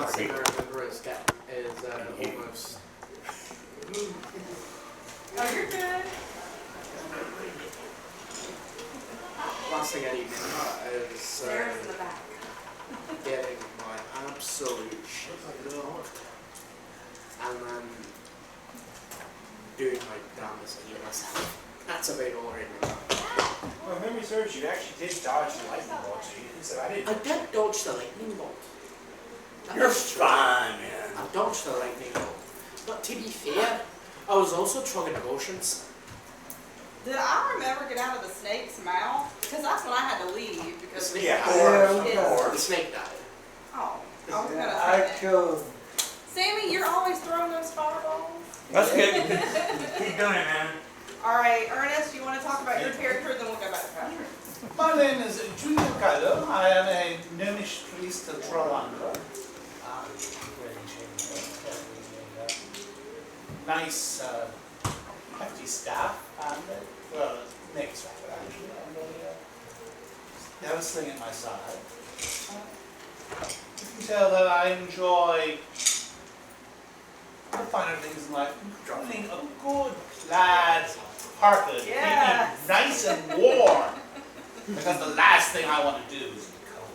last thing I remember is almost. Oh, you're good. Last thing I remember is Sarah's in the back. getting my absolute shit loved, and then doing my damnedest to heal myself. That's about all I remember. Well, if memory serves, you actually did dodge the lightning bolt, so you said I didn't. I did dodge the lightning bolt. You're fine, man. I dodged the lightning bolt. But to be fair, I was also trucking potions. Did I remember get out of the snake's mouth? Because that's when I had to leave. The Because snake Yeah, died. or The snake died. Oh, I was gonna I say that. killed him. Sammy, you're always throwing those fireballs. that's good. Keep doing it, man. All right, Ernest, you want to talk about your character, then we'll go back to Patrick. My name is Junior Gallo. I am a gnomish priest of Trollander. Nice, hefty staff, and well, naked staff actually, and have a sling at my side. You can tell that I enjoy the finer things in life, including a good plaid parka, keep Yes. me nice and warm. Because the last thing I want to do is be cold.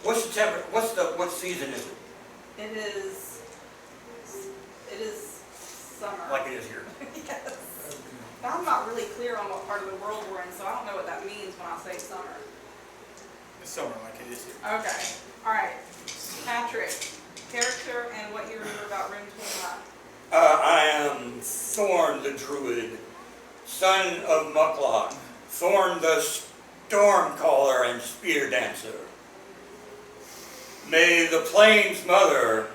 What's the temperature? What season is it? It is summer. Like it is here. Yes. Now, I'm not really clear on what part of the world we're in, so I don't know what that means when I say summer. It's summer like it is here. Okay. All right. Patrick, character and what you remember about room 29. I am Thorn the Druid, son of Mucklock, Thorn the Stormcaller and Spear Dancer. May the Plains Mother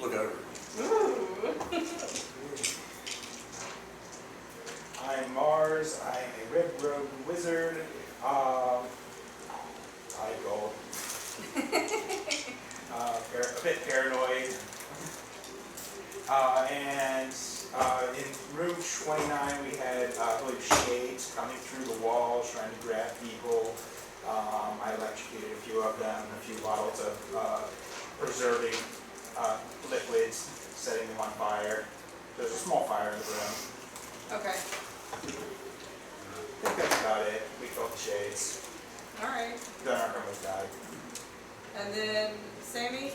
look over. Ooh. I'm Mars. I'm a red rogue wizard. I go a bit paranoid. And in room 29, we had I believe shades coming through the walls, trying to grab people. I electrocuted a few of them, a few bottles of preserving liquids, setting them on fire. There's a small fire in the room. Okay. I think that's about it. We filled the shades. All right. Then our hermit died. And then, Sammy,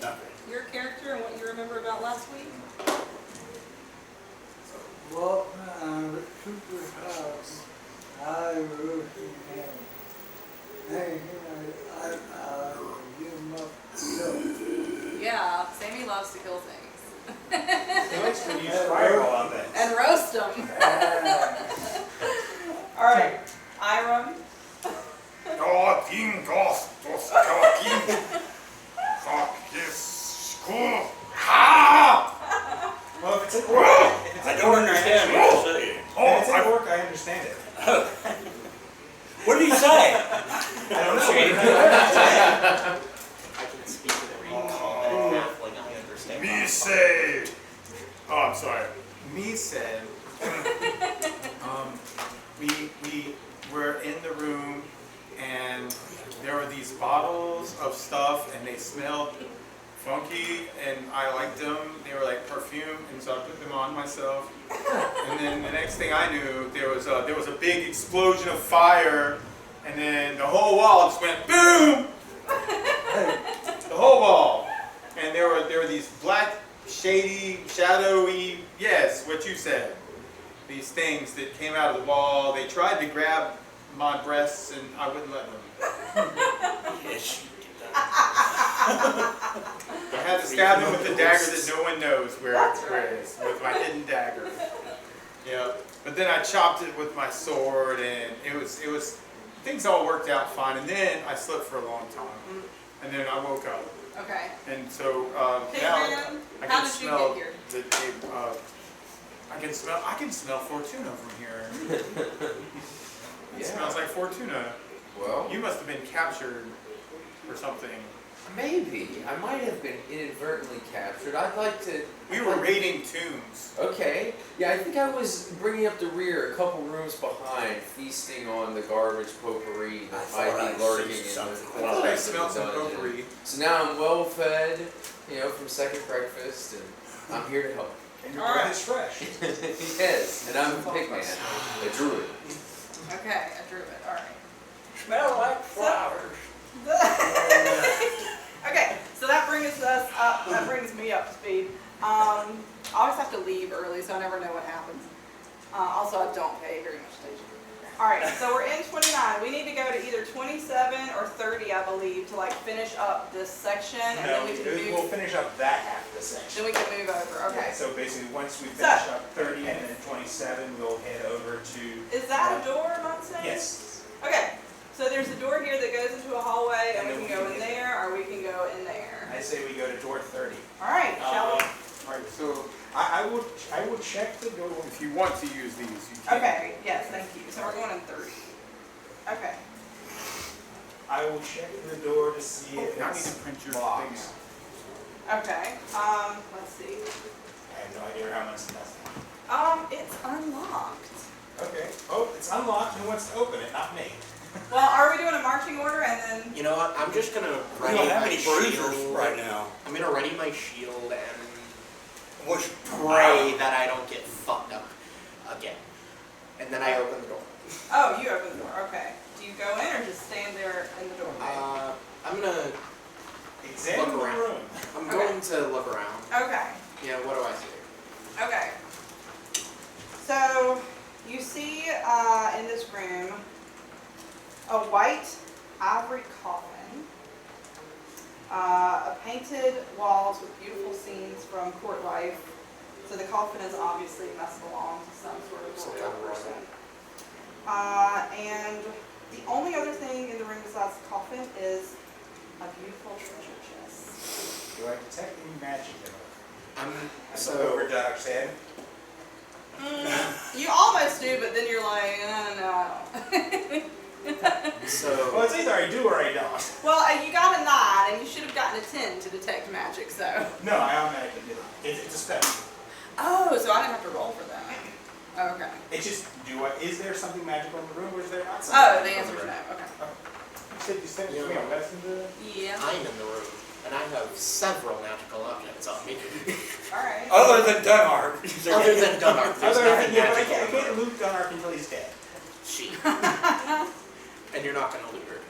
your character and what you remember about last week? Walk around the trooper's house. I wrote his name. Hey, I give him up. No. Yeah, Sammy loves to kill things. He likes to use fireball on things. And roast them. All right, Iram. Well, if it's at work, I don't understand what you're saying. if it's at work, I understand it. What did he say? I don't know. I can speak to the halfling, I understand. Me say. Oh, I'm sorry. Me said, we were in the room and there were these bottles of stuff and they smelled funky and I liked them. They were like perfume, and so I put them on myself. And then the next thing I knew, there was a big explosion of fire, and then the whole wall just went boom. The whole wall, and there were these black, shady, shadowy, yes, what you said. These things that came out of the wall. They tried to grab my breasts, and I wouldn't let them. Yes, you did that. I had to stab them with the dagger that no one knows where That's it is, with my hidden dagger. Yeah, but then I chopped it with my sword, and it was things all worked out fine. And then I slept for a long time, and then I woke up, Okay. and so Hey, now man, I how can did you smell get here? I can smell Fortuna from here. It smells like Fortuna. Well, You must have been captured or something. Maybe. I might have been inadvertently captured. I'd like to... We were raiding tombs. Okay. Yeah, I think I was bringing up the rear, a couple rooms behind, feasting on the garbage potpourri that might be lurking in the I thought I smelled some dungeon. potpourri. So now I'm well fed, from second breakfast, and I'm here to help. And your All breath right. is fresh. Yes, and I'm a pig man, a druid. Okay, I drew it, alright. Smell like flowers. Okay, so that brings us up, that brings me up to speed. I always have to leave early, so I never know what happens. Also, I don't pay very much attention. Alright, so we're in 29. We need to go to either 27 or 30, I believe, to like finish up this section, and No, then we can we'll move, finish up that half of the section. then we can move over, okay. So basically, once we So- finish up 30 and then 27, we'll head over to. Is that a door, Munson? Yes. Okay, so there's a door here that goes into a hallway, and And we then can go we in can- there, or we can go in there. I say we go to door 30. Alright, shall we? Alright, so I would check the door. If you want to use these, you can. Okay, yes, thank you. So we're going in 30. Okay. I will check the door to see if I need it's to print your locked. things. Okay. Let's see. I have no idea how much it does. It's unlocked. Okay. Oh, it's unlocked. Who wants to open it? Not me. Well, are we doing a marching order and then? You know what? I'm just gonna We ready don't have my any bruisers shield. right now. I'm gonna ready my shield and Which pray that I don't get fucked up again. And then I open the door. Oh, you open the door. Okay. Do you go in or just stand there in the doorway? I'm gonna. Examine the Look around. room. I'm Okay. going to look around. Okay. Yeah. What do I see? Okay. So you see in this room a white ivory coffin, painted walls with beautiful scenes from court life. So the coffin is obviously must belong to some sort of Some royal kind of royal. person. And the only other thing in the room besides the coffin is a beautiful treasure chest. Do I detect any magic in it? I'm I look so. over Doc's head. You almost do, but then you're like, no, I don't. So. Well, it's either I do or I don't. Well, you got a 9, and you should have gotten a 10 to detect magic, so. No, I automatically did it. It's a spell. Oh, so I didn't have to roll for that. Oh, okay. It's just, is there something magical in the room or is there not something? Oh, the magical in answer is room? no, okay. You sent it to me on Messenger? Yeah. I'm in the room, and I have several magical objects on me. Alright. other than Dunark. Other than Gunnar, there's nothing Yeah, but I magical. can't, I can't loot Dunark until he's dead. She. And you're not gonna loot her.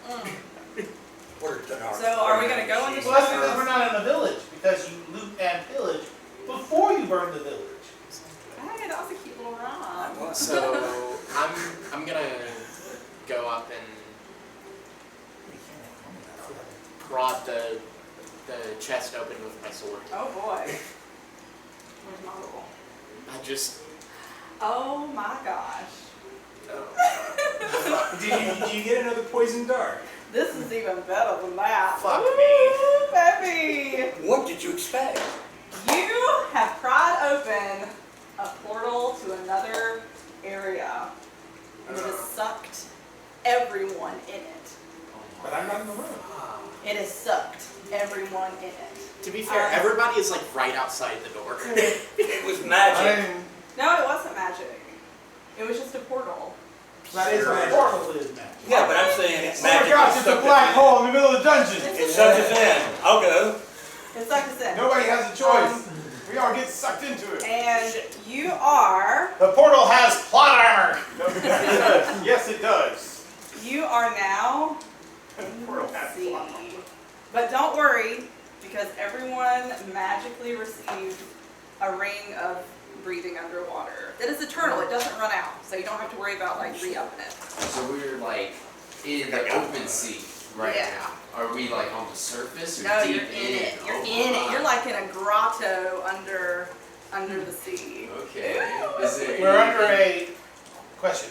What are Dunark? So are we gonna go in this Well, that's because room? we're not in a village, because you loot and pillage before you burn the village. Hey, that was a cute little rhyme. So I'm gonna go up and prod the chest open with my sword. Oh boy. Where's my roll? I just. Oh my gosh. Oh, Did you get another poison dart? This is even better than that. Fuck Ooh, baby. What did you expect? You have pried open a portal to another area, and it has sucked everyone in it. But I'm not in the room. It has sucked everyone in it. To be fair, everybody is like right outside the door. It was magic. No, it wasn't magic. It was just a portal. That is Sure. magic. Portal is magic. Yeah, but I'm saying it's Oh my magic. gosh, it's a black hole in the middle of the dungeon. It sucks us in. I'll go. It sucked us in. Nobody has a choice. We all get sucked into it. And you are, The portal has plot armor. No, it does. Yes, it does. you are now The in portal the has sea. plot armor. But don't worry, because everyone magically received a ring of breathing underwater. That is eternal, it doesn't run out, so you don't have to worry about like re-upping it. So we're like in the open sea right Yeah. now. Are we like on the surface or No, deep you're in it. You're Oh, in it. my. You're like in a grotto under the sea. Okay. Is there We're any- under a question.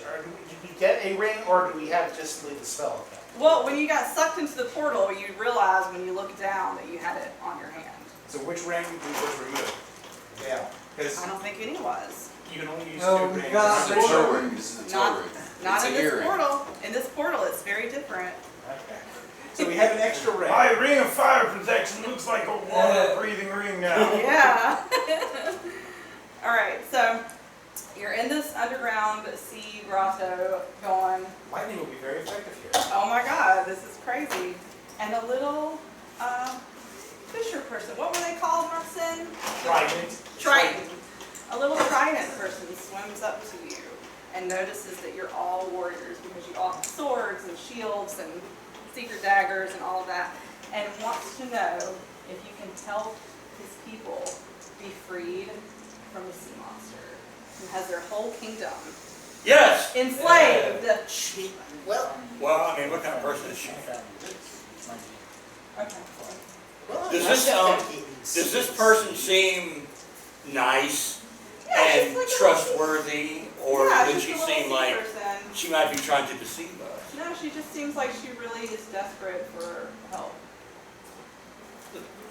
Did we get a ring or do we have just simply the spell effect? Well, when you got sucked into the portal, you realized when you looked down that you had it on your hand. So which ring was removed? Yeah. Because I don't think any was. you can only use Oh, 2 rings. God. This is the toe ring. This is the toe Not- ring. Not It's in an this earring. portal. In this portal, it's very different. Okay. So we have an extra ring. My ring of fire protection looks like a water-breathing ring now. Yeah. All right, so you're in this underground sea grotto going, Lightning will be very effective here. oh my God, this is crazy. And a little fisher person, what were they called, Munson? Trident. Triton. A little trident person swims up to you and notices that you're all warriors because you all have swords and shields and secret daggers and all of that, and wants to know if you can help his people be freed from the sea monster who has their whole kingdom Yes. enslaved. Well, Well, I mean, what kind of person is she? Okay. well, Does this person seem nice Yeah, she's and like a trustworthy, or yeah, does she's she a little seem sea like person. she might be trying to deceive us? No, she just seems like she really is desperate for help.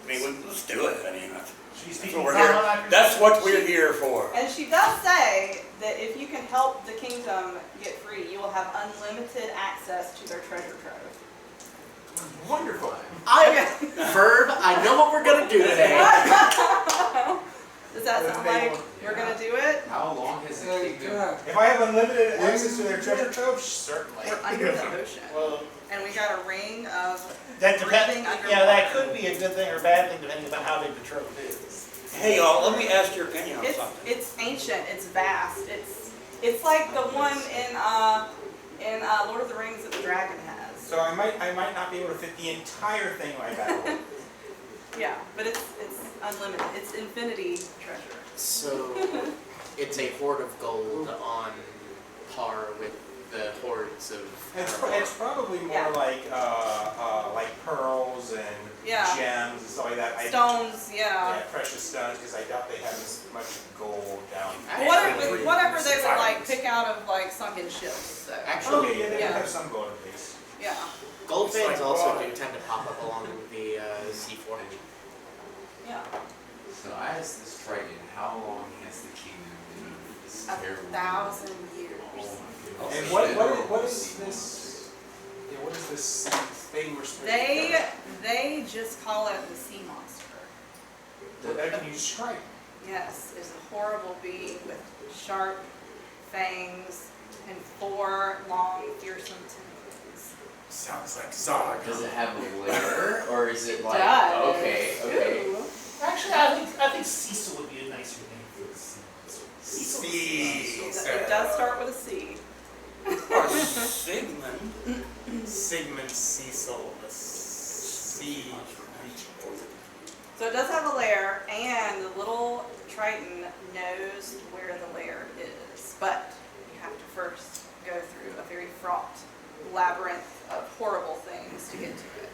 I mean, let's do it. I mean, She's that's speaking what we're here. common That's what we're here for. And she does say that if you can help the kingdom get free, you will have unlimited access to their treasure trove. Wonderful. Verb, I know what we're gonna do today. Does that sound like we're gonna do it? How long has the Hey, kingdom? Jack, If I have unlimited access to their treasure trove, certainly. We're under the ocean, Well, and we got a ring of that depends. breathing underwater. Yeah, that could be a good thing or a bad thing depending on how big the trove is. Hey, y'all, let me ask your opinion on something. It's ancient. It's vast. It's like the one in Lord of the Rings that the dragon has. So I might not be able to fit the entire thing like that. Yeah, but it's unlimited. It's infinity treasure. So, it's a hoard of gold on par with the hordes of. It's probably more Yeah. like pearls and Yeah. gems and stuff like that. Stones, yeah. Yeah, precious stones, because I doubt they have as much gold down. Whatever they would like pick out of like sunken ships. So. Oh, Actually, yeah, they Yeah. do have some gold at least. Yeah. gold It's veins like also water. do tend to pop up along the seafloor. Yeah. So I asked this Triton, how long has the kingdom been under this terrible? 1,000 years. Oh my goodness. And So what they don't is see this? Yeah, what is this thing we're supposed They just call it the sea monster. Can you describe it? Yes, it's a horrible being with sharp fangs and 4 long, fearsome tentacles. Sounds like Zog. Does it have a lair, or is it like, Does. okay. Ooh. Actually, I think Cecil would be a nicer name for this. Cecil. It does start with a C. Or Sigmund. Sigmund Cecil, the sea. So it does have a lair, and the little Triton knows where the lair is. But you have to first go through a very fraught labyrinth of horrible things to get to it.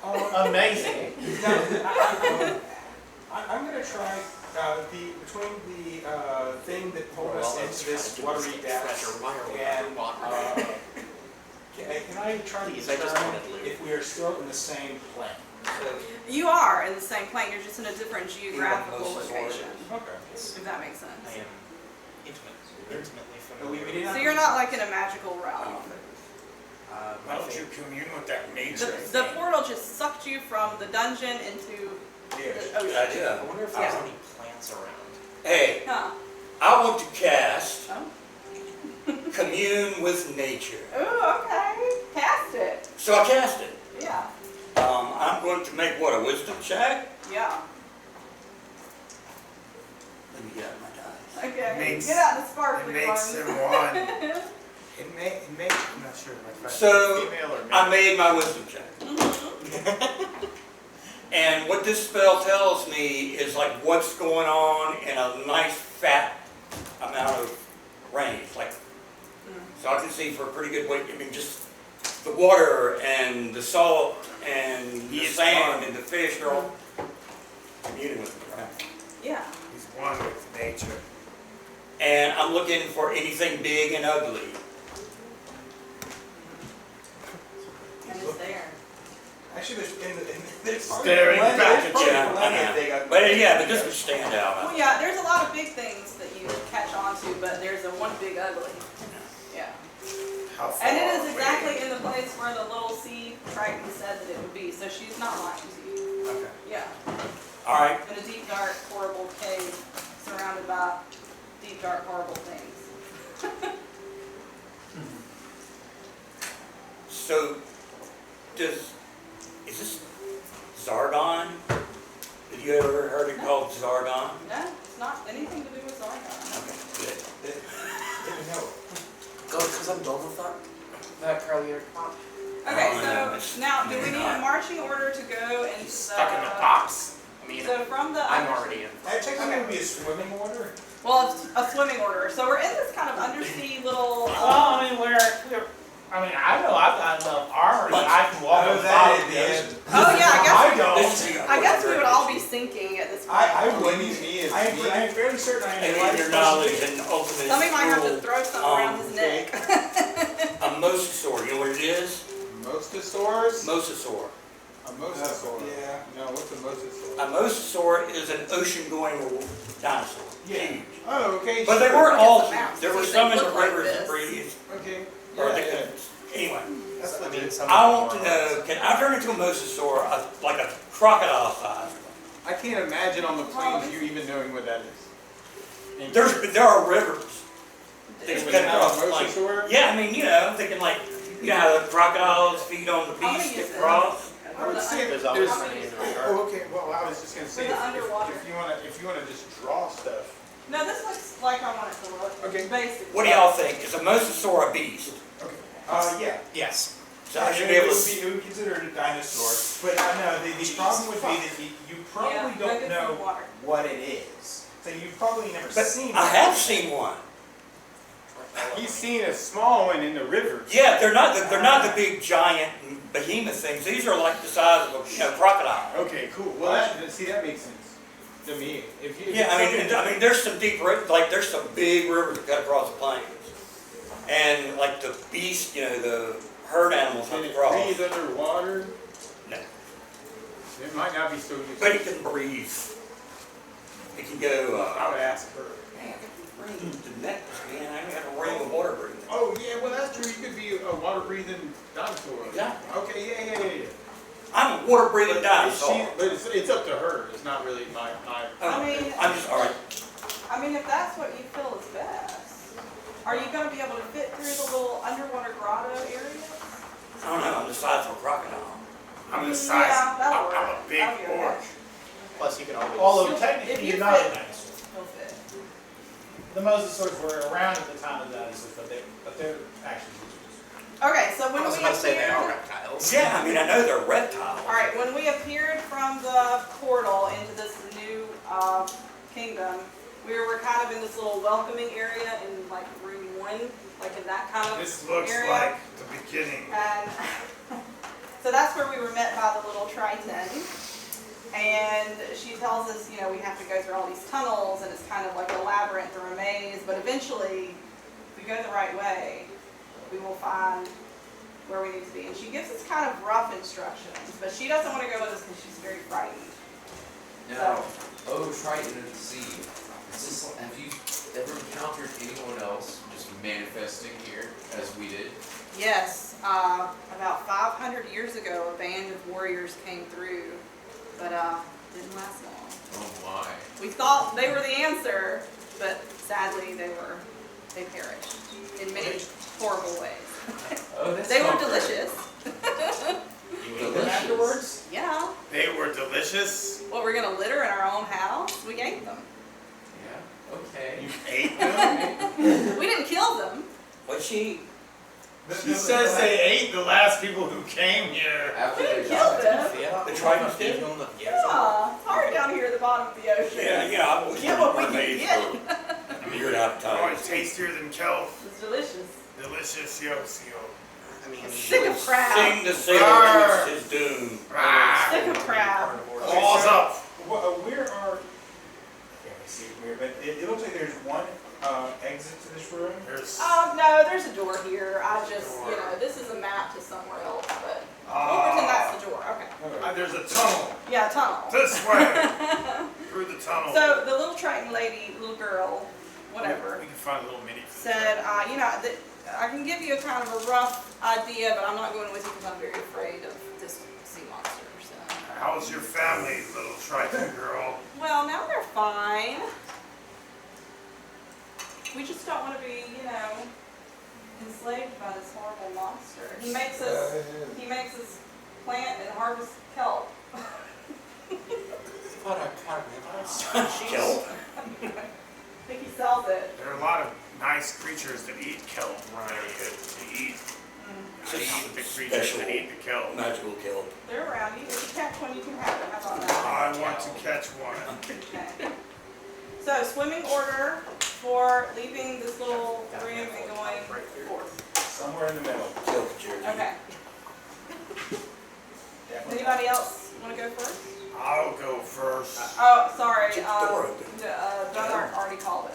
Oh, amazing. I'm going to try between the thing that pulled us into this watery depths and can I try to Please, I just determine wanted loot. if we are still in the same plane? You are in the same plane, you're just in a different geographical most location, Okay. if that makes sense. I am intimately But we familiar. did not. So you're not like in a magical realm. Why don't you commune with that nature The thing? portal just sucked you from the dungeon into Yeah. the ocean. Good idea. I wonder if Yeah. there's any plants around. Hey, Huh. I want to cast Oh. Commune with Nature. Ooh, okay. Cast it. So I cast it. Yeah. I'm going to make what, a wisdom check? Yeah. Let me get out my dice. Okay. Makes- Get out the It sparkly makes one. him one. It makes, I'm not sure if I So, female or I male. made my wisdom check. And what this spell tells me is like what's going on in a nice fat amount of range. Like, so I can see for a pretty good way, I mean, just the water and the salt and the sand and the fish are all communing with me, right? Yeah. He's one with nature. And I'm looking for anything big and ugly. And it's there. Actually, there's Staring back at you. But yeah, but this would stand out. Well, yeah, there's a lot of big things that you catch on to, but there's a one big ugly. Yeah. How far And it is away? exactly in the place where the little sea triton said that it would be, so she's not lying to you. Okay. Yeah, All right, in a deep, dark, horrible cave surrounded by deep, dark, horrible things. so is this Zardon? Have you ever heard it called Zardon? No, it's not anything to do with Zargon. Okay, good. Didn't know. God, because I'm done with that earlier. Okay, No, so now, do we need a marching order to go into the... Stuck in the box. I mean, So from the... I'm already in. That technically would be a swimming order. Well, it's a swimming order. So we're in this kind of undersea little... Well, I mean, I know I've got enough armor that I can walk on the bottom of the ocean. Oh, yeah, I I guess we would all be sinking at this point. I What wouldn't. do you mean? I am fairly certain I am. And the in right your person to knowledge do it. and ultimate Somebody might have to rule, throw something around his neck. a mosasaur, you know what it is? Mosasaurs? Mosasaur. A mosasaur. Yeah. No, what's a mosasaur? A mosasaur is an ocean-going dinosaur. Yeah. Huge. Oh, okay. But they sure. weren't all It's a huge. mouse. There were They some in the look like rivers this. that breathed. Okay. Or Yeah, they yeah. could, anyway. That's I mean, legit. some I of want to them are- know, can I turn into a mosasaur, like a crocodile size? I can't imagine on the plains you even knowing what that is. There are rivers. They Would cut it have across a like, mosasaur? yeah, I mean, you know, I'm thinking like, you know how the crocodiles feed on the I'm gonna beast use that this. cross? I would say There's that always there's. something in the shark. Oh, okay. Well, I was just gonna say, For the underwater. if you wanna just draw stuff. No, this looks like I want it to look. Okay. Basically. What do y'all think? Is a mosasaur a beast? Yeah. Yes. So I should It be able would to. it would be considered a dinosaur, but no, the problem would be that you probably Yeah, don't go get know some water. what it is. So you've probably never But seen I one. have seen one. He's seen a small one in the river. Yeah, they're not the big giant behemoth things. These are like the size of a crocodile. Okay, cool. Well, that makes sense to me. If you, Yeah, I mean, there's some deep, like there's some big rivers that cut across the plains, and like the beast, you know, the herd animals can have it to cross. breathe underwater? No, It might not be so useful. but it can breathe. It can go. I would ask her. Man, I got the ring to necklace, man. I got a ring of water breathing. Oh yeah, well that's true. You could be a water-breathing dinosaur. Exactly. Okay, yeah. I'm a water breathing But dinosaur. it's up to her. It's not really my. I mean- I'm just all right. I mean, if that's what you feel is best. Are you gonna be able to fit through the little underwater grotto area? I don't know. I'm the size of a crocodile. I'm the Yeah, size. that'll I'm work. a big That'll be okay. orc. Plus, you can always. Although If technically you you're not a fit- dinosaur. He'll fit. The mosasaurs were around at the time of the dinosaurs, but they're actually creatures. Okay, so I when was we about to say they are appeared, reptiles. Yeah, I mean, I know they're reptiles. all right, when we appeared from the portal into this new kingdom, we were kind of in this little welcoming area in like room 1, like in that kind of This looks area. like the beginning. And so that's where we were met by the little Triton. And she tells us, you know, we have to go through all these tunnels, and it's kind of like a labyrinth or a maze, but eventually, if we go the right way, we will find where we need to be. And she gives us kind of rough instructions, but she doesn't want to go with us because she's very frightened. Now, Triton of the sea. Have you ever encountered anyone else just manifesting here as we did? Yes, about 500 years ago, a band of warriors came through, but didn't last long. Oh my. We thought they were the answer, but sadly they perished in many horrible ways. Oh, that's They were not fair. delicious. You ate them afterwards? Yeah. They were delicious. What, we're gonna litter in our own house? We ate them. Yeah. Okay. You ate them. We didn't kill them. What's she? She says they ate the last people who came here. After We they didn't kill died. them. The Tritons did? Yeah, it's hard down here at the bottom of the ocean. Yeah, I've always Get been what we can mermaids get. for a year and a half Probably times. tastier than kelp. It's delicious. Delicious, yo. I mean, Sick of crab. Sing the sailor to his doom. Sick of crab. Claws up. Where are? I can't see it here, but it looks like there's one exit to this room. There's. No, there's a door here. This is a map to somewhere else, but we'll pretend that's the door. Okay. There's a tunnel. Yeah, tunnel. This way. Through the tunnel. So the little Triton lady, little girl, whatever, We can find a little mini. said, I can give you a kind of a rough idea, but I'm not going with you because I'm very afraid of this sea monster. So. How's your family, little Triton girl? Well, now they're fine. We just don't want to be, enslaved by this horrible monster. He makes us plant and harvest kelp. What a carnivorous Kelp. I think he sells it. There are a lot of nice creatures that eat kelp. They're good to eat. I eat the creatures that eat the kelp. Magical kelp. They're around you. If you catch one, you can have it. How about that? I want to catch one. Okay. So, swimming order for leaving this little room and going forth. Somewhere in the middle. Kelp jerky. Okay. Definitely. Anybody else want to go first? I'll go first. Oh, sorry. Keep the door open. Dunark already called it.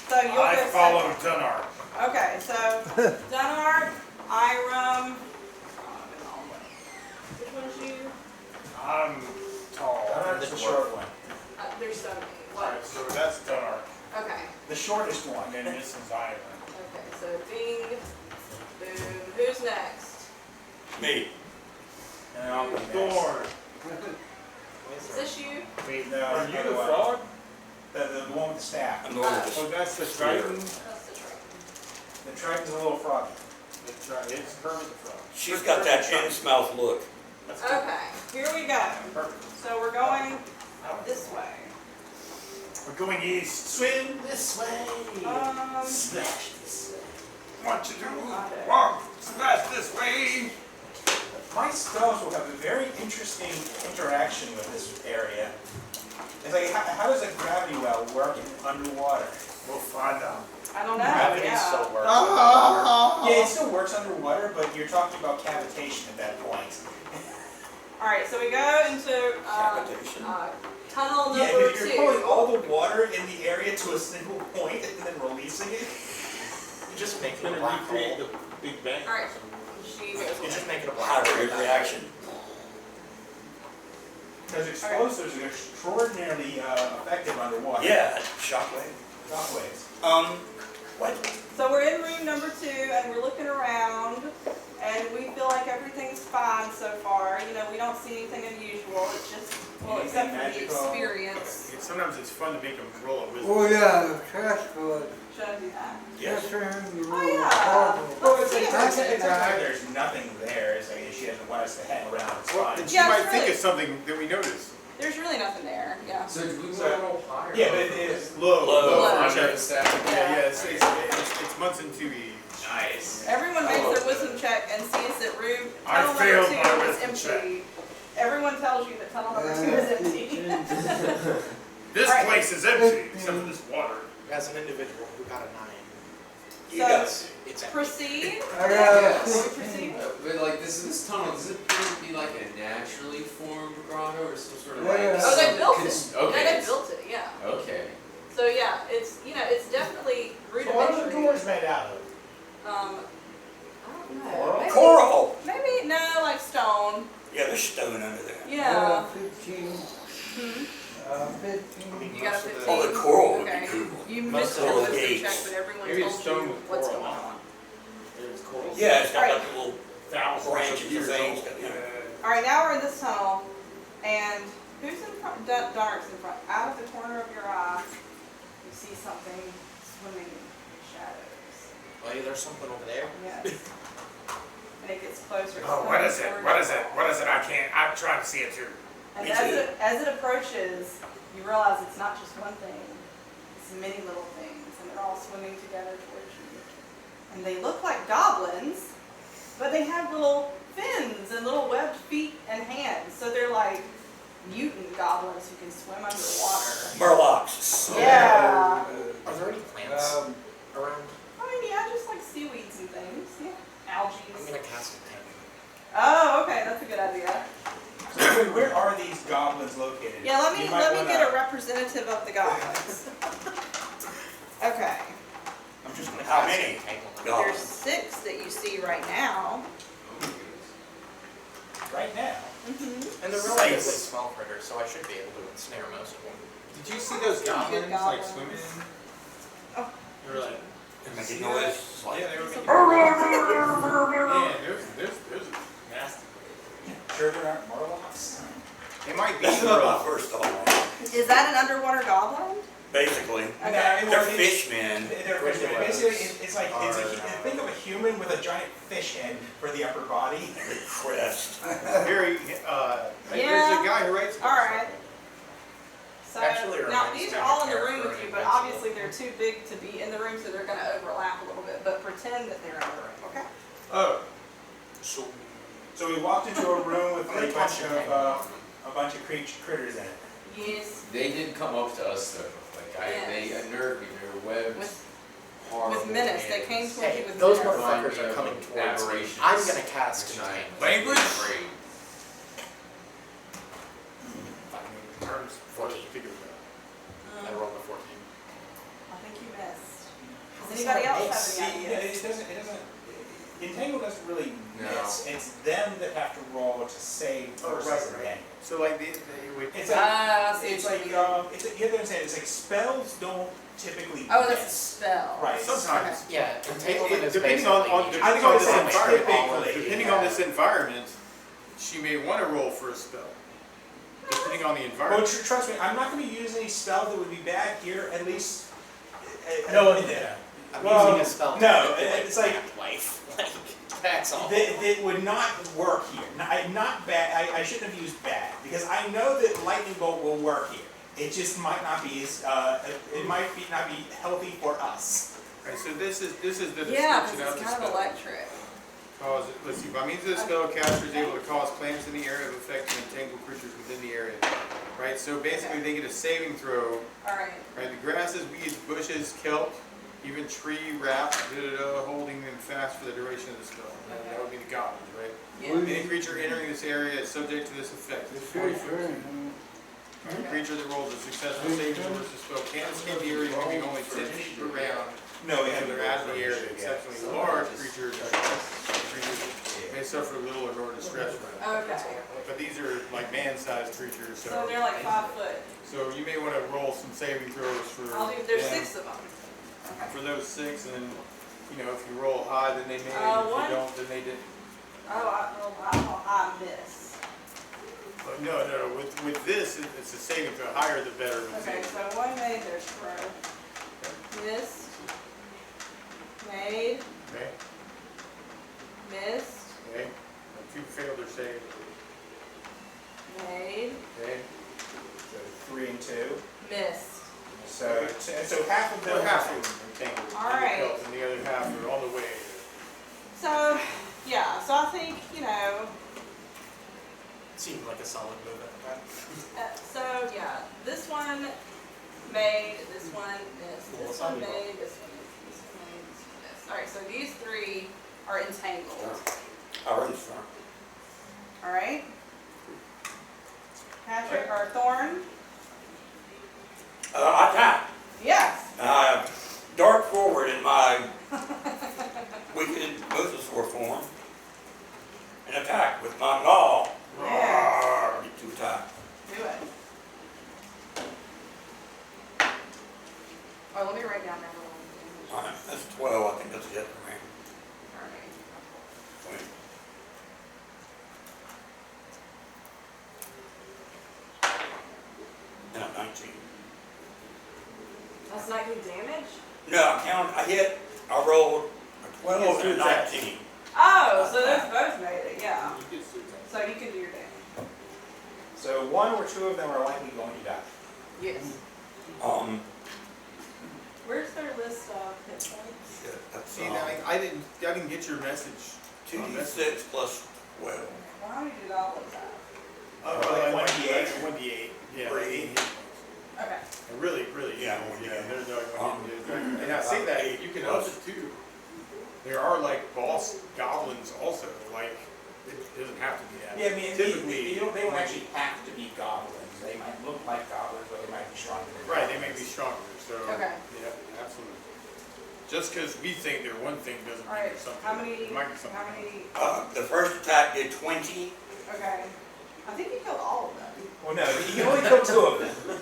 So you'll I go follow second. Dunark. Okay, so Dunark, Iram. Which one's you? I'm tall. That's the short one. There's so many. Alright, What? so that's Dunark. Okay. The shortest one. And then this is Ivan. Okay, so Bing, boom. Who's next? Me. And I'll go next. Thorn. Is this you? Wait, no. Are you the other one. frog? The one with the staff. I'm the one with Oh, that's the Triton. That's the Triton. The Triton's a little froggy. It's Kermit the Frog. She's got that in-mouth look. That's good. Okay, here we go. Perfect. So we're going this way. We're going east. Swim this way. Smash this way. What you do? Walk. Smash this way. My spells will have a very interesting interaction with this area. It's like, how does a gravity well work underwater? We'll find out. I don't know. Gravity Yeah. still works. Yeah, it still works underwater, but you're talking about cavitation at that point. All right, so we go into Cavitation. tunnel Yeah, number if you're pulling 2. all the water in the area to a single point and then releasing it. You just make it a black hole. Big Bang. All right, she goes. You just make it a High black hole. rate reaction. Because explosives are extraordinarily effective underwater. Yeah, shockwave. Shockwaves. What? So we're in room number 2, and we're looking around, and we feel like everything's fine so far. We don't see anything unusual. It's just, well, except for the Magical. experience. Sometimes it's fun to make them roll a wizard. Oh, yeah, the trash was Should I do that? Yes. just around the Oh, room. yeah. Well, Let's see it's it. like there's nothing there. It's like she doesn't want us to hang around. It's Well, fine. and she Yeah, might it's think really- it's something that we noticed. There's really nothing there. Yeah. So do we move So- a little higher? Yeah, but it's Low. Low. I'm Check sure. the staff. Yeah, it's Munson 2E. Nice. Everyone makes their wisdom check and sees that room I tunnel number failed 2 my is wisdom empty. Everyone tells you that tunnel number 2 is empty. This All right. place is empty, except for this water. As an individual who got a 9, You So- guys. it's empty. Proceed. I got Yes. We proceed. But like this tunnel, does it appear to be like a naturally formed grotto or some sort of like? Yeah. Oh, they built it. Okay. Yeah, they built it. Yeah. Okay. So yeah, it's it's definitely So what are the rudimentary. doors made out of? I don't know. Coral? Maybe, Coral. maybe no, like stone. Yeah, there's stone under there. Yeah. 15, Hmm. 15. You got a Most of the- 15. Oh, the coral would be Okay. cool. You Most missed of your the wisdom gates. check, but everyone Maybe it's told stone you with what's coral going on on. It's cool. Yeah, it's got Alright. like little Thousands branches of and years things. old. Yeah. All right, now we're in this tunnel, and who's in front? Dark's in front. Out of the corner of your eye, you see something swimming in the shadows. Well, there's something over there. Yes. And it gets closer. It's Oh, what coming is it? toward What you. is it? What is it? I'm trying to see it too. And Me as too. it approaches, you realize it's not just one thing. It's many little things, and they're all swimming together towards you. And they look like goblins, but they have little fins and little webbed feet and hands. So they're like mutant goblins who can swim underwater. Murlocs. Yeah. Are there any plants around? I mean, yeah, just like seaweeds and things. Yeah. Algae. I'm gonna cast a tent. Oh, okay, that's a good idea. So where are these goblins located? Yeah, let You me might wanna- get a representative of the goblins. Okay. I'm just gonna How cast many? a table. There's Goblins. 6 that you see right now. Right now. Mm-hmm. And they're relatively small critters, so I should be able to ensnare most of them. Did you see those Good goblins like goblins. swimming? Oh. They were like, They're making noise. Like, Yeah, they were making. Man, there's a nasty. Sure there aren't Morlocks? It might be. that's not my first thought. Is that an underwater goblin? Basically, Okay. they're fishmen. They're fishmen. Basically, it's like, think of a human with a giant fish head for the upper body. Crest. Very, there's Yeah. a guy who writes. All right. So Actually now reminds these me are of all a in the room character with in you, but Invincible. obviously they're too big to be in the room, so they're going to overlap a little bit. But pretend that they're in the room, okay? Oh, So, so we walked into a room with a bunch of critters in it. Yes. They did come up to us though, like they Yes. unnerved me, their webs. With horrible menace, they hands. came towards hey, you with those menace. motherfuckers are coming towards me. I'm gonna cast Contain. Language? Afraid. Turns 14. I rolled a 14. I think you missed. Does anybody else have any Yeah, ideas? it doesn't, Entangle doesn't really No. miss. It's them that have to roll to save versus Entangle. So like they would. It's like, Ah, see it's what like, you mean. it's, you have to understand, it's like spells don't typically Oh, that's a miss. spell. Right. Sometimes. Yeah, entanglement is Depending basically on I depending was on gonna this say environment, typically, depending on this environment, she may want to roll for a spell. Depending on the Well, environment. trust me, I'm not gonna be using any spell that would be bad here, at least. No one did. I'm Well, using a spell. to no, manipulate it's like- that life. Like, that's all. That would not work here. Not bad, I shouldn't have used bad, because I know that lightning bolt will work here. It just might not be as, it might not be healthy for us. Right, so this is the Yeah, description because of it's the kind of spell. electric. Let's see, by means of the spell, caster is able to cause flames in the area of effect and entangle creatures within the area. Right, so basically they get a saving throw. All right. Right, the grasses, weeds, bushes, kelp, even tree wrap, holding them fast for the duration of the spell. That would be the goblins, right? Yeah. Any creature entering this area is subject to this effect. The fish, right? A creature that rolls a successful saving throw versus spell can escape the area moving only 10 feet around. No, we So have they're out of the area. Exceptionally large creatures may suffer little or no distress from it. Okay. But these are like man-sized creatures, So so. they're like 5 foot. So you may want to roll some saving throws for. There's them. 6 of them. Okay. For those 6, and then, you know, if you roll high, then they may. If one. you don't, then they did. I miss. But no. With this, it's a saving throw. Higher the better. Okay, so one made their throw. Missed. Made. Okay. Missed. Okay. 2 failed their save. Made. Okay. So 3 and 2. Missed. So half of them. Well, half of them are tangled. All right. And the other half are on the way. So, yeah, so I think, you know, Seemed like a solid move at that. so yeah, this one made, this one missed, Well, this it's one not made, this one made, this one made, this one missed. Alright, so these 3 are entangled. I run front. Alright? Patrick, or Thorn? Attack. Yes. Dart forward in my wicked mosasaur form and attack with my maw. Yes. Get to attack. Do it. Oh, let me write down number 1. Alright, that's 12. I think that's it for me. Alright. Wait. No, 19. That's 19 damage? No, I hit, I rolled a 12 and a 19. Oh, so those both made it, yeah. You get 6. So you can do your damage. So 1 or 2 of them are likely going to die. Yes. Where's their list of hit points? Shit, that's, See, I didn't get your message. 2d6 plus 12. Why don't we do all of that? Like 1d8? 1d8. Yeah. Or 8. Okay. Really, Yeah, there's and I say that, you can also too. There are like boss goblins also, like, it doesn't have to be that. Yeah, I mean, Typically. they don't actually have to be goblins. They might look like goblins, but they might be stronger than Right, they goblins. may be stronger, so. Okay. Yeah, absolutely. Just because we think they're one thing doesn't mean Alright, they're something. how many, It might be something. how many, The first attack did 20. okay. I think you killed all of them. Well, no, you can only kill 2 of them.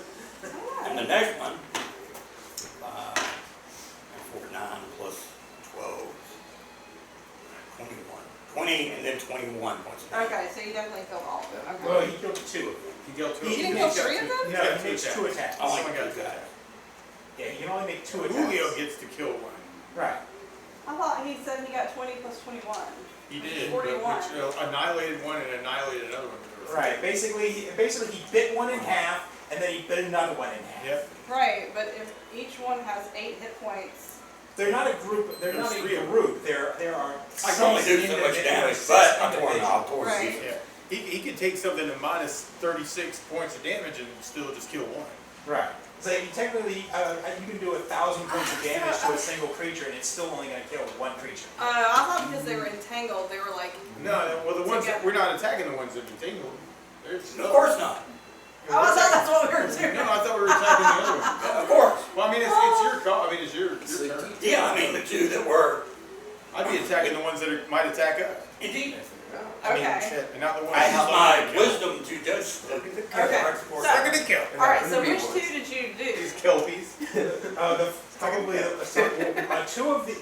And the next one, 4, 9 plus he definitely killed all of them. Well, Okay. he killed two of them. He killed two. He didn't He's kill got 3 of two. them? He's No, got he makes 2 attacks. I like Someone got that. that. Yeah, he can only make 2 attacks. Julio gets to kill one. Right. I thought he said he got 20 plus 21. He did, 41. but annihilated one and annihilated another one. Right. Basically, he bit one in half, and then he bit another one in half. Yep. Right, but if each one has 8 hit points, They're not a group. They're not There's a 3 of them. group. There are. I can only do so much damage, but I'm torn off towards Right. you. Yeah. He could take something to minus 36 points of damage and still just kill one. Right. So technically, you can do 1,000 points of damage to a single creature, and it's still only going to kill one creature. I thought because they were entangled, they were like, No, well the ones that we're not attacking the ones that are tangled. There's Of course not. oh, I thought that's what we were doing. No, I thought we were attacking the other one. Yeah, of course. Well, I mean, it's your call. I mean, it's your turn. Yeah, I mean, the two that were, I'd be attacking the ones that might attack us, indeed. Okay. and not the ones. I he's have not my gonna kill. wisdom to judge. Okay. He's not gonna kill. Alright, so which 2 did you do? These kelpies. Probably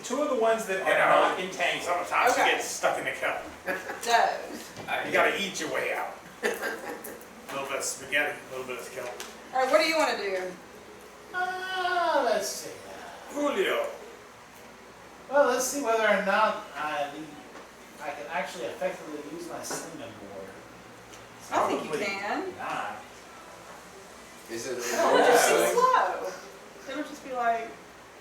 two of the ones that are not entangled. Sometimes Okay. you get stuck in the kelp. Those. You gotta eat your way out. A little bit of spaghetti, a little bit of kelp. Alright, what do you want to do? Let's see. Julio. Well, let's see whether or not I can actually effectively use my slinging board. I think you Probably can. not. Is it? It would just be slow. It would just be like,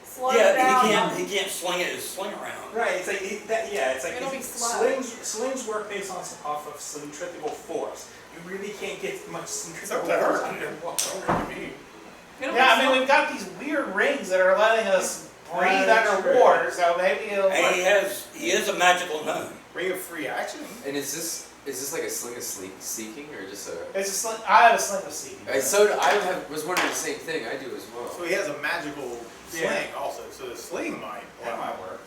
slow Yeah, down. he can't sling his sling around. Right. It's like it's like It'll be slow. slings work based off of centrifugal force. You really can't get much centrifugal Except force that underwater. hurt me. It'll be Yeah, I slow. mean, we've got these weird rings that are letting us breathe That's underwater, so maybe it'll And work. he is a magical gnome. Ring of free action. And is this like a sling of seeking or just a? It's a sling. I have a sling of seeking. Was wondering the same thing. I do as well. So he has a magical Yeah. sling also. So the sling might. That might work.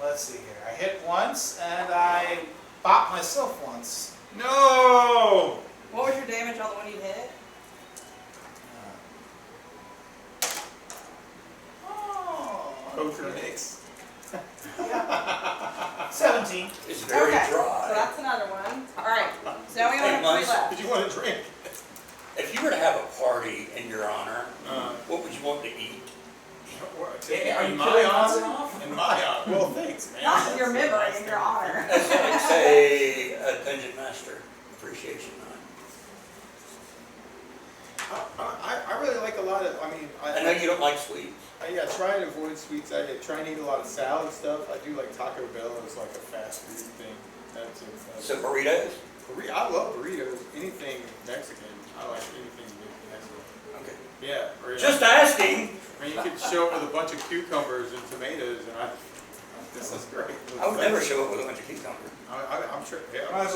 Let's see here. I hit once and I bop myself once. No. What was your damage on the one you hit? Poker mix. 17. It's very Okay, so dry. that's another one. Alright, so now we only Hey, have 3 Munson, left. Did you want a drink? If you were to have a party in your honor, Uh, what would you want to eat? Yeah, are you in killing my Munson honor? off? In my honor. Well, thanks, man. Not your memory, in your honor. That's like, say, a dungeon master appreciation night. I really like a lot of. I mean, I know you don't like sweets. Yeah, try and avoid sweets. I try and eat a lot of salad stuff. I do like Taco Bell as like a fast food thing. That's it. So burritos? I love burritos. Anything Mexican. I like anything Mexican. Okay. Yeah. Or, Just asking. I mean, you could show up with a bunch of cucumbers and tomatoes, and this is great. I would never show up with a bunch of cucumbers. I'm sure. Yeah. Well, as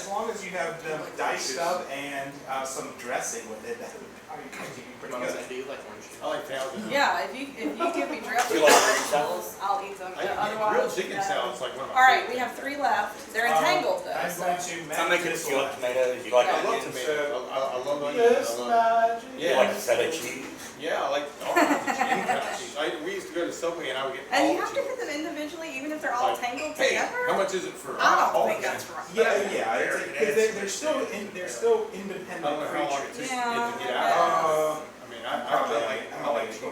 long as you have the diced up and some dressing with it, that would probably be pretty good. Do you like orange juice? I like Townsend. Yeah, if you give me dressing You like vegetables, I'll eat them. Grilled Otherwise, chicken no. salad's like one of my Alright, we favorite have 3 left. They're entangled though. I'm so- going to I'm make making this you one. like tomatoes, you like I love onions, tomatoes. I love onions. Yes, I love, magic. you Yeah. like feta cheese. yeah, I like all kinds of any kind of cheese. We used to go to Subway and I would get And all you the have to cheese. hit them individually, even if they're all Like, tangled Hey, together? how much is it for I all don't think of that's them? right. Yeah, because they're still I independent don't know how long it creatures. took Yeah, it to get I out. I mean, I Probably really like, like, I like cheese.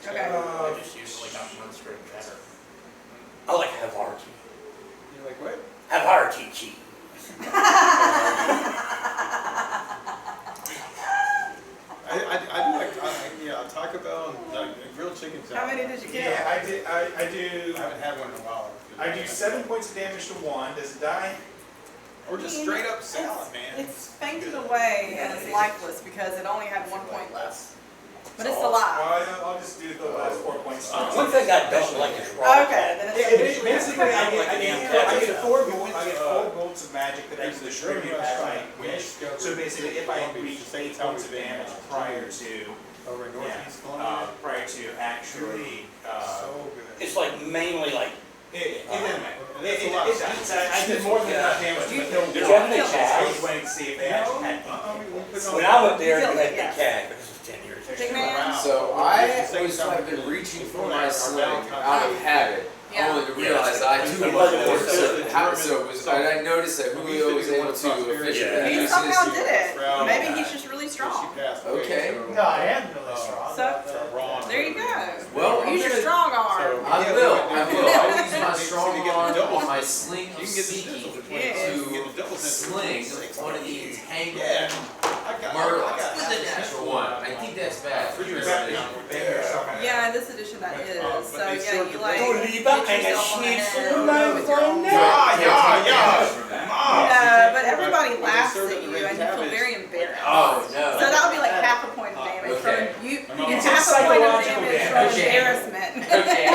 Okay. I just usually got Munster and cheddar. I like Havarti. You're like, what? Havarti cheese. I do like, yeah, Taco Bell and grilled chicken salad. How many did you get? Yeah, I I haven't had one in a while. I do 7 points of damage to one. Does it die? Or just straight up salad, man. It's fainted away and it's lifeless because it only had 1 point left. But it's Well, alive. I'll just do the last 4 points. One thing I don't like is raw. Okay, then Yeah, it's. basically, I get 4 gold. I get 4 Uh, bolts of magic that I can distribute as I wish. So basically, if I reach 8 points of damage prior to Over in Northeast Yeah, Columbia. prior to actually, So good. It's like mainly like, it doesn't matter. That's a lot of does. I did more than enough damage to kill Did you one. have any I was calves? waiting to see if they actually had. we put it on- when I went there, You you killed had it, the yes. cat, but this was 10 years ago. Big man? So I always have been reaching for my sling out of habit, Yeah. only to realize I too much more. So I noticed that Julio was able to efficiently He use somehow his. did it. Maybe he's just really strong. Okay. No, I am really strong. So, there you go. Well, I'm Use your gonna- strong arm. I will. I'll use my strong arm on my sling of seeking Yes. to sling one of the entangled murlocs with an actual one. I think that's bad for your edition. Yeah, in this edition that is. So yeah, you like Du hit lieber eine yourself on the head Schnitzel, with your own. Yeah. But everybody laughs at you and you feel very embarrassed. Oh So no. that would be like half a point of damage from Okay. you It's get half a point of damage from Okay. embarrassment. Okay.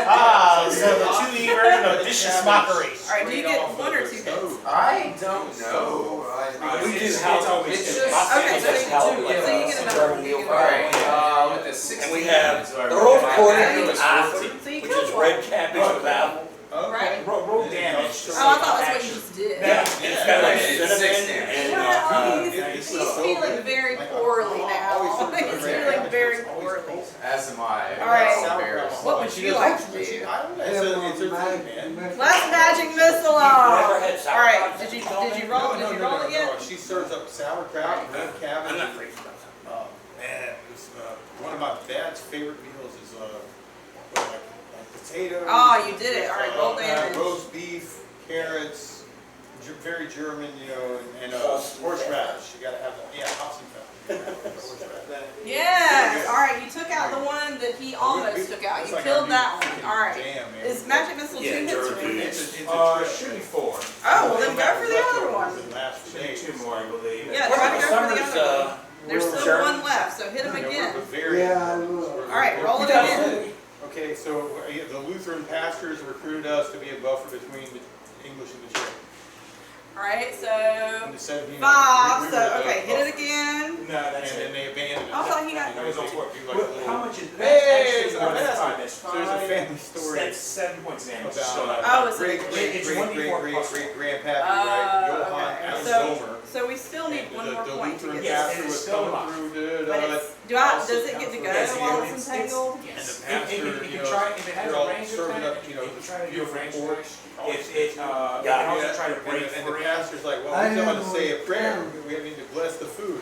Ah, so the 2E version of vicious mockery. Alright, do you get 1 or 2 hits? I don't know. We do It's house. always It's good. just Okay, so you how do, like so you get another German one. wheel You Alright, get with the 16. And we have so I the rolled roll my recording back. was So you which killed is one. red cabbage with apple. Right? Roll damage. Oh, I thought that's what you just did. Yeah, it's got like It's cinnamon 6 and Well, he's feeling very poorly now. He's feeling very poorly. As am I. Alright. Embarrassed. What would you like to do? It's a thing, man. Last magic missile Never on. had sauerkraut. Alright, did you roll it yet? She serves up sauerkraut, red I'm cabbage. not crazy about that. Oh, man, it was, one of my dad's favorite meals is, like potatoes. Oh, you did it. Alright, roll damage. Roast beef, carrots, very German, you know, and horseradish. You gotta have that. Yeah, Hopfenfeld. Yeah. Alright, you took out the one that he almost took out. You killed that one. Alright. Damn, man. Is magic missile 2 Yeah, hits German or food. anything? Should be 4. Oh, well then go for the other one. Should be 2 more, I believe. Yeah, try to go for the Summer's, other one. There's still German. one left, so hit him again. Yeah, I will. Alright, roll it again. Okay, so the Lutheran pastors recruited us to be a buffer between the English and the German. Alright, so In the 1700s. 5. we were So the okay, hit it buffer. again. No, And that's then it. they abandoned it. I thought he got. That was on 4. Do like a little- How much is Hey, that's it's actually a 1 mess. 5. That's So there's a 5. family story That's 7 points of damage. about Still not Oh, it's great, a- great, it's great, 1d4 great, plus great, great grandpappy, right? Johann Okay. and So, Zomer. so we still need And one more the point to Lutheran get Yes, this. pastor and it's was still coming alive. through, But it's, does it get to go Yes, while it's- it's entangled? And the If pastor, you you can know, try, if it has they're a all range serving attack, up, you know, you can try to do a beautiful range pork. attack. It can also try to break And the free. pastor's like, well, I we got to know say a what prayer, you're we need to bless the food.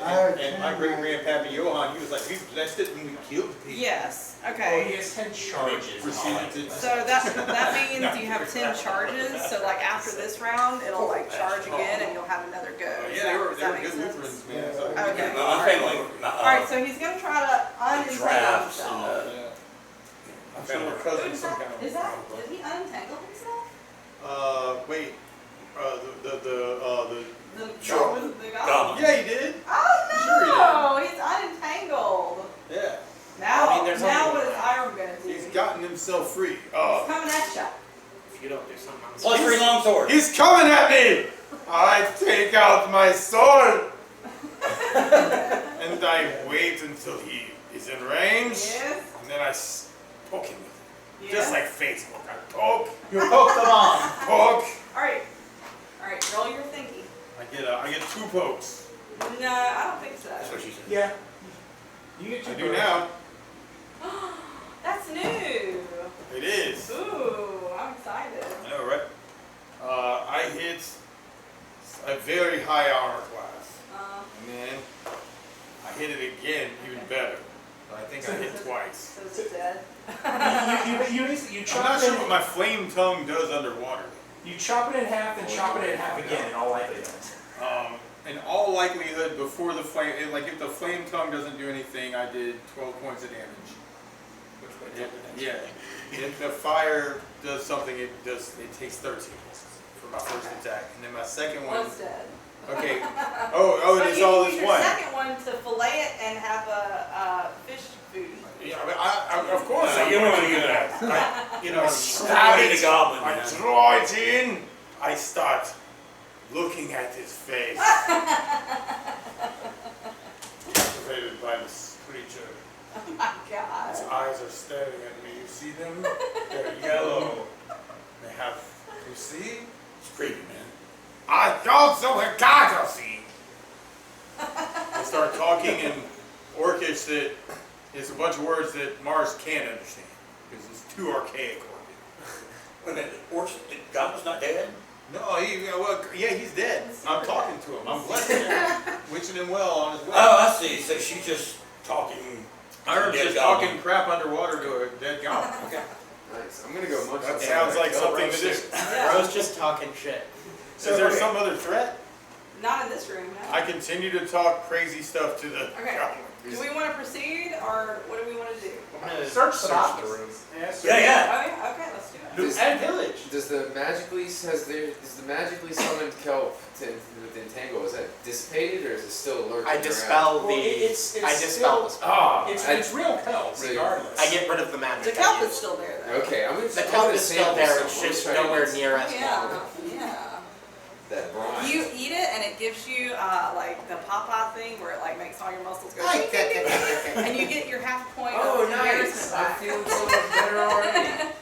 I And my great grandpappy Johann, he was like, we blessed it when we killed the pig. Yes. Well, Okay. he has 10 charges. and all that. Proceeded to. So that means you have 10 charges. So like after this round, it'll like charge again, and you'll have another go. Yeah, they were Does that make good sense? Lutherans, man. So- Okay. My family, All right. So he's gonna try to unentangle drafts and himself. Yeah. I'm sure we're cousins some kind of. Is that? Did he unentangle himself? Wait, the The Goblin? The goblin. Yeah, he did. Oh no! He's unentangled. Yeah. Now, I mean, there's now only- what is Iron gonna do? He's gotten himself free. He's coming at you. If you don't do something, I'm plus 3 long sword. He's coming at me! I take out my sword! And I wait until he is in range. Yes. And then I poke him with it. Yes. Just like Facebook. I poke, You poked them on. poke. All right. All right. Roll your thingy. I get 2 pokes. No, I don't think so. That's what she said. Yeah. You get I your do now. That's new. It is. Ooh, I'm excited. I know, right? I hit a very high armor class. And then I hit it again, even better. I think I hit twice. So is it dead? you I'm chop not it. sure what my flame tongue does underwater. You chop it in half, and chop it in half again. In all likelihood. In all likelihood, before the flame, like if the flame tongue doesn't do anything, I did 12 points of damage. Yeah. If the fire does something, it takes 13 for my first attack, and then my second one. One's dead. Okay. Oh, But it is you all use this your one. second one to fillet it and have a fish food. Yeah, I mean, of course. So you don't want to do that. I Stab the goblin. I man. draw it in. I start looking at his face. Captivated by this creature. Oh my god. His eyes are staring at me. You see them? They're yellow. They have. You see? It's creepy, man. I don't so I gotta see. They start talking in Orcish that is a bunch of words that Mars can't understand because it's too archaic. Wait a minute, God was not dead? No, he's dead. I'm talking to him. I'm blessing him, wishing him well on his way. Oh, I see. So she's just talking. I heard dead just goblin. talking crap underwater to a dead goblin. Okay. Nice. I'm gonna go much. That sounds like something to do. Is Bro's just talking shit. there some other threat? Not in this room, no. I continue to talk crazy stuff to the Okay. goblin. Do we want to proceed, or what do we want to do? I'm gonna Search the the office. room. Yeah, Oh, yeah. yeah, okay, let's do it. And village. Does the magically summoned kelp with entangle, is that dissipated or is it still lurking I around? dispel Well, the. it's I dispel the spell. Ah, It's real kelp, regardless. I get rid of the The magic. kelp I is use. still there, though. Okay, I'm gonna The I'm kelp gonna is still sample there. some. It's I'm just trying to nowhere get near as Yeah, long. yeah. that brine. You eat it, and it gives you like the Popeye thing, where it like makes all your muscles go. Ay, ding, ding, ding, ding, and you get your half point Oh, of nice! embarrassment I'm back. feeling so much better already.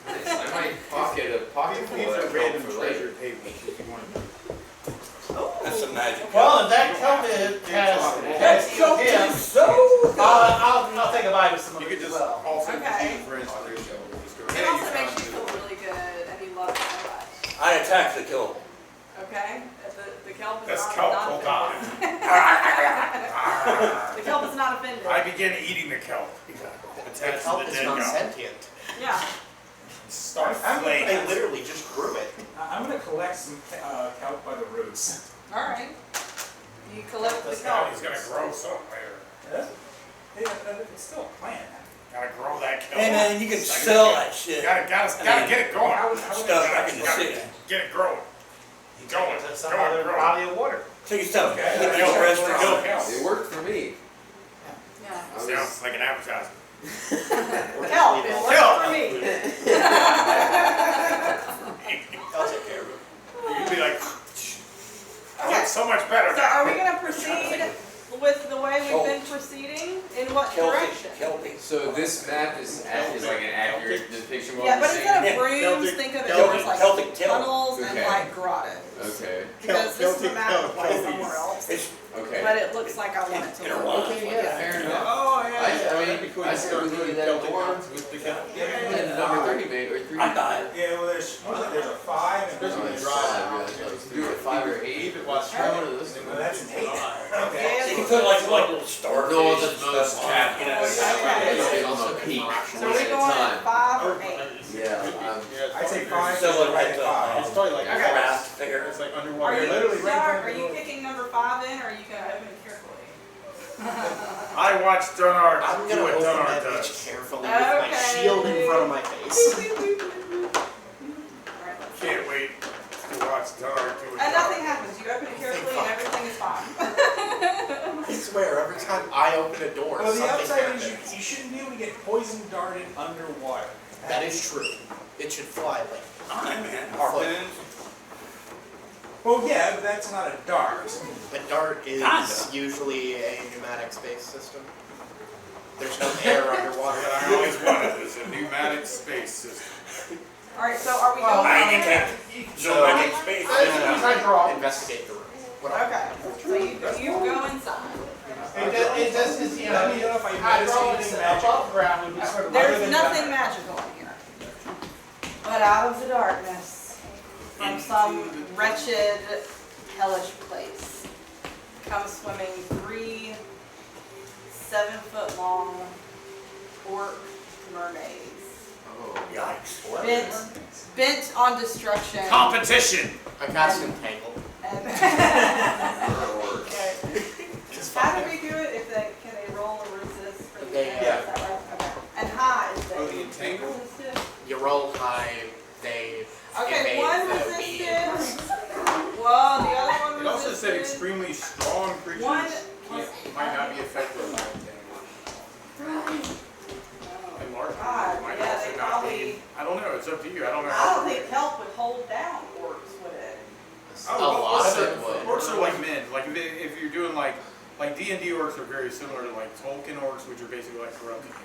Nice. I might pocket a pocket full these of are that random kelp for later. treasure tables if you want to. That's some magic. Well, if that kelp has That kelp him, is so good. I'll take a bite of some of You it could as just well. also Okay. use friends for your show. Just go, It "Hey, also you makes found you this." feel really good, and you love it so much. I attack the kill. Okay, the kelp is That's not, kelp not will offended. die. The kelp is not offended. I begin eating the kelp. The Attached to kelp the is dead goblin. non-sentient. Yeah. Start I'm- flaying. They literally just grew it. I'm gonna collect some kelp by the roots. All right. You collect the This kelp. guy is gonna grow somewhere. Hey, it's still a plant. Gotta grow that kelp. Hey man, you can sell that shit. Gotta get it going. How would Stuff back in the city. Get it growing. Going, To some going, other growing. body of water. Take your stuff. Okay. Get your rest or go. It worked for me. Yeah. I was- Sounds like an advertisement. Kelp, it works for me. I'll take care of it. You'd be like, Okay. so much better. So are we gonna proceed with the way we've been proceeding? In what direction? Kelpie. So this map is like an accurate depiction of what Yeah, we're but instead seeing? of rooms, Celtic- think of it Celtic- as like Celtic kelp. tunnels and Okay. like grottos. Okay, Because this is a Celtic map of like kelp. somewhere else, It's okay. but it looks like I want it to look. intertwined. Okay, yeah, fair enough. Oh, yeah. I mean, That'd be cool. I You said start we look doing at that Celtic more. ones with the kelp. And number 3 mate, or 3. I died. Yeah, well, there's a 5 and There's Oh, a it's drive. 5, yeah. Let's do it 5 or 8. Leave it while it's Try one of those. well, that's an 8. Okay. Yeah. So you can put like little starfish No, and the stuff most on it, you know. Okay. It's on the peak. So we're going at 5 or 8. Yeah, I'd say 5. So so like right at the- 5. It's probably like Okay. a Craft figure. It's like Are underwater. you, literally right in front of are the you door. picking number 5 in, or are you gonna open it carefully? I watched Dunard I'm do gonna what open Dunard that does. bitch carefully with my Okay. shield in front of my face. Alright. Can't wait to watch Dunard do it. And nothing happens, you open it carefully and everything is fine. I swear, every time I open a door, Well, the something upside is happens. you shouldn't be able to get poison darted underwater. That is true. It should fly like Alright, man. Harpoons. Well, yeah, but that's not a dart. a dart is Kinda. usually a pneumatic space system. There's no air underwater. I always wanted this, a pneumatic space system. Alright, so are we Well, going I in there? can't. So I can space. I draw. Investigate the room. What Okay, so you go inside. It just is, you Let me know know, if I notice hydraulics anything magical. above ground would be sort of. There's than nothing that. magical in here. But out of the darkness, from some wretched, hellish place, come swimming 3 7-foot-long orc mermaids. Oh. Yikes. Bent on destruction. Competition! I cast Entangle. And Or- how do we do it? If they can they roll or resist for the They- is yeah. that right? Okay. And high is Oh, the entangle? resisted. You roll high, they Okay, evade one the resisted. Well, the other one resisted. It also said extremely strong creatures One might not be affected by entangle. And large God, creatures might yeah, also they not probably- be. I don't know, it's up to you, I don't know. I don't think kelp would hold down orcs, would it? a lot of it would. Orcs are like men, like if you're doing like D&D orcs are very similar to like Tolkien orcs, which are basically like corrupted humans.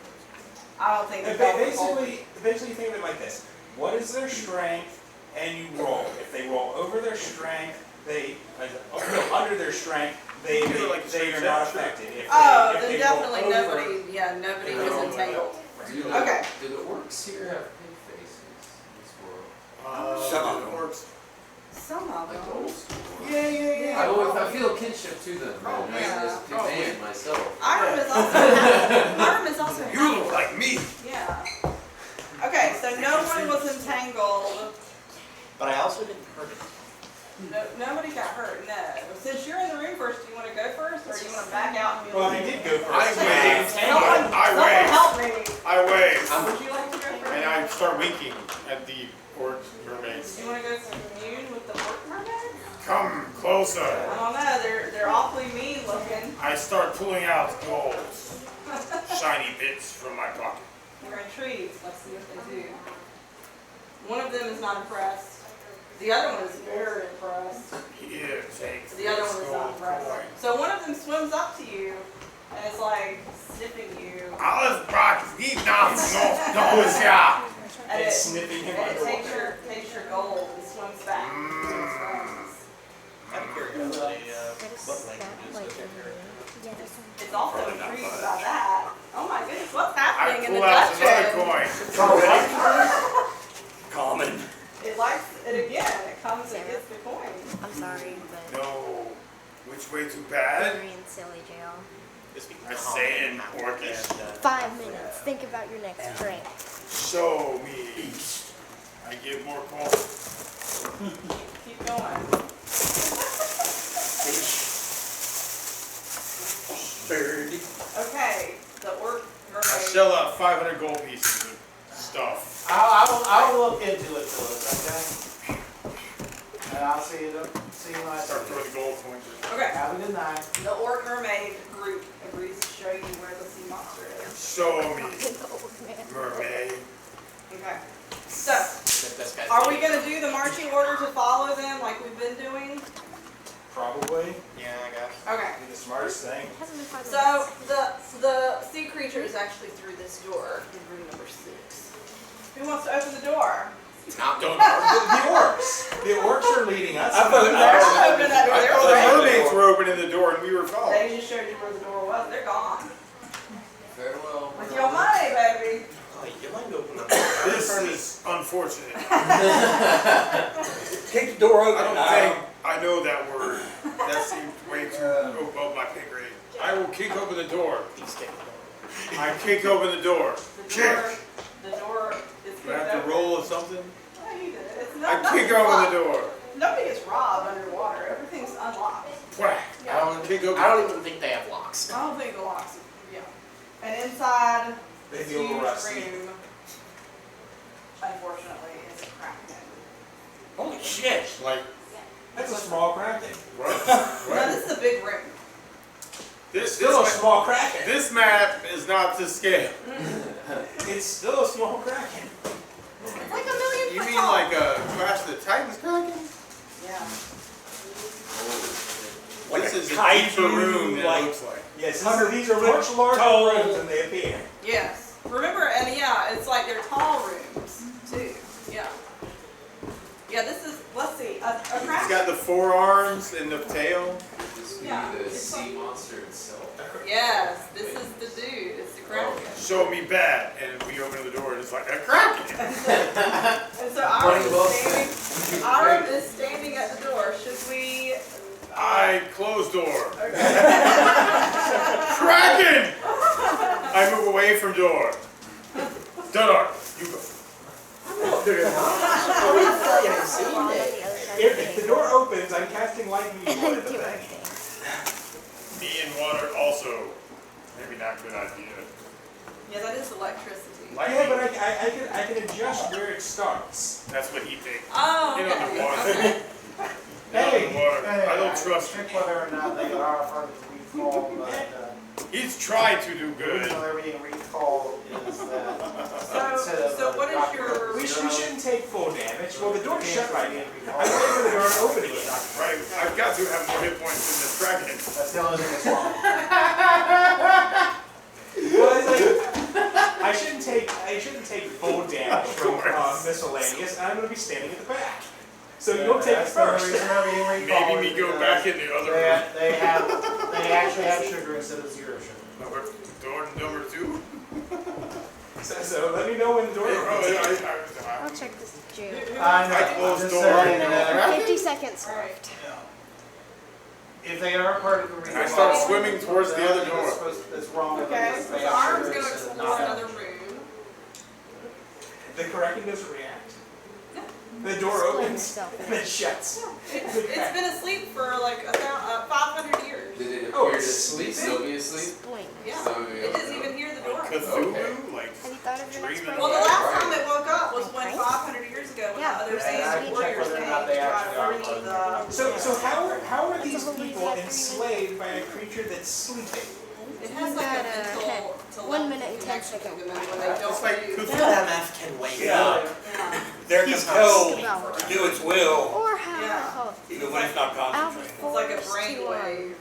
I don't think the But kelp would hold. basically think of it like this. What is their strength? And you roll. If they roll over their strength, they go under their strength, they like are not affected. If Oh, if then they go definitely over- nobody, yeah, nobody was entangled. Do the, Okay. do the orcs here have pig faces in this world? Some of it them. works. Some of Like them. old school ones? Yeah, yeah, yeah. I feel kinship to them, though, Yeah. as a pig man myself. Iron is also You look like me. Yeah. Okay, so no one was entangled. But I also didn't hurt it. No, nobody got hurt, no. Since you're in the room first, do you want to go first, or do you want to back out and be Well, like, I did go first. I waved. Someone I waved. help me. I waved. Would you like to go first? And I start winking at the orc mermaids. Do you want to go commune with the orc mermaids? Come closer. I don't know, they're awfully mean looking. I start pulling out gold, shiny bits from my pocket. You're intrigued, let's see what they do. One of them is not impressed. The other one is very impressed. Here, take The other this one is not gold impressed. coin. So one of them swims up to you and is like sniffing you. Alles bracht die Nacht noch ja. And And it, sniffing him and it underwater. takes your gold and swims back to its friends. Out of curiosity, what language is it? It's also intrigued by that. Oh my goodness, what's I happening in the pull out another dungeon? coin. Common. It likes it again. It comes and gets the coin. I'm sorry, but No. Which way too bad? you're in silly jail. Just be I calm say in and Orcish. 5 minutes. Think about your next drink. Show me. I give more coins. Keep going. Bird. Okay, the orc I mermaid. shell out 500 gold pieces of stuff. I'll look into it, Phyllis, okay? And I'll see you when I Start start. throwing the gold coins. Okay, Have a good night. the orc mermaid group agrees to show you where the sea monster is. Show me, Old man. mermaid. Okay, so This guy's are we gonna do the marching order to follow them like we've been doing? Probably. Yeah, I guess. Okay. Be the smartest thing. It hasn't been 5 So minutes. the sea creature is actually through this door in room number 6. Who wants to open the door? Not Don't. The orcs. The orcs are leading us. I thought- They're not opening that door. I They're thought the away. mermaids were opening the door and we were following. They just showed you where the door was. They're gone. Farewell. With your money, baby. Oh, you might open up. This is unfortunate. Kick the door open. I don't think I know that word. That seemed way too above my pay grade. I will kick open the door. He's getting I kick open the door. Kick. The door is Do I have to roll or something? No, you did. It's I not, kick nothing's open locked. the door. Nobody gets robbed underwater. Everything's unlocked. Whack. I don't, Kick open. I don't even think they have locks. I don't think the locks. Yeah. And inside They this feel a little huge rusty. room, unfortunately, is a kraken. Holy shit. Like That's a small kraken. what? No, What? this is a big room. This Still a map, small kraken. this map is not to scale. It's still a small kraken. It's like a million You foot mean tall. like a Clash of the Titans kraken? Yeah. Like This a is a kaiju, deeper room than like- it looks like. Yes, these are much larger tall. rooms than they appear. Yes. Remember, and yeah, it's like they're tall rooms too. Yeah. Yeah, this is, let's see, a It's kraken. got the forearms and the tail. This would Yeah, be the it's sea monster itself. Yes, this is the dude. It's the kraken. Show me bad, and we open the door and it's like a kraken. And so Aram Funny, well is standing. Aram is standing at the door. Should we? I close door. Okay. Kraken! I move away from door. Dunar, you go. If the door opens, I'm casting lightning And bolt then at the do our thing. thing. Me and water also. Maybe not a good idea. Yeah, that is electricity. Yeah, but I can adjust where it starts. That's what he thinks. Oh, In okay. underwater. Okay. In underwater. I don't trust Check him. whether or not they are part of the recall, but, He's tried to do the good. reason they're being recalled is that instead of. So what is your? We shouldn't take full damage. Well, the door's shut right now. I'm waiting for the door to open again. Right? I've got to have more hit points than this kraken. That's the only thing that's wrong. Well, it's like, I shouldn't take full damage from miscellaneous. I'm going to be standing at the back. So you'll take That's the only first. reason they're being recalled. Maybe me go back in the other They, room. they actually have sugar instead of zero sugar. Door number 2? So let me know when the door opens. I'll check this June. I know. I closed Just door. saying that 50 seconds All right. left. if they are part of the recall. I start swimming towards the other door. That's wrong with Okay, them. so They the have arm's sugar gonna instead of explore not. another room. The Kraken doesn't react. The door Explain opens yourself. and then shuts. It's been asleep for like 500 years. Did it Oh, appear to it's sleep, still be asleep? Explain. Yeah, So, it doesn't even hear the door. Cthulhu? Like, Have you thought of your next Dreaming. prank? Well, the yet? last time it woke up was when 500 years ago when Yeah. the other Yeah, I Sand can check warriors whether or came not to they try to actually are free part of the. So how are these That's a whole people reason. enslaved by a creature that's sleeping? It has like a mental 1 minute and 10 connection to seconds. them when they don't it's like use. Cthulhu. MF can wake Yeah. up. Yeah. They're He's compelled not to do its will, Or how Yeah. even when it's not I'll be concentrating. It's like a forced brain to wave.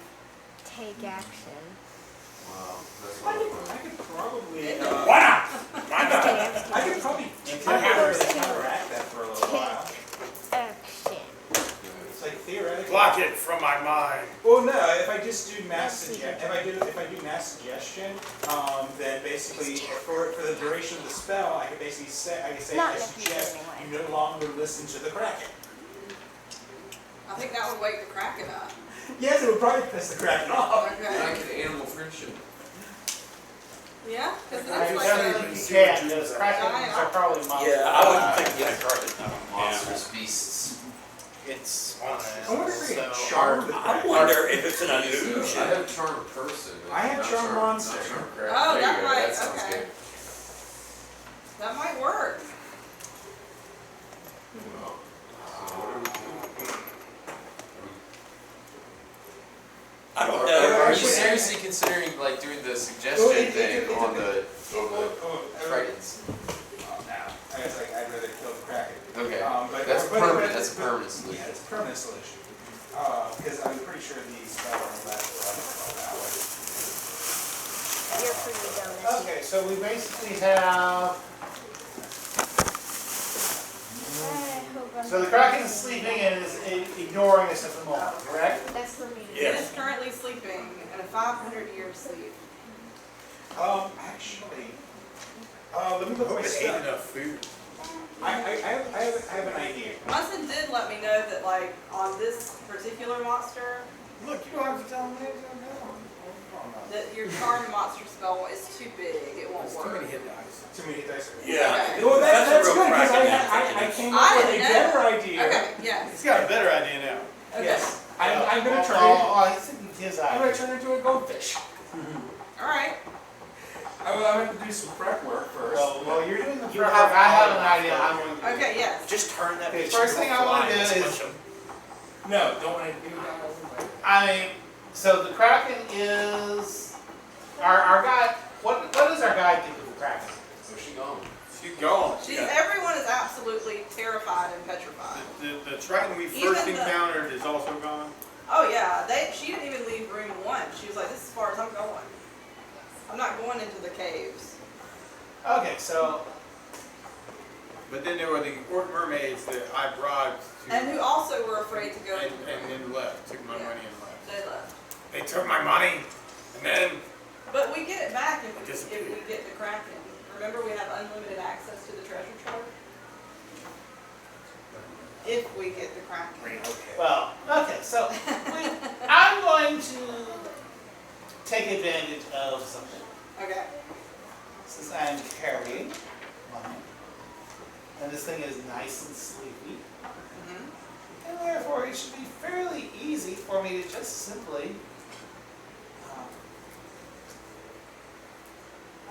take action. Wow, that's I wonderful. could probably, Why not? Why not? I could probably counteract that for a little while. Action. It's like theoretically. Block it from my mind. Well, no. If I just do if I do mass suggestion, then basically for the duration of the spell, I could basically say I Not suggest necessarily. you no longer listen to the Kraken. I think that would wake the Kraken up. Yes, it would probably piss the Kraken off. Like Okay. an animal friendship. Yeah, because I it's like definitely a. can, because Krakens are probably monsters. Yeah, I wouldn't think yeah, Kraken's not a Monstrous monster. beasts. It's I wonder if we so charm the I Kraken. wonder if it's an I illusion. have charm person. but I have not charm monster. Not charm crab. Oh, There you that go, might- that sounds okay. good. That might work. Well, so what are we doing? I don't Are know. you seriously considering like doing the suggestion Well, thing on the Right. Tritons? I guess I'd rather kill the Kraken. Okay, But- that's but- permanent. but- That's a permanent Yeah, solution. it's a permanent solution. Because I'm pretty sure these spells will last forever. You're pretty dumb. Okay, so we basically have, so the Kraken is sleeping and is ignoring us at the moment, correct? That's for me. It Yes. is currently sleeping in a 500-year sleep. Actually, let me look at my Hope it ate stuff. enough food. I have an idea. Munson did let me know that, like, on this particular monster, Look, you don't have to tell me. that your charm monster spell is too big. It won't It's too many work. hit dice. Too many dice. Yeah. Well, that's a good real because Kraken I thing. came I up with a didn't know. better idea. Okay, yes. He's got a better idea now. Okay. Yes, I'm gonna Oh, turn. oh, I think his I'm eye. gonna turn into a goldfish. All right. I'm gonna have to do some prep work first. Well, you're doing the You prep have work. I have an all idea. of I'm going to. Okay, yes. Just turn that Okay, bitch first into thing a I wanna fly and do is- squish 'em. No, don't want to do that. I mean, so the Kraken is, our guide, what does our guide think of the Kraken? Where's she going? She's gone. Everyone is absolutely terrified and petrified. The Triton we Even first the- encountered is also gone. Oh yeah, she didn't even leave room 1. She was like, "This is as far as I'm going. I'm not going into the caves." Okay, so, But then there were the orc mermaids that I bribed to, And who also were afraid to go and, into the and then left, took my Yeah. money and left. They left. They took my money, and then But we get it back if we Disappeared. get the Kraken. Remember, we have unlimited access to the treasure trove. If we get the Kraken. Okay. well, okay, so, I'm going to take advantage of something. Okay. Since I'm carrying money, and this thing is nice and sleepy, Mhm. and therefore it should be fairly easy for me to just simply,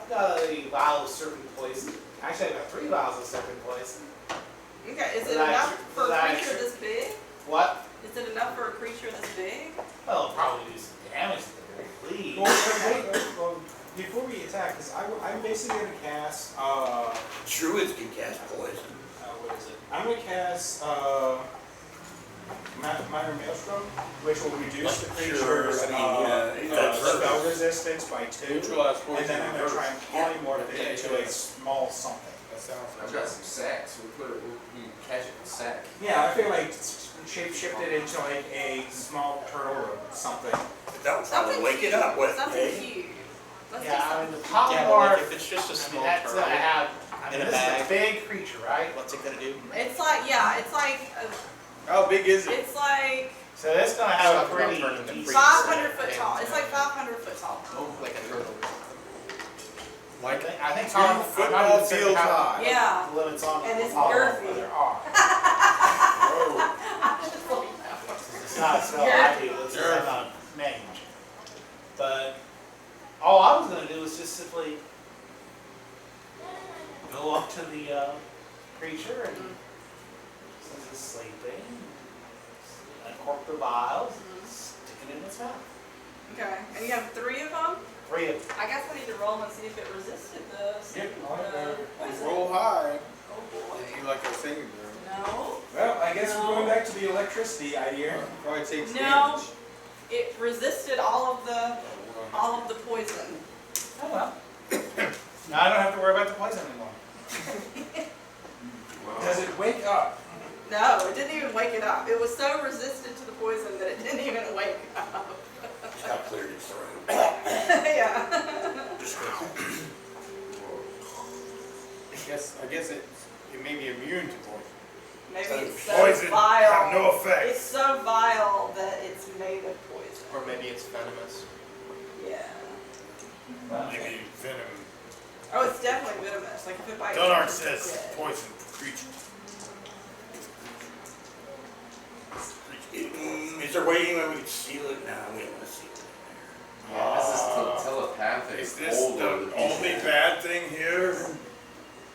I've got a vial of serpent poison. Actually, I've got 3 vials of serpent poison. Okay. Is it That I enough tr- for a that I creature tr- this big? What? Is it enough for a creature this big? Well, it'll probably do some damage at the very least. Well, before we attack, because I'm basically going to cast, Druids can cast poison. what is it? I'm going to cast, Minor Maelstrom, which will reduce the creature's, spell resistance by 2. neutralize And poison. then I'm going to try and polymorph it into a small something. That sounds I've got some sacks. We catch it in sack. Yeah, I feel like shape shifted into like a small turtle or something. That would probably wake it up, wouldn't Something it? huge. Let's do Yeah, I something. mean, the Yeah, but polymorph, like if it's just a I mean, small that's turtle, gonna have, I in mean, a this is bag. a big creature, right? what's it gonna do? It's like, yeah, it's like, How big is it? it's like So that's gonna have a Talk about pretty turning the decent. freezer. 500 foot tall. It's like 500 foot tall. Like a turtle. Like I think 2 I'm not football even certain fields how- high. Yeah. the limits on And it's all of them, girthy. but there are. Whoa. It's not a spell I do, it's just I'm not named. But all I was gonna do was just simply go up to the creature and since it's sleeping, uncork the vials and stick it in its mouth. Okay. And you have 3 of them? 3 of them. I guess I need to roll and see if it resisted this. Yep. Poison. Roll high. Oh boy. You like a saving No. Well, I guess No. we're going back to the electricity idea. throw. Probably takes No. damage. It resisted all of the poison. Oh well. Now I don't have to worry about the poison anymore. Does it wake up? No, it didn't even wake it up. It was so resistant to the poison that it didn't even wake up. Just got cleared its throat. Yeah. I guess it may be immune to poison. Maybe it's so Poison vile. have no effect. It's so vile that it's made of poison. Or maybe it's venomous. Yeah. Maybe venom. Oh, it's definitely venomous. Like if it bites. Dunart it's says dead. poison creature. Is there a way anyway we could seal it? No, we don't want to seal it. Yeah, this is telepathic. Is this hold the over only bad thing here?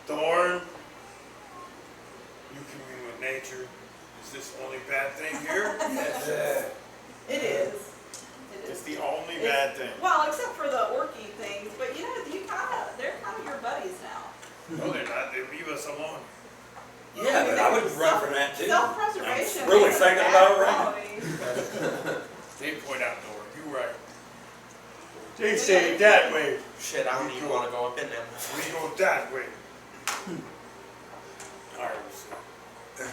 Thorn? You commune with nature. Is this the only bad thing here? It is. It It's is. the only bad thing. Well, except for the orky things, but you know, they're kind of your buddies now. No, they're not. They leave us alone. Yeah, but I would run from that too. Self-preservation. I'm really makes a thinking bad about it right now. quality. They point out door. You right. They say that way. Shit, I don't even wanna go up in them. We go that way. Alright, we'll see.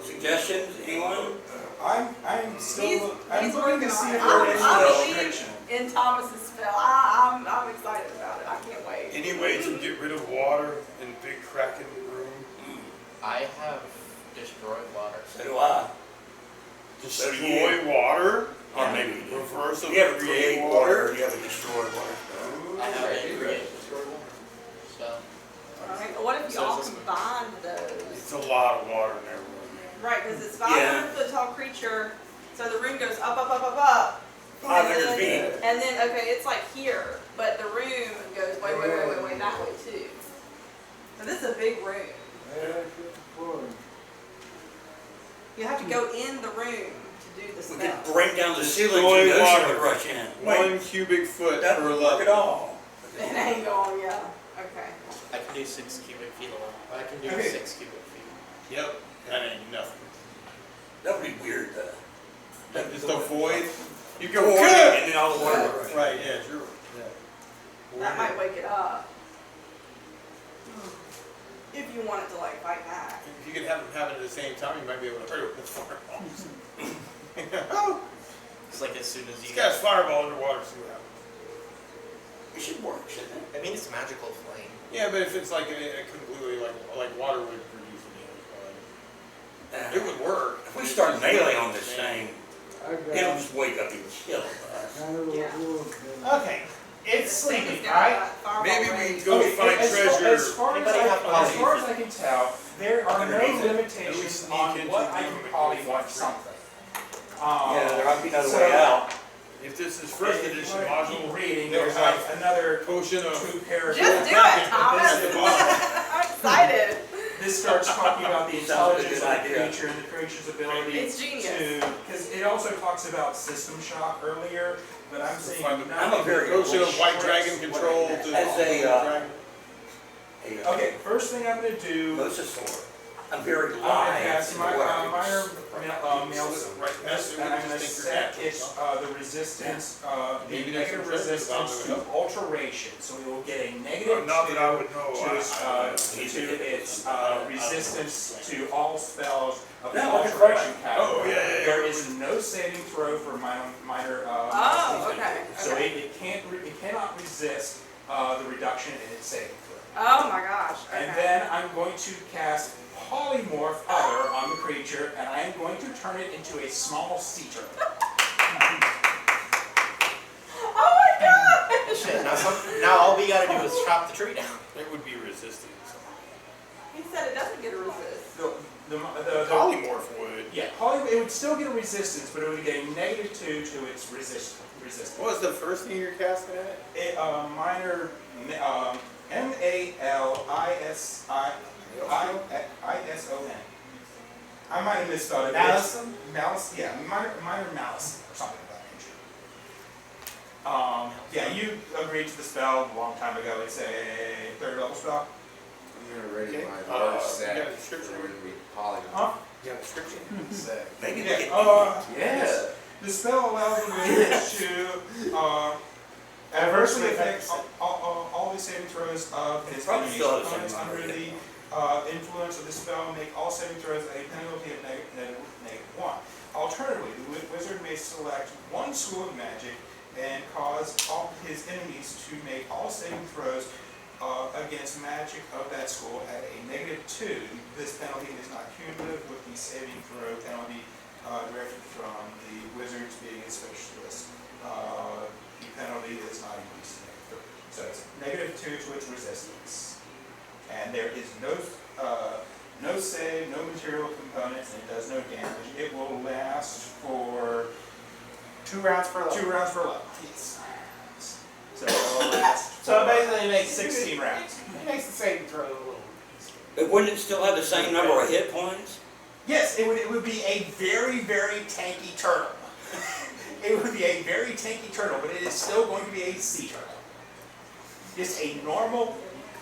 Suggestions, anyone? I'm still, I'm He's looking working to see on if it. there is I no believe connection. in Thomas's spell. I'm excited about it. I can't wait. Any way to get rid of water in big cracking room? I have destroyed water. So do I. So do you. Destroy water? Or maybe you do. Reverse of You have a create create water? water, you have a destroy water. I have a create destroyed water. So, Alright, what if you So all is this- combine those? It's a lot of water in there. Right, because it's Yeah. 500 foot tall creature, so the room goes up, up, up, up, up. 500 And then- feet. And then, okay, it's like here, but the room goes way that way too. So this is a big room. You have to go in the room to do the We spell. could break down the ceiling Destroy and the ocean water. would rush in. 1 cubic foot That per would work at level. all. It ain't going, yeah, okay. I can do 6 cubic feet alone. I can do Okay. 6 cubic feet. Yep. That ain't nothing. That would be weird though. That'd be Just a void. You go Void, good. and then all the water would rush in. Right, yeah, sure. That might wake it up. If you want it to like fight back. If you could have them happen at the same time, you might be able to hurt it with fireballs. Oh, It's like as soon as this you guy's fireball underwater, see what happens. It should work, shouldn't it? I mean, it's magical flame. Yeah, but if it's like a completely like water would produce it, it would work. If we start melee on this thing, I it'll got just wake up and kill us. kind of a Yeah. wolf. Okay, it's sleeping, It's got right? that fireball Maybe we range. go Okay, find as treasure. far as Anybody have as polys? far as I can tell, there are no Underneath it. limitations Sneak on into what I the can room and poly find want treasure. something. Yeah, there might be another so- way out. If this is first if edition you wanna keep module, reading, they'll there's like have another potion of 2 paragraphs. Just do it, That's Thomas. the bottom. I'm excited. This starts talking about the Sounds like a intelligence good of the idea. creature and the creature's ability It's genius. to, because it also talks about system shock earlier, but I'm saying Find the- nothing I'm a very that potion of white restricts dragon what control it to has. As a, dragon. Okay, first thing I'm gonna do Mosasaur. I'm very I'm gonna live. cast in my, what I minor, do. and I'm gonna set it, the resistance, the negative resistance to alteration, so we will get a negative Not that I would 2 know. to its, resistance to all spells of the No, I can alteration Oh, category. yeah. There is no saving throw for minor, Oh, okay. so it cannot resist, the reduction in its saving throw. Oh my gosh. Okay. And then I'm going to cast Polymorph Other on the creature, and I am going to turn it into a small sea turtle. Oh my gosh! Shit, now all we gotta do is chop the tree down. It would be resistant. He said it doesn't get a resist. The Polymorph would. yeah, it would still get a resistance, but it would get a -2 to its resistance. What was the first thing you're casting at? Minor, M-A-L-I-S-I-I-S-O-N. I might have misspelled it. Malison? Malice, yeah, minor malice or something of that nature. Yeah, you agreed to the spell a long time ago. It's a 3rd level spell. I'm gonna ready Okay. my You large got sack. a description? We're gonna be polygons. Huh? You have a description? Sack. Maybe we Yeah, get Yeah. the spell allows the wizard to adversely affect all the saving throws of his Probably enemies. still have the Opponents same under number, the influence of the spell make all saving throws at a penalty of -1. Alternatively, the wizard may select one school of magic and cause all his enemies to make all saving throws against magic of that school at a -2. This penalty is not cumulative with the saving throw penalty directed from the wizards being a specialist. The penalty is not increased to -3. So it's -2 to its resistance. And there is no save, no material components, and it does no damage. It will last for 2 rounds per level. 2 rounds per level. Yes. So it will last. So it basically makes 16 rounds. It makes the saving throw a little. But wouldn't it still have the same number of hit points? Yes, it would be a very, very tanky turtle. It would be a very tanky turtle, but it is still going to be a sea turtle. Just a normal,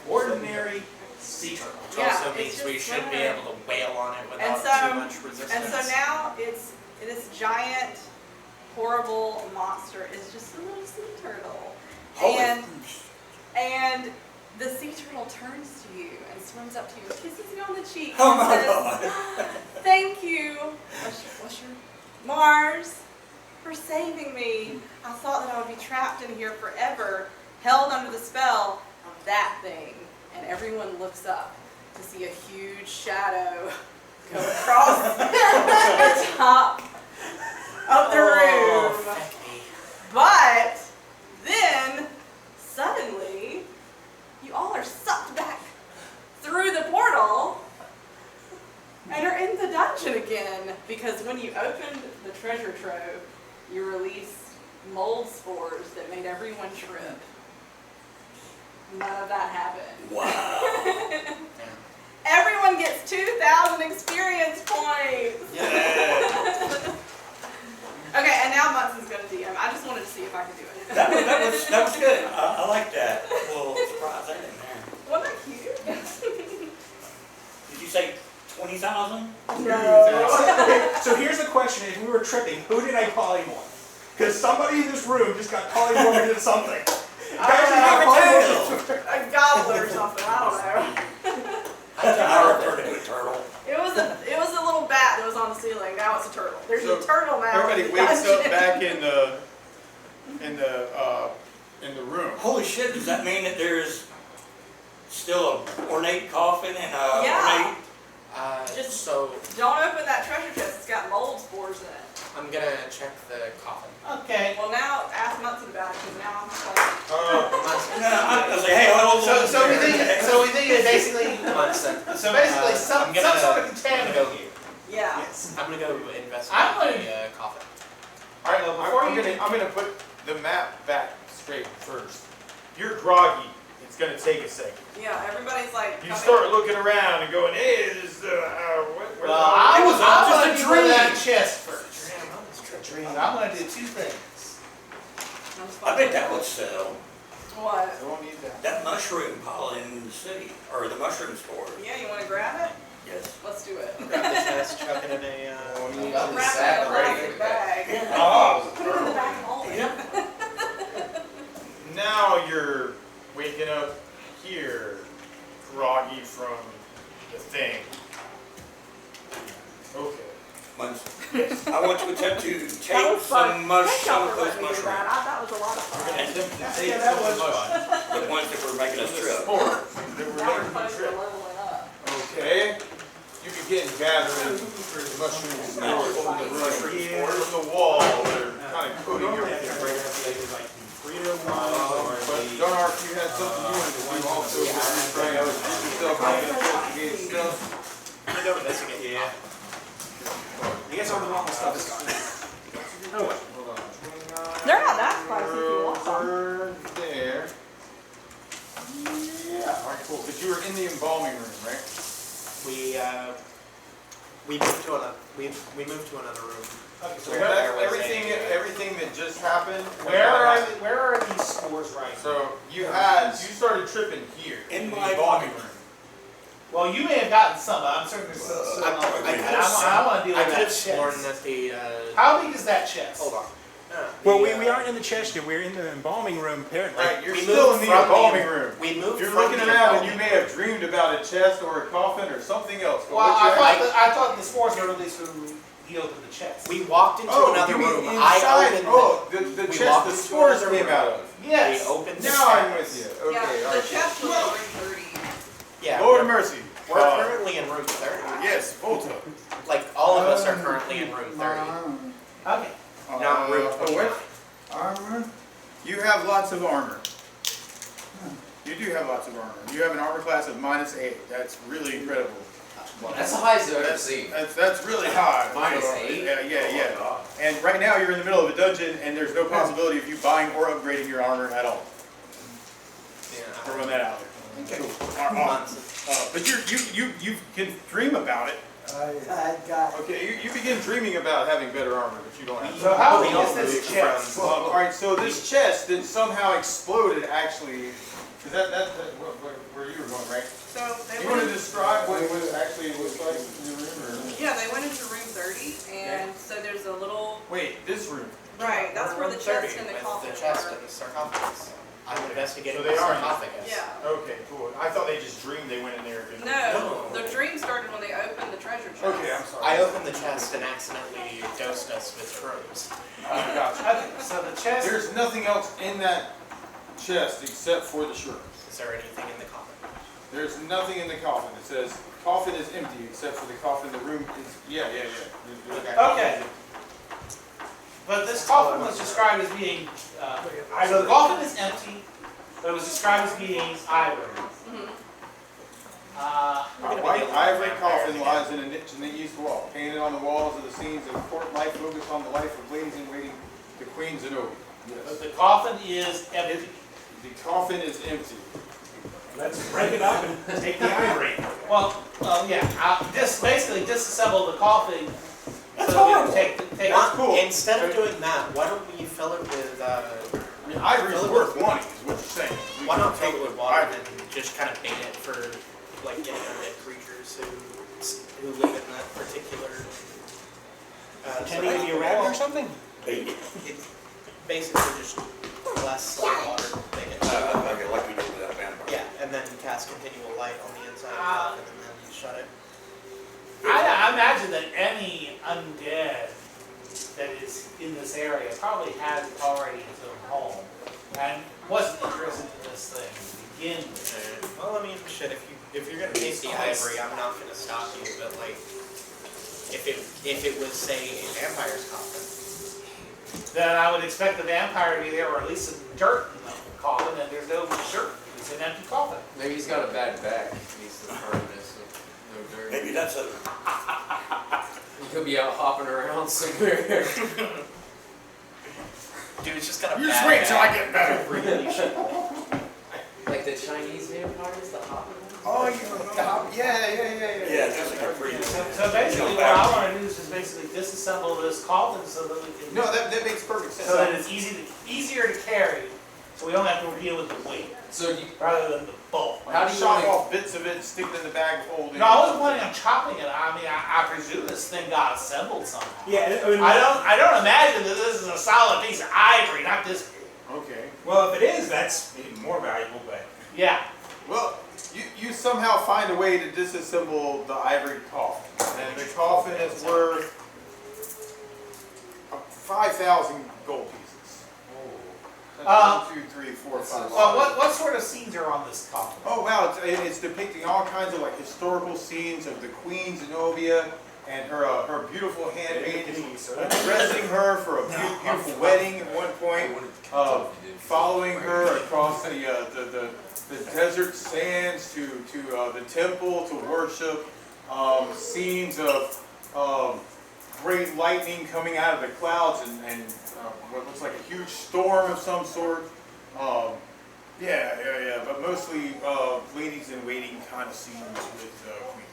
ordinary sea turtle. Which Yeah, also it's means just we should be similar. able to wail on it And without so- too much resistance. And so now it's this giant, horrible monster is just a little sea turtle. Holy- And the sea turtle turns to you and swims up to you and kisses you on the cheek Oh and my says, God. "Thank you, what's your Mars, for saving me. I thought that I would be trapped in here forever, held under the spell of that thing." And everyone looks up to see a huge shadow go across the top of the room. Feck me. But then, suddenly, you all are sucked back through the portal and are in the dungeon again. Because when you opened the treasure trove, you released mold spores that made everyone trip. None of that happened. Wow. Everyone gets 2,000 experience points. Okay, and now Munson's gonna DM. I just wanted to see if I could do it. That was good. I like that. A little surprise in there. Wasn't that cute? Did you say 20,000? So here's the question: if we were tripping, who did I polymorph? Because somebody in this room just got polymorphed into something. A gobbler or something. I don't know. I refer to a turtle. It was a little bat that was on the ceiling. Now it's a turtle. There's So a turtle now. Everybody in the wakes up dungeon. back in the room. Holy shit, does that mean that there's still an ornate coffin and a Yeah. Just so Don't open that treasure chest. It's got mold spores in it. I'm gonna check the coffin. Okay. Well, now ask Munson about it because now I'm like, No, I was like, hey, hold on. So we think it basically Munson. so basically some I'm gonna- sort of contaminant here. yeah. Yes. I'm gonna go investigate I'm gonna- the coffin. All right, well, before I'm gonna put the map back straight first. You're groggy. It's gonna take a second. Yeah. Everybody's like. You coming- start looking around and going, "Hey, this is Well, where's I the-" was all just just a a dream. dream. That chest first. Dream. I'm gonna do 2 things. I bet that would sell. What? I won't need that. That mushroom pollen in the city, or the mushroom spores. Yeah. You want to grab it? Yes. Let's do it. Grab the chest, chuck it in a, You got the Wrap it sack in a ready. plastic bag. Oh, Put it in the back and hold it. Now you're waking up here, groggy from the thing. Okay. Munson. I want to attempt to That take was fun. some Thank y'all of for those letting me do mushrooms. that. That was a lot of fun. And Yeah, that was fun. the ones that were making us The trip. sport that we're Now we're making close the to trip. leveling up. Okay. You begin gathering mushrooms from the room, from the wall. They're kind of coating everything. But Gunnar, if you had something you wanted to do also, you were trying to get yourself out of investigate stuff. I'm gonna go investigate. Yeah. I guess all the normal stuff is gone. Oh, well. Hold on. They're not that spicy if you want some. They're there. Yeah. Alright, cool. But you were in the embalming room, right? We moved to another, we moved to another room. Okay, so So where, that's everything that just happened. where are these spores right now? So you started tripping here. In the my embalming body. room. Well, you may have gotten some, but I'm certain there's still I I want to deal I with could that have sworn chest. that the, How big is that chest? hold on. Well, we aren't in the chest yet, we're in the embalming room apparently. Right, you're We still in moved the from the- embalming room. We moved You're from looking the around and embalming- you may have dreamed about a chest or a coffin or something else. But Well, what you I thought the spores were released when he opened the chest. We walked into another you mean room. inside? I opened the we chest walked the into spores another came room. out of. Yes. We opened the Now I'm chest. with you. Okay, Yeah, all the right. chest was in room 30. Yeah. Lord of mercy. We're currently in room 30. Yes, Volta. Like, all of us are currently in room 30. Okay. Not room Oh, what? Armor? You have lots of armor. You do have lots of armor. You have an armor class of -8. That's really incredible. That's the highest I've ever seen. That's really high. -8? Yeah. And right now you're in the middle of a dungeon, and there's no possibility of you buying or upgrading your armor at all. Throwing that out there. Munson. But you can dream about it. I got Okay, you begin dreaming about having better armor, but you don't have. So how big We is this moved chest? from- All right, so this chest that somehow exploded actually, because that's where you were going, right? So they You want to went, describe what it actually looks like in the room? yeah, they went into room 30, and so there's a little, Wait, this room. right, that's where the chest and the coffin With the chest are. and the sarcophagus. I'm investigating So they the are- sarcophagus. Yeah. Okay, cool. I thought they just dreamed they went in there. No, the dream started when they opened the treasure chest. Okay, I'm sorry. I opened the chest and accidentally dosed us with shrooms. Gotcha. Okay, so the chest. There's nothing else in that chest except for the shrooms. Is there anything in the coffin? There's nothing in the coffin. It says coffin is empty except for the coffin. The room is yeah. Okay. But this coffin was described as being, so the coffin is empty, but it was described as being ivory. A white ivory coffin lies in a niche in the east wall. Painted on the walls are the scenes of court life focused on the life of ladies in waiting to Queen Zenobia. But Yes. the coffin is empty. The coffin is empty. Let's break it up and take the ivory. Well, yeah, just basically disassemble the coffin. That's so we can horrible. take That's cool. Instead of doing that, why don't we fill it with, Ivory's worth wanting, is what you're saying. why not fill it with water and just kind of bait it for, like, undead creatures who live in that particular, Can he be a rabbit or something? It's basically just less water. They can Okay, like we did with that vampire. yeah, and then cast continual light on the inside of the coffin and then you shut it. I imagine that any undead that is in this area probably has already his own home and wasn't interested in this thing to begin with. Well, I mean, shit, if you're gonna taste the ivory, I'm not gonna stop you, but like, if it was, say, a vampire's coffin, Then I would expect the vampire to be there, or at least some dirt in the coffin, and there's no dirt. It's an empty coffin. Maybe he's got a bad back. He's the hardness of no dirt. Maybe that's a, He could be out hopping around somewhere. dude's just got a You bad just wait till I back. get better. Really shitty. Like the Chinese vampires, the hopping ones? Oh, yeah. yeah, just like a free. So basically, what I want to do is just basically disassemble this coffin so that we can, No, that makes perfect sense. so that it's easier to carry. so we don't have to deal with the weight, So you, rather than the bulk. how do you Chop want off bits of it, stick it in the bag, fold it. No, I wasn't planning on chopping it, I mean, I presume this thing got assembled somehow. Yeah, I mean, I don't imagine that this is a solid piece of ivory, not this, Okay. well, if it is, that's even more valuable, but. yeah. Well, you somehow find a way to disassemble the ivory coffin. And the coffin is worth 5,000 gold pieces. That's 1, 2, 3, 4, 5. What sort of scenes are on this coffin? Oh wow, it's depicting all kinds of like historical scenes of the Queen Zenobia and her beautiful handmaidens dressing her for a beautiful wedding at one point, following her across the desert sands to the temple to worship, scenes of great lightning coming out of the clouds and what looks like a huge storm of some sort. Yeah, but mostly ladies in waiting kind of scenes with Queen.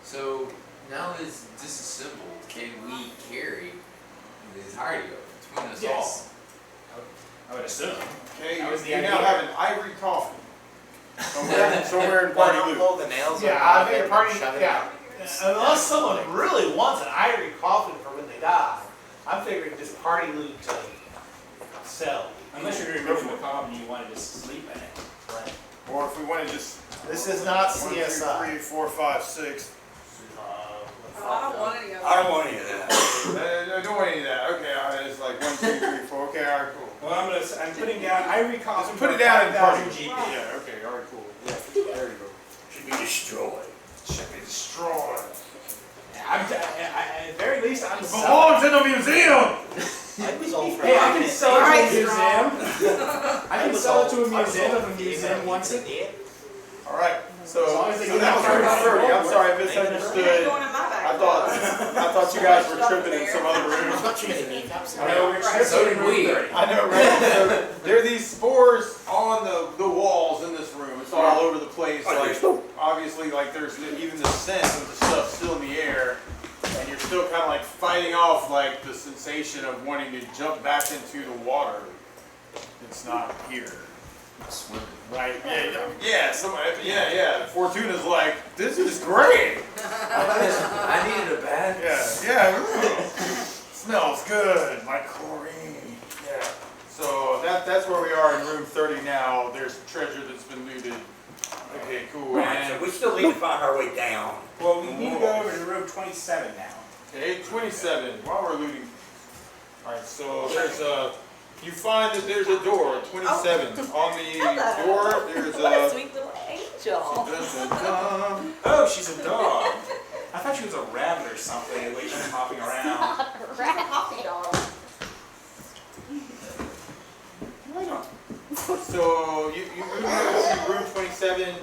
So now that it's disassembled, can we carry the entirety of it between us Yes. I would assume. Okay, That was the you now idea. have an ivory coffin. Somewhere in Why Party not Loop. pull the nails Yeah, off I it mean, and party, shove it yeah. out? Unless someone really wants an ivory coffin for when they die, I'm figuring just party loot to sell. Unless you're removing the coffin and you want to just sleep in it. Right. Or if we want to just This is not 1, 2, CSI. 3, 4, 5, 6. I don't want any of I that. don't want any of that. I don't want any of that. Okay, all right, it's like 1, 2, 3, 4. Okay, all right, cool. Well, I'm putting down ivory coffin. Let's put it for down in 5,000 party. GP. Yeah, okay, all right, cool. Yeah, there you go. Should be destroyed. Should be destroyed. At very least, I'm It selling. belongs in the museum! I was all for Hey, I can sell it to a Alright, museum. I can sell it to a museum if a museum wants it. All right, As so long as they so get that was that room 30. first. I'm sorry, I It ain't misunderstood. going in my bag. I thought you guys were tripping in some other room. Not you gonna need cups. I know, we're So did we. I know, right? So there are these spores on the walls in this room. It's all over the place. Like obviously, like there's even the scent of the stuff still in the air, and you're still kind of like fighting off like the sensation of wanting to jump back into the water. It's not here, Swimming. right? Yeah. Yeah. Fortuna's like, this is great. I needed a bath. Yeah. Smells good, like chlorine. Yeah. So that's where we are in room 30 now. There's treasure that's been looted. Okay, cool. Right, so And we still need to find our way down. Well, we need to go over to room 27 now. okay, 27. While we're looting. All right. So there's you find that there's a door, 27. On the door, there's What a a. sweet little angel. Dun-dun-dun. Oh, she's a dog. I thought she was a rabbit or something, the way she was hopping around. Hoppy dog. So you move into room 27.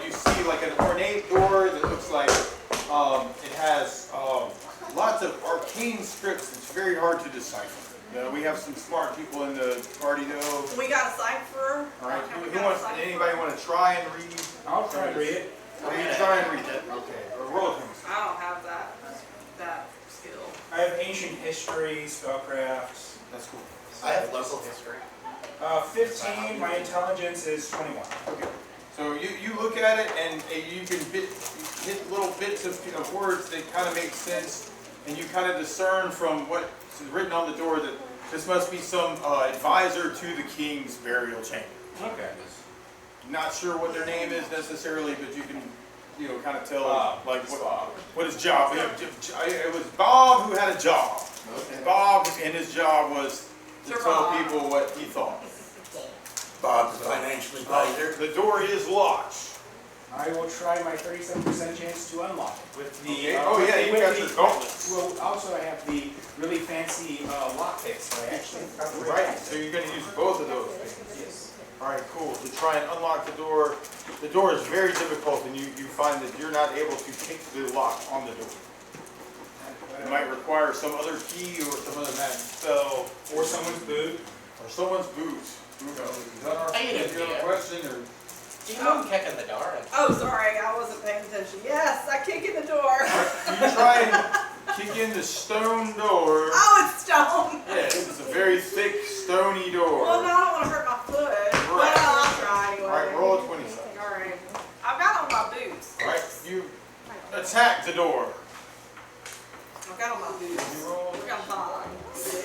You see like an ornate door that looks like it has lots of arcane scripts. It's very hard to decipher. We have some smart people in the party though. We got a cipher. All right. We Who got a wants? cipher. Anybody want to try and read? I'll try and read it. Try and read it. Okay. Or roll it. I don't have that skill. I have ancient history, spellcraft. That's cool. I have local history. 15, my intelligence is 21. Okay. So you look at it and you can hit little bits of words that kind of make sense, and you kind of discern from what's written on the door that this must be some advisor to the king's burial chamber. Okay. Not sure what their name is necessarily, but you can kind of tell like It's Bob. what his job. It was Bob who had a job. And Bob and his job was to Sir tell Bob. people what he thought. Bob, the financial advisor. The door is locked. I will try my 37% chance to unlock it with the. Okay. Oh yeah, you got your gauntlets. Well, also I have the really fancy lock picks. So I actually forgot to Right, write so you're going to use both of those. Yes. All right, cool. To try and unlock the door is very difficult, and you find that you're not able to pick the lock on the door. It might require some other key or some other magic spell Or someone's boot. or someone's boot. Who knows? Is that our I get it, do you have a yeah. question or? Do you know I'm kicking the door? Oh, sorry, I wasn't paying attention. Yes, I kick in the door. You try and kick in the stone door. Oh, it's stone. Yeah, attack the door. I've got on my boots. I've got on.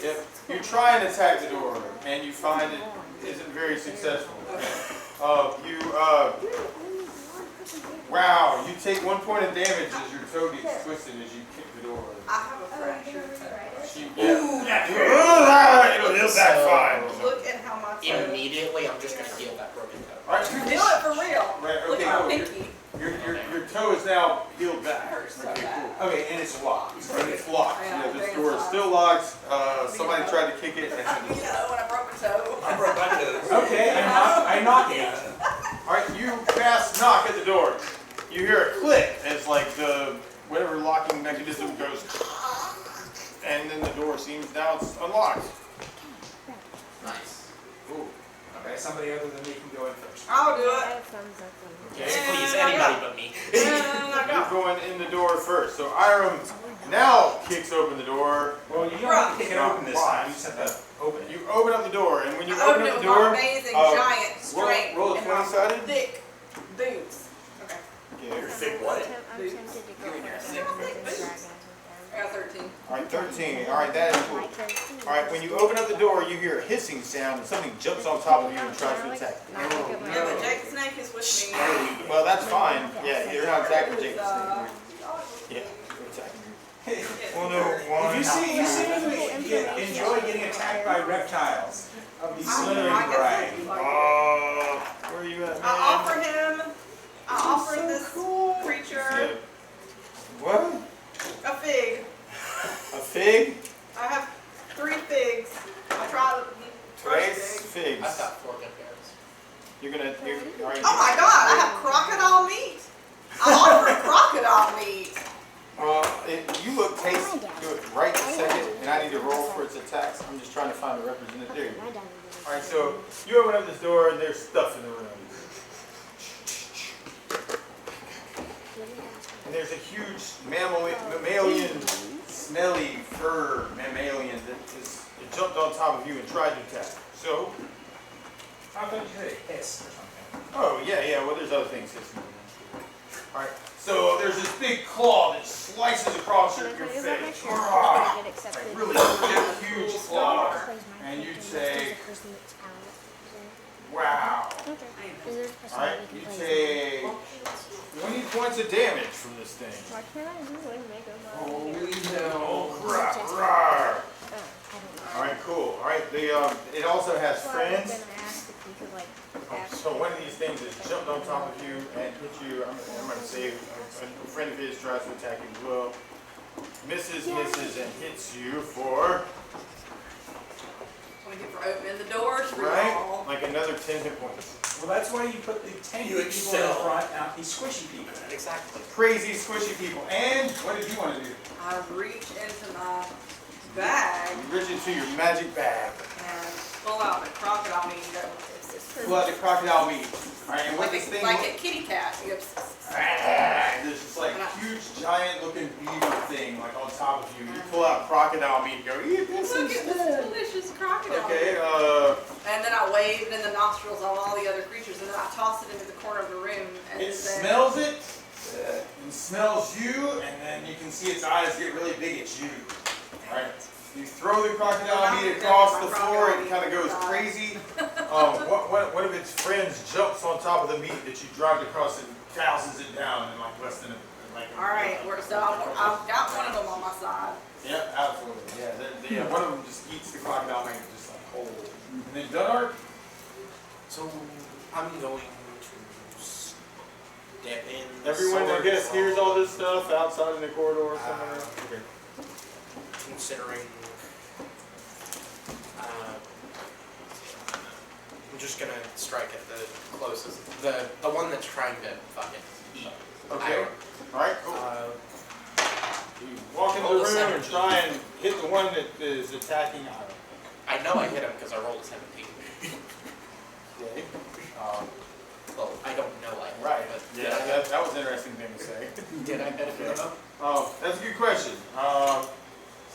Yep. You try and attack the door, and you find it isn't very successful. Wow, you take 1 point of damage as your toe gets twisted as you kick the door. I have a fracture. It'll heal back fine. Look at how much. Immediately, I'm just gonna heal that broken toe. All right, Do it for real. Right, Look okay, at my cool. pinky. Your toe is now healed back. Hurts so Okay, bad. cool. Okay, and it's locked. And it's locked. Yeah, Yeah, this dang, door it's is still locked. Somebody tried to kick it. You know, when I broke my toe. I broke my toes. Okay, I knock it. All right, you cast knock at the door. You hear a click as like the whatever locking mechanism goes, and then the door seems now it's unlocked. Nice. Ooh. Okay, somebody other than me can go in first. I'll do I it. have thumbs up on Yes, please, anybody but me. You're going in the door first. So Iram now kicks open the door. Well, you don't have to kick it open this time. You just have to open it. You open up the door, and when you I open opened it up with the my door, amazing giant strength roll a and my 20-sided. thick boots. Okay. Yeah. Thick what? I'm tempted to go for Dungeons and Dragons I got 13. All right, 13. All right, that is cool. with them. All right, when you open up the door, you hear a hissing sound, and something jumps on top of you and tries to attack. Not like a Yeah, but Jake the Snake is with me. Well, that's fine. Yeah, you're not attacking Jake the Snake. Uh, Yeah, you're attacking. Well, no, one. You seem to enjoy getting attacked by reptiles of the slithering I guess variety. it's like- Where are you at, man? I offered this creature Yeah. What? a fig. A fig? I have 3 figs. I tried to Tres first fig. figs. I've got 4 good parents. You're gonna. All right. Oh my god, I have crocodile meat. I offered crocodile meat. You look tasty. You look right this second, and I need to roll for its attacks. I'm just trying to find a representative. My dad All right, so you open up this door, and there's stuff in the room. And there's a huge mammalian, smelly fur mammalian that it jumped on top of you and tried to attack. So, I thought you said a hiss or something. oh yeah, well there's other things. All right, so there's this big claw that slices across your face. Like really big, huge claw. And you'd say, wow. All right, you take 20 points of damage from this thing. Why can't I do one mega Holy Oh, hell. crap. Rawr. All right, cool. All right, it also has friends. So one of these things has jumped on top of you and hit you. I'm going to say a friend of his tries to attack you as well. Misses, and hits you for, Want to get for opening the doors for right, y'all. like another 10 hit points. Well, that's why you put the tanky You people in excel. front, not these squishy people. Exactly. Crazy, squishy people. And what did you want to do? I reach into my bag You reach into your magic bag. and pull out the crocodile meat. Pull out the crocodile meat. All right, and what Like this thing like a kitty cat. You go, there's this like huge, giant looking beaver thing like on top of you. You pull out crocodile meat and go, eat this look at instead. this delicious crocodile. Okay, And then I wave it in the nostrils of all the other creatures, and then I toss it into the corner of the room. And it then, smells it and smells you, and then you can see its eyes get really big at you. All right. You throw the crocodile meat across the floor, it kind of goes crazy. One of its friends jumps on top of the meat that you dropped across and douses it down in like less than All right, so I've got one of them on my side. Yep, absolutely. Yeah, one of them just eats the crocodile meat just like whole. And then Dunart, So I'm going to step in. everyone I sword guess from, hears all this stuff outside in the corridor somewhere. Okay. Considering, I'm just gonna strike at the closest, the one that's trying to fucking eat. Okay. All right. Cool. You walk into roll the a room and 17. try and hit the one that is attacking Iron. I know I hit him because I rolled a 17. Okay. Well, I don't know I hit him, Right. but Yeah, that was an interesting thing to say. did I hit him? Oh, that's a good question.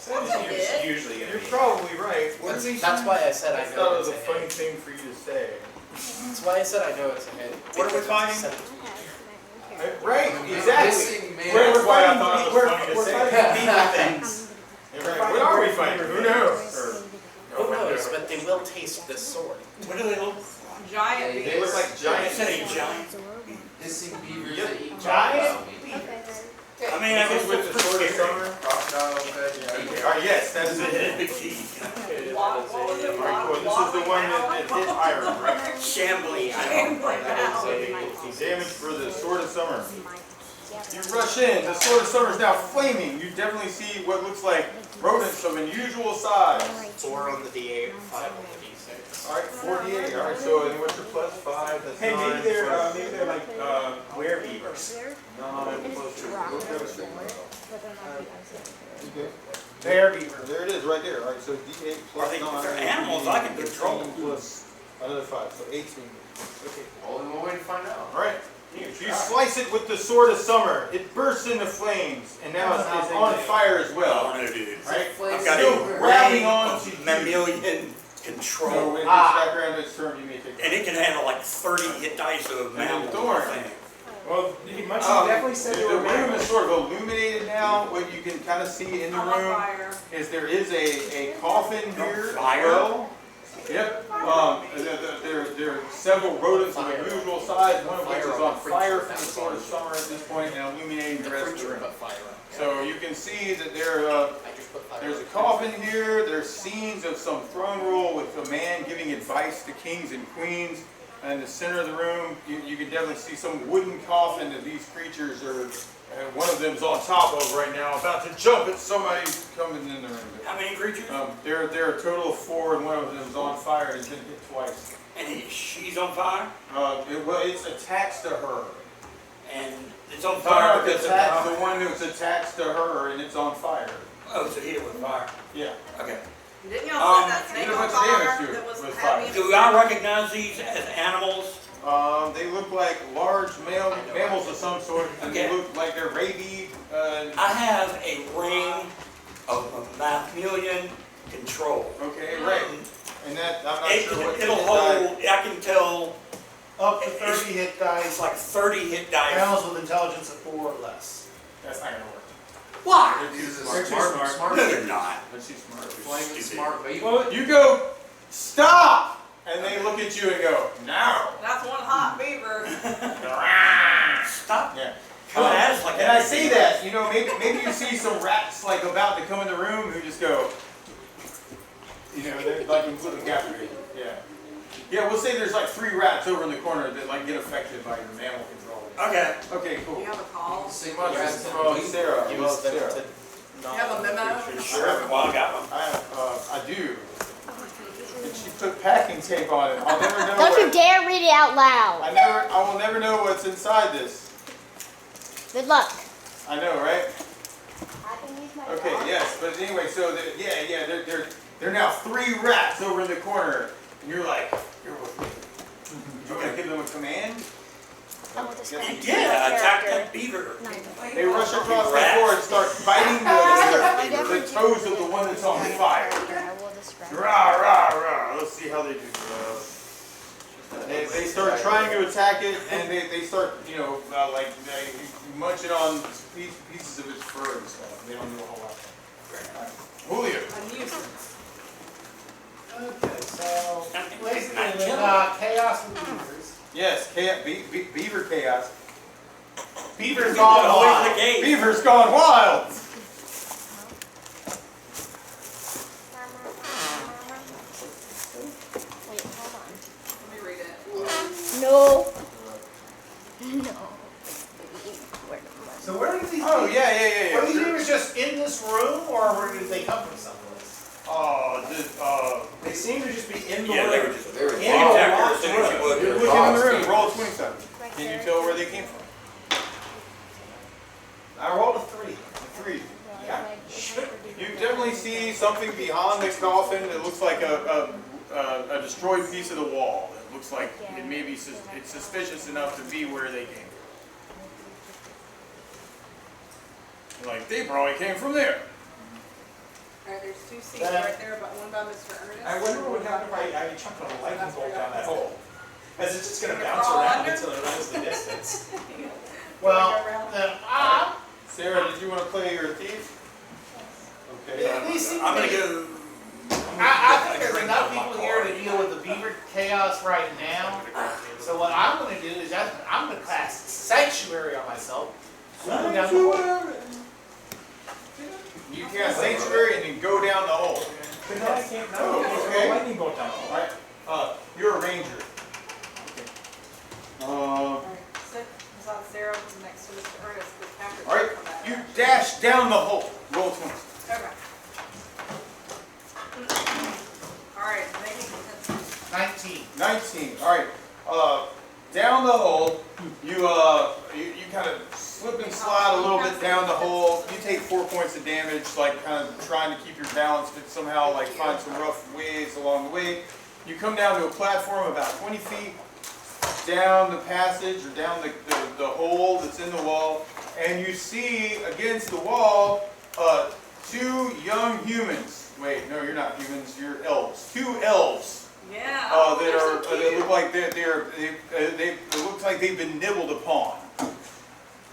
It's usually gonna You're be. probably right. What did he That's say? why I said I I thought know it was it's a a funny hit. thing for you to say. That's why I said I know it's a hit. What are we because it's a fighting? 17. Right, exactly. Missing man. That's why I thought it was we're- funny to we're say. fighting beaver things. What are we fighting? Who knows? Who knows, but they will taste this sword. What do they look? Giant They They look like I giant. say giant. hissing beavers Yep. that eat Giant crocodile meat. I mean, I guess with it's the sword of scary. summer, crocodile fed. Okay. All right, yes, that's it. What was it? All right, cool. This is the one that hit iron, right? Shambly. I don't know. Damage for the sword of summer. You rush in. The sword of summer is now flaming. You definitely see what looks like rodents of unusual size. 4 on the D8, 5 on the D6. All right, 48. All right, so then what's your plus 5? That's Hey, 9 maybe they're plus like werebeavers. 9 plus 2. Look at it. Okay. bear beaver. There it is, right there. All right, so D8 Are plus they, 9. they're animals I can control. Plus another 5, so 18. Okay. Only one way to find out. All right. You slice it with the sword of summer. It bursts into flames, and now it's on fire as well. Oh, no, dude. Right? I've got Still a grabbing ring on of to you. mammalian So control. when it's background its term, you may take And it can handle like 30 hit dice of mammal. thorn. thing. Well, Munson definitely said they the were room werebeavers. is sort of illuminated now. What you can kind of see in the I'm on room fire. is there is a coffin here. Fire? as well. Yep. There are several rodents of unusual size. One of which is on fire from the sword of summer at this point and illuminating the rest of the room. So you can see that there's a coffin here. There's scenes of some throne rule with a man giving advice to kings and queens. And in the center of the room, you can definitely see some wooden coffin that these creatures are. One of them's on top of right now, about to jump at somebody coming in the room. How many creatures? There are a total of 4, and one of them's on fire. He's been hit twice. And she's on fire? It's attached to her. And it's on fire because of The one that's attached to her, and it's on fire. Oh, so hit it with fire. Yeah. Okay. Didn't y'all set that you snake know on what's the damage fire to it that was with having? fire? Do I recognize these as animals? They look like large mammals of some sort, and they Okay. look like they're rabied. I have a ring of mammalian control. Okay, right. And that, I'm not sure what It'll hold, I can tell, Up to 30 hit it's dice. like 30 hit dice. Animals with intelligence of 4 or less. That's not gonna work. Why? They're too They're smart. too smart. No, they're not. They're too smart. Flaming Stupid. smart baby. Well, you go, stop! And they look at you and go, no. That's one hot beaver. Stop. Yeah. That's like And I see that, maybe you see some rats like about to come in the room who just go, they're like completely captivated. Yeah. Yeah, we'll say there's like 3 rats over in the corner that like get affected by your mammal control. Okay. Okay, Do cool. you have a call? Sing Much rats in love, the week. Sarah. Use Love them Sarah. to You have a memo? Sure. Well, I got one. I do. And she put packing tape on it. I'll never know. Don't you dare read it out loud. I will never know what's inside this. Good luck. I know, right? I can use my Okay, yes, but anyway, so they're now 3 rats over in the corner, and you're like, you're with me. You want to give them a command? Yeah, attack that beaver. They rush across the floor and start biting the toes of the one that's on fire. Rah, rah, rah. Let's see how they do. They start trying to attack it, and they start, like munching on pieces of its fur and stuff. They don't do a whole lot. Julio. A nuisance. Okay, so basically with chaos and beavers. Yes, beaver chaos. Beaver's Gone gone away wild. the gate. Beaver's gone wild. Wait, hold on. Let me read it. No. No. Where So where did these Oh, beavers? yeah. Are these Sure. beavers just in this room, or where did they come from someplace? They seem to just be in the Yeah, they were room. just. They were Yeah. wild. Attack her as soon as you would. Look in the room. Roll a 27. Can you tell where they came from? I rolled a 3. 3. Yeah. You definitely see something behind the coffin that looks like a destroyed piece of the wall. It looks like it may be it's suspicious enough to be where they came from. Like, they probably came from there. Alright, there's 2 seats right there, but one by Mr. Ernest. I wonder what would happen if I chucked a lightning bolt down that hole. Is it just going to Gonna bounce crawl around under? until it runs the distance? Well, Go around. then Sarah, did you want to play your thief? Okay. These seem I'm to gonna be- go. I think there's enough people here to deal with the beaver chaos right now. So what I'm gonna do is I'm gonna cast sanctuary on myself. Going down the hole. You cast sanctuary and then go down the hole. But no, I can't, no, Oh, it's okay. a lightning bolt down. Alright, you're a ranger. Alright, sit beside Sarah next to Mr. Ernest, the captain. Alright, you dash down the hole. Roll 20. Okay. Alright, making 19. 19. Alright, down the hole, you kind of slip and slide a little bit down the hole. You take 4 points of damage, like kind of trying to keep your balance, but somehow like find some rough ways along the way. You come down to a platform about 20 feet down the passage or down the hole that's in the wall, and you see against the wall 2 young humans. Wait, no, you're not humans. You're elves. 2 elves. Yeah. They look like it looks like they've been nibbled upon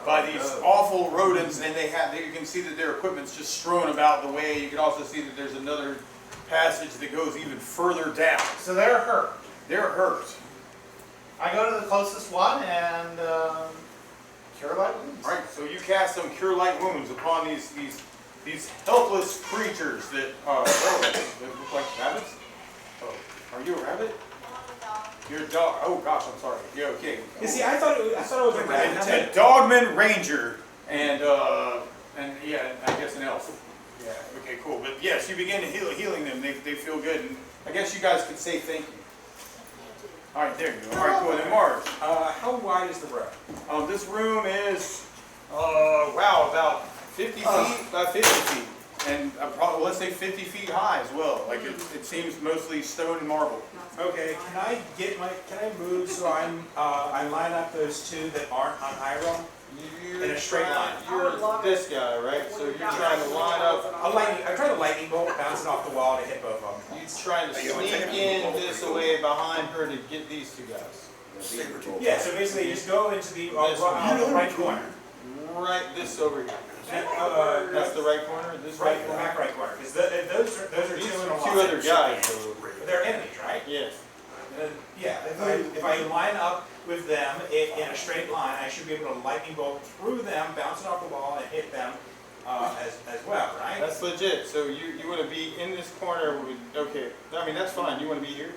by these awful rodents, and you can see that their equipment's just strewn about the way. You can also see that there's another passage that goes even further down. So they're hurt. They're hurt. I go to the closest one and cure light wounds. All right, so you cast some cure light wounds upon these helpless creatures that look like rabbits. Oh, are you a rabbit? You're a dog. Oh gosh, I'm sorry. Yeah, okay. You see, I thought it was a rabbit It's too. a dogman ranger and yeah, I guess an elf. Yeah. Okay, cool. But yes, you begin to healing them. They feel good, and I guess you guys could say thank you. All right, there you go. All right, cool. And then Mars. How wide is the room? This room is wow, about 50 feet by 50 feet, and probably let's say 50 feet high as well. Like it seems mostly stone and marble. Okay, can I move so I line up those 2 that aren't on high roll? In a straight line. You're this guy, right? So you're trying to line up. I tried a lightning bolt bouncing off the wall to hit both of them. You're trying to sneak in this way behind her to get these 2 guys. Yeah, so basically you just go into the right corner. Right, this over here. That's the right corner. This Right, right the corner. back right corner. Because those are 2 These in a are line. 2 other guys. So, They're enemies, right? yes. Yeah, if I line up with them in a straight line, I should be able to lightning bolt through them, bounce it off the wall, and hit them as well, right? That's legit. So you want to be in this corner with, okay. I mean, that's fine. You want to be here?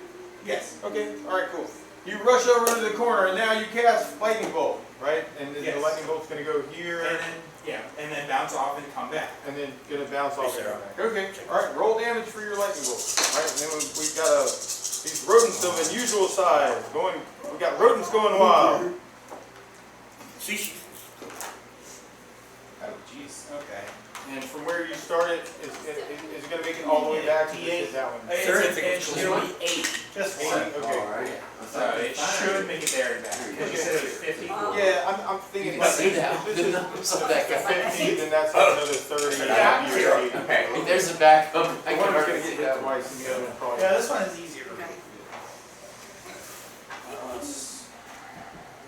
Yes. Okay. All right, cool. You rush over to the corner, and now you cast lightning bolt, right? And then the Yes. lightning bolt's going to go here. And then bounce off and come back. And then gonna bounce off there. Okay, alright, roll damage for your lightning bolt. Alright, and then we've got these rodents of unusual size we got rodents going wild. See, Oh jeez, okay. And from where you started, is it gonna make it all the way back to that one? It'll be 8. Just 80, one. okay. Alright. So it should make it there and back. Because you said it was 50. Yeah, I'm thinking You about see now, the numbers of that guy. 50, then that's another 30. Yeah, you're 80. Okay, if there's a backup, I One can of us gonna already get see hit that one. twice, and the other one probably. Yeah, this one is easier.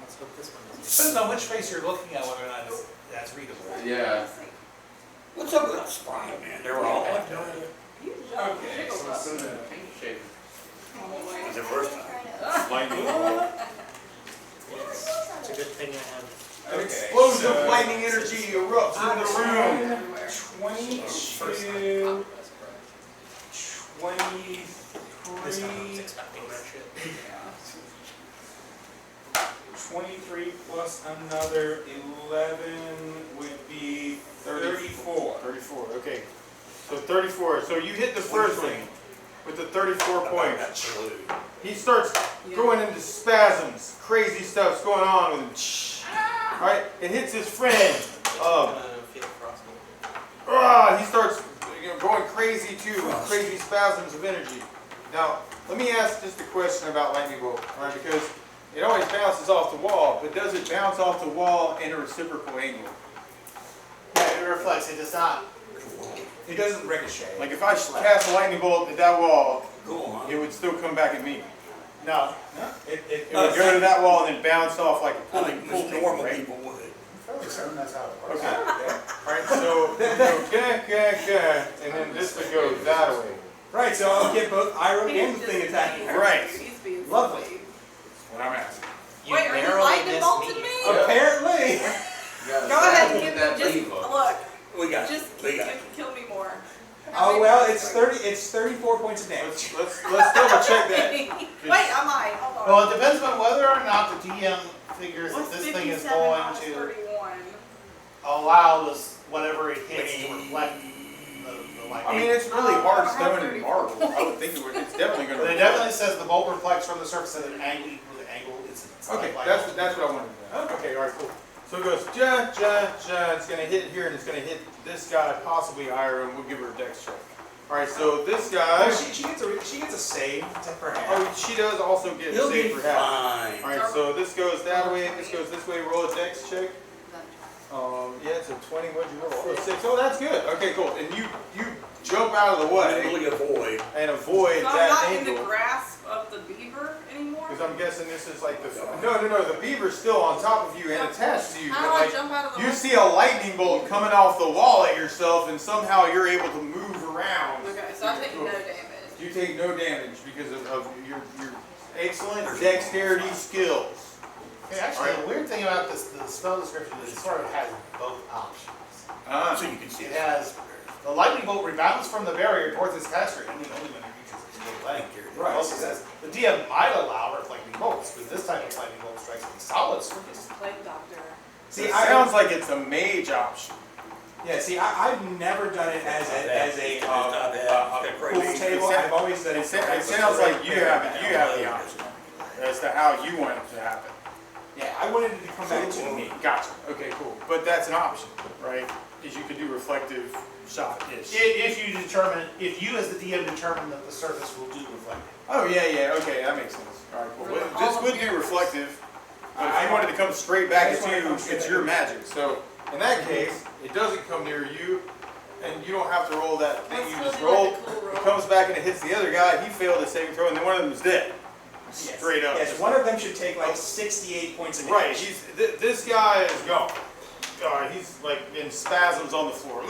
Let's hope this one doesn't. Depends on which face you're looking at, whether or not that's readable. Yeah. what's up with that spine, man? They were all like that. You Okay, jiggle So us. put it in a paint shape. It's the first time. Lightning bolt. It's a good thing I have. An explosion of lightning energy erupts in the room. Everywhere. 22, 23, This time I was expecting that shit. 23 plus another 11 would be 34. 34, okay. So 34, so you hit the first one with the 34 points. He starts going into spasms. Crazy stuff's going on with him. Alright, it hits his friend. Feel frosty. He starts going crazy too, with crazy spasms of energy. Now, let me ask just a question about lightning bolt, alright, because it always bounces off the wall, but does it bounce off the wall in a reciprocal angle? Yeah, it reflects, it does not. It doesn't ricochet. Like if I cast a lightning bolt at that wall, Go on. it would still come back at me. No. No, It would go to that wall and then bounce off like a I pulling think pull most thing, normal right? people would. fairly certain that's how it works. Okay. Yeah. Alright, so, you go, and then this would go that way. Right, so I'll get both Ira and the thing attacking her. Right. He's being Lovely. silly. That's what I'm asking. Wait, are you narrowly lightning missed bolting me. me? Apparently. Go ahead and give me just look. We got Just it. We got it. kill me more. Oh well, it's 34 points of damage. Let's double check that. Wait, I might. Hold on. Well, it depends on whether or not the DM figures that What's this thing is 57 going minus to 31? allow this, whatever it hits to reflect the light. I mean, it's really hard stone and marble. I would think it's definitely But gonna. it definitely says the bolt reflects from the surface at an angle equal to the angle it's Okay, light. that's what I wanted to know. Okay, alright, cool. So it goes, ja, ja, ja, it's gonna hit here and it's gonna hit this guy, possibly Ira, and we'll give her a dex check. Alright, so this guy, Oh, she gets a save for half. oh, she does also get He'll be saved for half. fine. Alright, so this goes that way, this goes this way, roll a dex check. Yeah, it's a 20, what'd you roll? Oh, 6, oh, that's good. Okay, cool, and you jump out of the way Really avoid. and avoid So I'm that not in the angle. grasp of the beaver anymore? Because I'm guessing this is like the, no, the beaver's still on top of you and attached to you, How but do I like, jump out of the you way? see a lightning bolt coming off the wall at yourself, and somehow you're able to move around. Okay, so I take no damage. You take no damage because of your excellent dexterity skills. Okay, actually, the weird thing about this, the spell description is it sort of has both options. So you can see It has the lightning bolt rebounds from the barrier towards its caster, and only when it reaches its full length. Right. It also says the DM might allow reflecting bolts, but this type of lightning bolt strikes a solid surface. Plague doctor. See, it sounds like it's a mage option. Yeah, see, I've never done it as a Not bad. pool table. I've always done it. It sounds like you have the option as to how you want it to happen. Yeah, I wanted it to come back to me. Gotcha. Okay, cool. But that's an option, right? Is you could do reflective shot-ish. If you as the DM determine that the surface will do reflecting. Oh, yeah, okay, that makes sense. All right, cool. Well, this would do reflective, but if you wanted to come straight back at you, it's your magic. So, in that case, it doesn't come near you, and you don't have to roll that thing you just rolled. It comes back and it hits the other guy, he failed his saving throw, and then one of them is dead. Straight up. Yes, one of them should take like 68 points of Right, damage. this guy is gone. He's like in spasms on the floor.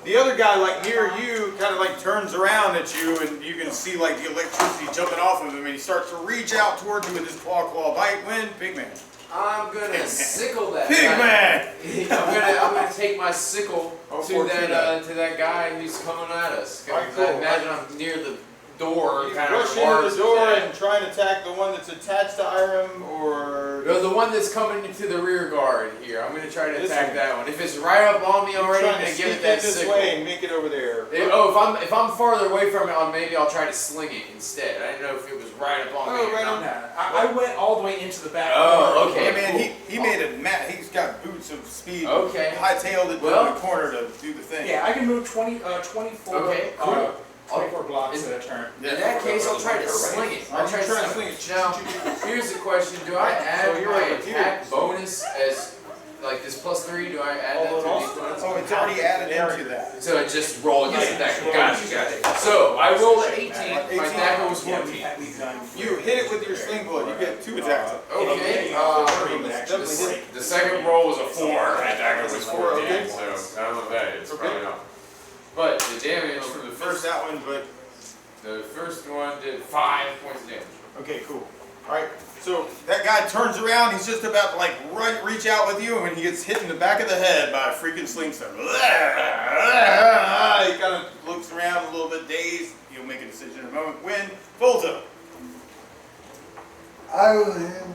The other guy, like near you, kind of like turns around at you, and you can see like the electricity jumping off of him, and he starts to reach out towards you with his claw bite. When Pigman. I'm gonna sickle that Pigman. guy. I'm gonna take my sickle Oh, to 14. that guy who's coming at us. 'Cause Alright, cool. I imagine I'm near the door, You kind of rush into bars the door that. and try and attack the one that's attached to Iram, or No, the one that's coming into the rear guard here. I'm gonna try to This attack one. that one. If it's right up on me you're already, I'm trying gonna to give sneak it that in this sickle. way and make it over there. If I'm farther away from it, maybe I'll try to sling it instead. I didn't know if it was right up on me. Oh, or right not. on. No, I went all the way into the back. Oh, corner. okay. Yeah, man, he made it mad. He's got boots of speed. Okay. Hightailed it Well- to the corner to do the thing. Yeah, I can move 24. Okay, cool. 24 blocks at a turn. Yeah. In that case, I'll try to sling it. I'll try to sling it. Now, here's the question: do I add you're my right here. attack bonus as like this +3? Do I add that to the? Oh, it's already added into that. So I just roll against attack. Gotcha. So I rolled an 18. My attacker was 14. You hit it with your sling bullet. You get 2 attacks. Okay. The second roll was a 4. My attacker was 14. Okay. So I don't know what that is. Probably not. But the damage from the First that one, but the first one did 5 points of damage. okay, cool. All right. So that guy turns around. He's just about to like reach out with you, and when he gets hit in the back of the head by a freaking slingshot, he kind of looks around a little bit dazed. He'll make a decision in a moment. When Volta. I will him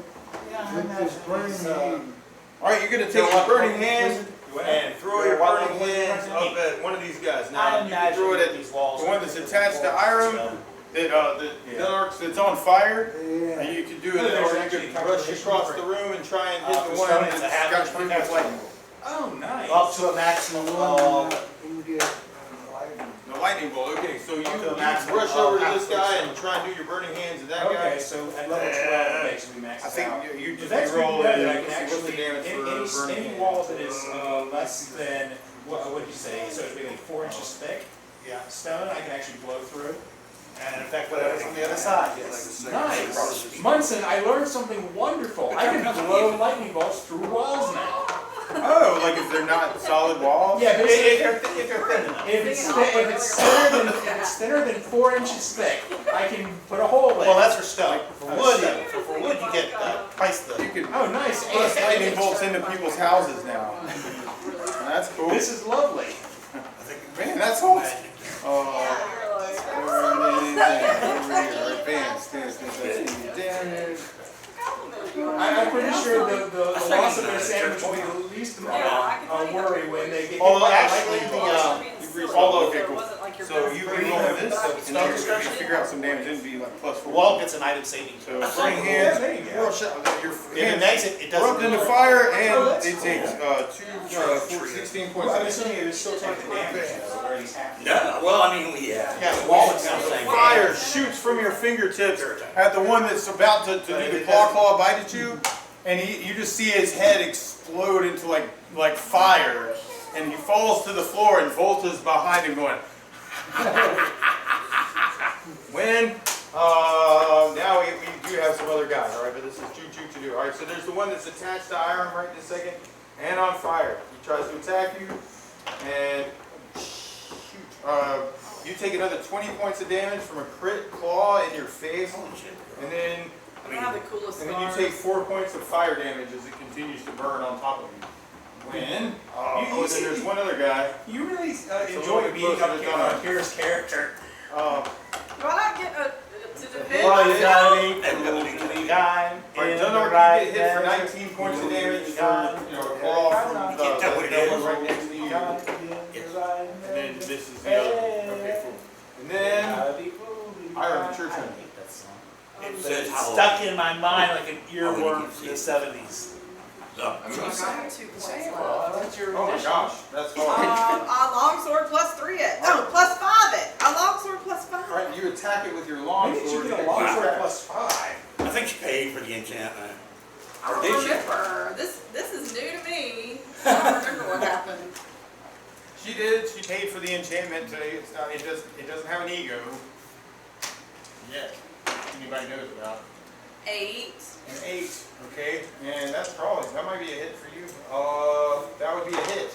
with this burning hand. All right, you're gonna take your burning hand and throw your burning hands up at one of these guys. Now you can throw it at these walls. the one that's attached to Iram, that arcs that's on fire. Yeah. And you can do it, or you could rush across the room and try and hit the for one stone, that's it's a half got inch pretty per much lightning. Oh, nice. Up to a maximum of You get lightning. The lightning bolt. Okay, so you To a maximum rush of over to half this guy percent. and try and do your burning hands at that Okay, guy. so at level 12 it makes me max I out. think you But just that's roll pretty it. good. I and can see what's the actually, damage for burning any hands. wall that is less than, what would you say, so it'd be like 4 inches thick, stone, I can actually blow through. and affect whatever's on the other side, yes. Nice. Munson, I learned something wonderful. I can blow lightning bolts through walls now. Oh, like if they're not solid walls? Yeah, but If you're thin enough. if it's thinner than 4 inches thick, I can put a hole in Well, it. that's for stone. For wood, for wood, you get twice the. You can Oh, nice. plus lightning bolts into people's houses now. That's cool. This is lovely. Man, that's awesome. I'm pretty sure the loss of their sandwich will be the least amount of worry when they get hit Although by a actually, lightning bolt. all okay, cool. Wasn't like your So best you friend. roll this, and then you figure out some damage, it'd be like plus 4. Wall gets an item saving. So free hands, There you go. your shot, your If it hands makes it, it erupt doesn't. into fire, and Oh, that's it takes 16 points Well, I'm of assuming it would still take the damage though, or at least half. No, well, I mean, yeah. Yeah, the wall is Sounds not like fire shoots from your fingertips at the one that's about to do the claw bite at you, and you just see his head explode into like fire, and he falls to the floor, and Volta's behind him going. When now we do have some other guys, all right, but this is Juju to do. All right, so there's the one that's attached to Iron right this second, and on fire. He tries to attack you, and shoot. You take another 20 points of damage from a crit claw in your face, and then I don't have the coolest and then you scars. take 4 points of fire damage as it continues to burn on top of you. When? Oh, then there's one other guy. You really little enjoy bit beating closer up to Donna. Kira's character. Do I not get to defend Well, you gotta myself? be cool guy Alright, in Dunnar, the right you get hit for measure. 19 points of damage for a claw from You can't tell what it the is. one right next to you. Gotta be in the right And then measure. this is the other one. Okay, cool. And then Gotta be cool, be Iron, right. it's your I turn. hate that song. It says It's how. stuck in my mind like an Oh, earworm you from can the see 70s. I have 2 points left. Well, that's your Oh my addition. gosh, that's hard. On longsword plus 3 it. No, plus 5 it. On longsword plus 5. Alright, you attack it with your When longsword. did you get a longsword plus 5? I think she paid for the enchantment. I Or don't did she? remember. This is new to me. I don't remember what happened. She did. She paid for the enchantment. It's not. It doesn't have an ego. Yet. Anybody knows about 8. an 8. Okay, and that might be a hit for you. That would be a hit.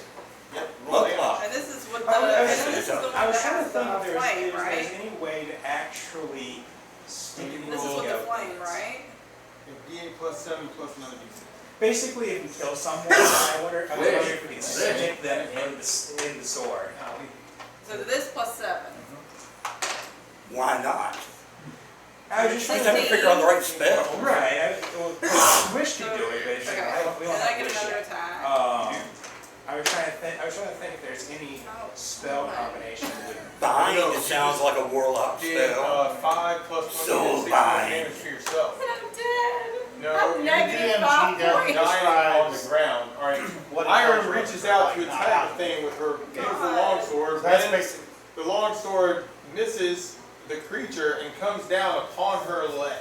Yep. Roll damage. Multiply. And this is what the, I was- and this is the one I was that trying to has think the if there's flame, right? any way to actually stick it This is with with the the flame, right? D8 plus 7 plus another D6. Basically, if you kill someone, I wonder if we can stick them in the sword. So this plus 7. Why not? I was just I trying just to have to figure out the right spell. Right, I wish to do it, but it's like, we Did don't I have get wish another yet. attack? I was trying to think if there's any spell combination that would. Bind, it sounds like a warlock Did spell. 5 plus 1 So 6 bind. damage to yourself. I'm dead. No, I'm you negative DMG 5 down points. dying on the ground. All right. What Iron it reaches out to like, not attack out. the thing with her beautiful God. longsword. That's Then basically. the longsword misses the creature and comes down upon her leg.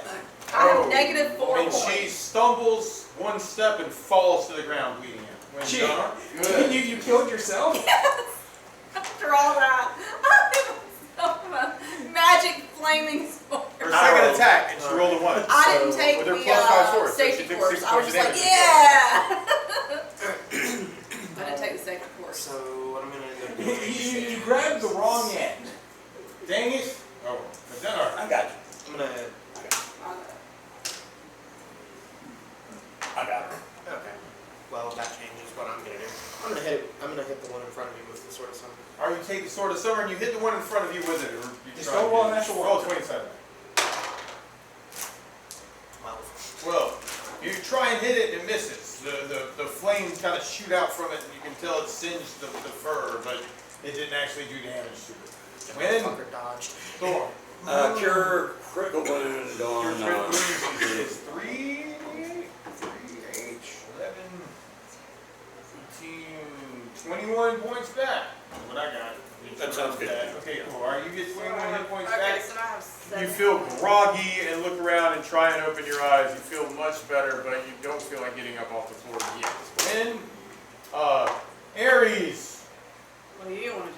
I have negative 4 And points. she stumbles one step and falls to the ground bleeding out. When Gee. Dunnar, You killed yourself? After all that, I have a magic flaming sword. her second attack, and she rolled a 1. I didn't take with her the plus 5 sword, so safety she took course. 6 I was points just of like, damage. yeah. I didn't take the safety course. So what I'm gonna go do. You grabbed the wrong end. Dang it. Oh, but Dunnar. I got you. I'm gonna. I got her. Okay. Well, that changes what I'm gonna do. I'm gonna hit the one in front of me with the sword of summon. Or you take the sword of summer and you hit the one in front of you with it. Or you Just try go to roll do- a natural Roll one. 27. 12. 12. You try and hit it and it misses. The flames kind of shoot out from it and you can tell it singed the fur, but it didn't actually do damage to it. When? Fucker dodged. Thor. Cure critical wound Your on. crit wound is 3, 8, 11, 18, 21 points back. That's what I got. That sounds good. Okay, cool. All right, you get 21 hit points Okay, back. so now I have 7. You feel groggy and look around and try and open your eyes. You feel much better, but you don't feel like getting up off the floor yet. Then, Aries. What do you want to do?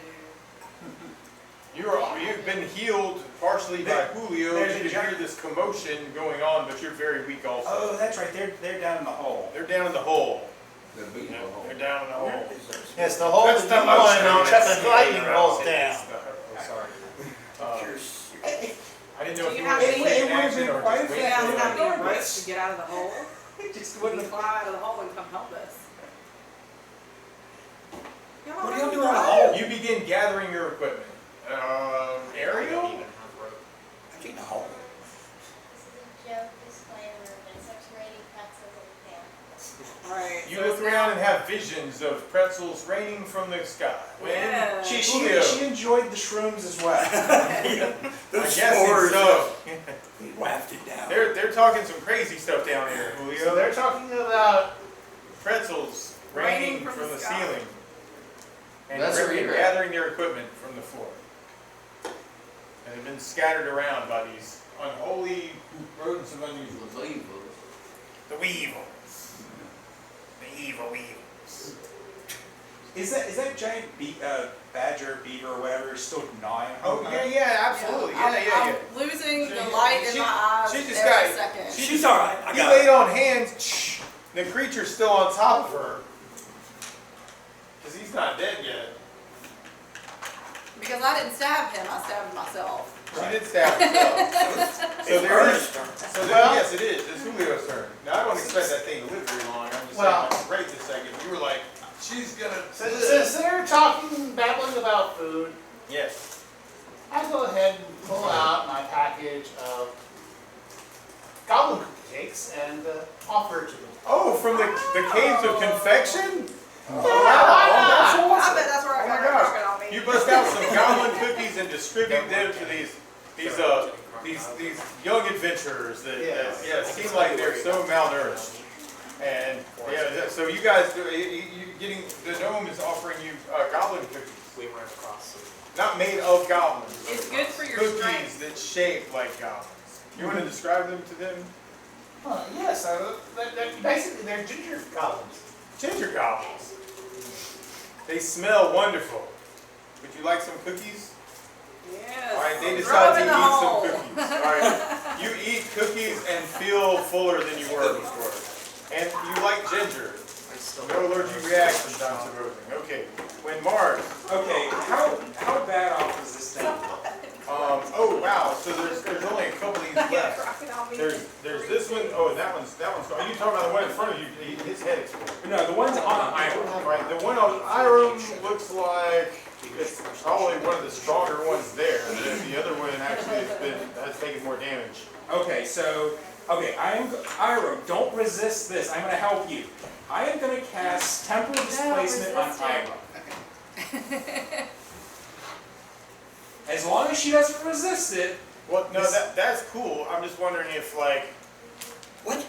You've been healed partially by Julio. there's a You can hear this commotion going on, but you're very weak also. Oh, that's right, they're down in the hole. They're down in the hole. The beat They're hole. down in the hole. Yes, the hole That's is the the one motion. on That's the the lightning motion. rolls down. Oh, sorry. I didn't know Do if you you have were any- taking it would've action been or quite just Do you waiting. guys have any Regardless. ropes to get out of the hole? Just Wouldn't fly out of the hole and come help us. What are y'all doing in a hole? You begin gathering your equipment. I don't Ariel? even have rope. I think the hole. Joke, disclaimer, but sex raining pretzels in the pan. Right. You so look it's around now- and have visions of pretzels raining from the sky. When Yeah. She enjoyed the shrooms as well. I Those guess spores, so. we wafted down. They're talking some crazy stuff down here, So Julio. they're talking about Pretzels raining from the sky. ceiling. And That's where you're at. gathering their equipment from the floor. And they've been scattered around by these unholy rodents of unusual. The evil. The weevils. The evil weevils. Is that giant badger, beaver, whatever, still gnawing? Oh, yeah, absolutely. I'm losing the light in She- my eyes she just every got- second. She's all right. I You got laid it. on hands, the creature's still on top of her. Because he's not dead yet. Because I didn't stab him, I stabbed myself. She did stab herself. It's So there is, Ernest's turn. so there, Well- yes, it is. It's Julio's turn. Now, I don't expect that thing to live very long. I'm just Well- saying, like, right this second. You were like, she's gonna. since they're talking, babbling about food, Yes. I go ahead and pull out my package of goblin cookie cakes and offer it to them. Oh, from the caves of confection? Yeah, Wow, why not? that's I awesome. bet that's where I Oh got my her gosh. talking on me. You bust out some goblin cookies and distribute them to these young adventurers that seem like they're so malnourished. And so you guys, getting the gnome is offering you goblin cookies, We ran across some. not made of goblins. It's good for your Cookies strength. that shape like goblins. You want to describe them to them? Yes, basically they're ginger goblins. Ginger goblins. They smell wonderful. Would you like some cookies? Yes. All right, they Throw decide to them in eat the hole. some cookies. All right, you eat cookies and feel fuller than you were before. And you like ginger. I still No allergic reactions, I'm supposing. Okay, when Mars, Okay, how bad off is this thing? oh wow, so there's only a couple of these Yeah, left. drop it on me. There's this one, oh, and that one's, are you talking about the one in front of you? His head exploded. No, the one's on Iron. Right, the one on Iram looks like it's probably one of the stronger ones there. The other one actually has taken more damage. Okay, so, Iron, don't resist this. I'm gonna help you. I am gonna cast Temporal Displacement on resist it. Iron. As long as she doesn't resist it, Well, no, that's cool. I'm just wondering if like, What?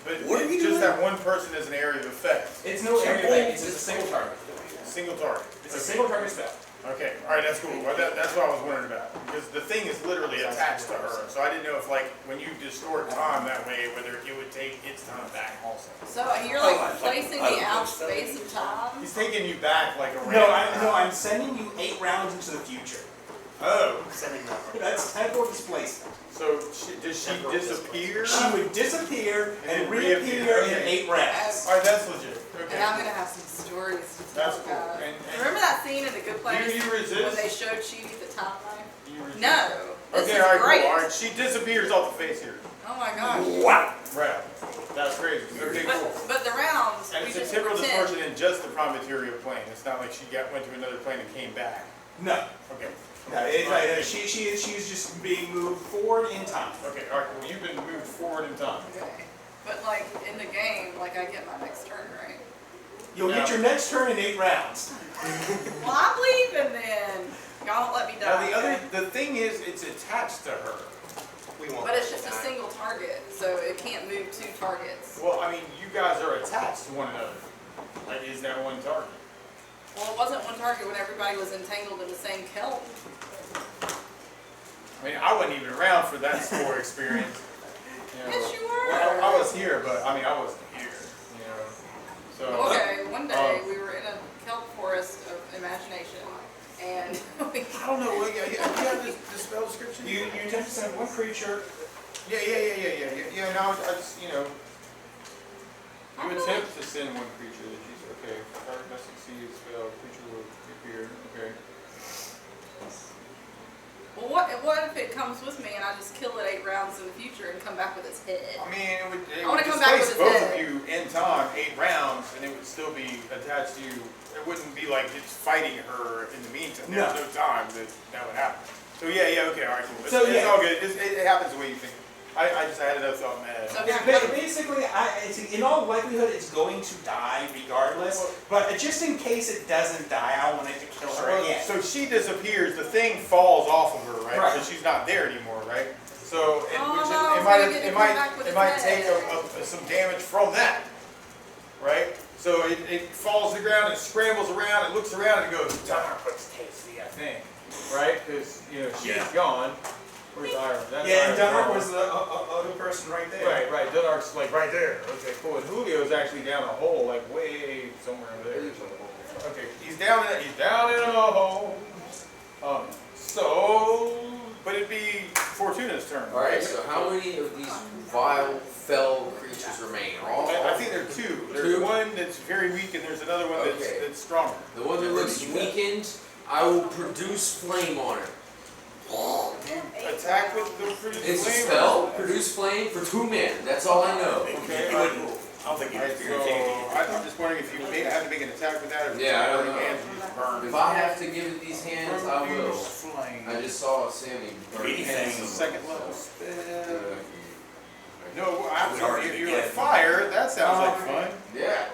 but What are it's you just doing? that one person is an area of effect. it's no area thing, it's just a single target. Single target. It's a single target spell. Okay, all right, that's cool. Well, that's what I was wondering about. Because the thing is literally attached to her. So I didn't know if like, when you distort time that way, whether it would take its time back also. So you're like placing me out space of time? He's taking you back like a No, random. I'm sending you 8 rounds into the future. Oh, sending that. That's Temporal Displacement. so does she disappear? She would disappear and And reappear reappear, in okay. 8 rounds. All right, that's legit. Okay. And I'm gonna have some stories to That's talk cool. about. And Remember that scene in The Good Place? you resist? When they showed Chidi the time knife? You resist? No. This Okay, is all right, great. cool. All right, she disappears off the face here. Oh my gosh. Wow. Right. That's crazy. Okay, cool. But the rounds, And we it's a just temporal pretend. distortion in just the prime material plane. It's not like she went to another plane and came back. No. Okay. No, she's just being moved forward in time. Okay, all right, well, you've been moved forward in time. Okay. But like in the game, like I get my next turn, right? You'll get your next turn in 8 rounds. Well, I'm leaving then. Y'all don't let me Now, die. the thing is, it's attached to her. We won't. But it's let just you a die. single target, so it can't move 2 targets. Well, I mean, you guys are attached to one another. Like, is that one target? Well, it wasn't one target when everybody was entangled in the same kelp. I mean, I wasn't even around for that score experience. You know. Yes, you were. Well, I was here, but I mean, I wasn't here. You know. So. Okay, one day we were in a kelp forest of imagination, and we I don't know, you have the spell description? You attempt to send one creature. Yeah, now I just, you attempt to send one creature that she's, okay, target must succeed, spell, creature will appear, okay. well, what if it comes with me and I just kill it 8 rounds in the future and come back with its head? I mean, it would I wanna come back displace with his both of head. you in time, 8 rounds, and it would still be attached to you. It wouldn't be like it's fighting her in the meantime. There's no time that would happen. So yeah, okay, all right, cool. It's all good. It happens the way you think. I just had another thought in my head. So Basically, in all likelihood, it's going to die regardless. But just in case it doesn't die, I want it to kill her again. So she disappears. The thing falls off of her, right? Right. Because she's not there anymore, right? So it no, might it's it might take some damage from that, right? So it falls to the ground, it scrambles around, it looks around, and goes, "Darn, puts tasty," I think, right? Because she's gone. Where's Iron? That's and Iron's Dunlop gone. was the other person right there. Right. Dunark's like right there. Okay, cool. And Julio's actually down a hole, like way somewhere over there. Okay, he's down in a hole. But it'd be Fortuna's turn. Alright, so how many of these vile, fell creatures remain? All? I think there are 2. There's one that's very weak, and there's another one that's stronger. The one that looks weakened, I will produce flame on it. Attack with the produce It's a flame. spell, produce flame for 2 men. That's all I know. Okay, You wouldn't, I don't think you'd Alright, experience anything. so I'm just wondering if you have to make an attack with that, or if Yeah, I don't burning know. hands, you just burn. If I have to give it these hands, I will. Produce flame. I just saw Sammy burn Anything. hands. Second level spell. Uh, No, already if you're began. like fire, that sounds like fun. Yeah.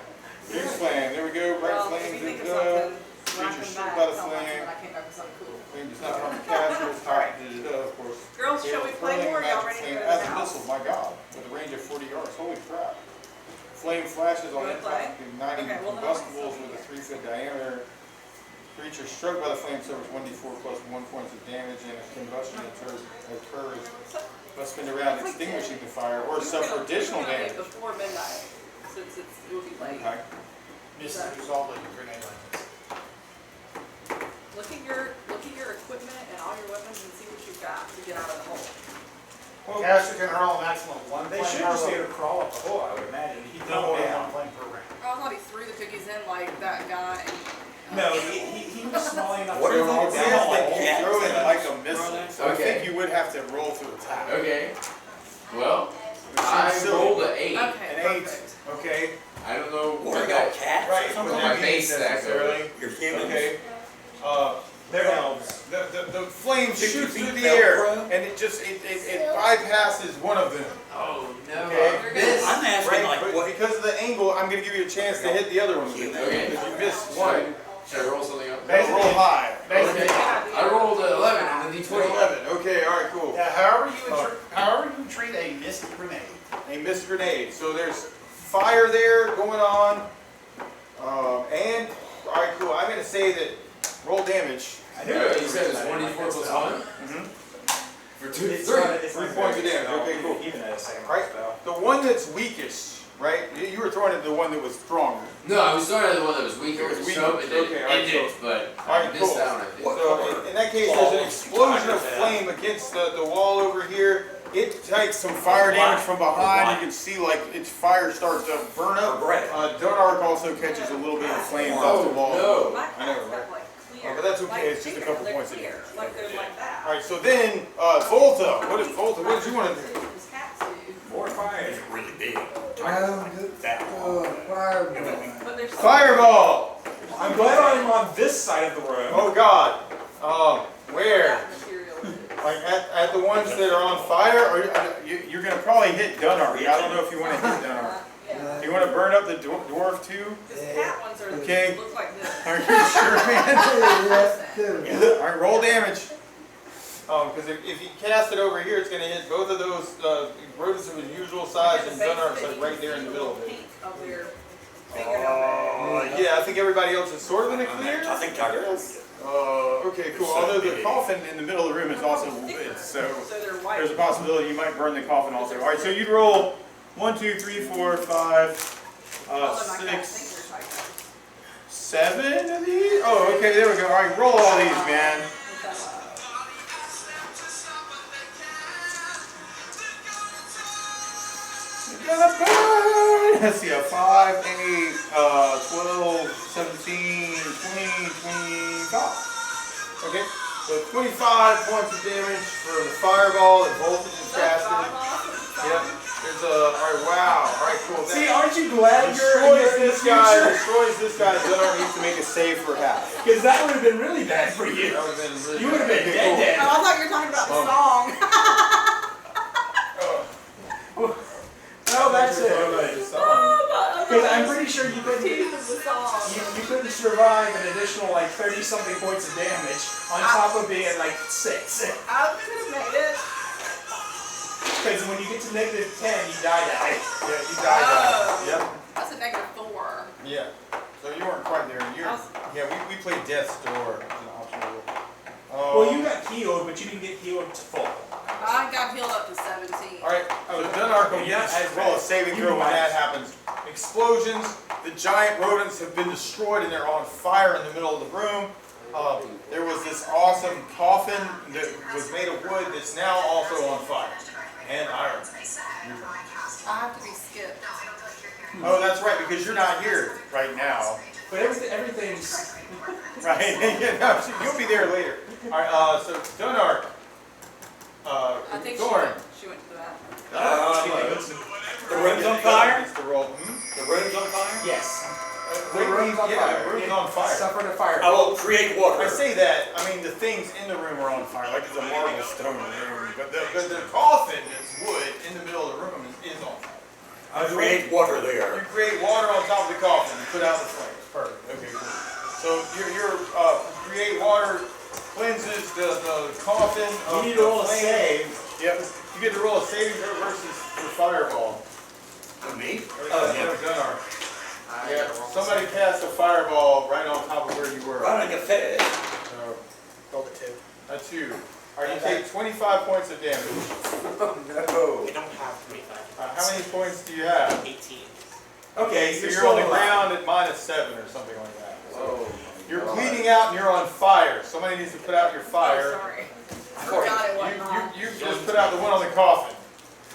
Produce flame, there we go, bright Well, if flames, you think of and something, when I creature come struck back, by the tell me flame. that I came back with something cool. Flame does not harm the caster, it's hot, of course. Girls, shall we play more? Y'all ready to go to As the a house? missile, my god, with a range of 40 yards, holy crap. Flame flashes on Wanna play? impact, igniting Okay, well, then I'll combustibles stop with a here. 3-foot diameter. Creature struck by the flame suffers 1d4 plus 1 points of damage, and if combustion occurs, must spin around extinguishing the fire or suffer additional We're gonna leave damage. before midnight, since it will be late. Okay. Misuse all the grenade launchers. Look at your equipment and all your weapons and see what you've got to get out of the hole. Well, Caster can hurl a maximum of 1 they flame should per just be round. able to crawl up the hole, I would imagine. He No more fell than 1 down. flame per round. Oh, I thought he threw the cookies in like that guy. No, he was small enough. What to are all throw It it says down. that you throw it like a missile, so I Okay. think you would have to roll to attack. Okay. Well, Which I seems silly. rolled an 8. Okay, An 8, perfect. okay. I don't know What, where are y'all that. cats? Right, On but my that means base stack, necessarily. You're humans? Okay. They're elves. The flame 50 shoots feet through the air, Velcro? and it bypasses one of them. Oh no. Okay. This. I'm asking like But what, because of the angle, I'm going to give you a chance to hit the other one. Okay. Because you missed one. Should I roll something up? Roll high. Okay. I rolled an 11 on the D20. 11. Okay, all right, cool. Yeah, however you treat a missed grenade. A missed grenade. So there's fire there going on. And, all right, cool. I'm going to say that roll damage. I knew it. You said it was 1d4 plus 1? For 2, It's 3. not- it's 3 not points of very damage. spell, Okay, cool. Even at a second Right. spell. The one that's weakest, right? You were throwing at the one that was stronger. No, I was starting at the one that was weaker. It was weaker. So it did, Okay, alright, it did, but I alright, missed cool. that one, I think. So in that case, there's an explosion of flame against the wall over here. It takes some fire damage from behind. You can see like its fire starts to burn up. Donark also catches a little bit of flames off the wall. No. My I know, cat's right? got like clear. But that's okay, like it's just a clear, couple they're points of clear, damage. like they're like that. Alright, so then, Volta, what did you want to do? His cats do. More fire. it's really big. That, fireball. But there's Fireball! I'm glad I'm on this side of the room. Oh God. Where? that material is. Like at the ones that are on fire, or you're going to probably hit Dunark. I don't know if you want to hit Dunark. Yeah. You want to burn up the dwarf too? His cat ones are Okay. look like this. Are you sure, man? Yes, too. Alright, roll damage. Because if you cast it over here, it's going to hit both of those rodents of his usual size, and Dunark's like right there in the middle of it. Of their fingernail bag. Yeah, I think everybody else is sort of in the clear. I think Tiger is. Okay, cool. Although the coffin in the middle of the room is also lit, so So they're white. there's a possibility you might burn the coffin also. Alright, so you'd roll 1, 2, 3, 4, 5, Although my cats 6, think they're tiger. 7 of these? Oh, okay, there we go. All right, roll all these, man. You're gonna burn. Let's see, a 5, 8, 12, 17, 20, 25. Okay, so 25 points of damage for the fireball that Voltage is casting. Yep. There's a, alright, wow. Alright, cool. See, aren't you glad you're Destroys in the this guy, future? destroys this guy, Gunnar needs to make a save for half. Because that would have been really bad for you. That would have been really You would have been Okay, dead cool. dead. Oh, I thought you were talking about the song. No, that's it. Because I'm Because pretty sure you couldn't, the song. you couldn't survive an additional like 30-something points of damage on top of being at like 6. I could have made it. Because when you get to -10, you die. Yeah, you died. Oh. Yep. That's a -4. Yeah. So you weren't quite there. Yeah, we played Death's Door as an optional. Well, you got healed, but you didn't get healed to full. I got healed up to 17. Alright, so Gunnar can roll a saving throw when that happens. Explosions, the giant rodents have been destroyed and they're on fire in the middle of the room. There was this awesome coffin that was made of wood that's now also on fire. And iron. I have to be skipped. Oh, that's right, because you're not here right now. But everything's... Right? Yeah, you'll be there later. Alright, so Gunnar. I think Dorn. she went to the bathroom. The room's on fire? The roll. The room's on fire? Yes. The room's on fire. Suffered a fire. I will create water. I say that, I mean the things in the room are on fire, like it's a marble stone room, but the coffin that's wood in the middle of the room is on fire. I create water You there. create water on top of the coffin and put out the flames. Perfect. Okay, cool. So your create water cleanses the coffin of You need to roll a the save. flame. Yep. You get to roll a saving throw versus your fireball. For me? Gunnar. Yeah, somebody cast a fireball right on top of where you were. Running a fed. Rolled a 2. A 2. Alright, you take 25 points of damage. We don't have 25. How many points do you have? 18. Okay, So you're you're on the still alive. ground at -7 or something like that. So you're bleeding out and you're on fire. Somebody needs to put out your Oh, fire. sorry. I forgot it wasn't on. You just put out the one on the coffin.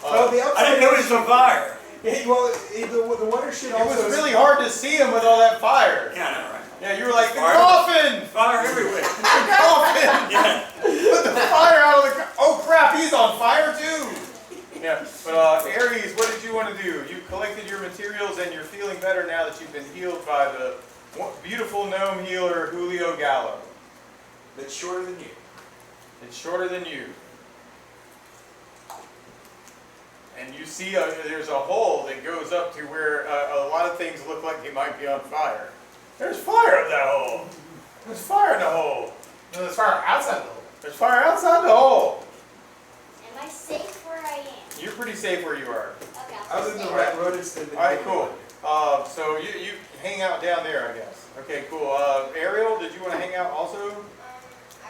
Oh, the I outside. didn't know it was on fire. Yeah, well, the water should It also. was really hard to see him with all that fire. Yeah, I know, right? Yeah, you were like, the Fire. coffin! Fire everywhere. The coffin! Yeah. Put the fire out of the oh crap, he's on fire too! Yeah, but Aries, what did you want to do? You collected your materials and you're feeling better now that you've been healed by the beautiful gnome healer, Julio Gallo. That's shorter than you. It's shorter than you. And you see there's a hole that goes up to where a lot of things look like they might be on fire. There's fire up that hole. There's fire in the hole. No, there's fire outside the hole. There's fire outside the hole. Am I safe where I am? You're pretty safe where you are. Okay, I'll Other stay than the there. rat rodents that. Alright, cool. So you hang out down there, I guess. Okay, cool. Ariel, did you want to hang out also? I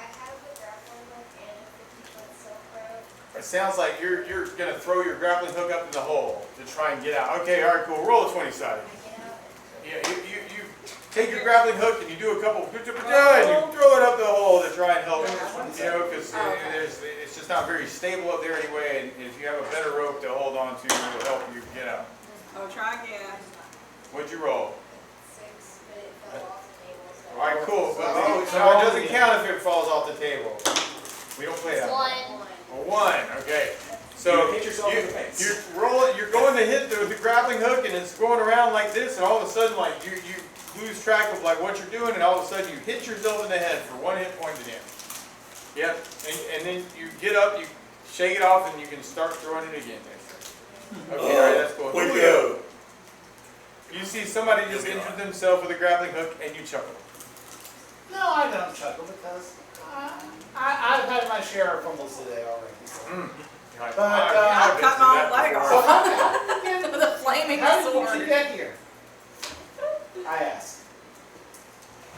have a grappling hook and a 50-foot silk rope. It sounds like you're gonna throw your grappling hook up in the hole to try and get out. Okay, alright, cool. Roll a 20-sided. Yeah, you take your grappling hook and you do a couple and you throw it up the hole to try and help. You know, because it's just not very stable up there anyway. And if you have a better rope to hold on to, it'll help you get out. Oh, try again. What'd you roll? 6, but it fell off the table. So All right, cool. But Oh, no, it doesn't count if it falls off the table. We don't play that. 1. A 1, okay. So You hit yourself in the face. you're rolling, you're going to hit the grappling hook, and it's going around like this, and all of a sudden, like you lose track of like what you're doing, and all of a sudden you hit yourself in the head for 1 hit point of damage. Yep. And then you get up, you shake it off, and you can start throwing it again. Okay, all right, that's cool. Way to go. You see somebody just injured themselves with a grappling hook, and you chuckle. No, I don't chuckle because I've had my share of fumbles today already. So. You're like, But, I cut my own leg So off. how With a flaming did you sword. get here? I asked.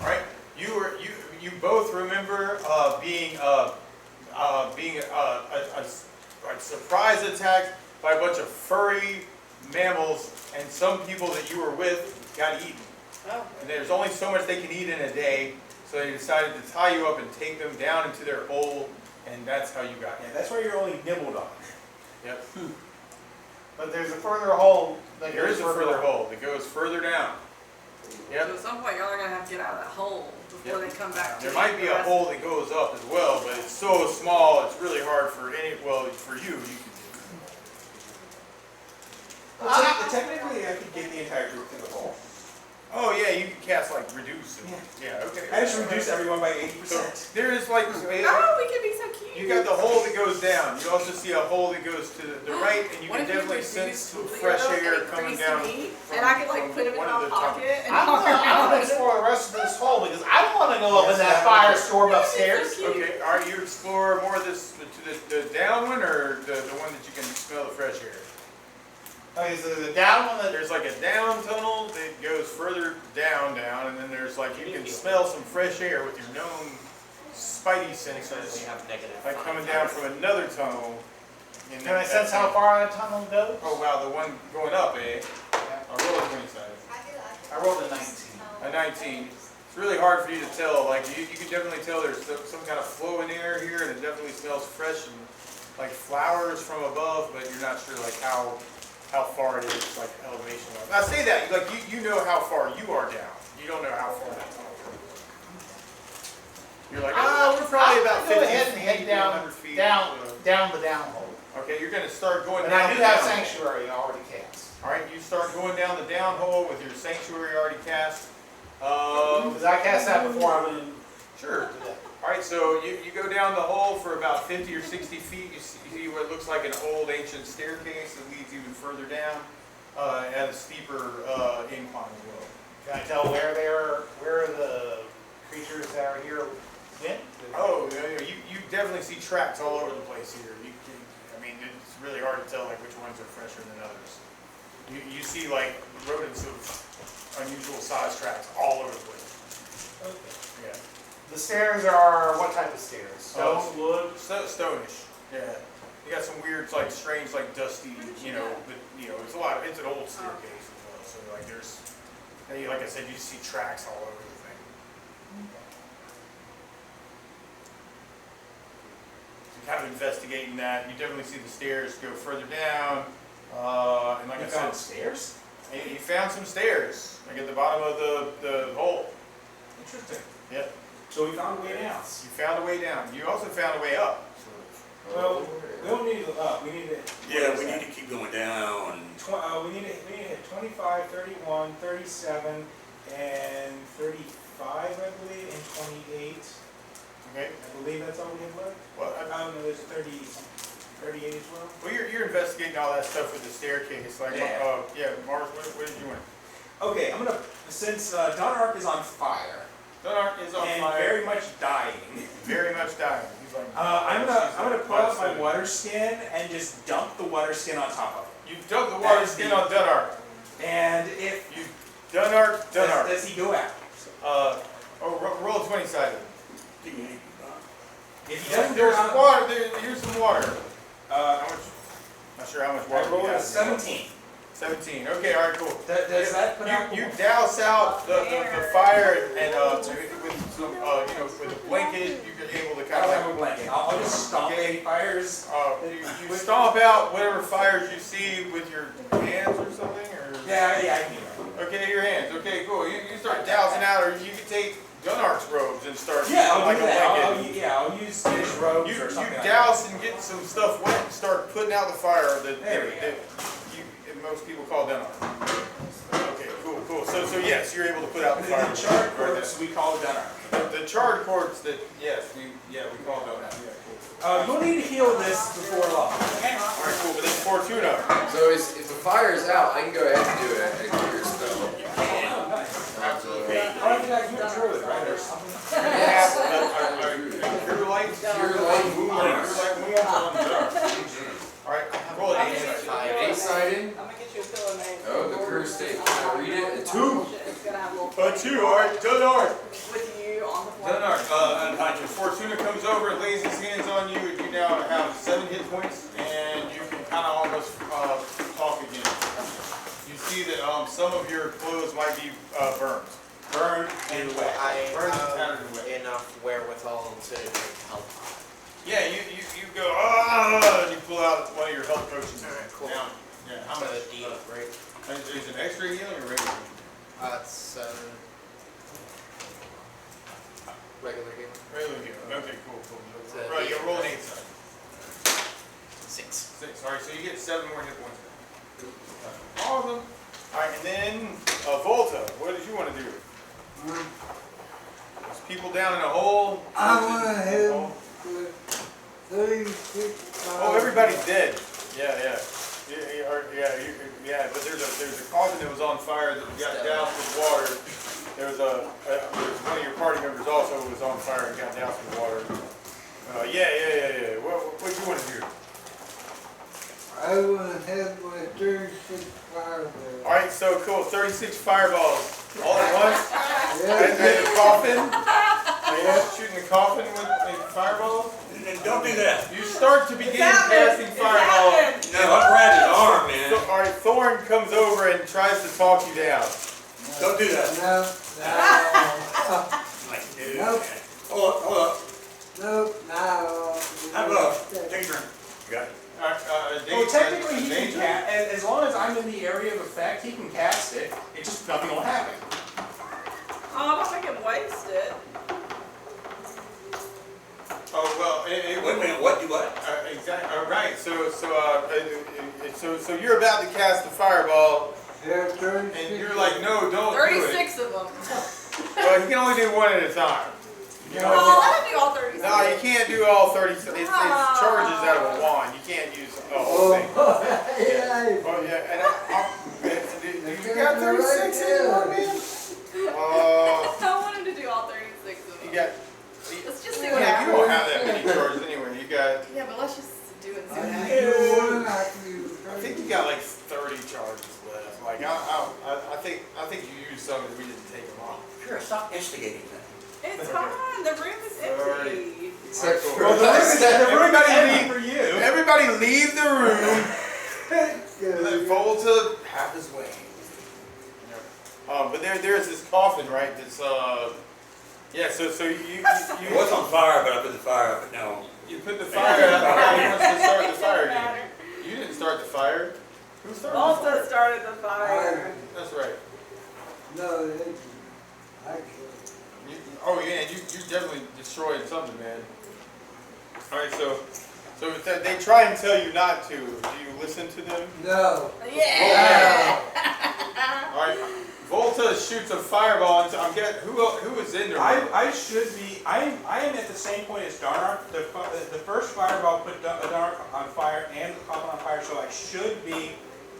All right, you both remember being a surprise attack by a bunch of furry mammals, and some people that you were with got eaten. Oh. And there's only so much they can eat in a day, so they decided to tie you up and take them down into their hole, and that's how you got Yeah, here. that's where you're only nibbled on. Yep. But there's a further hole that There goes is a further on. hole that goes further down. Yep. So at some point, y'all are gonna have to get out of that hole before they come back. There to might eat be the a rest. hole that goes up as well, but it's so small, it's really hard for for you can. Well, technically, I could get the entire group to the hole. Oh yeah, you can cast like reduce. And, yeah, okay. I just reduce everyone by So 80%. there is like, Oh, we could be so cute. you got the hole that goes down. You also see a hole that goes to the right, and you What can if you definitely reduce sense some Julio fresh and air it coming frees down. to eat, from- and I could like from put him in one my of the tunnels. pocket and I'm walk gonna around. explore the rest of this hole because I don't want to go up in that firestorm upstairs. Okay, are you explore more of this the down one or the one that you can smell the fresh air? Okay, so the down one that There's like a down tunnel that goes further down, and then there's like you can smell some fresh air with your known spidey sensors, We have negative like 5 coming down times. from another tunnel. And can I sense how far that tunnel goes? Oh wow, the one going up, eh? I rolled a 20 sided. I rolled a 19. A 19. It's really hard for you to tell. Like you can definitely tell there's some kind of flowing air here, and it definitely smells fresh and like flowers from above, but you're not sure like how far it is, like elevation wise. I say that like you know how far you are down. You don't know how far that tunnel is. You're like, oh, we're probably about 50 go ahead and head feet, down, 100 feet. down the down hole. Okay, you're gonna start going And down. I do the have down hole. sanctuary already cast. All right, you start going down the down hole with your sanctuary already cast. Because I cast that before I went in. Sure. All right, so you go down the hole for about 50 or 60 feet. You see what looks like an old ancient staircase that leads even further down at a steeper incline as well. Can I tell where the creatures that are here went? Oh, yeah, you definitely see tracks all over the place here. I mean, it's really hard to tell like which ones are fresher than others. You see like rodents of unusual size tracks all over the place. Okay. Yeah. The stairs are what type of stairs? Stone, wood? Stonish. Yeah. You got some weird, like strange, like dusty, but it's it's an old staircase as well. So like there's, like I said, you just see tracks all over the thing. So kind of investigating that, you definitely see the stairs go further down. And like I said, stairs? he found some stairs, like at the bottom of the hole. Interesting. Yep. So we found a way down. You found a way down. You also found a way up. Well, we don't need to go up. We need to. Yeah, we need to keep going down. We need to hit 25, 31, 37, and 35, I believe, and 28. Okay. I believe that's all we have left. Well, No, there's 38 as well. Well, you're investigating all that stuff with the staircase. Like, Yeah. Mars, what did you want? Okay, I'm gonna, since Donark is on fire Dunark is on and fire. very much dying, Very much dying. He's like, I'm gonna pull out my water. water skin and just dump the water skin on top of it. You dumped the water skin on Dunark. And if You Dunark. does he go out? Roll a 20 sided. If he doesn't go There's out, water. Here's some water. How uh, much? Not sure how much I water. rolled you a have. 17. 17. Okay. All right. Cool. Does that put out? You douse out the fire and with some with a blanket you're able to I kind don't of have a blanket. I'll just stomp any fires. you stomp out whatever fires you see with your hands or something or Yeah, I can do that. okay your hands okay cool you start dousing out or you can take Dunark's robes and start Yeah, I'll like do a that. blanket. I'll use his robes You or something like douse and get some stuff wet and start putting out the fire that There we go. most people call Dunark. Okay, cool. So yes, you're able to put out the that. fire. The charred Right corpse we call Donark. The charred corpse that we call Dunark. You'll need to heal this before long. Okay? All right, cool. But then Fortuna. So if the fire is out, I can go ahead and do it and clear your spell. Oh, nice. Absolutely. I think I can druid, right, or something. Yes. Pure light. Pure light. Moonlight. On Dunark. All right, roll an 8. 8-sided. I'm gonna get you a pillow name. Oh, the curse state. Can I read it? A 2. It's gonna have a little. A 2. All right, Dunark. With you on the floor. Dunark. Fortuna comes over, lays his hands on you, and you now have 7 hit points, and you can kind of almost talk again. You see that some of your clothes might be burned. Burned and Do wet. I Burn the have powder and wet. enough wherewithal to drink help? Yeah, you go, and you pull out one of your health potions. Alright, cool. Now, yeah, how So much? D, right? Is it extra healing or regular? It's regular healing. Regular healing. Okay, cool. It's a Right, you D8, roll an right? 8 side. 6. 6. Alright, so you get 7 more hit points. Awesome. Alright, and then Volta, what did you want to do? There's people down in a hole. I wanna have 36. Oh, everybody's dead. Yeah. Yeah, but there's a coffin that was on fire that got doused with water. There was one of your party members also was on fire and got doused with water. Yeah. What do you want to do? I wanna have my 36 fireballs. Alright, so cool, 36 fireballs all at once. Yeah. And the coffin. Shooting the coffin with fireballs. Don't do that. You start to begin happened. casting It's fireballs. happened. No, I grabbed his arm, man. So, alright, Thorn comes over and tries to talk you down. Don't do that. No. Like, dude, Nope. man. Hold up. Nope, no. Have a, take a drink. You got it. Well, technically, he can cast, as long as I'm in the area of effect, he can cast it. It just, nothing will happen. Oh, don't make him waste it. Oh, well, Wait a minute, what, do what? exactly, right, so you're about to cast the fireball, Yeah, 36. and you're like, no, don't do it. 36 of them. Well, you can only do one at a time. You can Oh, only I don't do all 36. no, you can't do all 30, it charges out of a wand, you can't use the whole thing. Yeah. Oh, yeah, and you got 36 anymore, man? I want him to do all 36 of them. You got, Let's just see what yeah, you happens. don't have that many charges anyway, you got, Yeah, but let's just do it and see what I happens. I think you got like 30 charges left, like, I think you used some and we didn't take them off. Sure, stop instigating that. It's fine. The room is empty. Except for Well, everybody leave, For you. everybody leave the room. Let Volta have his way. But there's this coffin, right? That's yeah. So It was on fire, but I put the fire up, but no. you put the fire out. Now he wants to start the fire again. You didn't start the fire. Who started the Volta fire? started the fire. That's right. No, they didn't. I killed Oh yeah, you definitely destroyed something, man. All right, so they try and tell you not to. Do you listen to them? No. Yeah. All right. Volta shoots a fireball into. I'm getting who is in there? I should be. I am at the same point as Darnark. The first fireball put Darnark on fire and the coffin on fire, so I should be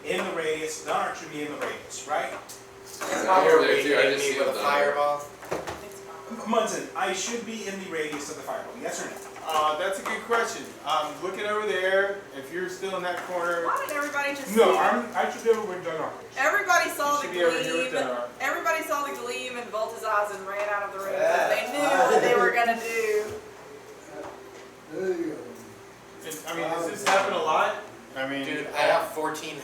in the radius. Darnark should be in the radius, right? You're there too, I hitting just me see with a him down fireball. Munson, I should be in the radius of the fireball. Yes or no? That's a good question. I'm looking over there. If you're still in that corner, Why did everybody just No, see? I should be over with Darnark. Everybody saw you the should be over here with gleam. Denard. Everybody saw the gleam in Volta's eyes and ran out of the room because they knew what they were gonna do. it. I mean, does this happen a lot? I mean, Dude, I have 14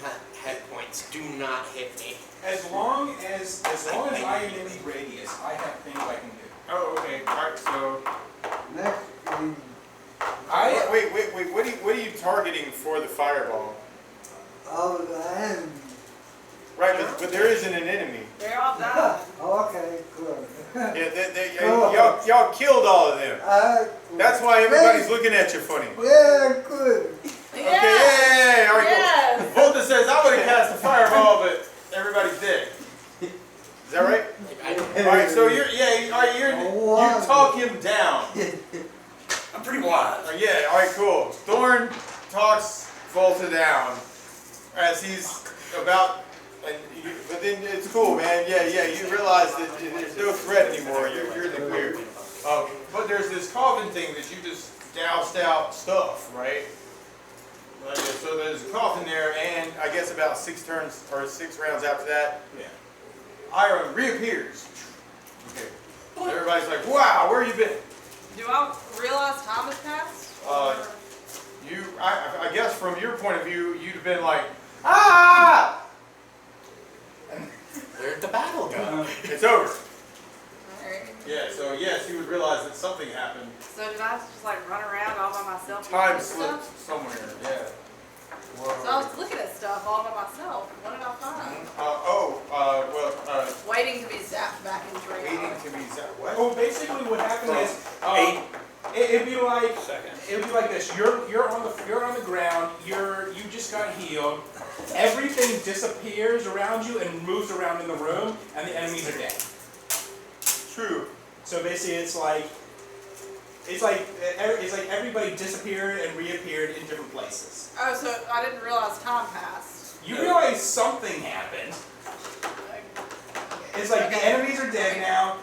head points. Do not hit me. As long as I am in the radius, I have things I can do. oh, okay. All right. So, Next game. wait. What are you targeting for the fireball? All the land. Right, but there isn't an enemy. They're all died. Okay, good. Yeah, y'all killed all of them. That's why everybody's looking at you funny. Yeah, good. Okay, yay! All right, Yes. cool. Volta says I would have cast a fireball, but everybody's dead. Is that right? All right, so you talk him down. I'm pretty wise. Yeah, all right, cool. Thorn talks Volta down as he's about, but then it's cool, man. Yeah, you realize that there's no threat anymore. You're in the clear. But there's this coffin thing that you just doused out stuff, right? So there's a coffin there, and I guess about 6 turns or 6 rounds after that, Yeah. Iron reappears. Okay. Everybody's like, wow, where you been? Do I realize time has passed? I guess from your point of view, you'd have been like, ah! It's over. Alright. Yeah, so yes, you would realize that something happened. So did I just like run around all by myself? and Time look at slipped stuff? somewhere, yeah. So I was looking at stuff all by myself. What did I find? Waiting to be zapped back into reality. Waiting to be what? Well, basically what happened is, Eight. it'd be like, Second. it'd be like this. You're on the ground. You just got healed. Everything disappears around you and moves around in the room, and the enemies are dead. True. So basically, it's like everybody disappeared and reappeared in different places. Oh, so I didn't realize time passed. You realize something happened. It's like the Okay. enemies are dead now.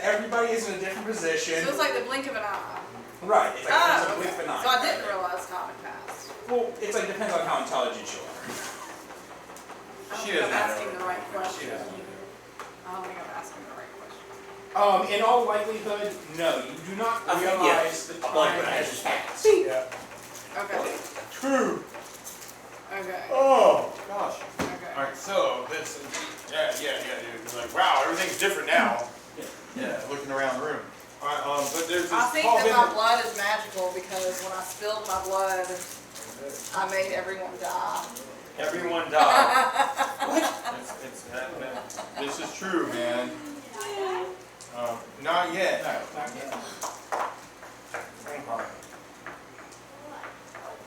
Everybody is in a different position. So it's like the blink of an eye. Right. It's like it's a Oh, blink of okay. an eye. So I didn't realize time had passed. Well, it's like depends on how intelligent you are. I don't She think I'm doesn't asking know. the right question. She doesn't either. I don't think I'm asking the right question. In all likelihood, no. You do not I think, realize yeah. the Like time when I has just- passed. Okay. True. Okay. Oh, gosh. Okay. Alright, so this, dude. It's like, wow, everything's different now. Yeah, looking around the room. Alright, but there's this I think tall that my vendor- blood is magical because when I spilled my blood, I made everyone die. Everyone died. This is true, man. Not yet. No, not yet.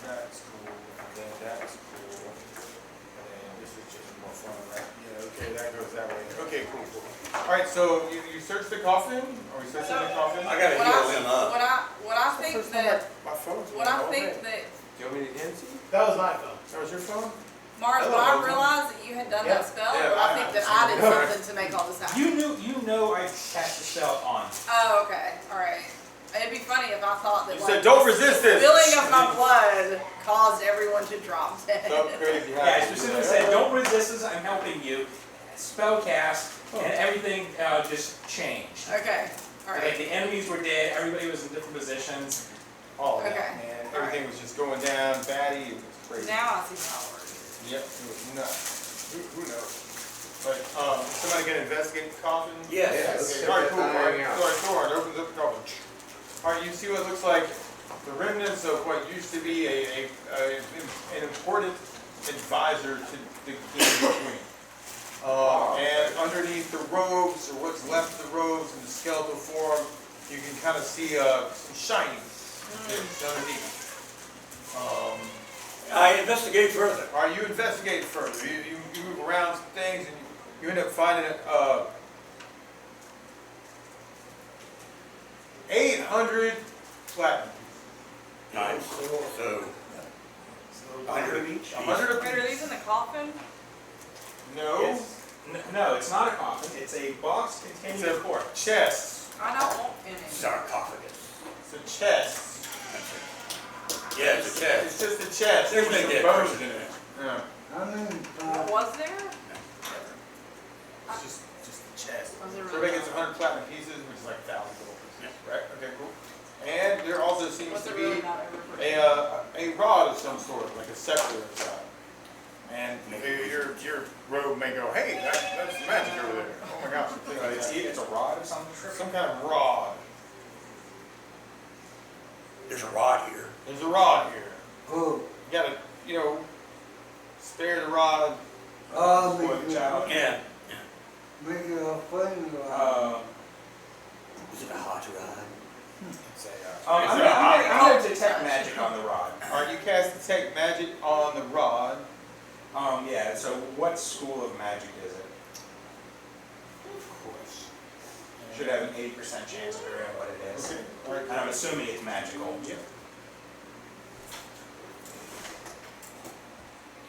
That's cool, and then that's cool, and then this is just more fun, right? Yeah, okay, that goes that way. Okay, cool. Alright, so you searched the coffin? Are we searching the coffin? I gotta heal him up. What I think that, My phone's what I going all think day. that, Do you want me to hand it to you? That was my phone. That was your phone? Mars, when I realized that you had done that spell, Yeah, I think that I did something to make all this happen. You know I cast the spell on. Oh, okay, alright. It'd be funny if I thought that You like, said, don't resist this! spilling of my blood caused everyone to drop dead. So crazy. Yeah, I specifically said, don't resist this, I'm helping you. Spell cast, and everything just changed. Okay, Like alright. the enemies were dead, everybody was in different positions. All of Okay. that, man. Everything was just going down, batty, it was crazy. Now I see how it works. Yep, it was nuts. Who knows? But, somebody gonna investigate the coffin? Yes. Yeah, let's Okay, check alright, that cool, alright, thing out. Thor opens up the coffin. Alright, you see what looks like the remnants of what used to be an important advisor to the king and the queen. And underneath the robes, or what's left of the robes in the skeletal form, you can kind of see some shining bits underneath. I investigate further. All right, you investigate further. You move around some things, and you end up finding 800 platinum. Nice. So, 100 each. 100 Wait, are these in the coffin? No. No, it's not a coffin, it's a box containing It's a a corpse. chest. I don't want any. Sarcophagus. It's a chest. Yeah, it's a chest. It's just a chest. There's with no some dead bones person in it. Yeah. What was there? It's just a chest. Was there So really? everybody gets 100 platinum pieces, which is like 1,000 gold pieces, right? Okay, cool. And there also seems Was to there be really not over? a rod of some sort, like a scepter inside. And your robe may go, hey, that's magic over there. Oh my gosh, something like that. It's a rod of some sort. Some kind of rod. There's a rod here. There's a rod here. Oh, You gotta, spare the rod. For the child. Yeah. make it a thing, Is it a hot rod? It's I'm a gonna detect magic on the rod. Alright, you cast detect magic on the rod. Yeah, so what school of magic is it? Of course. Should have an 80% chance of figuring out what it is. Okay. Alright. And I'm assuming it's magical. Yep.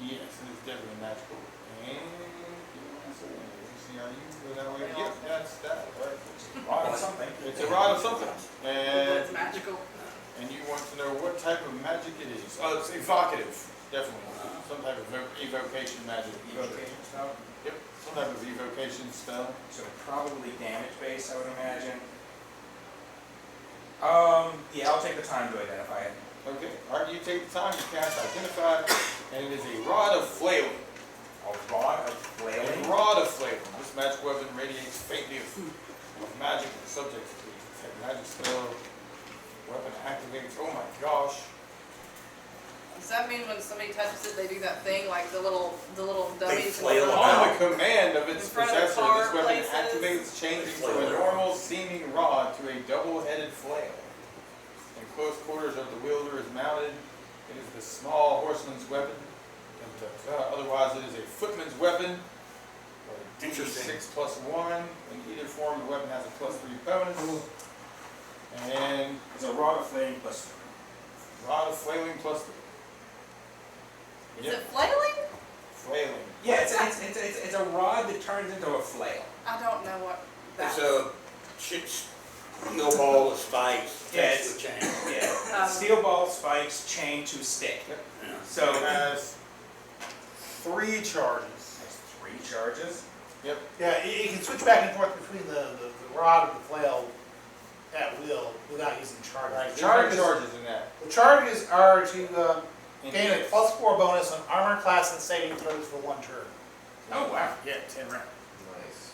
Yes, it is definitely magical. And let's see how you go that way. Yep, that's that. Right. Rod of something. It's a rod of something. It's magical. And you want to know what type of magic it is. Oh, it's evocative, definitely. Some type of evocation magic. Evocation spell? Yep, some type of evocation spell. So probably damage based, I would imagine. Yeah, I'll take the time to identify it. Okay, alright, you take the time to cast Identify, and it is a rod of flailing. A rod of A flailing? rod of flame. This magic weapon radiates faintly of magic and subject to magic spell. Weapon activates. Oh my gosh. Does that mean when somebody touches it, they do that thing like the little dummies? flail in them front of On the command of its In front of the possessor, car this weapon places. activates, changing from a normal seeming rod to a double-headed flail. In close quarters of the wielder is mounted. It is the small horseman's weapon. Otherwise, it is a footman's weapon. Interesting. 6 plus 1. In either form, the weapon has a +3 bonus. And It's a rod of flailing plus. rod of flailing +3. Is it flailing? Flailing. Yeah, it's a rod that turns into a flail. I don't know what that It's a steel ball of spikes attached to a chain. Yeah. Steel ball spikes chained to a stick. Yeah. So It has 3 charges. That's 3 charges. Yep. Yeah, you can switch back and forth between the rod and the flail at will without using charges. Right, The there's no charges, charges in that. the charges are to gain a +4 bonus on armor class and saving throws for 1 turn. Oh wow. Yeah, 10 rounds. Nice.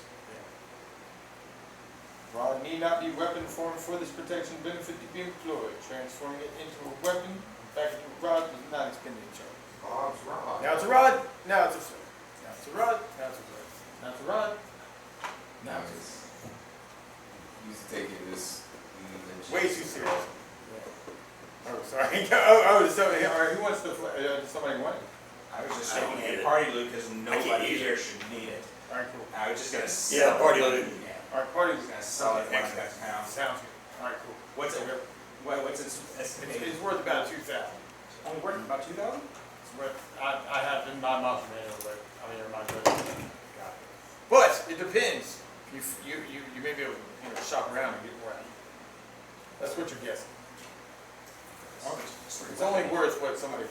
Rod need not be weapon formed for this protection benefit to be employed. Transforming it into a weapon, back into a rod, does not expend any charge. Bob's rod. Now it's a rod, now it's a flame. Now it's a rod, now it's a rod. Now it's a rod. Nice. You used to take it this. Way too serious. Oh, sorry. oh, somebody, all right, who wants the does somebody want it? I was just I don't taking need a it. party loot because can't nobody use here it. should need it. All right, cool. I was just gonna Yeah, sell party it. loot. Yeah. All right, party. I was gonna sell it once Excellent. that's pounds. Sounds good. All right, cool. What's it? What's its It's estimated? worth about 2,000. Only worth about 2,000? It's worth, I have in my month manual, but I mean, in my book. But it depends. You may be able to shop around and get more out of it. That's what you're guessing. It's only worth what somebody did.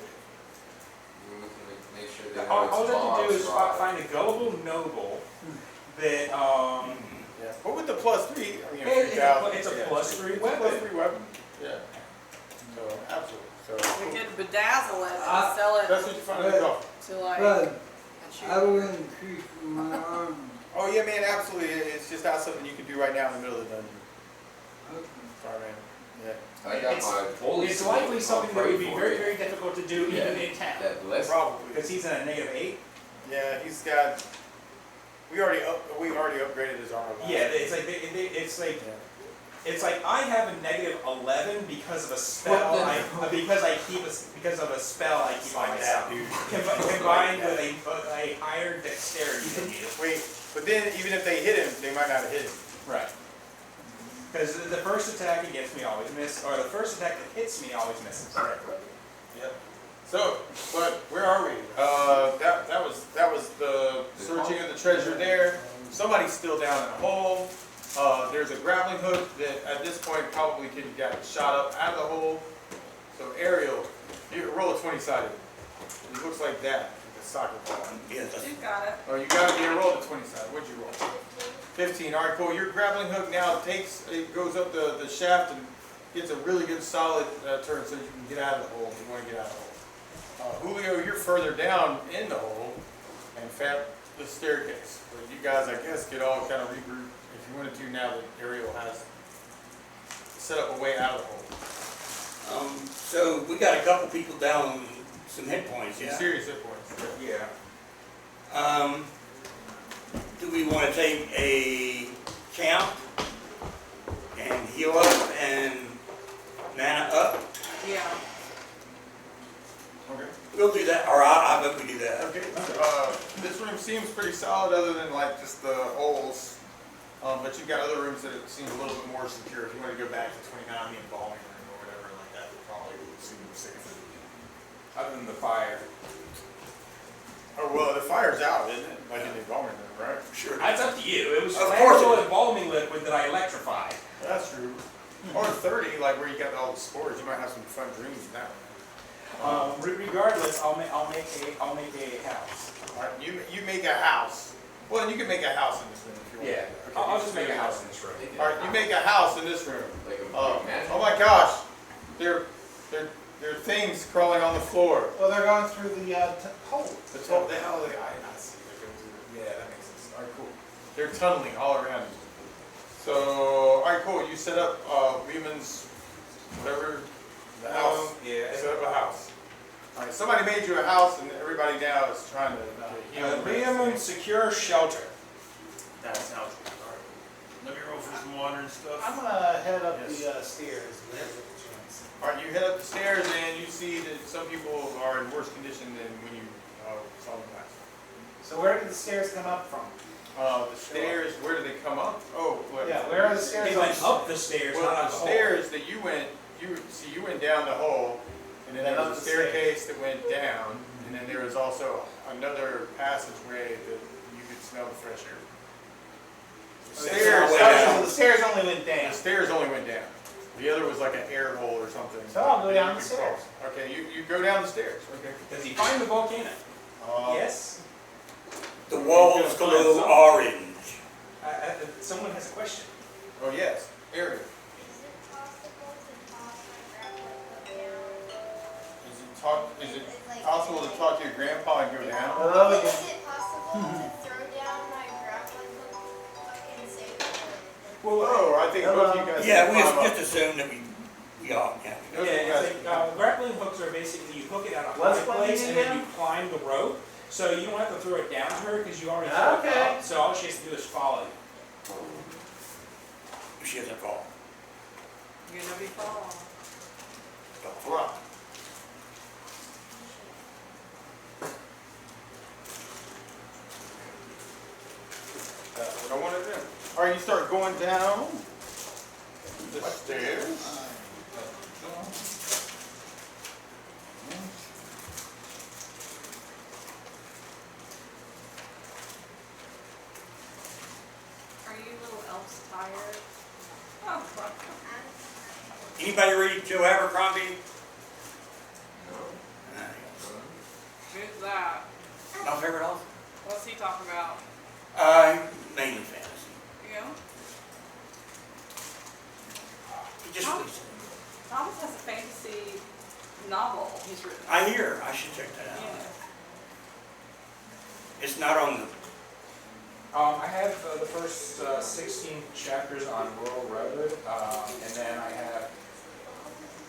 We can make sure they know All it's they have to do Bob's is rod. find a gullible noble that Yeah. But with the +3, I mean, It's a 3,000. it's a yeah, +3 it's a weapon. +3 weapon. Yeah. So absolutely. So we could bedazzle it and sell it that's what you find in the golf. to like But a shoe. I will increase my armor. Oh yeah, man, absolutely. It's just not something you can do right now in the middle of the dungeon. Okay. Sorry, man. Yeah. I got It's- my holy it's sword. likely I'll something that pray would be for very, you. very difficult to do Yeah. even in town. That bless. Probably. Because he's in a -8. Yeah, he's got. We already upgraded his armor. last Yeah, time. it's like I have a -11 because of a spell. Because of a spell I keep on Like that, myself. dude. Combined with a higher dexterity than you. Wait, but then even if they hit him, they might not have hit him. Right. Because the first attack against me always misses, or the first attack that hits me always misses. Yep. So, but where are we? That was the searching of the treasure there. Somebody's still down in a hole. There's a grappling hook that at this point probably could have gotten shot up out of the hole. So Ariel, you roll a 20-sided. It looks like that, like a soccer ball. Yeah, You got it. Oh, you got it. You rolled a 20-sided. What'd you roll? 15. All right, cool. Your grappling hook now goes up the shaft and gets a really good solid turn so you can get out of the hole if you want to get out of the hole. Julio, you're further down in the hole and found the staircase. But you guys, I guess, could all kind of regroup if you wanted to now that Ariel has set up a way out of the hole. So we got a couple people down some hit points, Some yeah? serious hit points. Yeah. Do we want to take a camp and heal up and mana up? Yeah. Okay. We'll do that, or I bet we do that. Okay. This room seems pretty solid other than like just the holes. But you've got other rooms that seem a little bit more secure. If you want to go back to 29, the embalming room or whatever like that, would probably seem safer. Other than the fire. Oh, well, the fire's out, isn't it? Like in the embalming room, right? Sure. That's up to you. It was Of course it flammable is. embalming liquid that I electrified. That's true. Or 30, like where you got all the spores. You might have some fun dreams in that one. Regardless, I'll make a house. All right, you make a house. Well, you can make a house in this room if you want. Yeah. Okay, I'll you just make a house in this room. All right, you make a house in this room. Like a Oh magic. my gosh, there are things crawling on the floor. Well, they're going through the hole. The hell are they? I see. Alright, cool. They're tunneling all around you. So, alright, cool. You set up Lehman's, whatever, the house. Yeah. Set up a house. Alright, somebody made you a house and everybody now is trying to heal the rest. Lehman's secure shelter. That sounds good. Alright. Let me roll for some water and stuff. I'm gonna head up Yes. the stairs. There's a chance. Alright, you head up the stairs and you see that some people are in worse condition than when you saw them last. So where did the stairs come up from? The stairs, where do they come up? Oh, what? Yeah, where are the stairs? He went up the stairs, Well, not the up the hole. stairs that you went, you went down the hole, and then there Then was up a the stairs. staircase that went down, and then there was also another passageway that you could smell the fresh air. The stairs, So the stairs only went the down. stairs only went down. The other was like an air hole or something. So I'll go that down you the could stairs. cross. Okay, you go down the stairs. Okay. Does he find the volcano? Yes. The walls glow orange. Someone has a question. Oh yes, Ariel. Is it possible to talk my grandpa down? Is it possible to talk to your grandpa and go down? Hello Is again. it possible to throw down my grandpa's fucking safe? Oh, I think both of you guys. Yeah, can we climb up. just assumed that we all, yeah. Both of Yeah, you guys it's can- like grappling hooks are basically you hook it on a What's high plugging place in and then again? you climb the rope. So you don't have to throw it down to her because you already throw it Okay. up. So all she has to do is follow you. She doesn't fall. You're gonna be following. Don't fly. That's what I want to do. All right, you start going down the stairs. Are you little elves tired? Oh, fuck. Anybody read Joe Abercrombie? Who's that? My favorite author? What's he talking about? Mainly fantasy. You? He just Oh. released it. Thomas has a fantasy novel he's written. I hear, I should check that out. Yeah. It's not on the, I have the first 16 chapters on Rural Road, and then I have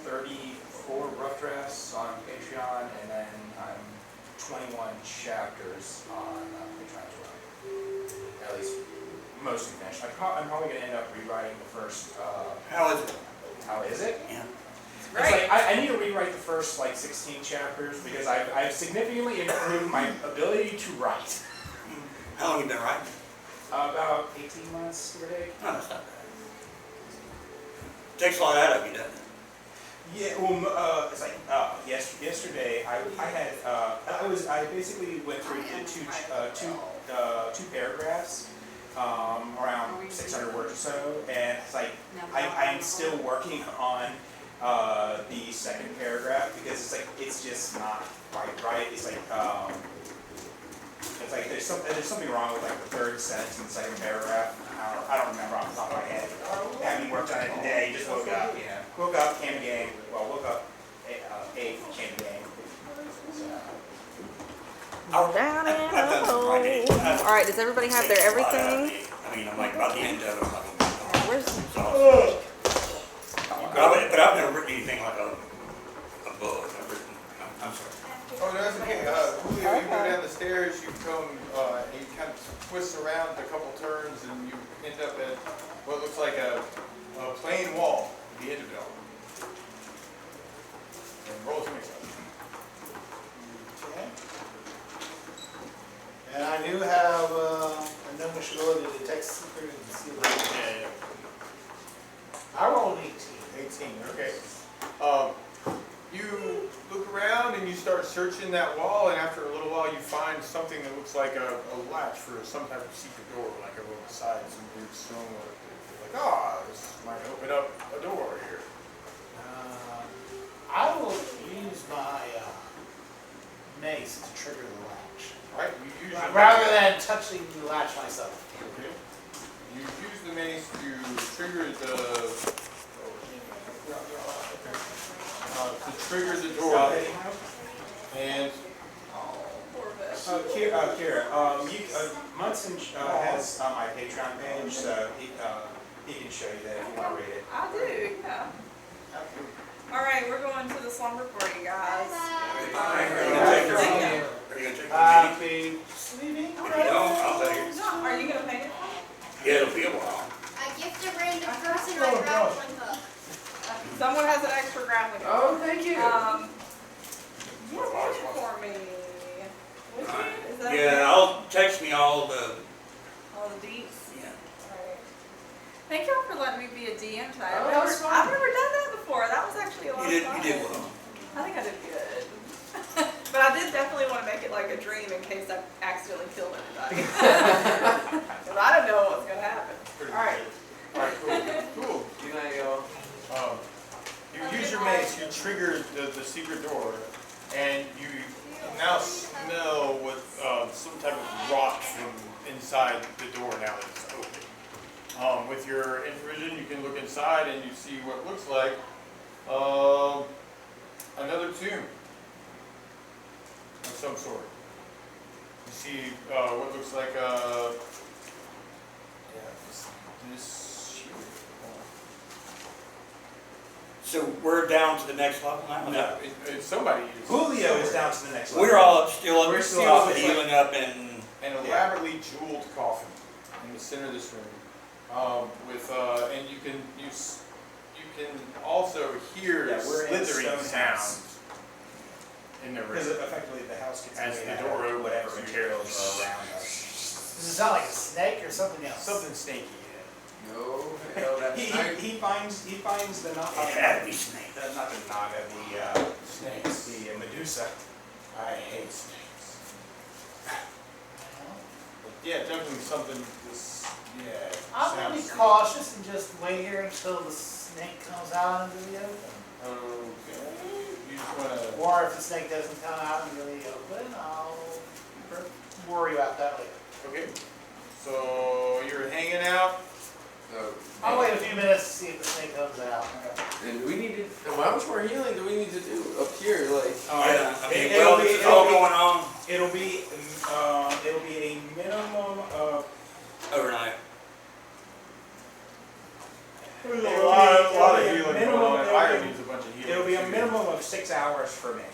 34 rough drafts on Patreon, and then I'm 21 chapters on Patreon as well. At least mostly finished. I'm probably going to end up rewriting the first. how is it? How is it? Yeah. It's like I need to rewrite the first like 16 chapters because I've significantly improved my ability to write. How long have you been writing? About 18 months, give or take. Oh, that's not bad. Takes a lot out of you, doesn't it? Yeah, well, it's like yesterday I basically went through the two paragraphs, around 600 words or so, and it's like I'm still working on the second paragraph because it's just not quite right. It's like there's something wrong with like the third sentence in the second paragraph. I don't remember off the top of my head. I haven't worked on it today. Just woke up, Woke up, came to game. Well, woke up, ate, came to game. Down in I've done some writing. All right, does everybody have their everything? I mean, I'm like about the end of it. I'm like, Where's it's awesome. But I've never written anything like a book. I've written, I'm sorry. Oh, no, that's okay. Julio, you go down the stairs, you come, and you kind of twist around a couple turns, and you end up at what looks like a plain wall at the end of it all. And roll some stuff. Okay. And I do have a gnomish ability to detect secret and conceal it. I rolled 18. 18, okay. You look around and you start searching that wall, and after a little while you find something that looks like a latch for some type of secret door, like over the side, some weird stonework. Like, this might open up a door here. I will use my mace to trigger the latch. Right? You use your Rather mace. than touching the latch myself. Okay. You use the mace to trigger the door, and poor bitch? Kira, Munson has my Patreon page, so he can show you that if you want to read it. I do, yeah. All right, we're going to the slumber party, guys. Are you gonna take your meeting? Leaving? I'll take it. Are you gonna paint it? Yeah, it'll be a while. I gift a random person my grappling hook. Someone has an extra grappling hook. Oh, thank you. You painted it for me. Which one? Is that Yeah, I'll text me all the, all the deets? yeah. Alright. Thank y'all for letting me be a DM tonight. Oh, that was fun. I've never done that before. That was actually a lot You of fun. did well. I think I did good. But I did definitely want to make it like a dream in case I accidentally killed anybody. Because I didn't know what was going to happen. Alright. Alright, cool. Good night, y'all. You use your mace, you trigger the secret door, and you now smell what some type of rot from inside the door now that it's open. With your infravision, you can look inside and you see what looks like another tomb of some sort. You see what looks like this here. So we're down to the next level now? No, somebody is. Julio is down to the next level. We're all still up, We're still up. healing up and, An elaborately jeweled coffin in the center of this room, and you can also hear Yeah, we're in slithering stone house. sounds in the Because room. effectively the house gets As made the out door of opens, whatever you materials hear- are around us. Does it sound like a snake or something else? Something snaky. No, hell, that's nice. He finds the it had to be snake. not the naga, the Snakes. the Medusa. I hate snakes. But yeah, definitely something. This I'm gonna be sounds- cautious and just wait here until the snake comes out into the open. Okay. You just wanna. Or if the snake doesn't come out into the open, I'll worry about that later. Okay. So you're hanging out. So, I'll wait a few minutes to see if the snake comes out. and do we need to, and how much more healing do we need to do up here? Like, Yeah, I mean, It'll well, be- this is it'll all be- going on It'll be a minimum of overnight. There's a lot of healing minimum- going on. it'll Iron be- needs a bunch of healing. it'll be a too. minimum of 6 hours for me.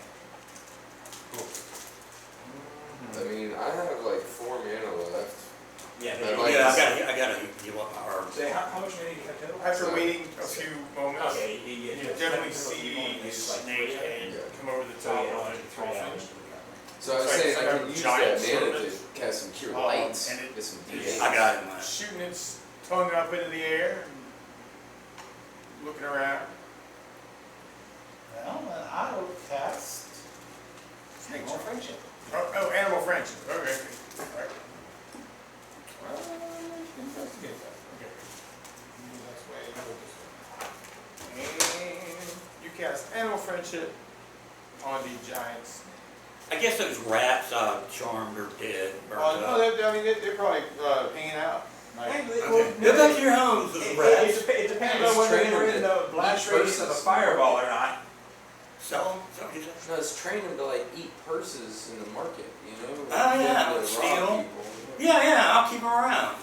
I mean, I have like 4 mana left. Yeah. I'd like Yeah, to- I gotta heal up my heart. So how much money do you have total? After waiting a few moments, Okay, you definitely see a snake head come over the top of the coffin. So I was It's like saying, I some can use giant that mana serpent. to cast some cure lights, and it- get some it's- D8. I got it, man. Shooting its tongue up into the air, and looking around. Well, then I will cast Animal friendship. Oh, animal friendship. Okay. All right. Well, investigate that. Okay. That's way to go this way. And you cast animal friendship on the giants. I guess those rats charmed or dead, burnt No, up. they're probably hanging out. Like, Go back to your homes, those rats. It depends on whether they're in the blast radius of a fireball or not. Sell them? Is that what you said? No, it's train them to like eat purses in the market, you know? Oh, yeah, Get to rob steal. people. Yeah, I'll keep them around.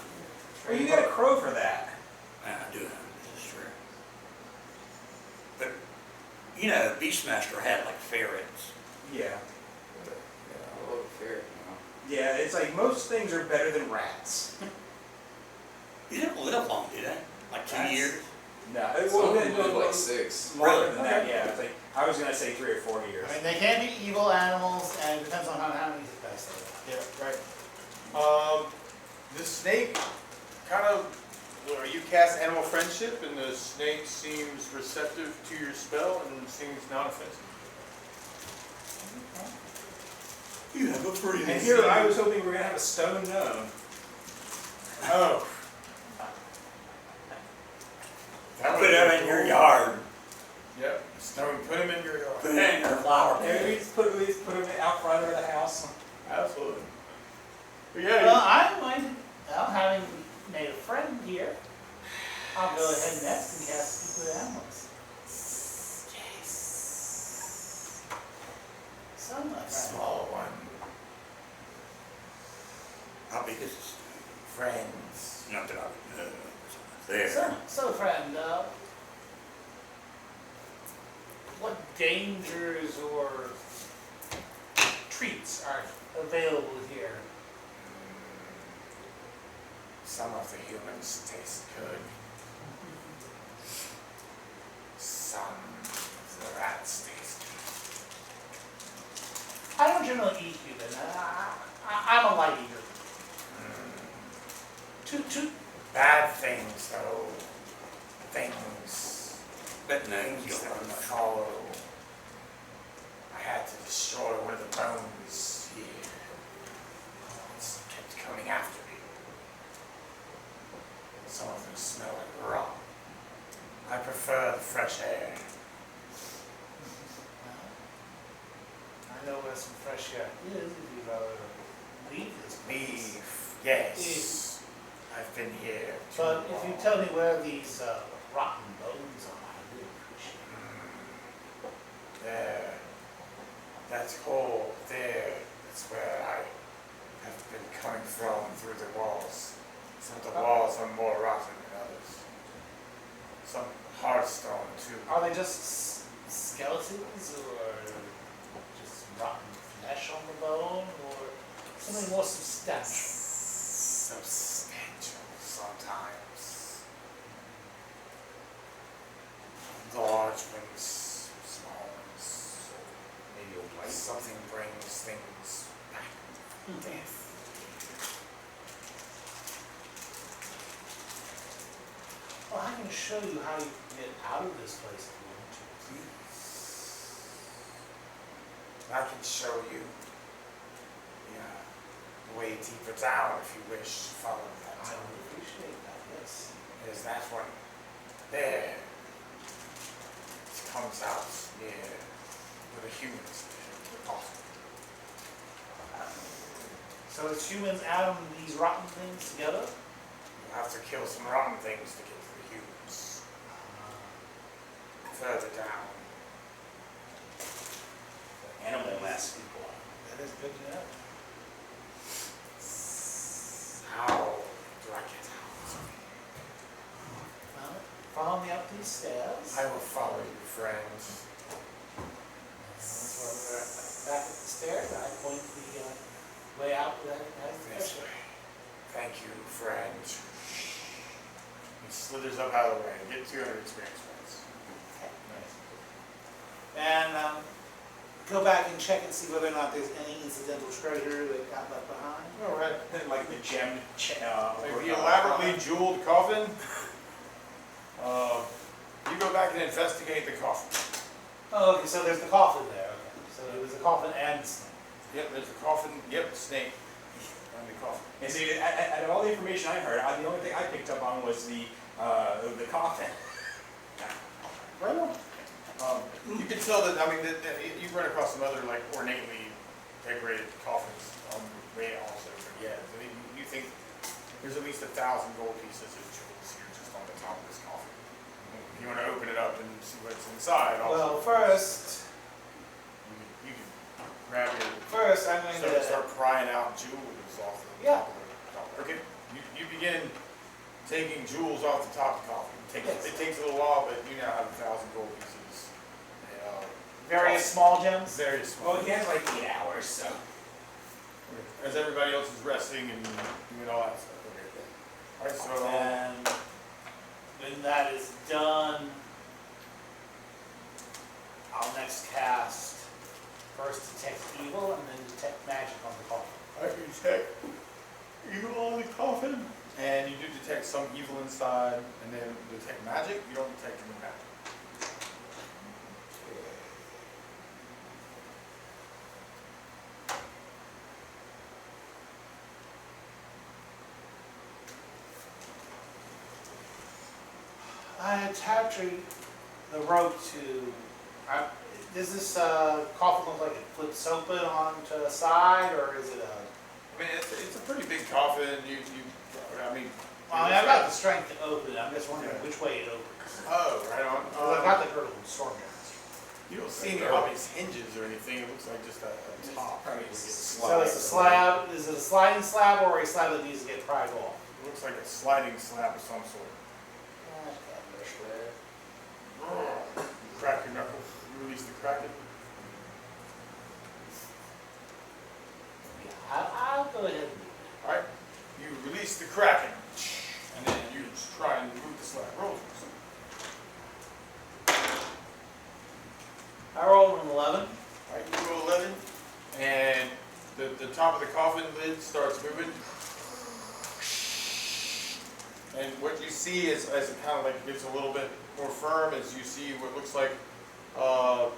Well, you get a crow for that. Yeah, I do. This is true. But, you know, Beastmaster had like ferrets. Yeah. Yeah, I love a ferret now. Yeah, it's like most things are better than rats. You didn't live long, did they? Like 2 years? No, Some of well, them live like 6. longer than Really? that, yeah. It's like, I was gonna say 3 or 4 years. I mean, they can be evil animals, and it depends on how many dice they have. Yeah, right. The snake kind of, you cast animal friendship, and the snake seems receptive to your spell and seems non-offensive. You have a pretty And here, I was hoping we were gonna have a stone gnome. Oh. Put them in your yard. Yep. Stone, put him in your yard. Put them in your flower Maybe we bed. just put them out front of the house. Absolutely. But Well, yeah, I'm going to, well, having made a friend here, I'll go ahead next and cast Speak with Animals. So, my friend. small one. I'll be This is friends. not that I would know. There. So friend, what dangers or treats are available here? Some of the humans taste good. Some of the rats taste good. I don't generally eat human. I'm a light eater. Two. Bad things, though. Things That that name's would follow. I had to destroy one of the bones here. It's kept coming after me. Some of them smell like rot. I prefer the fresh air. I know where some fresh air is if you've ever leave this place. Leave, yes. I've been here too But if you long. tell me where these rotten bones are, I really appreciate it. There. That hole there. That's where I have been coming from through the walls. Some of the walls are more rotten than others. Some hard stone too. Are they just skeletons or just rotten flesh on the bone or something more substantial? Substantial sometimes. Large ones, small ones. Maybe a white. Something brings things back. Death. Well, I can show you how you can get out of this place if you want to. I can show you the way deeper down if you wish to follow that. I would appreciate that, yes. There's that one there. It comes out near where the humans live. So it's humans and these rotten things together? You have to kill some rotten things to get to the humans. Further down. Animal mass people. That is good to know. How do I get out? Well, follow me up these stairs. I will follow you, friends. Once we're back at the stairs, I point the way out that has the This pressure. way. Thank you, friend. He slithers up out of the way. Get 200 experience points. And go back and check and see whether or not there's any incidental treasure that got left behind. All right. Like the gem. Like the elaborately jeweled coffin. You go back and investigate the coffin. Oh, okay, so there's the coffin there. Okay. So it was a coffin and snake. Yep, there's a coffin. Yep, snake. And the coffin. And see, out of all the information I heard, the only thing I picked up on was the coffin. Well, You can tell that, I mean, that you run across some other like ornately decorated coffins on the way also, but yeah, you think there's at least 1,000 gold pieces of jewels here just on the top of this coffin. If you want to open it up and see what's inside, well, also, first you can grab your, I'm going to. start prying out jewels off the Yeah. top of the coffin. Okay, you begin taking jewels off the top of the coffin. Yes. It takes a little while, but you now have 1,000 gold pieces. Various small gems. Very small. Well, he has like 8 hours, so. As everybody else is resting and doing all that stuff. Okay. All right, so And when that is done, I'll next cast first detect evil and then detect magic on the coffin. I can detect evil on the coffin. And you do detect some evil inside, and then detect magic. You don't detect any magic. I attach the rope to. Does this coffin look like it flips open onto the side, or is it a? I mean, it's a pretty big coffin. I mean. I've got the strength to open it. I'm just wondering which way it opens. Oh, right on. I've got the girdle storm gems. You don't see any obvious hinges or anything. It looks like just a top. Probably So it's a slab, is it a sliding slab or a slab that needs to get pried off? Looks like a sliding slab of some sort. Crack your knuckles, release the kraken. Yeah, I'll go ahead and do it. Alright, you release the kraken, and then you just try and move the slab. Roll. I rolled an 11. Alright, you roll 11, and the top of the coffin lid starts moving. And what you see is, as it kind of like gets a little bit more firm, is you see what looks like a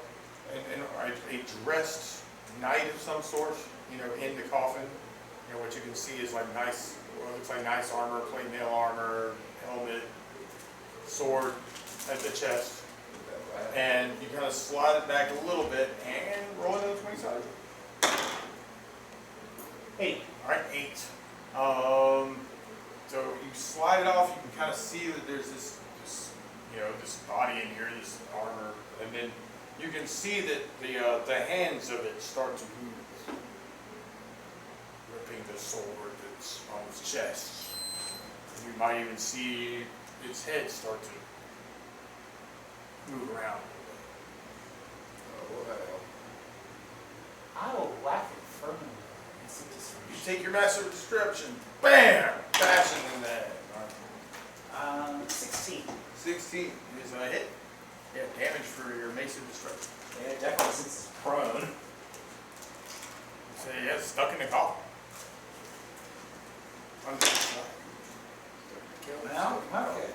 dressed knight of some sort, you know, in the coffin. You know, what you can see is like nice, what looks like nice armor, plate mail armor, helmet, sword at the chest. And you kind of slide it back a little bit and roll another 20-sided. 8. Alright, 8. So you slide it off, you can kind of see that there's this body in here, this armor, and then you can see that the hands of it start to move, ripping the sword that's on its chest. And you might even see its head start to move around. I will whack it firmly. You take your master of destruction, bam, bashing in the head. 16. 16 is a hit. Yeah, damage for your mace of destruction. Yeah, definitely since it's prone. So yeah, it's stuck in the coffin. Now, okay.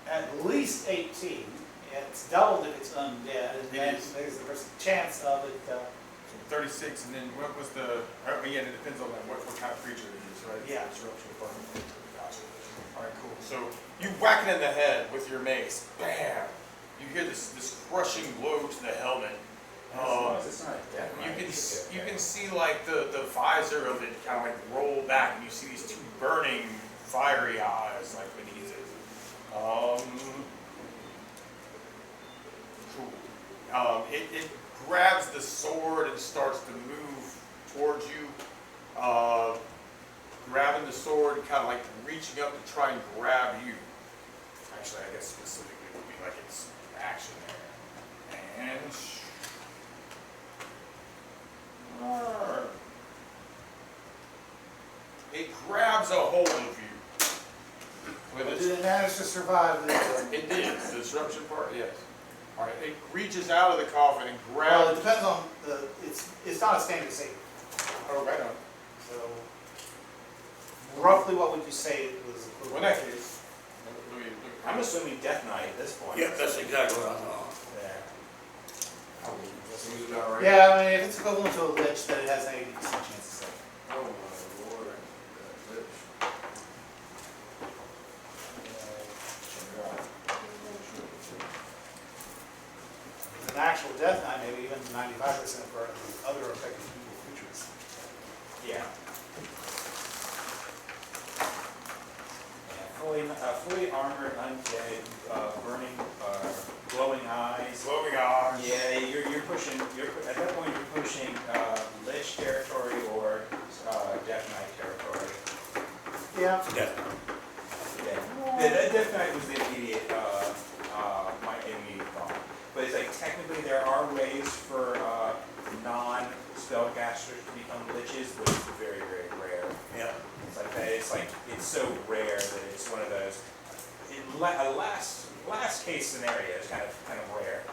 At least 18. It's doubled if it's undead, and then there's a chance of it. 36, and then what was the? Yeah, it depends on what kind of creature it is, right? Yeah. Disruption part. Gotcha. All right, cool. So you whack it in the head with your mace. Bam! You hear this crushing blow to the helmet. You can see like the visor of it kind of like roll back, and you see these two burning, fiery eyes like beneath it. Cool. It grabs the sword and starts to move towards you, grabbing the sword, kind of like reaching up to try and grab you. Actually, I guess specifically it would be like its action there. And it grabs a hold of you. Did it manage to survive this? It did. The disruption part, yes. All right. It reaches out of the coffin and Well, grabs. it depends on the. It's not a standard save. Oh, right on. So, roughly, what would you say it was? Well, in that case, I'm assuming Death Knight at this point. Yeah, that's exactly what I thought. Yeah, I mean, if it's equivalent to a lich, then it has an 80% chance to save. Oh my lord. With an actual death knight, maybe even 95% for other affected evil creatures. Yeah. Fully armored, undead, burning, glowing eyes. Glowing eyes. Yeah, you're pushing. At that point you're pushing Lich territory or Death Knight territory. Yeah. Yeah. Yeah, that Death Knight was the immediate, my immediate thought. But it's like technically there are ways for non-spellcasters to become liches, but it's very, very rare. Yeah. It's like that. It's so rare that it's one of those. A last case scenario is kind of rare.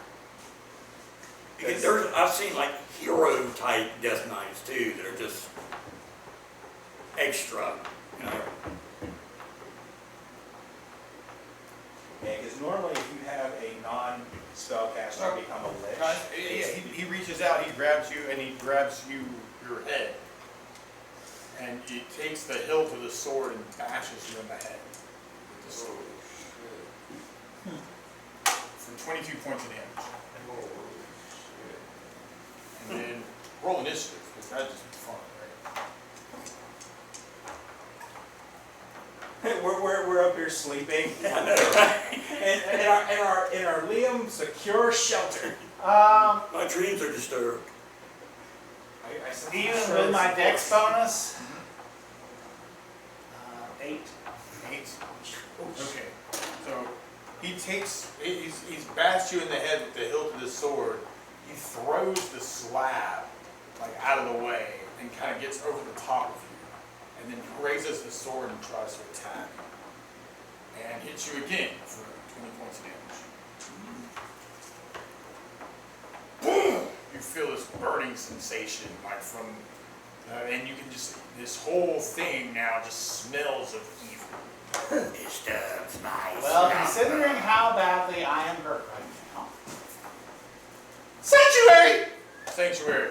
Because I've seen like hero type death knights too that are just extra, you know. Yeah, because normally if you have a non-spellcaster become a lich. He reaches out, he grabs you, and he grabs your head. And he takes the hilt of the sword and bashes you in the head with the sword. For 22 points of damage. And then roll initiative, because that'd just be fun, right? we're up here sleeping. I know, right? in our Liam secure shelter. My dreams are disturbed. Even with my dex bonus, 8. 8. Okay. So he's bashed you in the head with the hilt of his sword. He throws the slab like out of the way and kind of gets over the top of you, and then raises the sword and tries to attack, and hits you again for 20 points of damage. Boom! You feel this burning sensation, like from, and you can just, this whole thing now just smells of evil. Disturbs my Well, slumber. considering how badly I am hurt right now. Sanctuary! Sanctuary.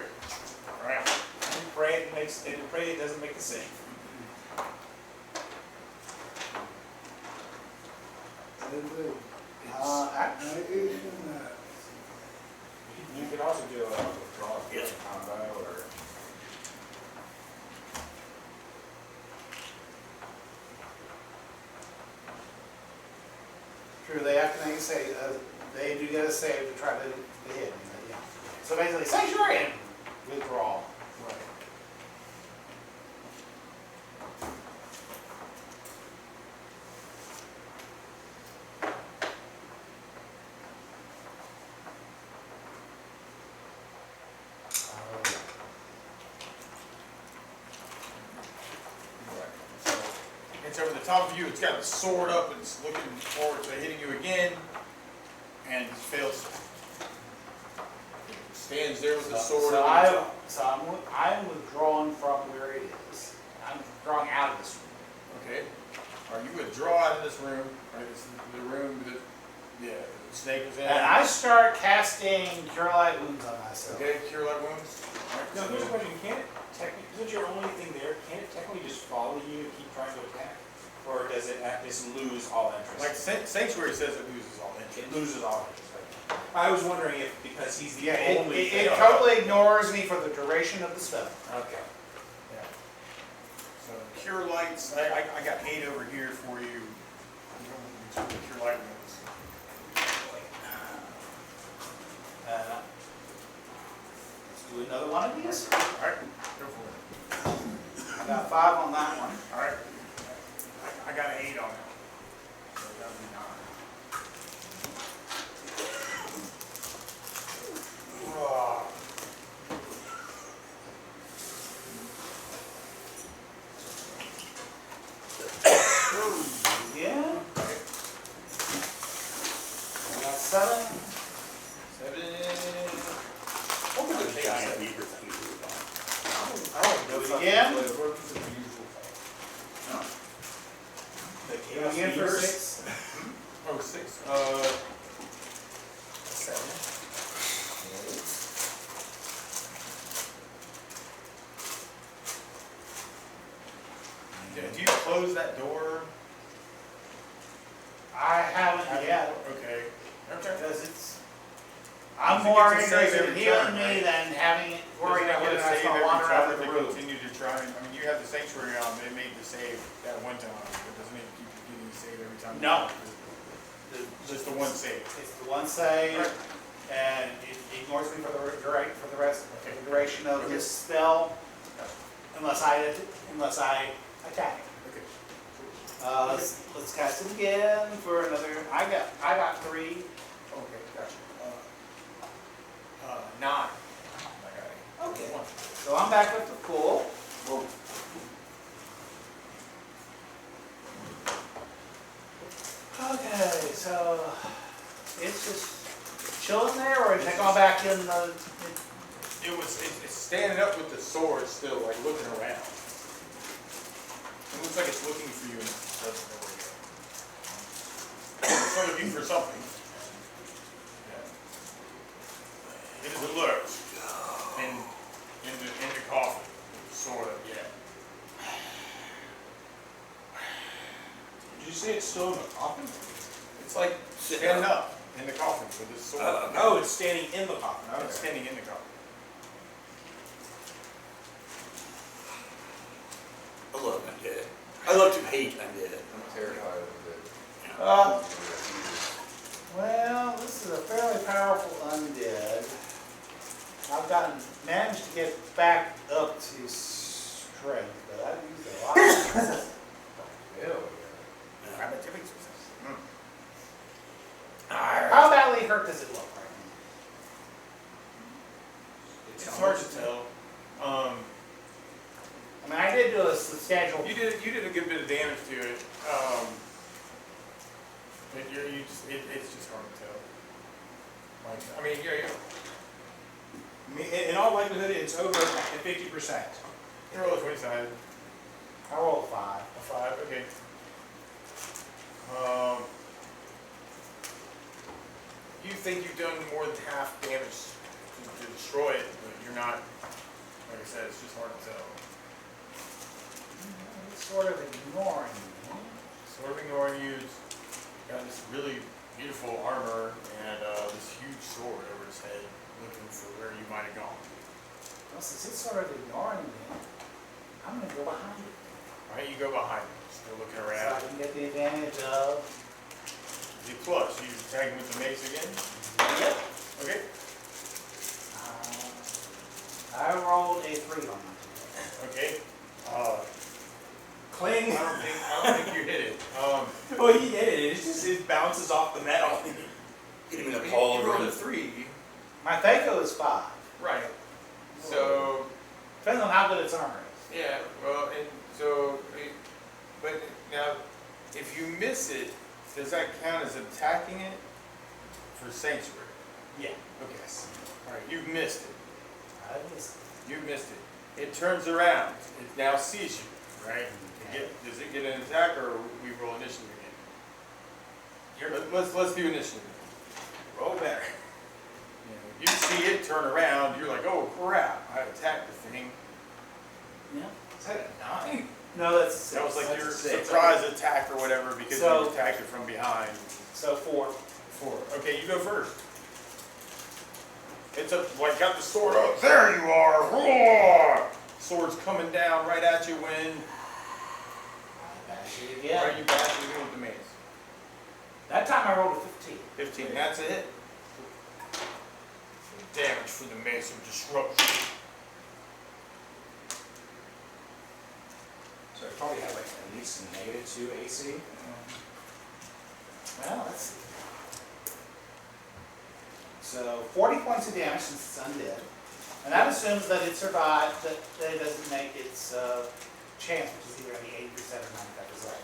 All right. And pray it doesn't make a save. Actually, You could also do a withdraw Yes. combo or. true, they have to make a save, they do get a save to try to hit me, but yeah. So basically, sanctuary and withdrawal. Right. It's over the top of you, it's got the sword up, and it's looking forward to hitting you again, and it fails. Stands there with the sword. I'm withdrawn from where it is. I'm withdrawing out of this room. Okay. All right, you withdraw out of this room, right? This is the room that, the snake was in. And I start casting Cure Light Wounds on myself. Okay, cure light wounds. All right, No, so- here's a question. Can't it technically, isn't your only thing there, can't it technically just follow you and keep trying to attack? Or does it just lose all interest? Like Sanctuary says, it loses all interest. It loses all interest. Right? I was wondering if, because he's the Yeah, only it thing. totally ignores me for the duration of the spell. Okay. So cure lights, I got 8 over here for you. Cure light wounds. Let's do another one of these. All right, go for it. I got 5 on that one. All right. I got an 8 on it. So that'll be 9. Yeah. I got 7. 7. What would the giant beaver thing do about? I don't Do it again. The Do it chaos again for beavers. 6. Oh, 6. 7. Do you close that door? I haven't yet. Okay. Because it's. I I'm think more it's a save interested in every healing turn, me right? than having it worried about whether I Save start every wandering time out of that the they room. continue to try. I mean, you have the sanctuary on. They made the save that one time. It doesn't mean you keep getting the save every time. No. Just the one save. It's the one save, Right. and it ignores me for the rest, for the duration of this spell, unless I attack. Okay. Let's cast it again for another. I got 3. Okay. Gotcha. 9. I got 8. Okay. 1. So I'm back up to full. Okay, so it's just chilling there, or is it gone back in the? It's standing up with the sword still, like looking around. It looks like it's looking for you and it doesn't know where you are. It's looking for something. Yeah. It is alert. In the coffin, sort of, yeah. Did you say it's still in the coffin? It's like standing up in the coffin with this sword. Oh, it's standing in the coffin. Okay. It's standing in the coffin. I love undead. I love to hate undead. terrified of it. Well, this is a fairly powerful undead. Managed to get back up to strength, but I've used a lot of Hell How badly hurt does it look right It's hard to tell. now? I mean, I did do a substantial. You did a good bit of damage to it. But it's just hard to tell. Like, I mean, I mean, in all likelihood, it's over 50%. you're roll a 20 sided. I rolled a 5. A 5, okay. You think you've done more than half damage to destroy it, but you're not, like I said, it's just hard to tell. It's sort of ignoring me. Sort of ignoring you, it's got this really beautiful armor and this huge sword over his head, looking for where you might have gone. Well, since it's sort of ignoring me, I'm going to go behind it. Alright, you go behind him, still looking So I around. can get the advantage of. The plus, you tag him with the mace again? Yep. Okay. I rolled a 3 on my Okay. Cling. I don't think you hit it. Well, he did it. It's just, it bounces off the metal. Hit him in the paw. You rolled a 3. My Thaco is 5. Right. So, Depends on how good its armor is. yeah, well, and so, but now, if you miss it, does that count as attacking it for Sanctuary? Yeah. Okay. Alright, you've missed it. I was. You missed it. It turns around. It now sees you, right? Does it get an attack or we roll initiative again? Let's do initiative. Roll better. You see it turn around, you're like, oh crap, I attacked the thing. Yeah. Is that a 9? No, that's That was like that's your a 6. surprise attack or whatever because So- you attacked it from behind. So 4. 4. Okay, you go first. It's up, like got the sword up. There you are. Roar! Sword's coming down right at you when Bash it again. right, you bash it again with the mace. That time I rolled a 15. 15. That's a hit. Damage for the mace of disruption. So I probably have like at least a -2 AC. Well, let's see. So 40 points of damage since it's undead. And that assumes that it survived, that it doesn't make its chance, which is either going to be 80% or 95%.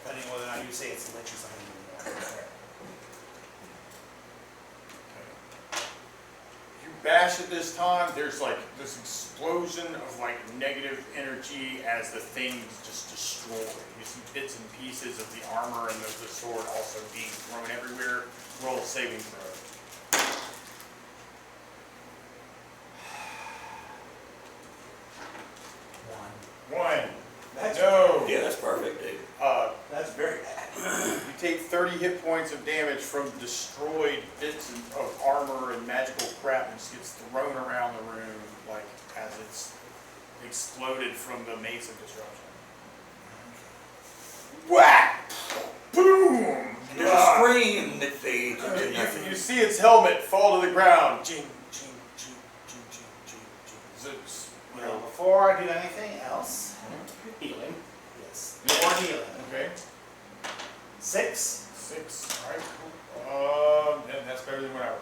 Depending on whether or not you say it's a lich or something more. You bash it this time, there's like this explosion of like negative energy as the thing's just destroyed. You see bits and pieces of the armor and the sword also being thrown everywhere. Roll a saving throw. 1. That's No. Yeah, that's perfect, dude. That's very bad. You take 30 hit points of damage from destroyed bits of armor and magical crap that just gets thrown around the room like as it's exploded from the mace of disruption. Whack! Boom! And there's a scream that fades. You see its helmet fall to the ground. Jing, jing, jing, jing, jing, jing, jing. Zips. You Well, know. before I do anything else, Healing. yes, more healing. Okay. 6. 6. Alright, cool. That's better than what I rolled.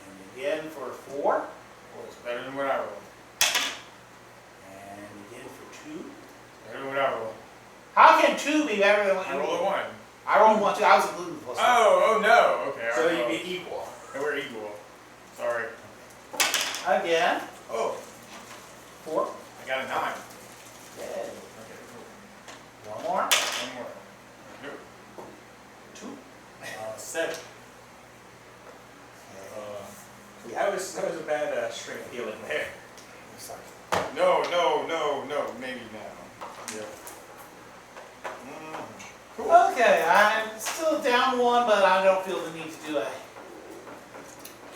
And again for 4. Well, it's better than what I rolled. And again for 2. Better than what I rolled. How can 2 be better than what I you rolled a 1. I rolled 1 too. I was including plus 1. Oh no. Okay. So alright, you'd be equal. well, we're equal. Sorry. Again. Oh, 4. I got a 9. Yay. Okay, cool. 1 more. 1 more. Nope. 2. 7. Yeah, that was a bad string of healing there. No, maybe now. Yeah. Cool. Okay, I'm still down 1, but I don't feel the need to do a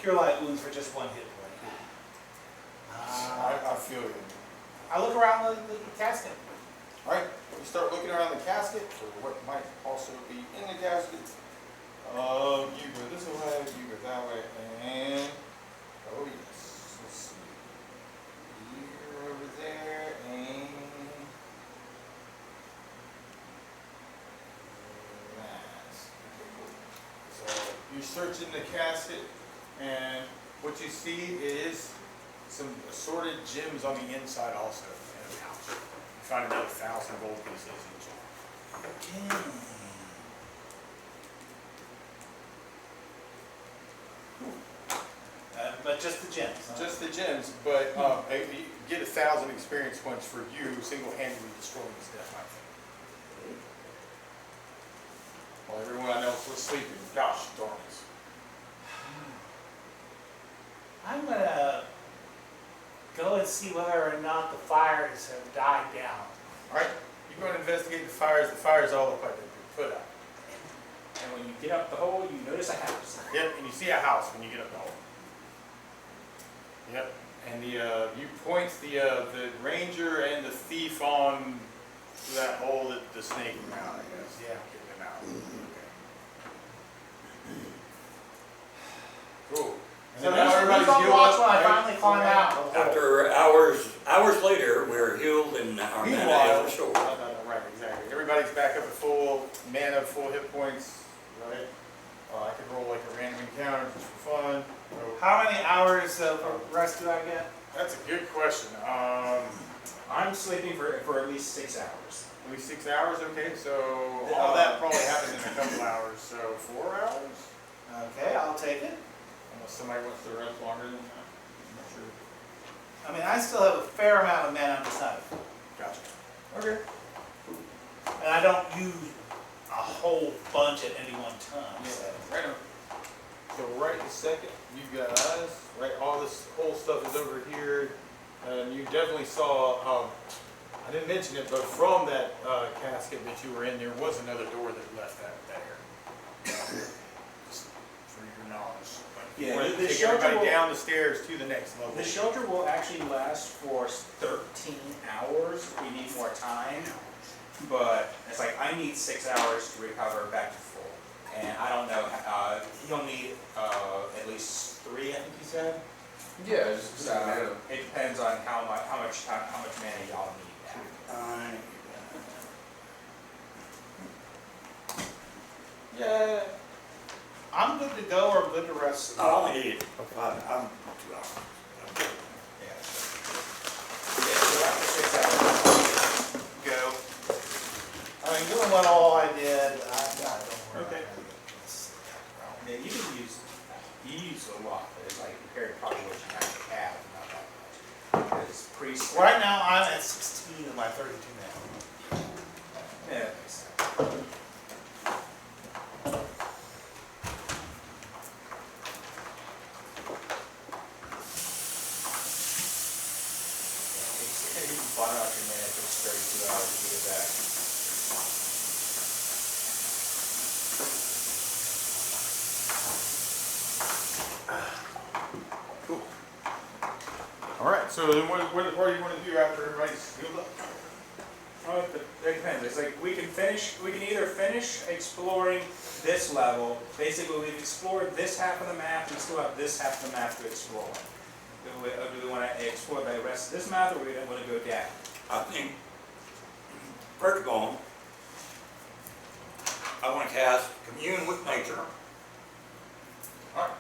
cure light wounds for just 1 hit point. I feel you. I look around the casket. Alright, you start looking around the casket for what might also be in the casket. You go this way, you go that way, and oh yes, let's see. You're over there, and that's okay, cool. So you're searching the casket, and what you see is some assorted gems on the inside also in the pouch. You find another 1,000 gold pieces each. But just the gems. Huh? Just the gems, but you get 1,000 experience points for you single-handedly destroying this death knife. While everyone else was sleeping. Gosh darn it. I'm gonna go and see whether or not the fires have died down. Alright, you go and investigate the fires all look like they've been put out. And when you get up the hole, you notice a house. Yep, and you see a house when you get up the hole. Yep, and you point the ranger and the thief on to that hole that the snake went out, I guess. Yeah. Get them out. Okay. Cool. And So then now who's everybody's on healed watch up, when I right? finally climb out? After hours later, we're healed and our mana Meanwhile, is restored. right, exactly. Everybody's back up at full mana, full hit points, right? I could roll like a random encounter just for fun. So, How many hours of rest do I get? that's a good question. I'm sleeping for at least 6 hours. Maybe 6 hours, okay, so all that probably happens in a couple hours, so 4 hours? Okay, I'll take it. Unless somebody wants to rest longer than that. I'm not sure. I mean, I still have a fair amount of mana on the side. Gotcha. Okay. And I don't use a whole bunch at any one time. So. Right on. So right this second, you guys, right, all this whole stuff is over here, and you definitely saw, I didn't mention it, but from that casket that you were in, there was another door that left that there. Just for your knowledge. Yeah, You want to the take shelter everybody will- down the stairs to the next level. The shelter will actually last for 13 hours if we need more time. But it's like, I need 6 hours to recover back to full. And I don't know, he'll need at least 3, I think he said. Yeah, just So it depends on how much mana y'all need. Yeah. I'm good to go or good to rest. I only need, I'm 2 hours. Yeah. So after 6 hours, go. I mean, given what all I did, I don't worry. Okay. Yeah, you can use a lot, but it's like compared to probably what you actually have, not that much. It's pretty. Right now, I'm at 16 of my 32 now. Yeah, that makes sense. Yeah, you can bottom out your mana, it takes 32 hours to get it back. Cool. All right, so then what do you want to do after everybody's healed up? Well, it depends. It's like we can either finish exploring this level. Basically, we've explored this half of the map. We still have this half of the map to explore. Do we want to explore the rest of this map, or do we want to go down? I think, first of all, I want to cast Commune with Nature. All right,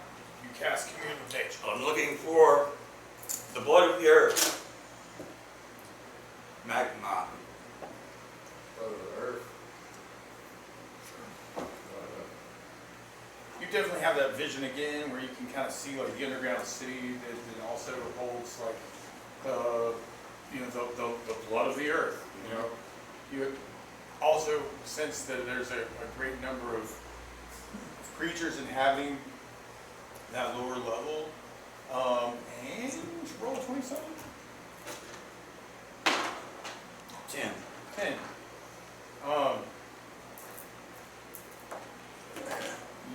you cast Commune with Nature. I'm looking for the blood of the earth. Magma. Go to the earth. You definitely have that vision again where you can kind of see like the underground city that also holds like the blood of the earth. You know, you also sense that there's a great number of creatures inhabiting that lower level. And roll 27. 10. 10.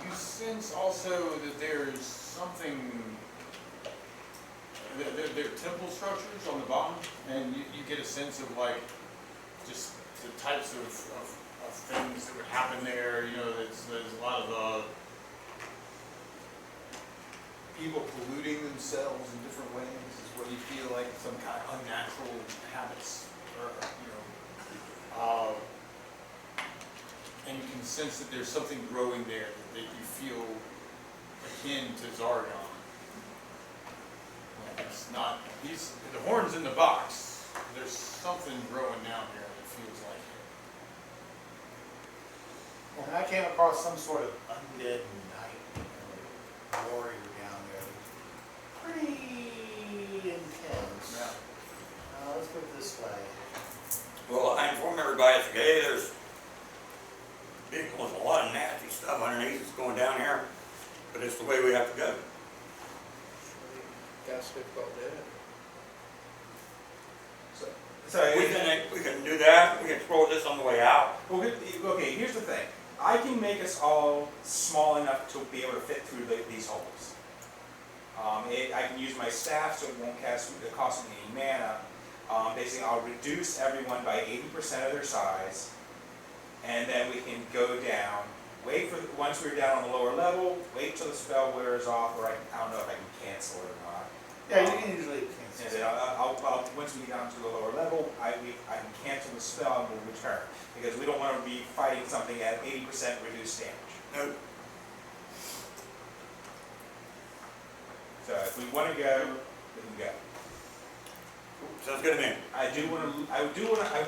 You sense also that there's something they're temple structures on the bottom, and you get a sense of like, just the types of things that would happen there. You know, there's a lot of people polluting themselves in different ways, is what you feel like, some kind of unnatural habits, or, and you can sense that there's something growing there that you feel akin to Zargon. It's not, the horn's in the box, there's something growing down here that feels like it. When I came across some sort of undead knight warrior down there, pretty intense. Yeah. Let's put it this way. Well, I informed everybody today, there's a lot of nasty stuff underneath that's going down here, but it's the way we have to go. Guess we've got it. So We can do that, we can throw this on the way out. well, okay, here's the thing. I can make us all small enough to be able to fit through these holes. I can use my staff so it won't cost me any mana. Basically, I'll reduce everyone by 80% of their size, and then we can go down. Once we're down on the lower level, wait till the spell wears off, or I don't know if I can cancel it or not. Yeah, you can usually And cancel. then once we get down to the lower level, I can cancel the spell and we'll return. Because we don't want to be fighting something at 80% reduced damage. No. So if we want to go, we can go. Sounds good to me. I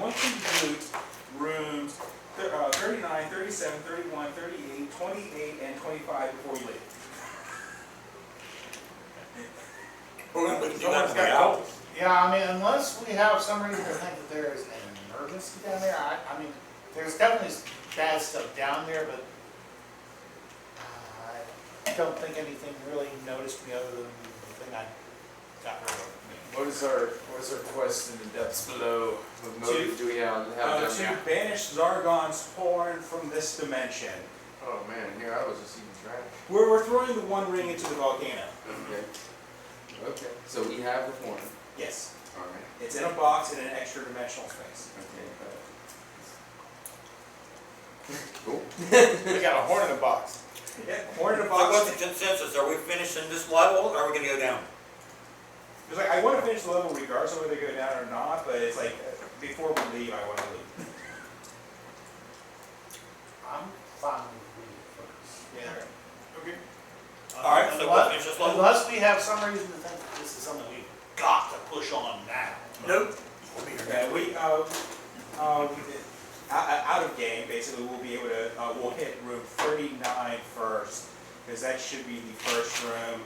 want you to loot rooms 39, 37, 31, 38, 28, and 25 before you leave. We're going to do that Someone's on the way got out. goals. Yeah, I mean, unless we have some reason to think that there is an emergency down there, I mean, there's definitely bad stuff down there, but I don't think anything really noticed me other than the thing I got rid of. What is our quest in the depths below? What motive do we have down To there? banish Zargon's horn from this dimension. Oh man, here I was just eating trash. We're throwing the one ring into the volcano. Okay. Okay. So we have the horn. Yes. All right. It's in a box in an extra dimensional space. Okay. Cool. We got a horn in the box. Yeah, horn in a So box. what's the consensus? Are we finishing this level, or are we going to go down? It's like, I want to finish the level regardless of whether they go down or not, but it's like, before we leave, I want to leave. I'm fine with reading first. Yeah. Okay. All right, so we'll finish this level? Unless we have some reason to think that this is something we've got to push on now. Nope. We'll be here. Yeah, out of game, basically, we'll be able to, we'll hit room 39 first, because that should be the first room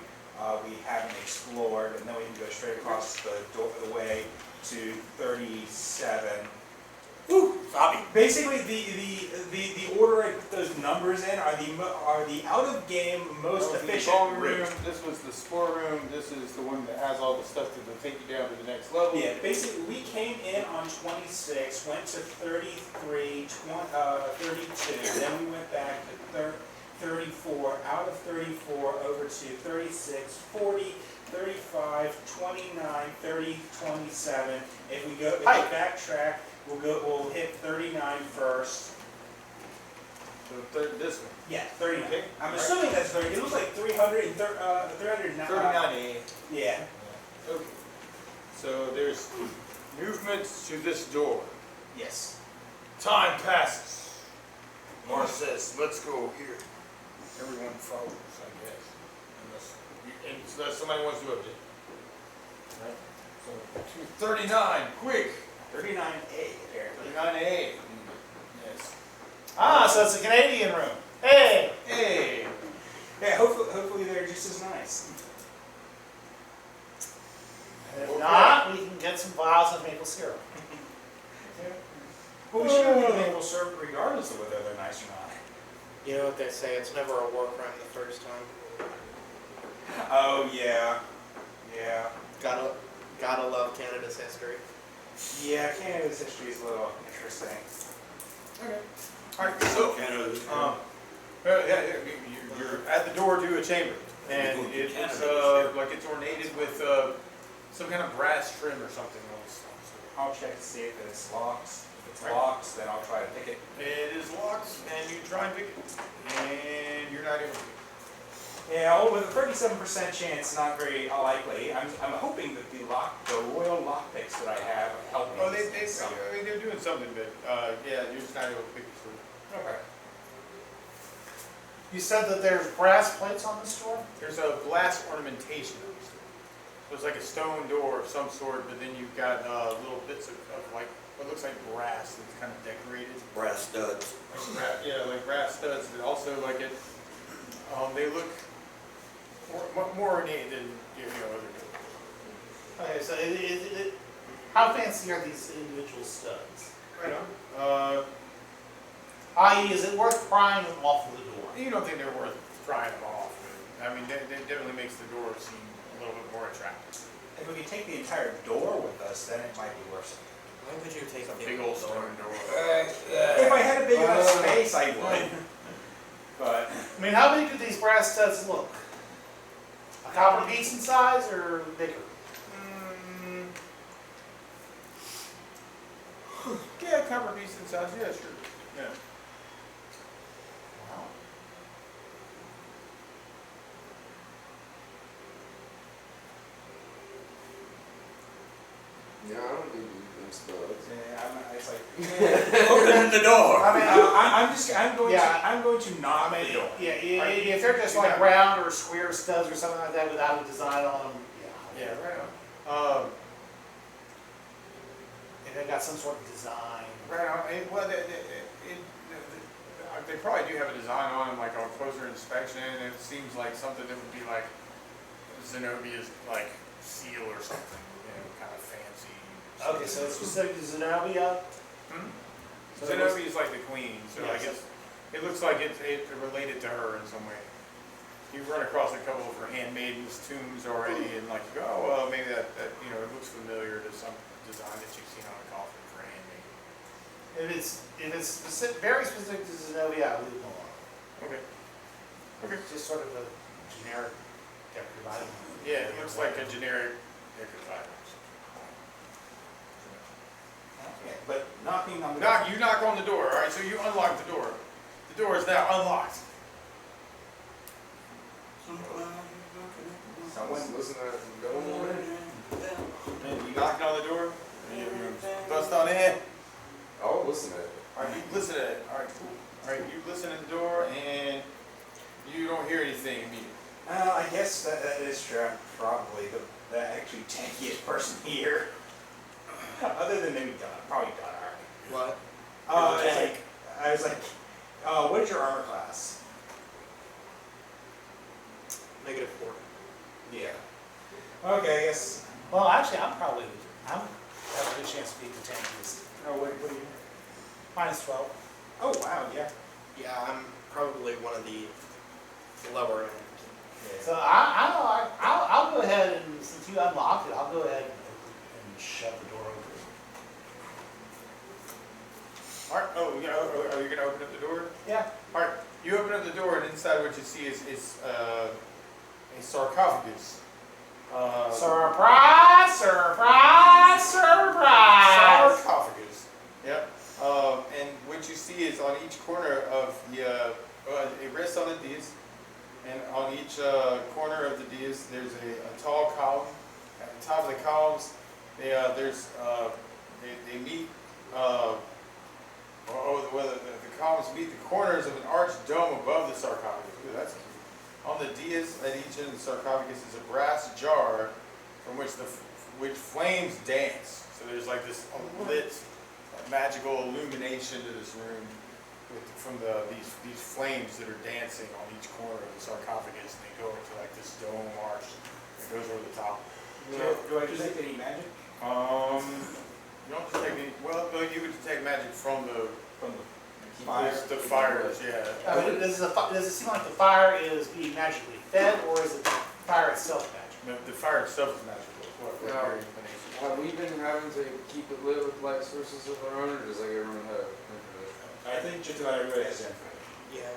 we haven't explored, and then we can go straight across the way to 37. Woo, Bobby. Basically, the order I put those numbers in are the out of game most efficient route. This was the spore room. This is the one that has all the stuff to take you down to the next level. Yeah, basically, we came in on 26, went to 33, 32, then we went back to 34, out of 34 over to 36, 40, 35, 29, 30, 27. If we backtrack, we'll hit 39 first. So this one. Yeah, 39. Okay. I'm assuming that's 30. It looks like 309. 39A. Yeah. Okay. So there's movement to this door. Yes. Time passes. Mars says, let's go here. Everyone follows, I guess. Unless somebody wants to update. Right? So, to 39, quick. 39A, apparently. 39A. Yes. Ah, so it's a Canadian room. Hey! Hey. Yeah, hopefully they're just as nice. And if not, we can get some vials of maple syrup. Well, we should have maple syrup regardless of whether they're nice or not. You know what they say, it's never a war crime the first time. Oh, yeah. Yeah. Gotta love Canada's history. Yeah, Canada's history is a little interesting. Okay. All right. So, you're at the door to a chamber, and it's like it's ornated with some kind of brass trim or something on this. I'll check to see if it's locks. If it's locks, then I'll try to pick it. It is locked, and you try and pick it, and you're not able to pick it. Yeah, well, with a 37% chance, not very likely. I'm hoping that the royal lockpicks that I have help me. Oh, they're doing something, but yeah, you're just not able to pick it through. Okay. You said that there's brass plates on this door? There's a glass ornamentation on this door. So it's like a stone door of some sort, but then you've got little bits of like what looks like brass that's kind of decorated. Brass studs. Yeah, like brass studs, but also like it. They look more ornate than other doors. Okay, so how fancy are these individual studs? Right on. I.e., is it worth prying them off of the door? You don't think they're worth prying them off. But, I mean, that definitely makes the door seem a little bit more attractive. If we could take the entire door with us, then it might be worth it. Why would you take It's a big old stone door. If I had a big enough space, I would. But I mean, how big do these brass studs look? A copper piece in size or bigger? Yeah, copper piece in size. Yeah, sure. Yeah. Wow. Yeah, I don't think them studs. yeah, it's like Open the door. I mean, I'm going to knock I mean, the door. yeah, if they're just like round or square studs or something like that without a design on them, yeah. Yeah, right on. If they've got some sort of design. Right on. Well, they probably do have a design on them, like on closer inspection. It seems like something that would be like Zenobia's like seal or something, kind of fancy. Okay, so it's specific to Zenobia? So Zenobia is like the queen, so I Yes. guess it looks like it's related to her in some way. You've run across a couple of her handmaidens' tombs already, and like, you go, oh well, maybe that it looks familiar to some design that you've seen on a coffin for a handmaid. If it's specific, very specific to Zenobia, I would leave them alone. Okay. Okay. It's just sort of a generic decorative item. Yeah, it looks like a generic decorative item. Yeah, but knocking on the You knock on the door, alright, so you unlock the door. The door is now unlocked. Someone Listen to that go in. You knocking on the door? You bust on in. I'll listen to it. Alright, you listen to it. Alright, cool. Alright, you listen at the door and you don't hear anything immediately. I guess that is true. Probably the actually tankiest person here. Other than maybe probably Gunnar. What? I was like, what is your armor class? -4. Yeah. Okay, I guess. Well, actually, I'm have a good chance of being the tankiest. Oh, what are you? -12. Oh, wow, yeah. Yeah, I'm probably one of the lower end. So I'll go ahead and, since you unlocked it, I'll go ahead and shut the door open. Alright, are you gonna open up the door? Yeah. Alright, you open up the door and inside what you see is a sarcophagus. Surprise! Surprise! Surprise! Sarcophagus. Yep. And what you see is on each corner of the, it rests on a dais, and on each corner of the dais there's a tall column. At the top of the columns, they meet, the columns meet the corners of an arched dome above the sarcophagus. Ooh, that's cute. On the dais at each end of the sarcophagus is a brass jar from which flames dance. So there's like this lit magical illumination to this room from these flames that are dancing on each corner of the sarcophagus, and they go into like this dome arch that goes over the top. Do I detect any magic? You don't detect any. Well, you would detect magic from the Fire. the fires. Yeah. Does it seem like the fire is being magically fed, or is it the fire itself magic? No, the fire itself is magical. What Yeah. your inclination? Have we been having to keep it lit with light sources of our own, or does like everyone have infinite? I think just about everybody has infinite. Yeah.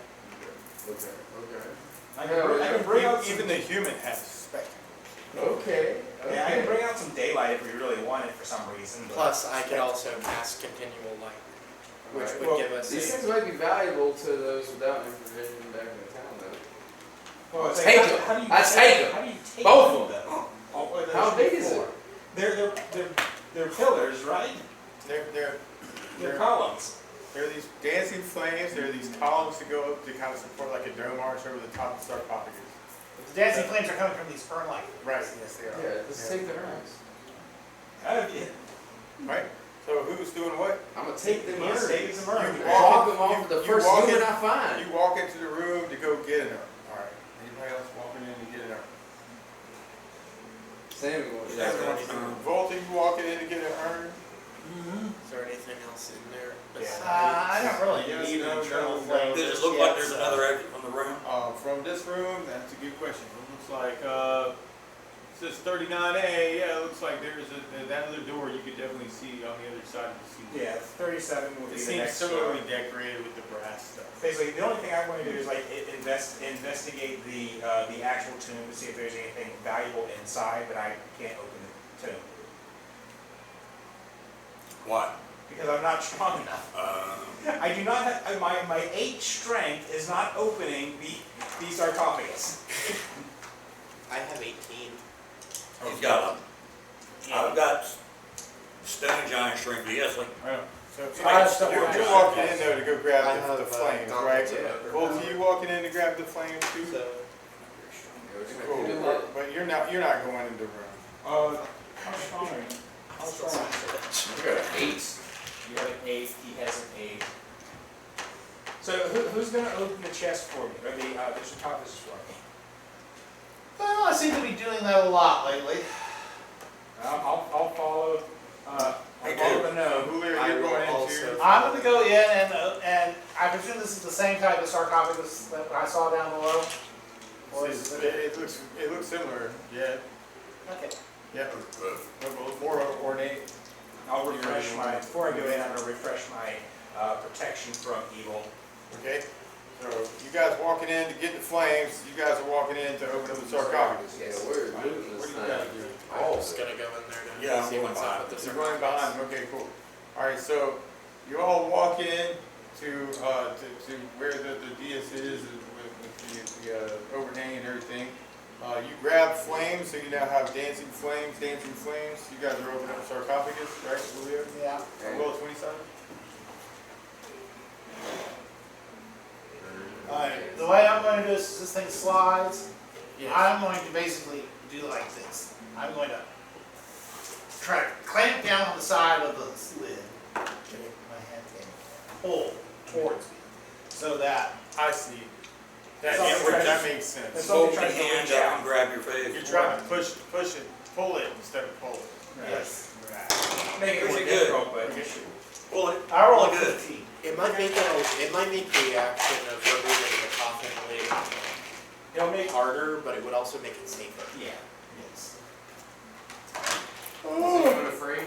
Okay, okay. I can bring out Even the human has spectacles. Okay. Yeah, I can bring out some daylight if we really want it for some reason. but- Plus, I could also cast continual light, which Right. would Well, give us These a. things might be valuable to those without information back in the town, though. Well, it's Take like, them. how do you I take them. How do you take Both them, of them. though? Oh, well, there's How big is four. it? They're pillars, right? They're They're columns. there are these dancing flames, there are these columns to go up to kind of support like a dome arch over the top of the sarcophagus. The dancing flames are coming from these urn-like. Right, yes they are. Yeah, let's take the urns. Right? So who's doing what? I'm gonna take them He's urns. taking some urns. You Walk walk- them off with the you first walk human in- I find. You walk into the room to go get an urn. Alright. Anybody else walking in to get an urn? Sammy wants That's that. one. Volta, you walking in to get an urn? Is there anything else in there besides? I don't really Yes, need no, an internal no, flame. no. Does it just look yet, like there's so- another exit from the room? From this room, that's a good question. It looks like, it says 39A, yeah, it looks like there's that other door you could definitely see on the other side of the seat. Yeah, 37 would It be the seems next door. similarly decorated with the brass stuff. Basically, the only thing I want to do is like investigate the actual tomb to see if there's anything valuable inside, but I can't open the tomb Why? because I'm not strong enough. I do not have my 8 strength is not opening the sarcophagus. I have 18. He's got I've got stone giant strength, but he has like, So I have stuff you're around. walking in there to go I grab have, the flames, gauntlet right? to- Both of you walking in to grab the flames too? So, Cool, but you're not going into the room. How strong are you? How strong are you? You got an 8. You have an 8. He has an 8. So who's going to open the chest for me, or the sarcophagus for me? Well, I seem to be doing that a lot lately. I'll follow. I'll Me follow too. the no. Julio, I you're will going also- into. I'm gonna go in and I presume this is the same type of sarcophagus that I saw down below? Or is it? It looks similar, yeah, Okay. yeah, more ornate. I'll refresh my, before I go in, I'm gonna refresh my protection from evil. Okay, so you guys walking in to get the flames, you guys are walking in to open up the sarcophagus. Yeah, we're looting What this do you guys thing. do? I'm just gonna go in there to Yeah, I'm see going what's behind. up with the You're running behind, sarcophagus. okay, cool. Alright, so you all walk in to where the dais is with the overhang and everything. You grab flames, so you now have dancing flames. You guys are opening up sarcophagus, right, Julio? Yeah. Roll a 27. Alright, the way I'm going to do is this thing slides. Yes. I'm going to basically do like this. I'm going to try to clamp down on the side of the lid. Get my hand in, pull towards me so that I see. That, It's all right. that makes sense. It's hold all your trying to hand reach up out. and grab your face. You're trying to push it, pull it instead of pull it. yes. Make it more Pretty good. difficult, but Pull it. I roll a Look good. 15. It might make the action of removing the coffin lid it'll make. harder, but it would also make it safer. Yeah. Yes. Is anyone afraid?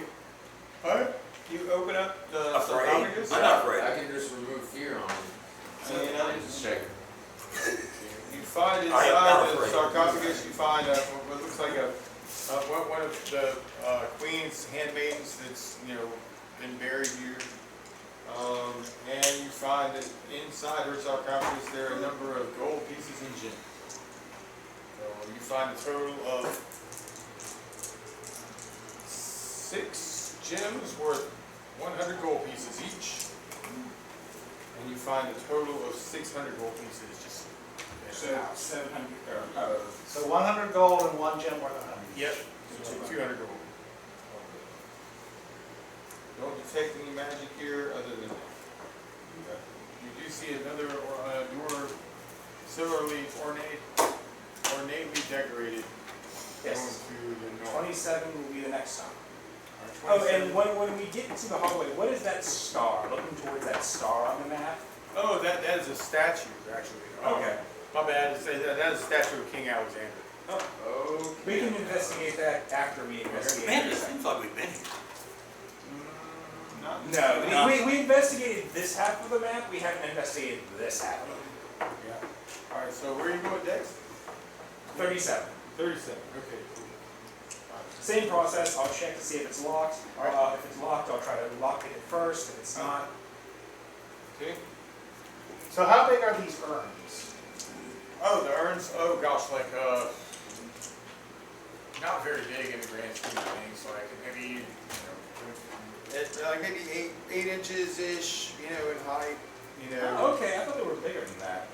Alright, you open up the Afraid? sarcophagus. I'm not afraid. I can just remove fear on him. And Just check. you find I am not inside the afraid. sarcophagus, you find what looks like one of the queen's handmaidens that's been buried here. And you find that inside her sarcophagus there are a number of gold pieces and gems. So you find a total of 6 gems worth 100 gold pieces each. And you find a total of 600 gold pieces just So 700. So 100 gold and 1 gem worth of 100. Yep. So 200 gold. Don't detect any magic here other than that. You do see another door similarly ornately decorated Yes. going to the north. 27 will be the next time. All Oh, right, and when we get into the hallway, what is that star? Looking towards that star on the map. Oh, that is a statue, actually. Okay. My bad. That is a statue of King Alexander. Oh. We can investigate that after we investigate. Man, it this. seems like we've been here. Not No, No. we investigated this half of the map. We haven't investigated this half of it. Yeah. All right. So where are you going next? 37. 37. Okay. Cool. Same process, I'll check to see if it's locked. If it's locked, I'll try to lock it at first. If it's not, Okay. So how big are these urns? Oh, the urns, oh gosh, like, not very big in the grand scheme of things, like maybe, like maybe 8 inches-ish, in height, oh, okay, I thought they were bigger than that.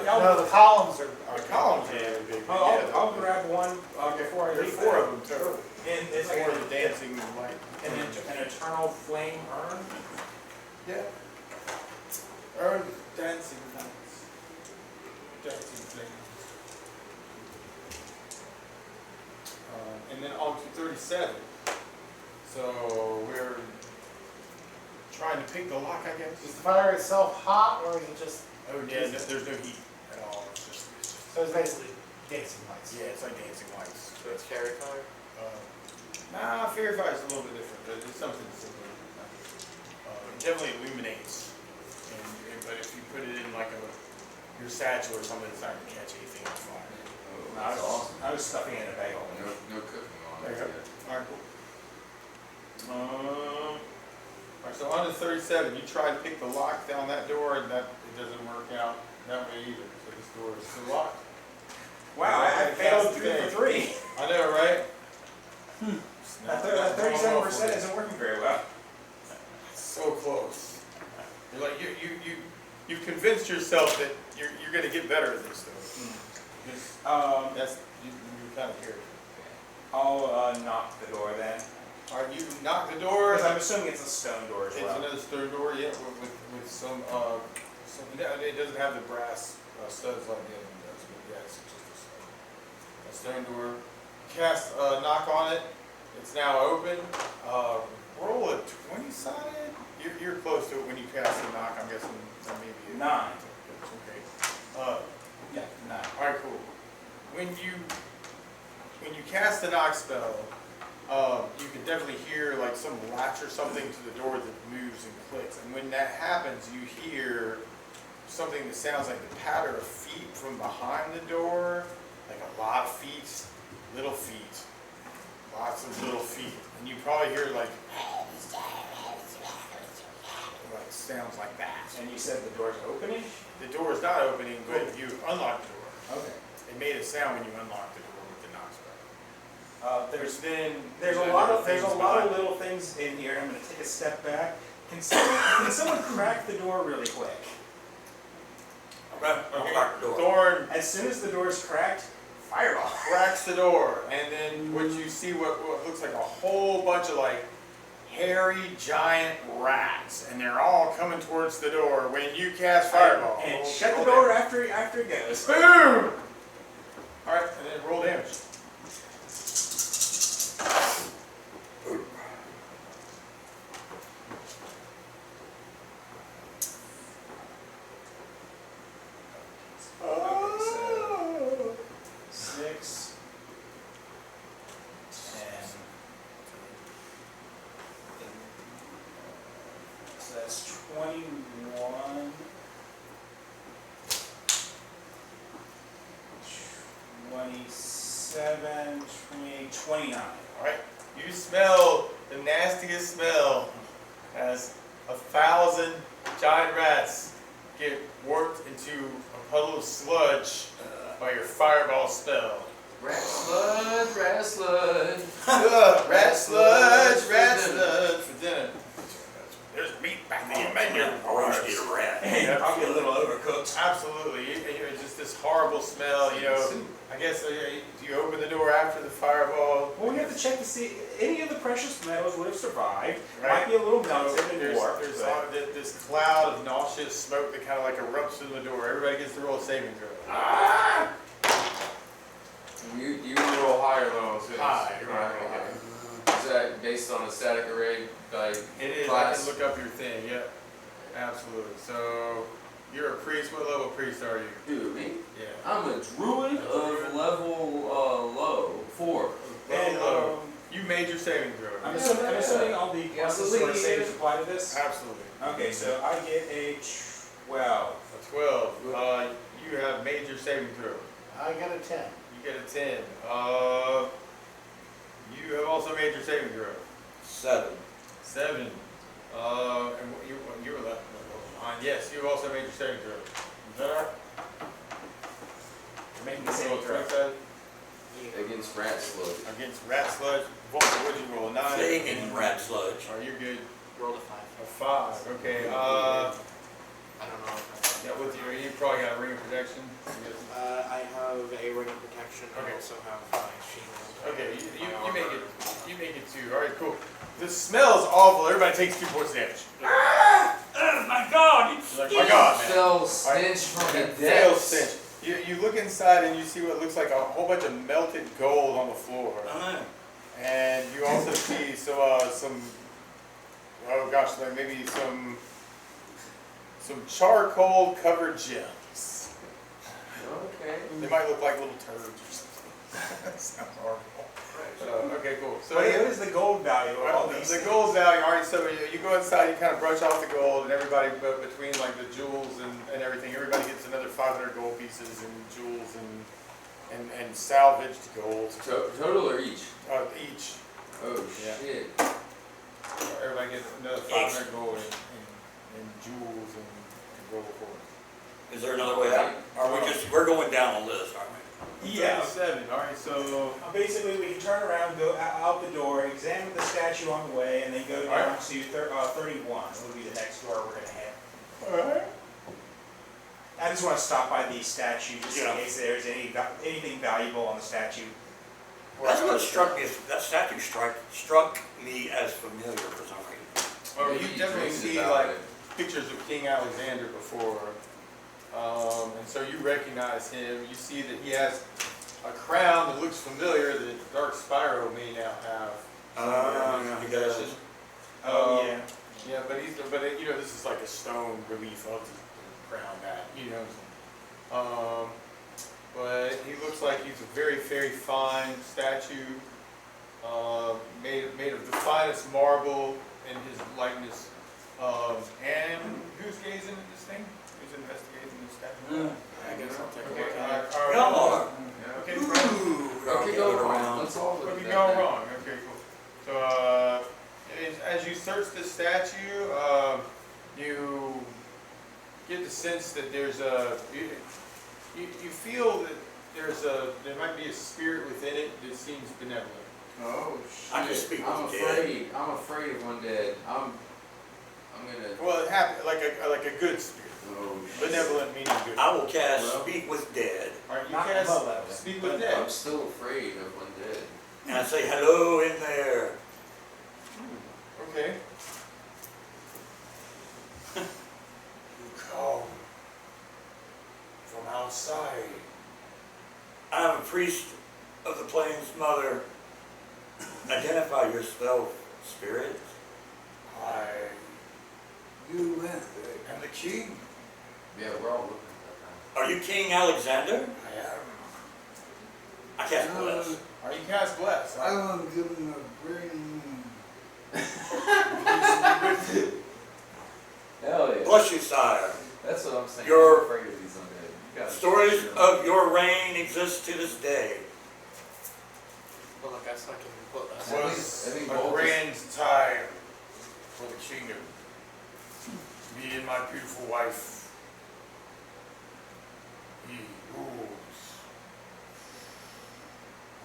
No, the columns are. The columns are really big. I'll grab one before I There's leave. 4 of them total. And it's like Four of the dancing light. an eternal flame urn. Yeah. Urn dancing lights. Dancing flames. And then on to 37. So we're trying to pick the lock, I guess. Is the fire itself hot or is it just? Oh yeah, there's no heat at all. It's just So it's basically dancing lights. yeah, it's like dancing lights. So it's fairy fire? Nah, fairy fire is a little bit different, but it's something similar. It definitely illuminates, but if you put it in like your satchel or something, it's not gonna catch anything on fire. Oh, I that's was, awesome. I was stuffing it in a bagel. No cooking on There it you go. yet. Alright, cool. Alright, so on to 37, you try to pick the lock down that door, and that it doesn't work out that way either. So this door is still locked. Wow, I failed 3 for 3. I know, right? That 37% isn't working very well. So close. You're like you've convinced yourself that you're gonna get better at this though. That's you kind of careful. I'll knock the door then. Alright, you knock the door. Because I'm assuming it's a stone door as It's well. another stone door, yeah, with some it doesn't have the brass studs like the other one does, but yeah, it's just a stone door. Cast a knock on it. It's now open. Roll a 20-sided. You're close to it when you cast a knock. I'm guessing maybe 9. Okay. Yeah, 9. All right, cool. When you cast the knock spell, you can definitely hear like some latch or something to the door that moves and clicks. And when that happens, you hear something that sounds like the patter of feet from behind the door, like a lot of feet, little feet, lots of little feet. And you probably hear like sounds like that. And you said the door's opening? The door is not opening, but you unlock the door. Okay. It made a sound when you unlocked the door with the knock spell. There's a lot of little things in here. I'm going to take a step back. Can someone crack the door really quick? Unlock the door. Thorn As soon as the door's cracked, fireball. cracks the door, and then what you see what looks like a whole bunch of like hairy giant rats, and they're all coming towards the door when you cast fireball. And shut the door after it goes. Boom! All right, and then roll damage. Okay, so 6, 10. So that's 21. 27, 28, 29. All right, you smell the nastiest smell as 1,000 giant rats get warped into a puddle of sludge by your fireball spell. Rat sludge, rat sludge. Rat sludge, rat sludge for dinner. There's meat back in your menu. Always get a rat. And probably a little overcooked. Absolutely, it's just this horrible smell. I guess you open the door after the fireball. Well, we have to check to see any of the precious metals would have survived. Right. Might be a little melted and There's warped. this cloud of nauseous smoke that kind of like erupts in the door. Everybody gets to roll a saving throw. You roll high or low, so High, it's right, high. Is that based on a static array by It is. I class? can look up your thing. Yep, absolutely. So you're a priest. What level priest are you? Dude, me? Yeah. I'm a druid of level low, 4. And, Low. You made your saving throw. I'm assuming all the pluses for saves apply to this? Absolutely. Okay, so I get a 12. A 12. You have made your saving throw. I got a 10. You get a 10. You have also made your saving throw. 7. 7. And you were left behind. Yes, you also made your saving throw. There. Making the saving throw. Against rat sludge. Against rat sludge. What would you roll? A 9? Staying in rat sludge. Are you good? Roll a 5. A 5. Okay. I don't know if Yeah, with your, you probably got a ring of protection. I have a ring of protection. I Okay. also have my shield. Okay, you my make armor. it. You make it 2. All right, cool. This smells awful. Everybody takes 2 points of damage. Oh my God! It's Like, my God, man. Fell stench from the Fail depths. stench. You look inside and you see what looks like a whole bunch of melted gold on the floor. And you also see some oh gosh, like maybe some charcoal covered gems. Okay. They might look like little turds or something. That sounds horrible. Okay, cool. So What is the gold value of all these? the gold value, all right, so you go inside, you kind of brush off the gold, and everybody, between like the jewels and everything, everybody gets another 500 gold pieces and jewels and salvaged gold. Total or each? Each. Oh Yeah. shit. Everybody gets another 500 gold and jewels and gold coins. Is there another way out? We're going down the list, aren't we? Yeah. 7, all right, so. Basically, we can turn around, go out the door, examine the statue on the way, and then go down Alright. to 31. Will be the next door we're gonna hit. Alright. I just want to stop by the statue just Yeah. in case there's anything valuable on the statue. That's what struck me. That statue struck me as familiar for some reason. Or Maybe you he definitely dreams see about like it. pictures of King Alexander before. And so you recognize him. You see that he has a crown that looks familiar that Dark Spyro may now have. He does. Oh, yeah. Yeah, but you know, this is like a stone relief of the crown that, you know. But he looks like he's a very, very fine statue, made of the finest marble in his likeness. And who's gazing at this thing? Who's investigating this statue? I guess I'll take a Okay, look at it. Come on. Okay, Okay, go wrong. Let's all look what at could that go then. wrong? Okay, cool. So, as you search this statue, you get the sense that there's you feel that there might be a spirit within it that seems benevolent. Oh shit. I can speak with I'm the dead. afraid. I'm afraid of undead. I'm gonna. Well, it happened like a good spirit. Oh shit. Benevolent meaning good. I will cast Well. Speak with Dead. All right, you Not cast above that, speak but with dead. I'm still afraid of undead. And I say, hello in there. Okay. You come from outside. I am a priest of the Plains Mother. Identify yourself, spirit. I You went am the king. Yeah, we're all looking at Are you King Alexander? I am. I cast bless. Are you cast bless? I want to give him a brain. that. Hell yeah. Bless you, sire. That's what I'm saying. Your- I'm afraid of these undead. You gotta Stories shoot 'em. of your reign exist to this day. Well, I guess I can put It that. was I think a Bolt is- grand time for the kingdom. Me and my beautiful wife. He rules.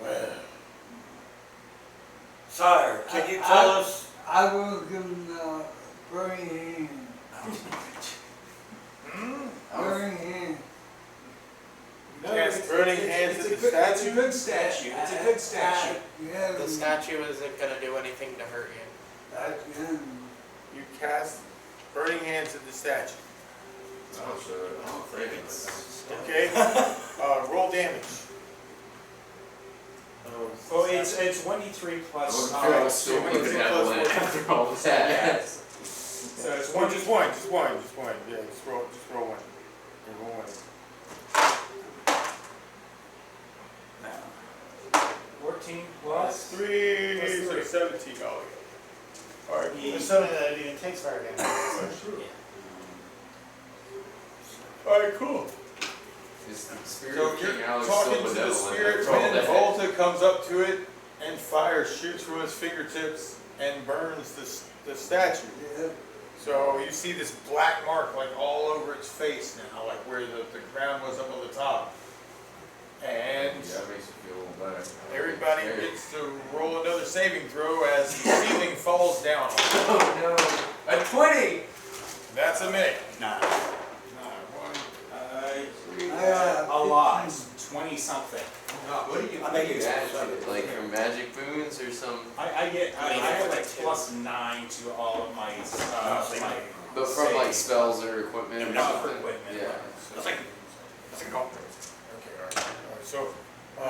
Well, Sire, can you tell us? I will give him a burning hand. Burning hand. cast burning hands at the It's a statue. good statue. It's a good statue. Yeah, The statue isn't gonna do anything to hurt you. You cast burning hands at the statue. Oh, so I'm afraid of it. Okay. Roll damage. Well, it's 1d3 I plus. wouldn't feel like still so we being can benevolent plus after all that. Yeah. So it's one, just one. Yeah, just roll one. Okay, roll one. 14 Plus plus. 3, Plus so three. 17 altogether. All right. There's something that it even takes fire damage. All right, cool. Is the spirit So of you're King Alex talking still to the benevolent spirit, after all and that? Volta comes up to it, and fire shoots from his fingertips and burns the statue. Yeah. So you see this black mark like all over its face now, like where the ground was up on the top. And Yeah, that makes you feel a little better. everybody gets to roll another saving throw as the ceiling falls down. Oh no, a 20. That's a minute. Nah. I, A lot. 20 something. What do you? I think it's like from magic boons or some. I have like +9 to all of my But from like spells or equipment or Not something. for equipment. Yeah. That's like a golf. Okay, all right. So, I,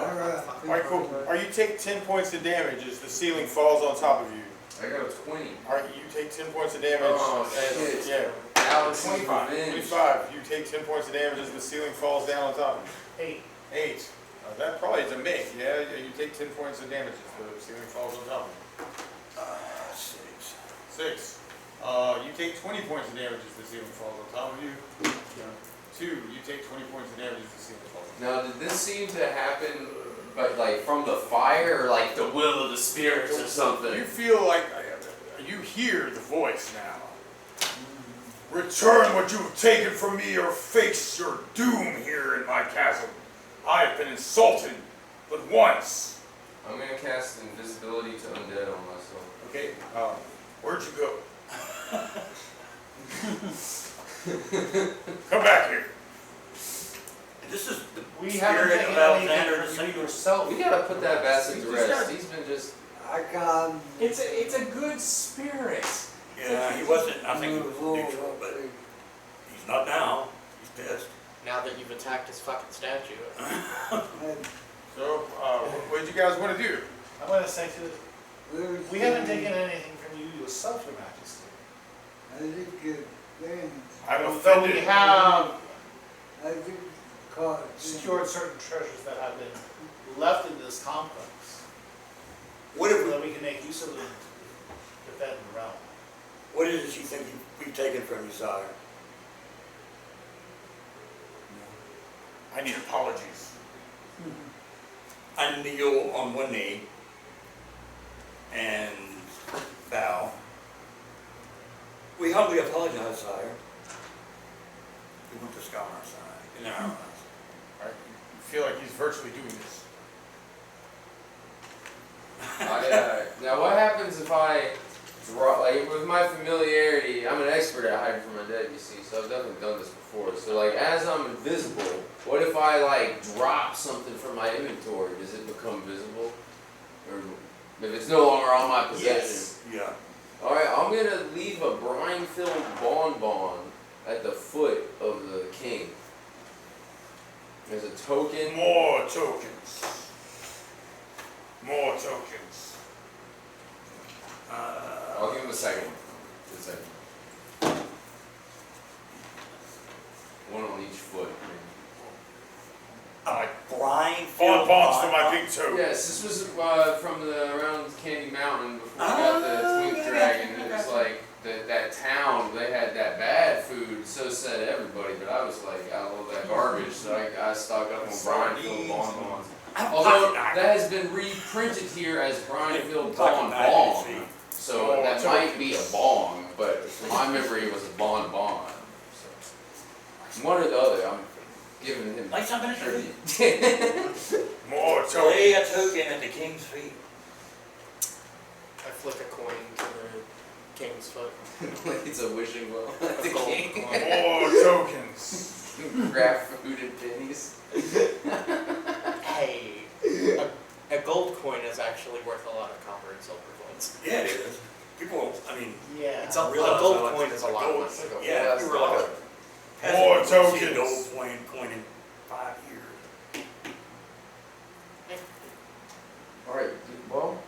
alright, cool. You take 10 points of damage as the ceiling falls on top of you. I got a 20. Alright, you take 10 points of damage. Oh, and, shit. yeah. Alex 25. revenge. 25. You take 10 points of damage as the ceiling falls down on top of you. 8. 8. That probably is a make, yeah? You take 10 points of damage as the ceiling falls on top of you. 6. You take 20 points of damage as the ceiling falls on top of you. 2. You take 20 points of damage as the ceiling falls on top Now, did this seem to happen, but like from the fire or like the will of the spirits or of you. something? You feel like you hear the voice now. Return what you have taken from me or face your doom here in my castle. I have been insulted, but once. I'm gonna cast invisibility to undead on myself. Okay, where'd you go? Come back here. This is the We haven't spirit taken of Alexander anything the from you Savior. yourself. We gotta put that bastard to He's just rest. got- He's been just. I can't. It's a good spirit. Yeah, he wasn't. I think he was neutral, but he's not now. He's pissed. Now that you've attacked his fucking statue. So, what did you guys want to do? I'm gonna say we haven't taken anything from you yourself, Your Majesty. I think then I'm Though offended. we have I think cause secured certain treasures that have been left in this complex, What if so we, that we can make use of them to defend the realm. what is it you think we've taken from you, sire? I need apologies. I kneel on one knee and bow. We humbly apologize, sire. We want to scour our side in our eyes. Right? You feel like he's virtually doing this. Now, what happens if I draw, like, with my familiarity, I'm an expert at hiding from my dead, you see, so I've definitely done this before. So, like, as I'm invisible, what if I, like, drop something from my inventory? Does it become visible? Or if it's no longer on my possession? Yes. Yeah. Alright, I'm gonna leave a brine-filled bonbon at the foot of the king. As a token. More tokens. More tokens. I'll give him a second. Just a second. One on each foot. Brine Bonbons for my big toe. Yes, this was from around Candy Mountain before we got the Twink Dragon. And it was like that town, they had that bad food, so said everybody, but I was like, I love that garbage, so I stocked up on brine-filled bonbons. Although that has been reprinted here as brine-filled bonbon, so that might be a bong, but from my memory it was a bonbon. So, one or the other, I'm giving him Like something to tribute. More Lay tokens. a token at the king's feet. I flick a coin to the king's foot. Like it's a wishing well. A The gold king. coin. More tokens. Grab food and pennies. Hey, a gold coin is actually worth a lot of copper and silver coins. Yeah, it is. People, I mean, Yeah. It's a realize gold how much coin is a lot gold- less than gold. Yeah, if you were like a peasant, More you wouldn't see a tokens. gold coin in 5 years. Alright, well,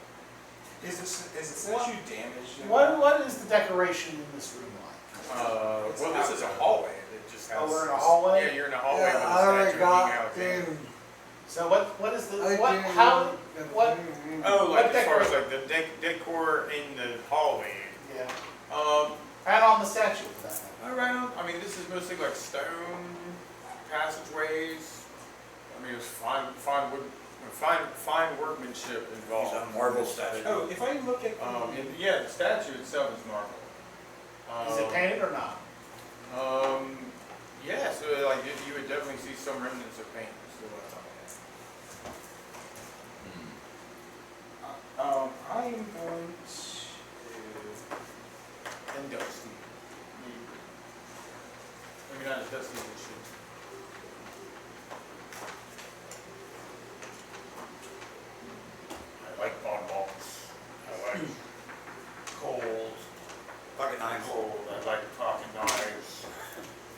Is it statue damaged? What is the decoration in this room like? Well, this is a hallway. It just has. Oh, we're in a hallway? Yeah, you're in a hallway yeah, with a I already statue hanging got out there. them. So what is the, I what, didn't how, know what, Oh, like What as far as decor- like the decor in the hallway. yeah, and on the statue for that matter. Around, I mean, this is mostly like stone passageways. I mean, it's fine wood Fine workmanship He's involved. a marble statue. Oh, if I look at, Yeah, the statue itself is marble. Is it painted or not? Yeah, so like you would definitely see some remnants of paint still on it. I am going to, And dusty. Maybe not as dusty as it should. I like bonbons. I like cold, pocket knives. Gold, I like pocket knives.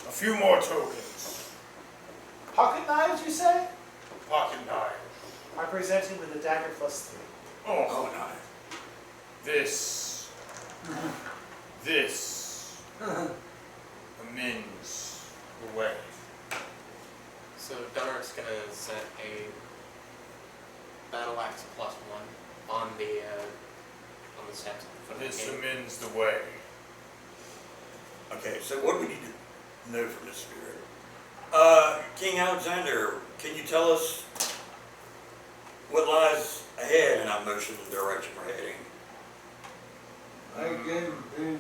A few more tokens. Pocket knives, you say? Pocket knives. I present you with a dagger +3. Oh, nice. This amends the way. So Dunark's gonna set a battle axe +1 on the steps for the This gate. amends the way. Okay, so what do we need to know from this spirit? King Alexander, can you tell us what lies ahead in our motion direction we're heading? I gave him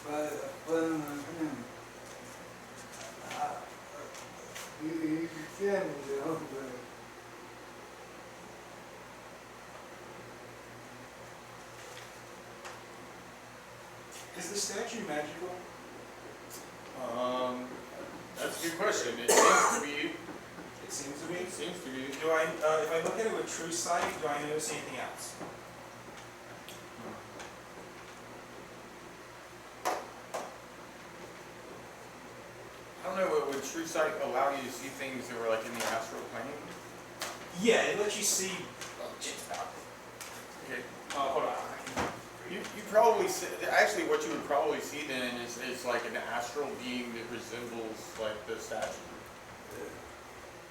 by the fun of him. He can go, but is the statue magical? That's a good question. It seems to be. It seems to be. It seems to be. Do I, if I look at it with true sight, do I notice anything else? I don't know, would true sight allow you to see things that were like in the astral plane? Yeah, it lets you see. Oh, stop. Okay. Hold on. You probably see, actually what you would probably see then is like an astral being that resembles like the statue.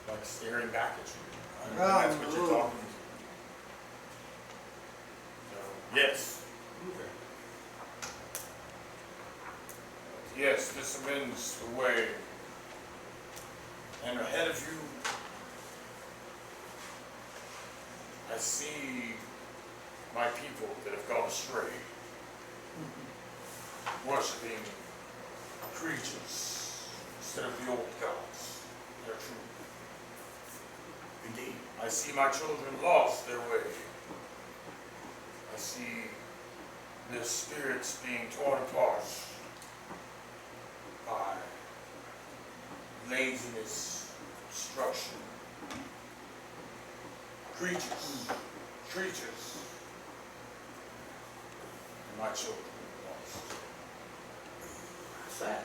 Like staring back at you. I think that's what you're talking to. So, yes. Yes, this amends the way. And ahead of you, I see my people that have gone astray, worshipping creatures instead of the old gods. They're true. Indeed. I see my children lost their way. I see their spirits being torn apart by laziness, destruction. Creatures. And my children lost. Sad.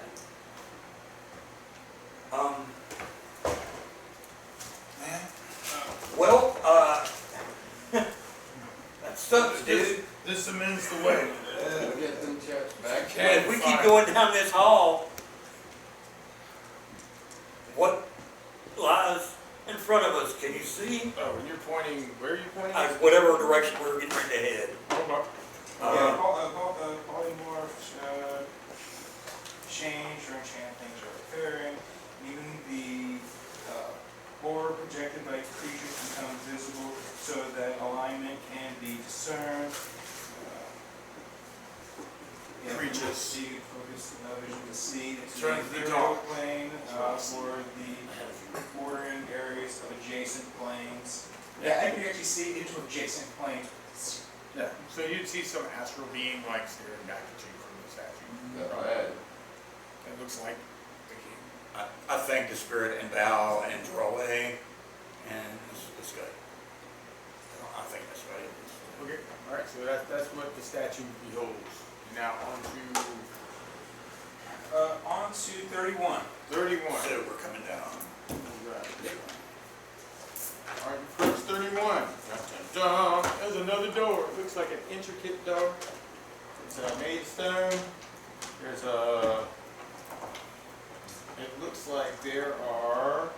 Well, that sucks, dude. This amends the way. Get them chaps back. If we keep going down this hall, what lies in front of us? Can you see? Oh, when you're pointing, where are you pointing? Whatever direction we're getting ready to head. Hold on. Polymorph, change or enchant things are occurring. Even the aura projected by creatures becomes visible so that alignment can be discerned. Creatures. See, focus vision to see. Turn to the dark plane for the bordering areas of adjacent planes. Yeah, I can actually see into adjacent planes. Yeah. So you'd see some astral being like staring back at you from the statue. Bad. It looks like the king. I thank the spirit and bow and draw away, and this guy. I think that's right. Okay. All right. So that's what the statue beholds. Now on to 31. 31. So we're coming down. All right, first 31. Dun, dun, dun. There's another door. It looks like an intricate door. It's made stone. There's a. It looks like there are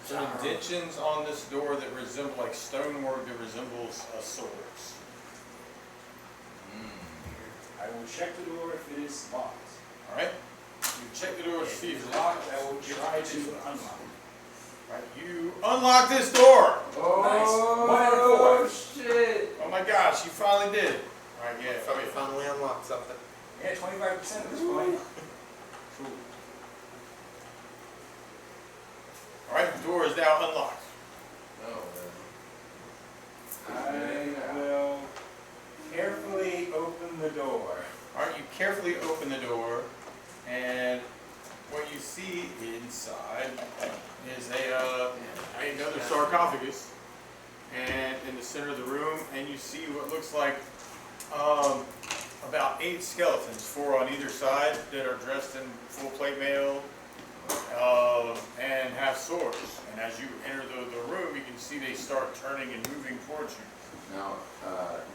some indentions on this door that resemble like stonework that resembles swords. I will check the door if it is locked. All right. You check the door to see if If it's it's locked, I will try to unlock it. Right, you unlock this door. Oh, shit. Oh my gosh, you finally did it. All right, yeah. We finally unlocked something. Yeah, 25% at this point. All right, the door is now unlocked. Oh, I will carefully open the door. All right, you carefully open the door, and what you see inside is another sarcophagus, and in the center of the room, and you see what looks like about 8 skeletons, 4 on either side, that are dressed in full plate mail and have swords. And as you enter the room, you can see they start turning and moving towards you. Now,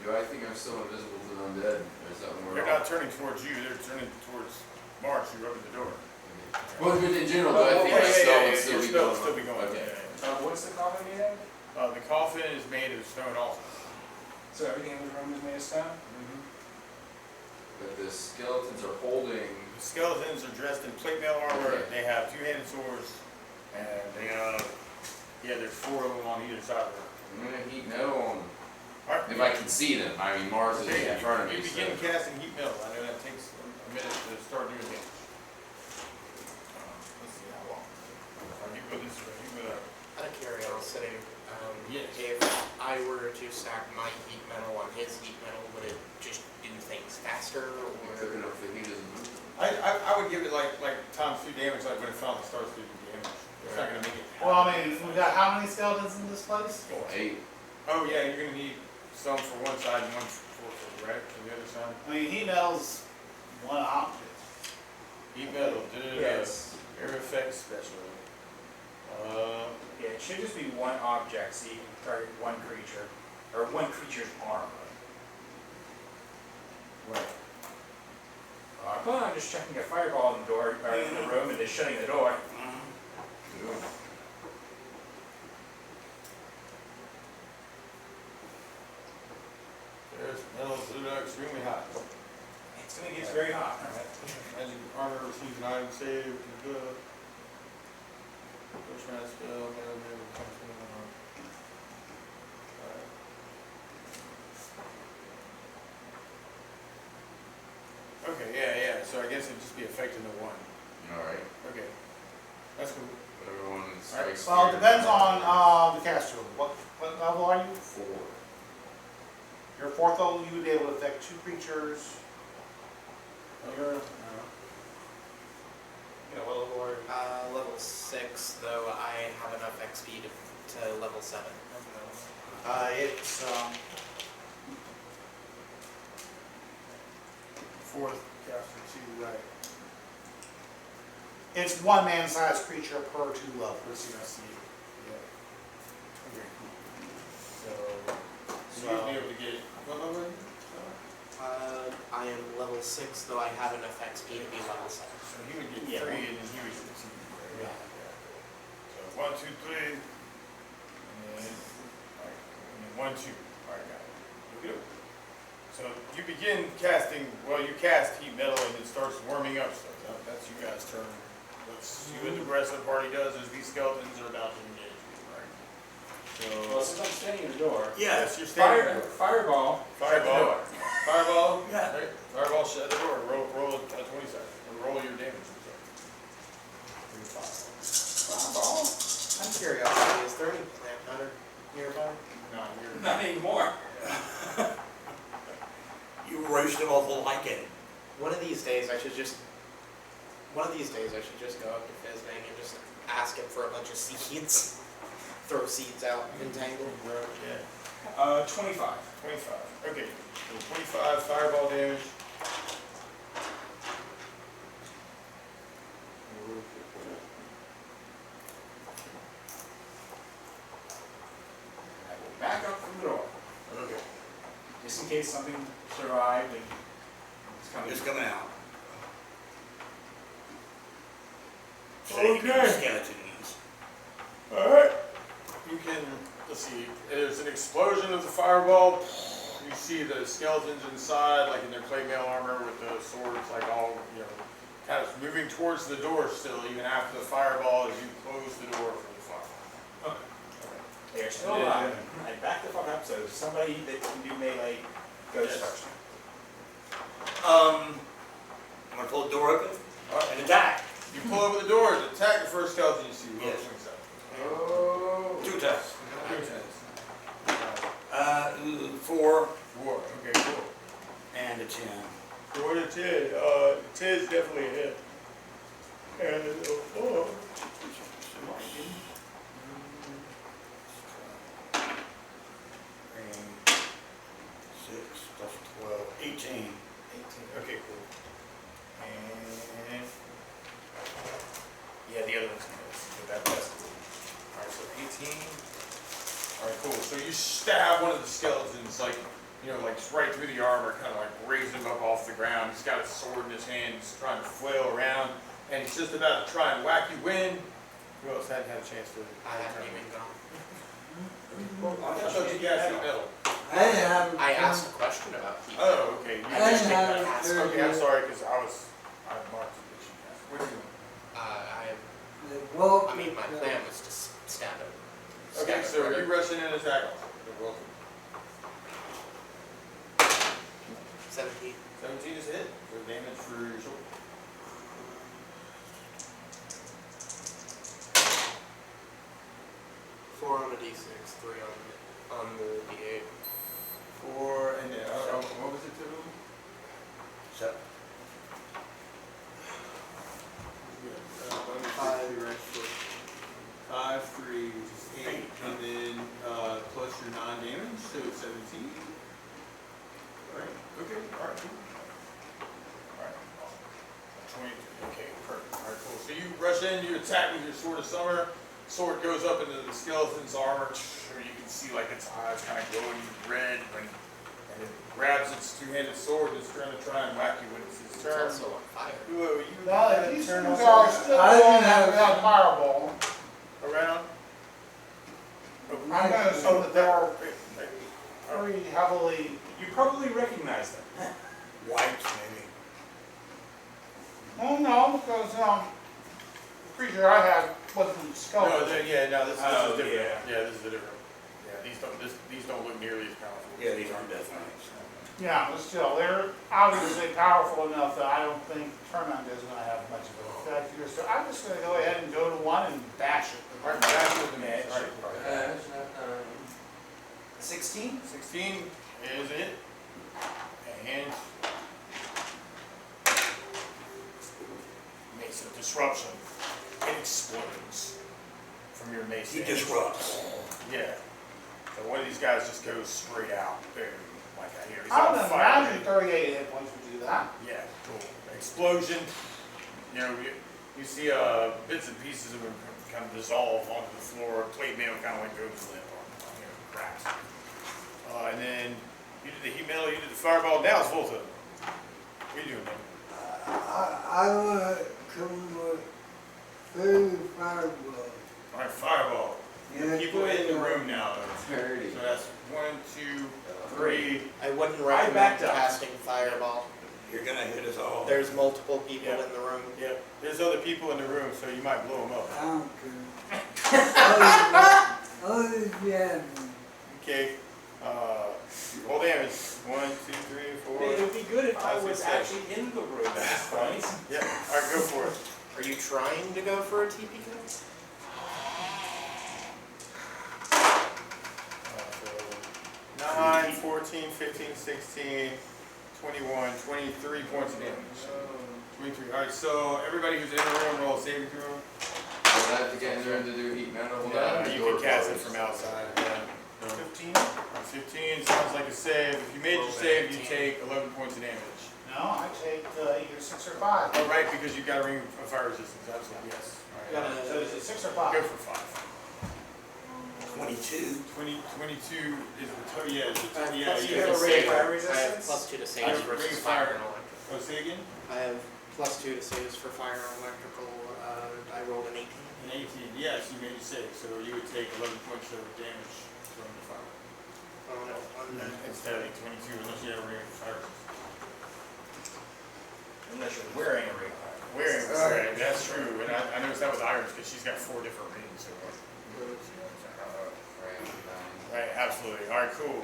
do I think I'm still invisible to the undead? Or is that when we're They're all- not turning towards you, they're turning towards March, who opened the door. Well, in general, do I think my spell would still be going? Still be going. Okay. Yeah. What's the coffin made of? The coffin is made of stone also. So everything in the room is made of stone? But the skeletons are holding. The skeletons are dressed in plate mail armor. Okay. They have 2-handed swords, and they there's 4 of them on either side of the room. I'm gonna heat metal on them. All right. If I can see them. I mean, Mars is Okay, in front of me. you So. begin casting heat metal. I know that takes a minute to start doing damage. Let's see how long. You go this way. You go that way. Out of curiosity, Yes. if I were to stack my heat metal on his heat metal, would it just do things faster, You're or? cooking up the heat doesn't move. I would give it like times 2 damage, like when it finally starts doing damage. It's not gonna make it. Well, I mean, we got how many skeletons in this place? 8. Oh yeah, you're gonna need some for one side and one for right for the other side. I mean, heat metal's one object. Heat metal, Yes. air effects special. Yeah, it should just be one object, so you can target one creature, or one creature's armor. Right. Well, I'm just checking a fireball in the door, or in the room, and just shutting the door. There's metal extremely hot. It's gonna get very hot. As your armor receives an item save, good. First round spell, metal never comes from the armor. Alright. Okay, yeah, so I guess it'd just be affecting the one. Alright. Okay. That's cool. Everyone strikes. Well, it fear. depends on the caster. What level are you? 4. Your 4th level, you would be able to affect 2 creatures. Your, what level are you? Level 6, though I have enough XP to level 7. It's, 4th caster 2, right. It's 1 man-sized creature per 2 levels. Let's see, I see. Yeah. Okay, cool. So you'd be able to get, what level are you? I am level 6, though I have enough XP to be level 7. So he would get Yeah. 3 and then he would get 2. Right? Yeah. So 1, 2, 3. And then, alright, and then 1, 2. Alright, got it. Good. So you begin casting, you cast heat metal and it starts warming up stuff. That's you guys' turn. What you and the rest of the party does is these skeletons are about to engage you, right? Well, So, since I'm standing in the door, yes, you're standing. fireball, shut the door. Fireball. Yeah. Right. Fireball, shut the door. Roll a 20 seconds. Roll your damage. Fireball? Out of curiosity, is there any plant hunter nearby? No, you're Not anymore. You roast them off the lichen. One of these days I should just go up to Fizbang and just ask him for a bunch of seeds. Throw seeds out in Tangle. Yeah. 25. 25. Okay. So 25 fireball damage. I will back up from the door, Okay. just in case something survived and it's coming. It's coming out. Okay. Skeletons. Alright. You can, let's see, there's an explosion of the fireball. You see the skeletons inside, like in their plate mail armor with the swords, like all, kind of moving towards the door still, even after the fireball as you close the door for the fireball. somebody that can do melee goes Yes. first. I'm gonna pull the door open and attack. You pull over the door, attack the first skeleton you see. Yes. Oh. 2 attacks. 2 attacks. 4 4. Okay, cool. and a 10. 4 to 10. 10 is definitely a hit. And a 4. 6 plus 12, 18. 18. Okay, cool. And yeah, the other one's missed, but that's cool. Alright, so 18. Alright, cool. So you stab one of the skeletons, like, you know, like right through the armor, kind of like raise him up off the ground. He's got a sword in his hand, he's trying to flail around, and he's just about to try and whack you in. Who else hadn't had a chance to? I haven't even gone. I thought you guys in the middle. I have. I asked a question about heat. Oh, okay. You I just have take that. heard Okay, I'm you. sorry, because I marked it that you asked. What do you Well, I mean, my plan was to stab him. Okay, Stab so him you further. rush in and attack him. You're welcome. 17. 17 is a hit. So damage for your shoulder. Four on the d6, 3 on the d8. 4 and what was it total? 7. Five. 5, 3, which is 8, and then plus your non-damage, so 17. Alright, okay, alright, cool. Alright, 20, okay, perfect, alright, cool. So you rush in, you attack with your Sword of Summer, sword goes up into the skeleton's armor, you can see like its eyes kind of glowing red, and it grabs its two-handed sword and it's trying to whack you when it's its It's turn. also on fire. Whoa, you Well, if these turn things also are still I going didn't have- without fireball, around? I'm gonna assume that they're very heavily, You probably recognize them. Whites, maybe. oh no, because, the creature I had wasn't No, skeletal. this Oh, is different. yeah. Yeah, this is a different. Yeah, these don't look nearly as powerful. Yeah, these aren't death knights. Yeah, but still, they're obviously powerful enough that I don't think Termite is gonna have much of an effect here. So I'm just gonna go ahead and go to one and bash it. Alright, back with the match. 16? 16 is it. And makes a disruption. It explodes from your mace. He damage. disrupts. Yeah. So one of these guys just goes straight out. Boom. Like I hear. He's I on would fire. imagine 38 hit points would do that. Yeah, cool. Explosion. You know, you see bits and pieces of him kind of dissolve onto the floor. Plate mail kind of like goes limp on cracks. And then you did the heat metal, you did the fireball. Now it's Volta. What are you doing, man? I want to come with food fireball. All right, fireball. Yeah, People in the room now, though. 30. So that's 1, 2, 3. I wouldn't I recommend backed up. casting fireball. You're gonna hit us all. There's multiple people Yeah. in the room. Yep. There's other people in the room, so you might blow them up. I don't care. Oh, yeah. Okay. Roll damage. 1, 2, 3, 4. It would be good if I 5, was 6, 7. actually in the room at this point. Yeah. All right, go for it. Are you trying to go for a TP kill? 9, 14, 15, 16, 21, 23 points of damage. 23. All right, so everybody who's in the room, roll a saving throw. Would I have to get in there to do heat metal? You can cast it from outside. Yeah. 15? 15 sounds like a save. If you made your save, you take 11 points of damage. No, I take either 6 or 5. Oh, right, because you've got a ring of fire resistance. Absolutely, yes. All right. So is it 6 or Go 5? for 5. 22. 22 is the total. Yeah, it's the total. You Yeah, have yeah. a ring of fire I have resistance? +2 to I saves have ring versus of fire. fire and electrical. Oh, say again? I have +2 to saves for fire and electrical. I rolled an 18. An 18. Yes, you made a save, so you would take 11 points of damage from the fire. Oh, no. Instead of 22, unless you have a ring of fire resistance. Unless you're wearing a ring of fire. Wearing a ring, that's true. And I noticed that with Iris because she's got 4 different rings. So, right, absolutely. absolutely. All right, cool.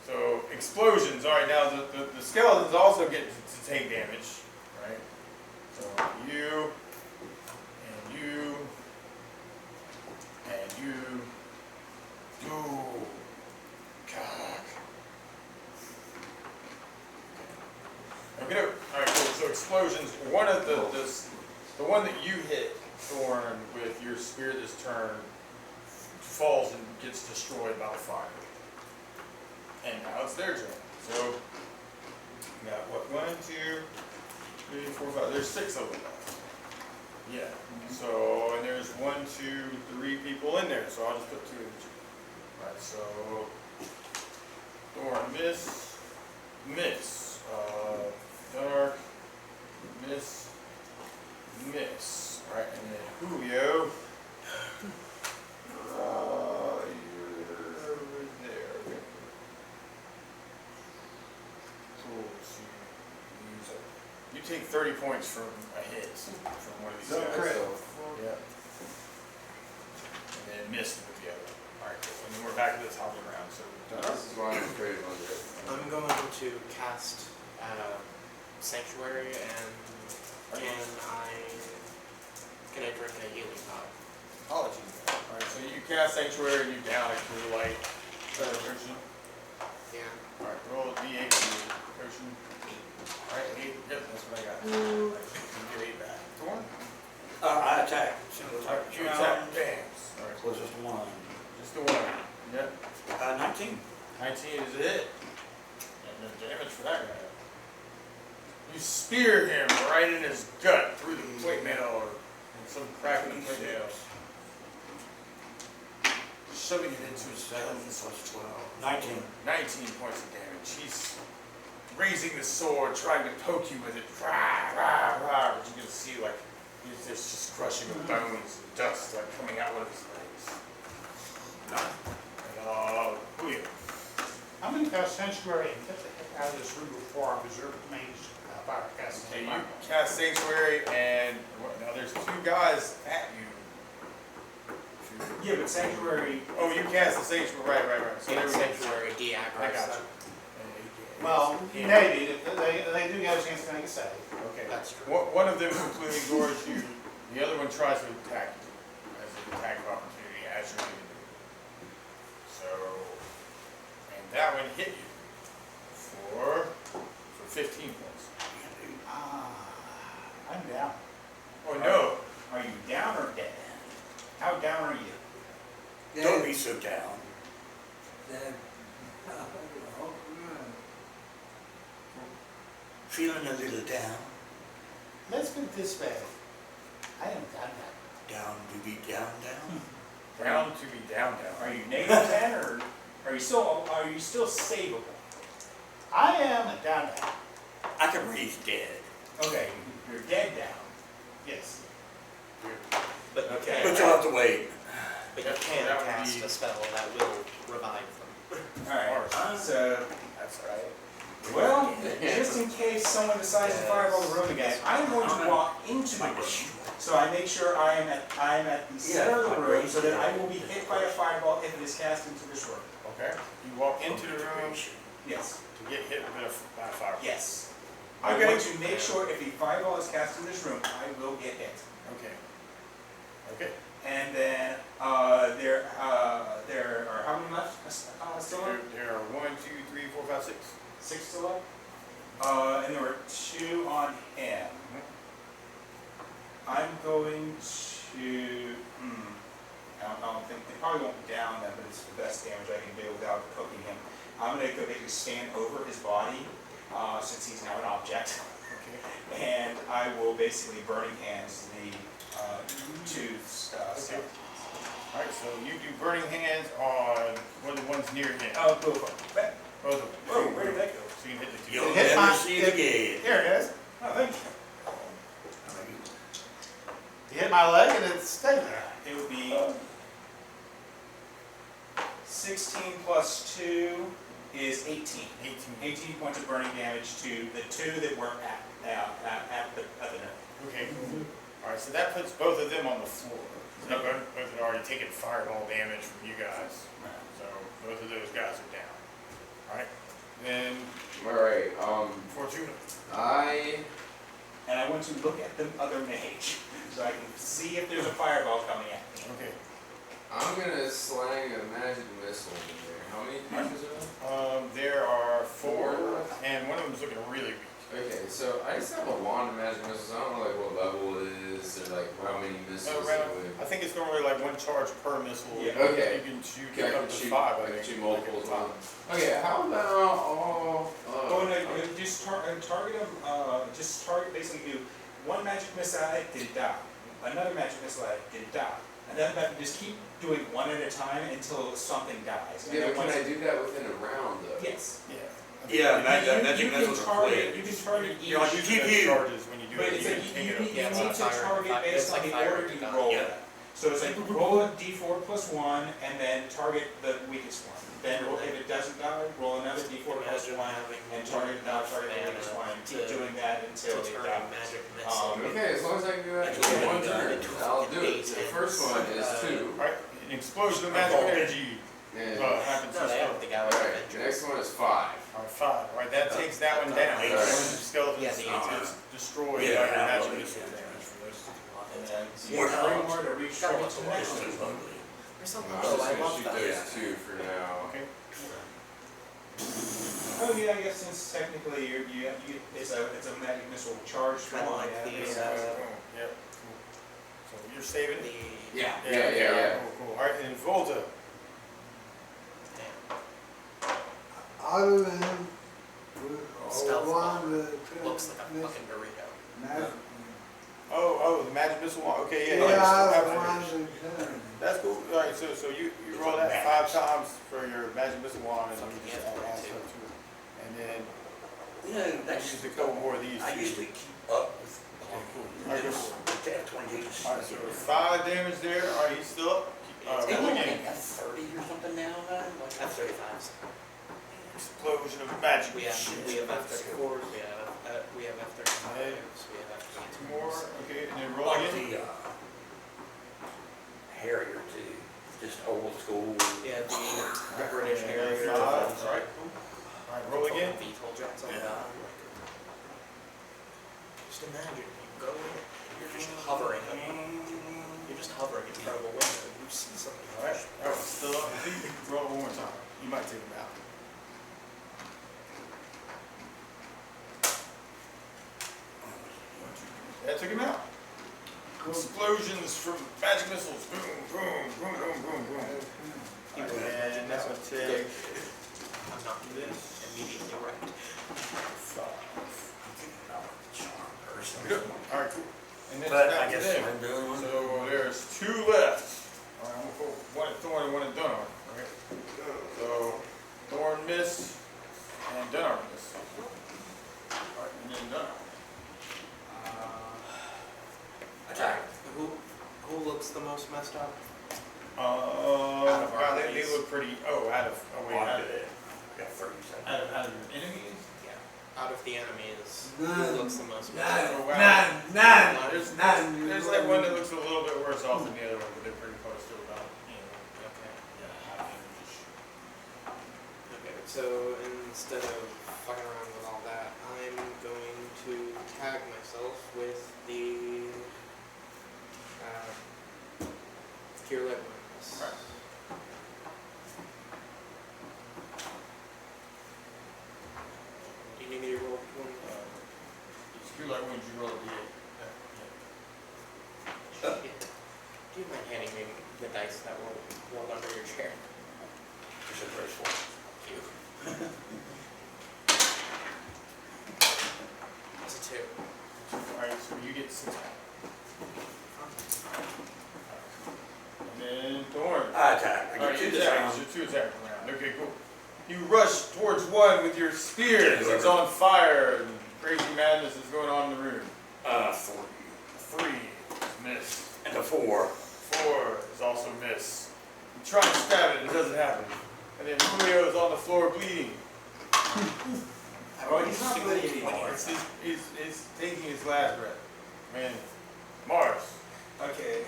So explosions. All right, now the skeletons also get to take damage, right? So you and you and you. Ooh, cock. Okay. All right, cool. So explosions. One of the one that you hit, Thorn, with your spear this turn, falls and gets destroyed by the fire. And now it's their turn. So we got what? 1, 2, 3, 4, 5. There's 6 of them left. Yeah. So and there's 1, 2, 3 people in there. So I'll just put 2 in each. Right. So Thorn, miss, miss. Dark, miss, miss. Right, and then Julio. You're over there. Okay. Cool. So you take 30 points from a hit from one of these guys. Yeah. And then missed with the other. Alright, cool. And then we're back to the top of the round. So This is why I'm afraid of under it. I'm going to cast Sanctuary, and can I drink a healing pot? Apologies. Alright, so you cast Sanctuary and you down it to the light. Potion. Yeah. Alright, roll a d8 for your potion. Alright, 8. Yep, that's what I got. You get 8 back. Thorn? I attack. Single attack. You attack. Bam. Alright, Was just one. just the one. Yep. 19. 19 is a hit. And no damage for that guy. You spear him right in his gut through the plate mail or some crack in the plate mail. Shoving it into his 7 plus 12. 19. 19 points of damage. He's raising the sword, trying to poke you with it. Rah, rah, rah. But you can see like he's just crushing the bones and dust like coming out of his legs. And Julio. I'm gonna cast Sanctuary and get the heck out of this room before our reserve mage fire cast. Okay, you cast Sanctuary and now there's 2 guys at you. Yeah, but Sanctuary, Oh, you cast the Sanctuary, right. So And there we go. Sanctuary deactivates. I got that. you. Well, Yeah. maybe, they do get a chance to make a save. Okay. That's true. One of them, including yours, you. The other one tries to attack you as an attack opportunity as you're leaving. So, and that one hit you for 15 points. I'm down. Oh no! are you down or dead? How down are you? Don't be so down. Feeling a little down. Let's put it this way. I am down. Down to be down. Down to be down. Are you negative 10 or are you still savable? I am down. I can raise dead. Okay, you're dead down. Yes. But you Okay. But can, you'll have to wait. but you can That would cast be- a spell that will revive them. Alright, so, That's right. well, just in case someone decides to fireball the room again, I'm going to walk into the room. So I make sure I am at the center of the room so that I will be hit by a fireball if it is cast into this room. Okay. You walk into the room Yes. to get hit by a fire. Yes. I'm going to make sure if a fireball is cast in this room, I will get hit. Okay. Okay. And then there are how many left? Still left? There are 1, 2, 3, 4, 5, 6. 6 still left. And there were 2 on him. I'm going to. I don't think they probably won't down them, but it's the best damage I can do without poking him. I'm going to go basically stand over his body since he's now an object. Okay. And I will basically burning hands the 2 stuff. Alright, so you do burning hands on one of the ones near him. Oh, both of them. Both of them. Whoa, where did that go? So you can hit the 2. You'll Hit never my- see it again. Here it is. Oh, thank you. You hit my leg and it stayed there. It would be 16 plus 2 is 18. 18 points of burning damage to the 2 that were at the nerve. Okay. Alright, so that puts both of them on the floor. So both had already taken fireball damage from you guys. So both of those guys are down. Alright? Then Alright, Fortuna. And I want to look at the other mage, so I can see if there's a fireball coming at me. Okay. I'm gonna slang a magic missile in there. How many pieces are there? There are 4, and one of them's looking really weak. Okay, so I just have a wand of magic missiles. I don't know like what level it is or like how many missiles it would. I think it's normally like 1 charge per missile. Yeah. Okay. You can shoot Okay, I up can to shoot, 5. I I can think. shoot multiples. Okay, how about Oh, no, just target, basically do one magic missile, didn't die. Another magic missile, didn't die. And then just keep doing one at a time until something dies. And yeah, then but can once- I do that within a round though? Yes. Yeah. Yeah, You can target each. You like keep charges when you do But it. it's You like can you take it need up. to target based on the order you roll that. So it's like roll a d4 plus 1 and then target the weakest one. Then if it doesn't die, roll another d4 plus 1 and target the weakest one. And keep doing that until it dies. Okay, as long as I can do that in one turn, I'll do it. The first one is 2. Alright, an explosion of magic energy And happens No, as they well. have the gallery alright, adventure. next one is 5. Alright, 5. Alright, that takes that one down. Alright. One of the skeletons Yeah, the is destroyed Yeah, by your yeah, magic yeah. missile damage for those. And then More 3 more to reach Gotta towards reach the the next next one. There's No, something. I'm Oh, just I gonna love shoot that. those 2 for now. Okay. Oh yeah, I guess since technically it's a magic missile charge. Kinda one, like yeah, these, yeah. Yep, cool. So you're saving? Yeah, yeah. Cool. Alright, and Volta. Other than Stealth one bomber. that Looks like a fucking burrito. magic. Oh, the magic missile one? Okay, yeah. Yeah, I you still was have it. wondering. That's cool. Alright, so you roll that 5 times for your magic missile wand and then you just add stuff to it. And then You know, I used a couple more of these. I too. usually keep up with. Alright, go They have 20 pages. Alright, so 5 damage there. Alright, he's still up. It's Roll like again. at 30 or something now, man. Like, That's 35s. Explosion of magic. We have shit. F-34s, we have F-35s, we have F-22s. 2 more. Okay, and then roll like again. the Harrier too, just old school. Yeah, the British Yeah, Harrier. 5. Alright, cool. Alright, roll again. VTOL jets on the Yeah. bottom. Just imagine, you go in, you're just hovering, in front of a window, you see something. Alright, that one's still up. Roll it one more time. You might take him out. That took him out. Explosions from magic missiles. Boom, boom, boom, boom, boom, boom. And that would take I'm not immediately right. 5. Alright, cool. And then But it's I back to guess them. I'm doing one. So there's 2 left. Alright, I'm gonna put one at Thorn and one at Dunarm. Okay. So Thorn missed and Dunarm missed. Alright, and then Dunarm. Attack. Who looks the most messed up? Wow, they enemies. look pretty. Out of Got 30 seconds. out of your enemies. Yeah. Out of the enemies, None. who looks the most messed up? Oh, wow. None. There's like one that looks a little bit worse off than the other one, but they're pretty close to about Okay. half damage. Okay, so instead of fucking around with all that, I'm going to tag myself with the Cure Light Wounds. Right. Do you need me to roll one? It's Cure Light Wounds, you roll a d8. Shit. Do you mind handing me the dice that rolled under your chair? Just a graceful. Thank you. It's a 2. Alright, so you get 6. And then Thorn. I attack. I Alright, get you 2 this attack. round. It's your 2 attack round. Okay, cool. You rush towards one with your spear. Yeah, It's on fire. And crazy madness is going on in the room. 40. 3 is missed. And a 4. 4 is also missed. You try and stab it, it doesn't happen. And then Julio is on the floor bleeding. Oh, he's not bleeding anymore. He's taking his last breath. Man, Mars. Okay.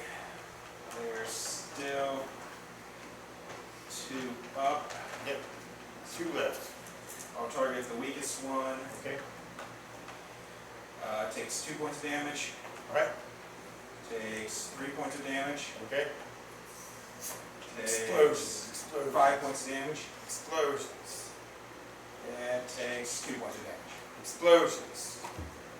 There's still 2 up. Yep. 2 left. I'll target the weakest one. Okay. Takes 2 points of damage. All right. Takes 3 points of damage. Okay. Takes Explosions. 5 points of damage. Explosions. And takes 2 points of damage. Explosions.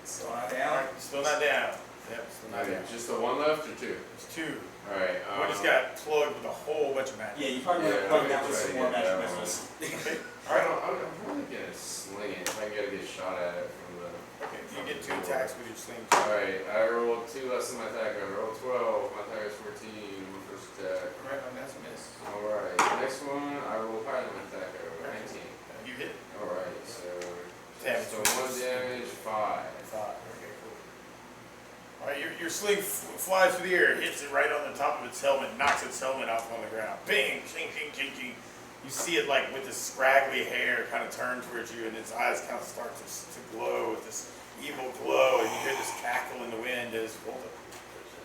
Still not All down. right. Still not down. Yep. Still not Okay, down. just the one left or two? There's 2. Alright, We just got plugged with a whole bunch of magic. Yeah, you probably Yeah, want to plug I'm that gonna with try some to more get magic that missiles. Okay. I'm really gonna sling it. If I gotta get shot at it from the. Okay. You get 2 attacks with your sling. Alright, I rolled 2 less than my attack. I rolled 12. My attack is 14. My first attack. Right on, that's a miss. Alright, next one, I rolled higher than my attack. I rolled 19. You hit. Alright, so. Damage. So 1 damage, 5. 5. Okay, cool. All right, your sling flies through the air, hits it right on the top of its helmet, knocks its helmet off on the ground. Bing, ching, ching, ching, ching. You see it like with this scraggly hair kind of turn towards you, and its eyes kind of start to glow with this evil glow, and you hear this cackle in the wind as hold up.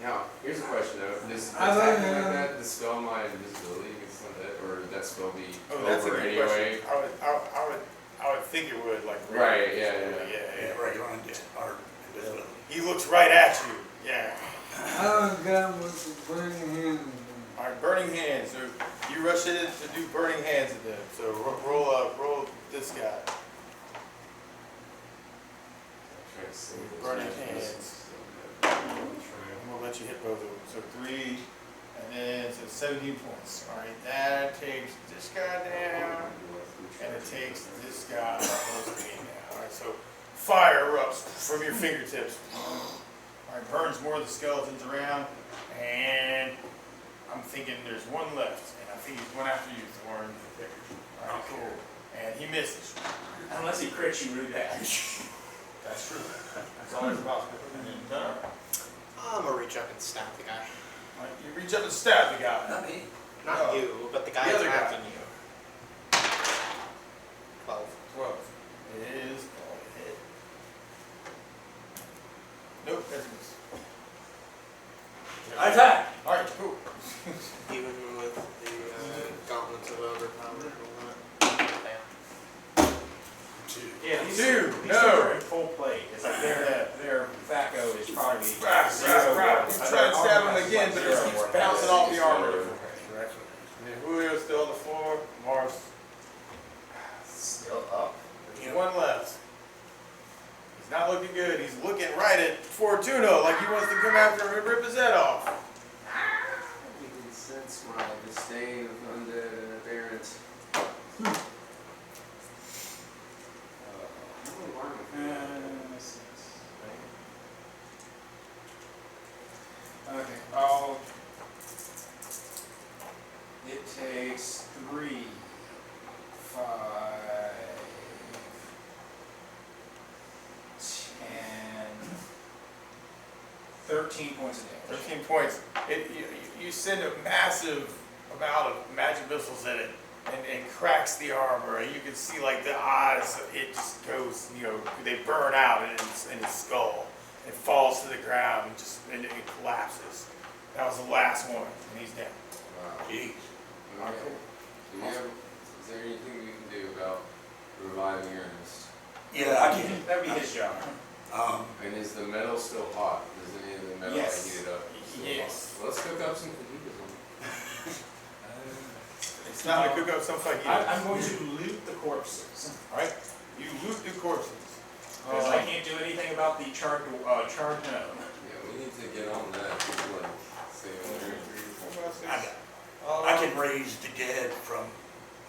Now, here's a question though. Does I don't attacking like know. that dispel my invisibility against that, or would that spell be Oh, that's a over good anyway? question. I would think it would, like. Right, yeah. Right, he looks right at you. Yeah. I got with the burning hands. All right, burning hands. So you rush in to do burning hands at them. So roll this guy. Burning hands. I'm gonna let you hit both of them. So 3, and then so 17 points. All right, that takes this guy down, and it takes this guy down. All right, so fire erupts from your fingertips. All right, burns more of the skeletons around, and I'm thinking there's one left, and I think he's going after you, Thorn. All right, cool. And he misses. Unless he crits you really bad. That's true. That's always possible. I'm gonna reach up and stab the guy. All right, you reach up and stab the guy. Not me. Not No. you, but the guy The other guy. attacking you. 12. 12. It is a hit. Nope, that's a miss. Attack! All right, cool. Even with the gauntlets of overpower and all that. Damn. 2. Yeah, these 2. these No. are in full plate. It's like their FACO is probably Right. 0. You try and stab him again, but it Zero keeps or bouncing less. off the armor. And then Julio's still on the floor. Mars. Still up. There's one left. He's not looking good. He's looking right at Fortuno like he wants to come after him and rip his head off. You can sense my disdain of undead and aberrant. Okay. It takes 3, 5, 10, 13 points of damage. 13 points. You send a massive amount of magic missiles at it and cracks the armor. And you can see like the eyes, it just goes, they burn out in his skull. It falls to the ground and it collapses. That was the last one, and he's down. Wow. Jeez. Okay. Do we have, is there anything we can do about reviving Ernest? Yeah, I can. That'd be his job. And is the metal still hot? Does any of the metal Yes. heat it up? Yes. Let's cook up some fajitas. It's not to cook up some fajita. I'm going to loot the corpses. Alright? You loot the corpses. Because I can't do anything about the charred gnome. Yeah, we need to get on that. Like, say, I can raise the dead from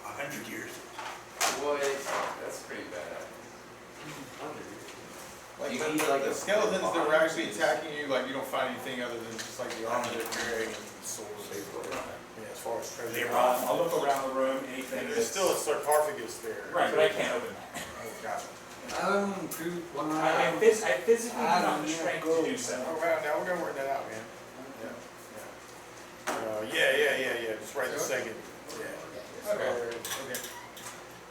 100 years. Boy, that's pretty bad. Like You need, like, the a- skeletons that were actually attacking you, like you don't find anything other than just like the armor they're carrying and swords. Yeah, as far as treasure. I'll look around the room, anything And there's that's... still a sarcophagus there. Right, but I can't open that. Oh, gotcha. I don't improve one. I physically do not have the strength to do so. Oh, well, now we're gonna work that out, man. Yeah. Just right this second. Yeah. Okay.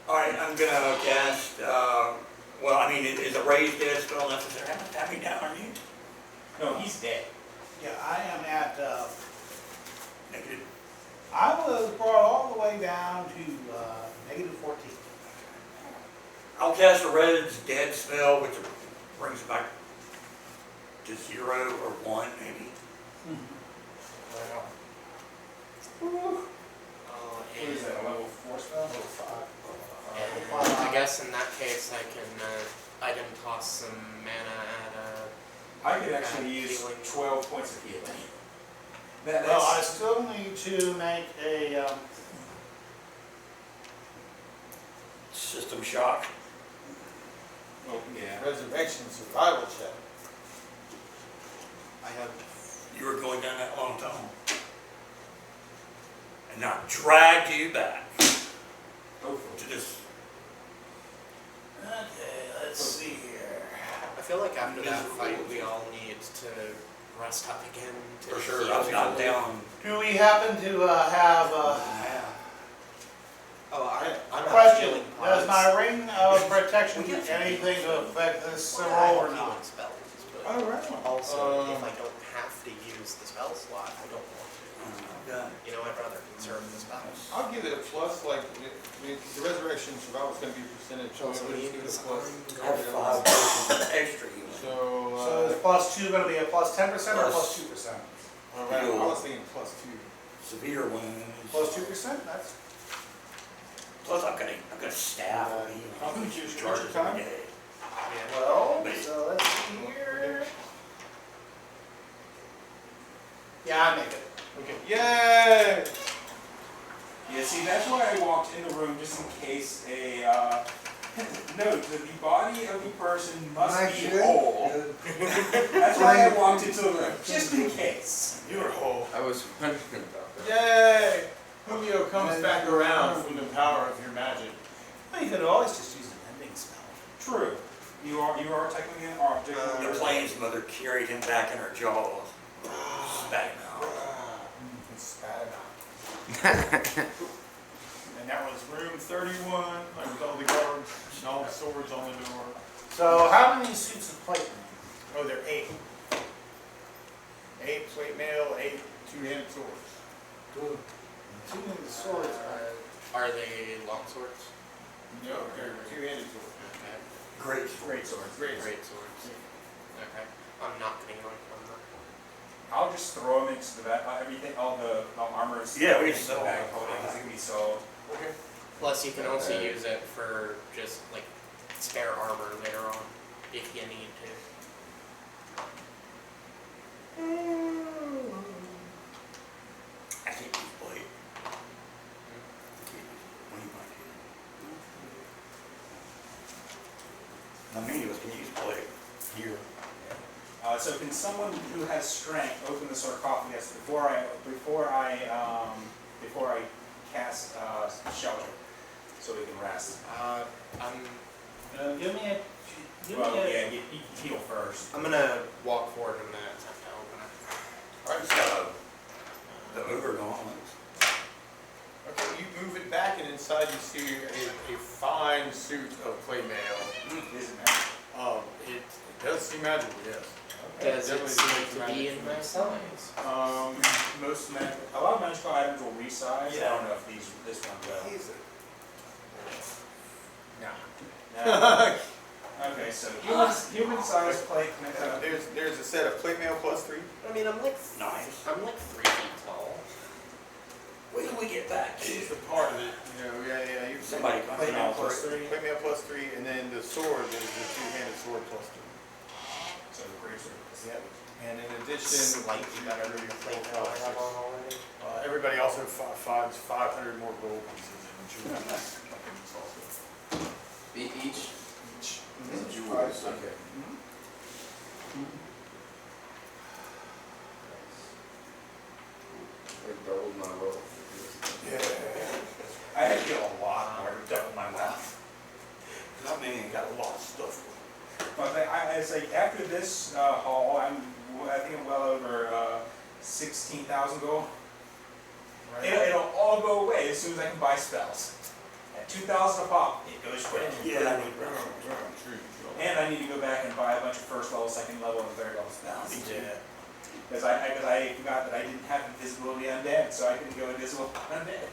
All right, I'm gonna cast. Well, I mean, is a raised dead spell necessary? How many down are you? No, he's dead. Yeah, I am at Negative. I was brought all the way down to negative 14. I'll cast a red's dead spell, which brings it back to 0 or 1, maybe. What is that, a level 4 spell? I guess in that case, I can toss some mana at I could actually use healing. 12 points of healing. Well, I still need to make a, System shock. Oh, yeah. Resurrection survival check. I have. You were going down that long tunnel. And now dragged you back Go for to it. this. okay, let's see here. I feel like after that fight, we all need to rest up again. To For sure, heal. I've got down. Do we happen to have Oh, I'm not question? healing Does pods. my ring of protection We do can- anything to affect this I roll or have not? healing spells, but Oh, right. also if I don't have to use the spell slot, I don't want to. Got You know, I'd rather conserve the spells. I'll give it a plus, like, the resurrection survival is gonna be a percentage, so Also, we'll we just give it a use plus. I have 5 potions of extra healing. So is plus 2 going to be a plus 10% or plus 2%? Alright, I was thinking plus 2. Severe wounds. Plus 2%? That's Plus, I've got a staff. How many choose your Charges time? every day. well. So let's see here. Yeah, I make it. Okay, yay! Yeah, see, that's why I walked in the room, just in case a, note that the body of the person must be whole. That's why I walked into the room, just in case. You're whole. I was wondering about that. Yay! Julio comes back around from the power of your magic. Well, you could always just use an ending spell. True. You are technically an object. The plane's mother carried him back in her jaws. Spat him out. Spat it out. And that was room 31, like with all the guards and all the swords on the door. So how many suits of plate? Oh, there are 8. 8 plate mail, 8 two-handed swords. Two of the swords. Are they long swords? No, they're two-handed swords. Okay. Great. Great swords. Great swords. Okay. I'm not getting one from them. I'll just throw them into the back, everything, all the armor. Yeah, we into sell the back, them. because it can be sold. Okay. Plus, you can also use it for just like spare armor later on if you need to. I can't use blade. What do you want to do? Now, many of us can use blade here. So can someone who has strength open the sarcophagus before I cast shelter, so we can rest? Give me a. Well, yeah, you heal first. I'm gonna walk forward in a minute to open it. Alright, so the ogre gauntlets. Okay, you move it back, and inside you see a fine suit of plate mail. Isn't it? It does seem magical, yes. Does it Definitely seem to magical. be in my size? A lot of magical items will resize. Yeah. I don't know if this one will. Nah. Okay, so human size plate. There's a set of plate mail plus 3. I mean, I'm like Nice. 3 feet tall. When do we get back to? It's the part of it, you know, yeah. You Somebody comes plate in mail all plus three. 3. Plate mail plus 3, and then the sword is the two-handed sword plus 3. So the great sword. Yep. And in addition, Slightly better than the plate that I have on already. everybody also finds 500 more gold pieces in jewels. Each Mhm. jewels. Okay. I doubled my roll. I had to get a lot more to double my wealth. I mean, got a lot of stuff. But it's like after this haul, I think I'm well over 16,000 gold. It'll all go away as soon as I can buy spells. At 2,000 a pop, it goes quick. Yeah, I need And I need to go back and buy a bunch of first level, second level, and third level spells. Me too. Because I forgot that I didn't have invisibility undead, so I couldn't go invisible undead.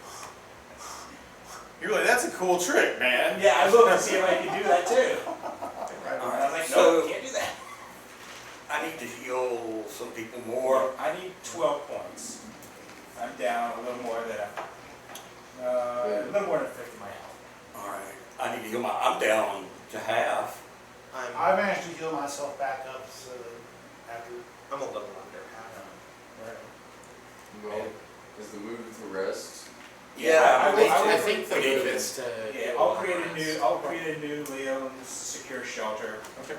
You're like, that's a cool trick, man. Yeah, I looked to see if I could do that too. And I was like, nope, So- can't do that. I need to heal some people more. I need 12 points. I'm down a little more than a little more than 50 my health. All right, I need to heal I'm down to half. I managed to heal myself back up, so after. I'm a little under half. Well, is the move to rest? Yeah, I think the we need move to- is to. Yeah, I'll create a new Leon's secure shelter. Okay.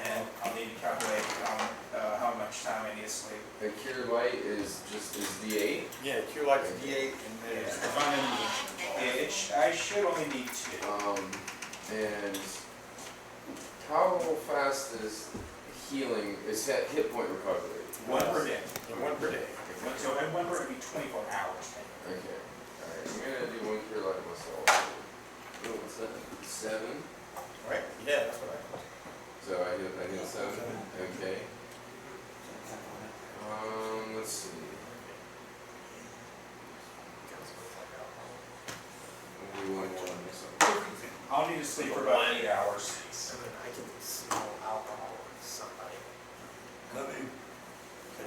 And I'll need to calculate how much time I need to sleep. A cure light is D8. Yeah, Cure Light is D8 and then Yeah. Divine Intervention. Yeah, I should only need 2. And how fast is healing? Is that hit point recovery? 1 per day. One per day. So and 1 per every 24 hours. Okay. Alright, I'm gonna do one cure light myself. Oh, what's that? 7. Right? Yeah, that's what I. So I hit 7. Okay. Let's see. We'll do one more. I'll need to sleep for about 8 hours. So then I can smell alcohol with somebody. Coming.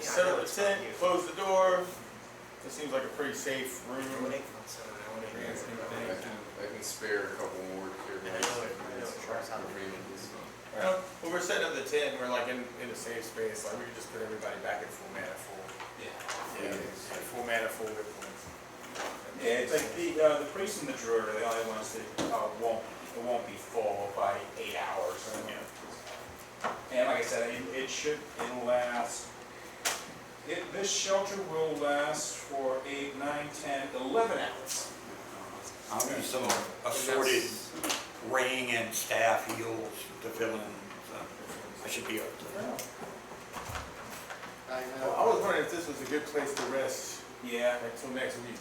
Set up the tent, close the door. This seems like a pretty safe room. I can spare a couple more cure lights. Well, when we're setting up the tent, we're like in a safe space, like we can just put everybody back at full mana full. Yeah. At full mana full hit points. Yeah, it's like the priest and the druid are the only ones that won't be full by 8 hours. And like I said, it'll last. This shelter will last for 8, 9, 10, 11 hours. I'll need some assorted ring and staff heals to fill in. So I should be up to that. Well, I was wondering if this was a good place to rest Yeah. until next week.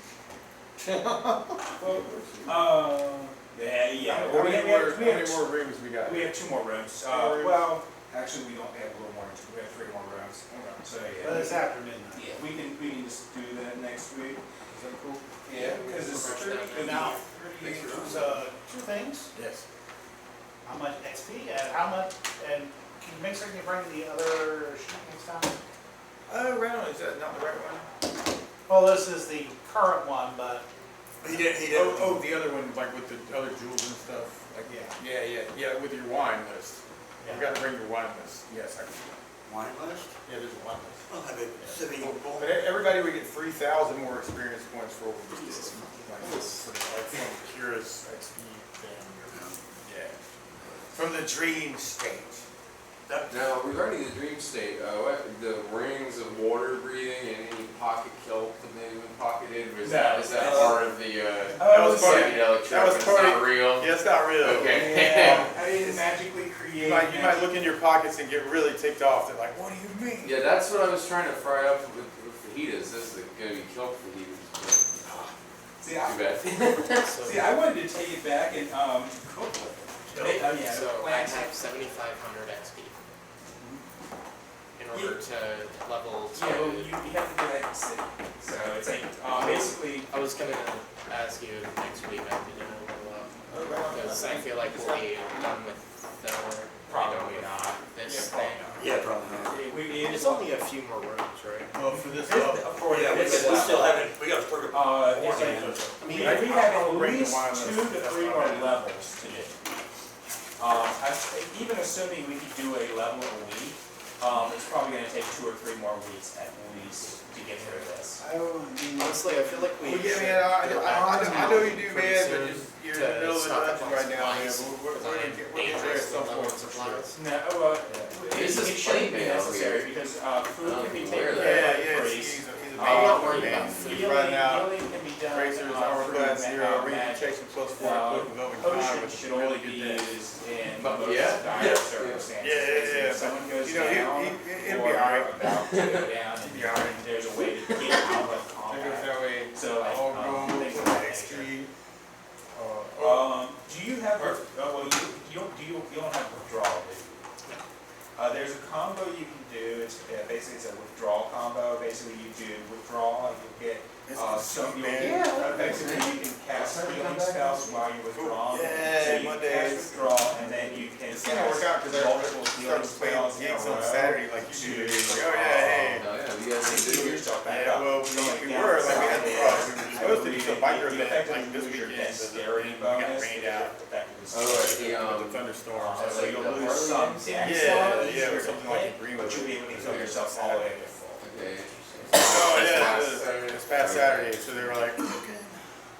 Yeah. How Well, many more rooms we got? We have 2 more rooms. Well, actually, we don't have a little more. We have 3 more rooms. So But yeah. it's after midnight. Yeah, we can just do that next week. Is that cool? Yeah, because it's 30. Now, two things, Yes. how much XP and how much, and can you make certain you bring the other sheet next time? Round, is that not the right one? Well, this is the current one, but He did. Oh, the other one, like with the other jewels and stuff. Like, yeah, with your wine list. You yeah. gotta bring your wine list. Yes, I can see that. Wine list? Yeah, there's a wine list. I'll have it sitting on the bowl. But everybody would get 3,000 more experience points for what we just did. Like this, like from Curious XP thing. Yeah. From the dream state. Now, regarding the dream state, the rings of water breathing and any pocket kelp that they've been pocketed, is that part of the That was part of- psychedelic trip? that was It's part not of- real? Yeah, it's not real. Okay. Yeah, I mean, magically create. You might look in your pockets and get really ticked off. They're like, what do you mean? Yeah, that's what I was trying to fry up with fajitas. This is going to be kelp fajitas. See, Too bad. I wanted to take it back and cook with it. So I have 7,500 XP. In order to level 2. Yeah, well, you have to do that in the city. So it's like basically. I was gonna ask you next week after dinner level up. Because I feel like we'll be done with the, Probably not. this Yeah, thing. Yeah, probably not. It's only a few more rooms, right? Well, for this, Yeah, we still haven't, we got to put it. We have at least 2 to 3 more levels to do. Even assuming we could do a level a week, it's probably going to take 2 or 3 more weeks at least to get through this. Honestly, I feel like we well, yeah, should man, go I back know you do, pretty man, soon but you're in to the middle of the stock up dungeon on right now, man. supplies, We're because going to get there at some point for sure. No, This it is shouldn't be plain mail necessary here. because food can be Where taken that? care of Yeah, by he's priests. a I'm not big worried man. about food. He's running out. Healing can be done Racers, through hourglass, zero, magic. reputation plus 4, equipment, velvet Potions with should really only good be day. used in But most yeah. dire circumstances. Yeah. If someone goes You know, down it'll or be alright. about to go down, and be alright. there's a way to get out of There goes combat. that way. So like, All gold, things of that XP. nature. Oh, Do you have, well, you don't have withdrawal, do you? There's a combo you can do, it's basically it's a withdrawal do withdrawal, you get, some, you'll Yeah. get, effectively you can cast healing spells while you're withdrawn. Yeah, So you can Mondays. cast withdrawal, and then you can It's gonna work out because multiple everyone healing starts playing spells in a gigs on row Saturday like you do. It's like, oh yeah, hey. Oh, yeah, you guys to didn't heal do it. yourself back Yeah, up. well, So, like, we were, like, we had the downside we were is, supposed to do some biker you event, effectively like, this lose your weekend, but dexterity we got bonus, rained because out. effectively Oh, right, With the the, thunderstorms. so like you'll the lose Harley some Davidson? dex, Yeah, or something like in Greenwood. but you'll be able to heal yourself all the way to full. okay. Oh, yeah, This this past Saturday, so they were like,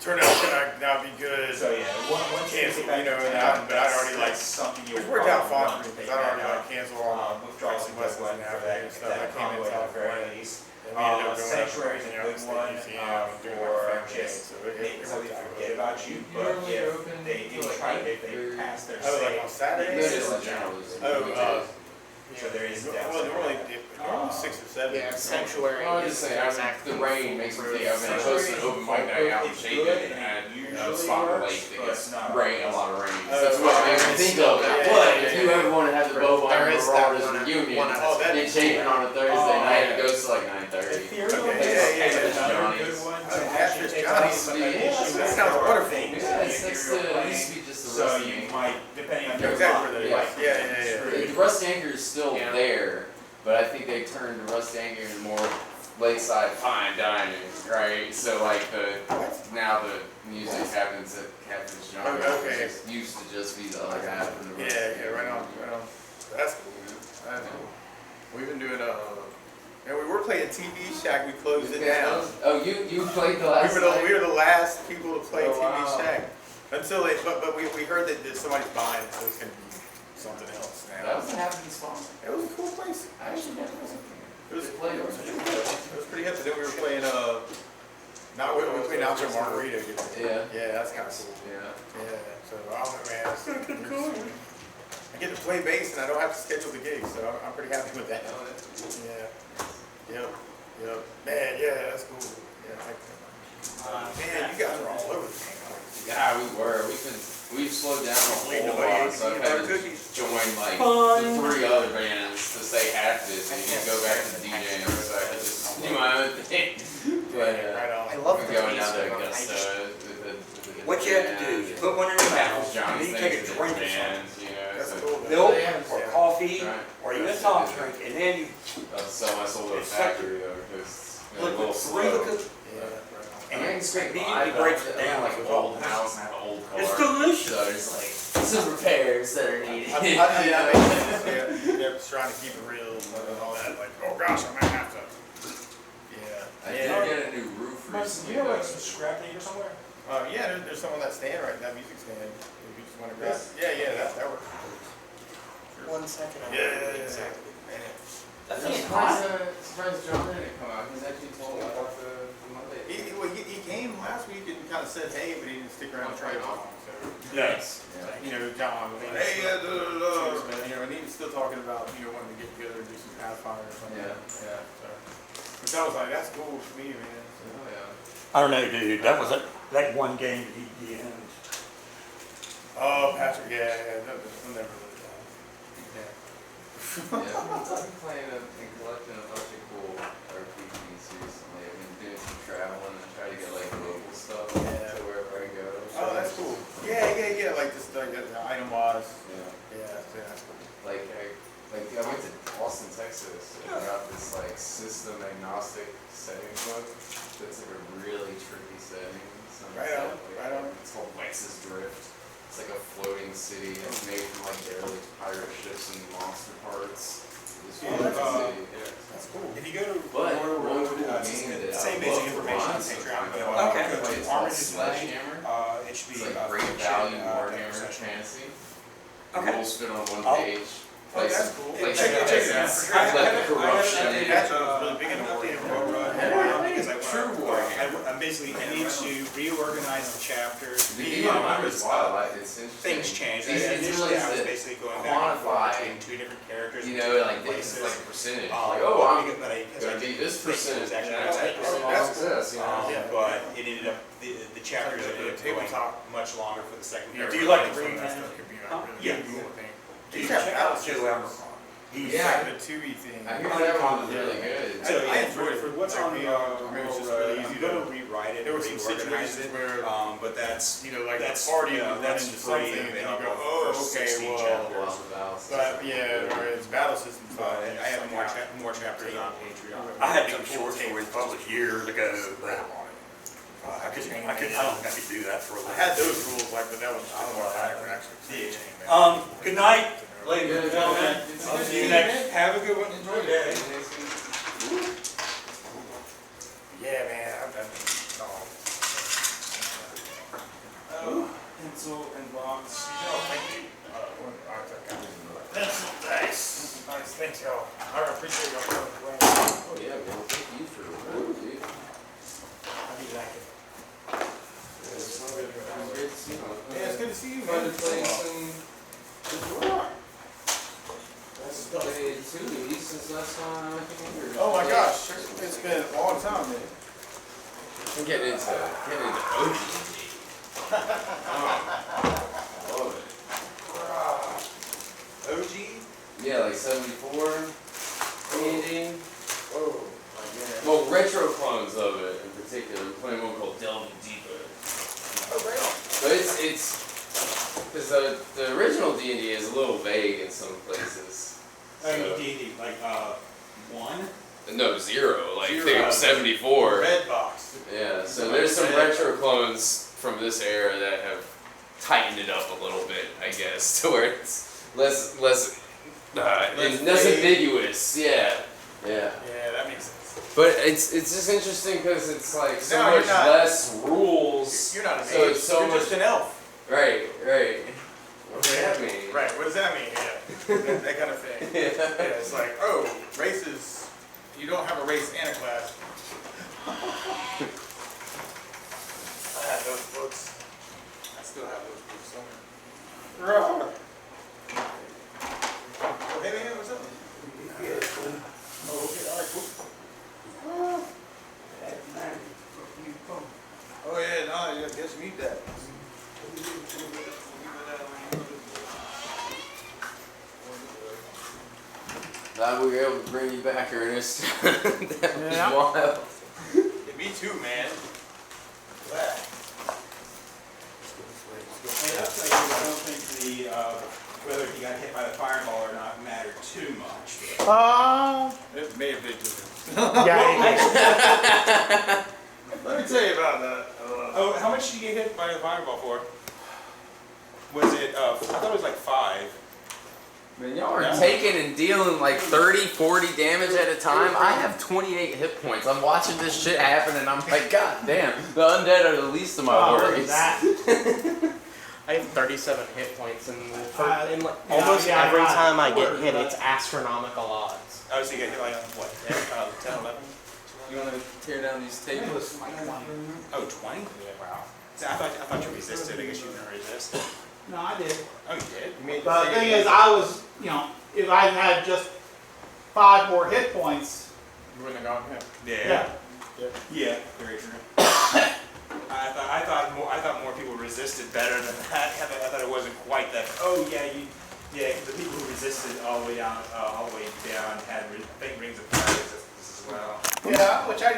turnout's gonna not be good. So yeah, once you Cancel, get back you know, to and town, I'd already, like, that's something you'll Which worked out probably fine want for me, to because I'd already take like canceled all my withdrawals flexi and lessons whatnot and for everything and stuff. I that came in combo at the tough. very least. And we ended up going Sanctuary is a out good to one the museum and doing for like family just days, so making somebody worked out forget really about you, but Normally if open they till do like try, if 8 they or- pass their Oh, like on save, Saturdays? No, it's just still in general. general. Oh, So there is well, downside. normally 6 or 7. Yeah, sanctuary. Well, I was just saying, the rain makes me think, I mean, I posted an open mic night out in It's Shaken, good, and usually Spot works, Lake, that but gets it's not rain, a always. lot of rain. Oh, That's what I yeah, mean, think still, of that. yeah, But yeah, if yeah. you ever wanna have the Bow There Bar is that Marauders one- reunion, one Oh, that in Shaken on a Thursday Oh, night, yeah. it goes to like 9:30. Ethereal Okay, is yeah, yeah, yeah. another Johnny's. good one Oh, to Patrick actually take Johnny's. off Yeah, issue that with sounds your wonderful. things Yeah, in it's the next ethereal to, it plane. used to be just the So Rusty you Anchor. might, depending on Yeah, your exactly luck, where they you like. might Yeah, be yeah, yeah. screwed. The Rust Anchor is still Yeah. there, but I think they turned the Rust Anchor into more lakeside fine dining, right? So like now the music happens at Captain's John, Oh, okay. which used to just be the other half of the Rust Yeah, Anchor. right on. That's cool, man. That's cool. We've been doing, and we were playing TV Shack, we closed it down. Oh, you played the last night? We were the last people to play Oh, TV wow. Shack. Until they, but we heard that somebody's buying it, so it's gonna be something else That now. was a happy spot. It was a cool place. I actually never was. It was, They played it it. was pretty hip. Then we were playing, we played Outdoor Margarita. Yeah. Yeah, that's kinda cool. Yeah. Yeah, so I don't know, man. It's kinda cool. I get to play bass and I don't have to schedule the gigs, so I'm pretty happy with that. Oh, that's cool. Yeah. Yep. Man, yeah, that's cool. Yeah, I like that. Man, you guys are all over the place. Yeah, we've slowed down a Wait, whole nobody lot, ate so I've peanut had butter to cookies? join like the 3 other bands to stay active and then go back to DJing, so I could just do my own thing. But Right on. I love we're the going taste down to of them. I Augusta just- with the What you have to do is put one in your mouth, and then you take a drink of something. you know, That's so cool. Milk Yeah. or coffee, Right. or even a soft drink, and then you I'll sell my soul to a It's such a- factory though, because a look little with slow. 3 cookies. Yeah, right on. I mean, it's great. Immediately breaks it down like an like old house and have an old car. It's delicious. So there's like some repairs that are needed. I yeah, trying to keep it real and all that, like, oh gosh, I might have to. Yeah. I did get a new roof Munson, recently. you have like though. some scrap paper somewhere? Yeah, there's some on that stand right, that music stand. If you just wanna grab it. Yeah, that works. 1 second. Yeah. Exactly. I'm surprised John didn't come out. He's actually told me about the Monday. He came last week and kind of said, hey, but he didn't stick around and try it on, so. Yes. You know, John was like, hey, you know, and he was still talking about, wanting to get together and do some Pathfinder or something. Yeah. So, which I was like, that's cool for me, man. So, Oh yeah. I don't know, dude, that was that one game that he did. oh, Patrick, yeah, he'll never live down. Yeah. Yeah, I've been playing and collecting a bunch of cool RPGs recently. I've been doing some traveling and trying to get like local stuff Yeah. to wherever I go. Oh, that's cool. Yeah, like just like the item wise. Yeah. Yeah, that's cool. Like I went to Austin, Texas, and I got this like system agnostic setting book that's like a really tricky setting. So Right it's on, like, right on. It's called Lexus Drift. It's like a floating city. It's made from like derelict pirate ships and monster parts. This Yeah, floating that's, city. Yeah. That's cool. If you go to But Royal one Road, cool it's game the that same I basic love information lots as St. of John, times. but Okay. go to It's called Armored Design, Sledgehammer. it should It's be like great fiction, value type Warhammer session. fantasy. Okay. Rules fit on one Oh. page. Oh, that's cool. Like Check it, check it out. like the corruption. Patrick was really big into Warhammer. Because True Warhammer. I'm basically, I need to reorganize the chapters. The game is wild. It's interesting. Things change. It's Initially, really I was to basically going back and forth quantify, between 2 different characters. You in know, 2 like different this is places. like a percentage. Um, Like, oh, I'm but because gonna be this percentage. actually and not I take typed this right along now. with this, you know. Yeah. But it ended up, the chapters Like ended up the going tabletop. much longer for the second Yeah, paragraph. Do you like to some read of that that? stuff could be Huh? like really Yeah. cool thing. Do you check out Joe Abercrombie? He's Yeah, the 2E thing. I hear that one was really good. So, I yeah, enjoyed it. for what's Like, on we, the it was just really easy I'm gonna to- rewrite it, There were some reorganize situations it, where, but that's, you know, like that's, the party yeah, would run that's into free something, and and then you go, available oh, for okay, 16 well. chapters. But yeah, or it's battle systems. But I have more chapters on Patreon. I had some short stories published years ago, but I don't think I could do that for a I living. had those rules, like, but that was, I don't know if I ever actually. Good night, ladies and gentlemen. I'll see you next. Have a good one. Enjoy your day. Yeah, man, I've done. Pencil and box. Oh, thank you. Pencil dice. Nice, thanks, y'all. I appreciate y'all coming to learn. Oh yeah, man. Thank you for remembering, dude. I'll be back. Yeah, it's not good. It's great to see you. Yeah, it's good to see you, Fun man. to play some. That's played 2E since last time I think we were. Oh my gosh, it's been a long time, man. I'm getting into OG. Love it. OG? Yeah, like 74 D&D. Oh, my God. Well, retro clones of it in particular. I'm playing one called Delving Deeper. Oh, right. But it's because the original D&D is a little vague in some places. I mean, So- D&D, like, 1? No, 0. Like Zero. think of 74. Red box. Yeah, so there's some retro clones from this era that have tightened it up a little bit, I guess, to where it's less vague. ambiguous. Yeah. Yeah, that makes sense. But it's just interesting because it's like so No, you're much not. less rules. You're not an So mage. it's so You're much. just an elf. Right. What does that mean? Right, what does that mean? Yeah, that kind of thing. Yeah. Yeah, it's like, oh, races. You don't have a race and a class. I had those books. I still have those books somewhere. Oh, hey man, what's up? Oh, okay, all right, cool. Oh yeah, no, I guess you need that. Glad we were able to bring you back, Ernest. That was wild. Yeah, me too, man. Glad. Hey, that's like, I don't think whether he got hit by the fireball or not mattered too much. It made a big difference. Yeah. Let me tell you about that. Oh, how much did you get hit by the fireball for? Was it, I thought it was like 5. Man, y'all are Yeah. taking and dealing like 30, 40 damage at a time. I have 28 hit points. I'm watching this shit happen and I'm like, God damn, the undead are the least of my Oh, look at worries. that. I have 37 hit points, and Yeah, almost yeah, every I'm time I get worried hit, about it's astronomical odds. Oh, so you got hit like, what, 10, 11? You want to tear down these tables? Oh, 20? Wow. See, I thought you resisted. I guess you didn't resist. No, I did. Oh, you did? You made But the thing is, I was, if I had just 5 more hit points, You wouldn't have gone him. yeah. Yeah, very true. I thought more people resisted better than that. I thought it wasn't quite that. Oh yeah, the people who resisted all the way down had I think rings of fire resistance as well. Yeah, which I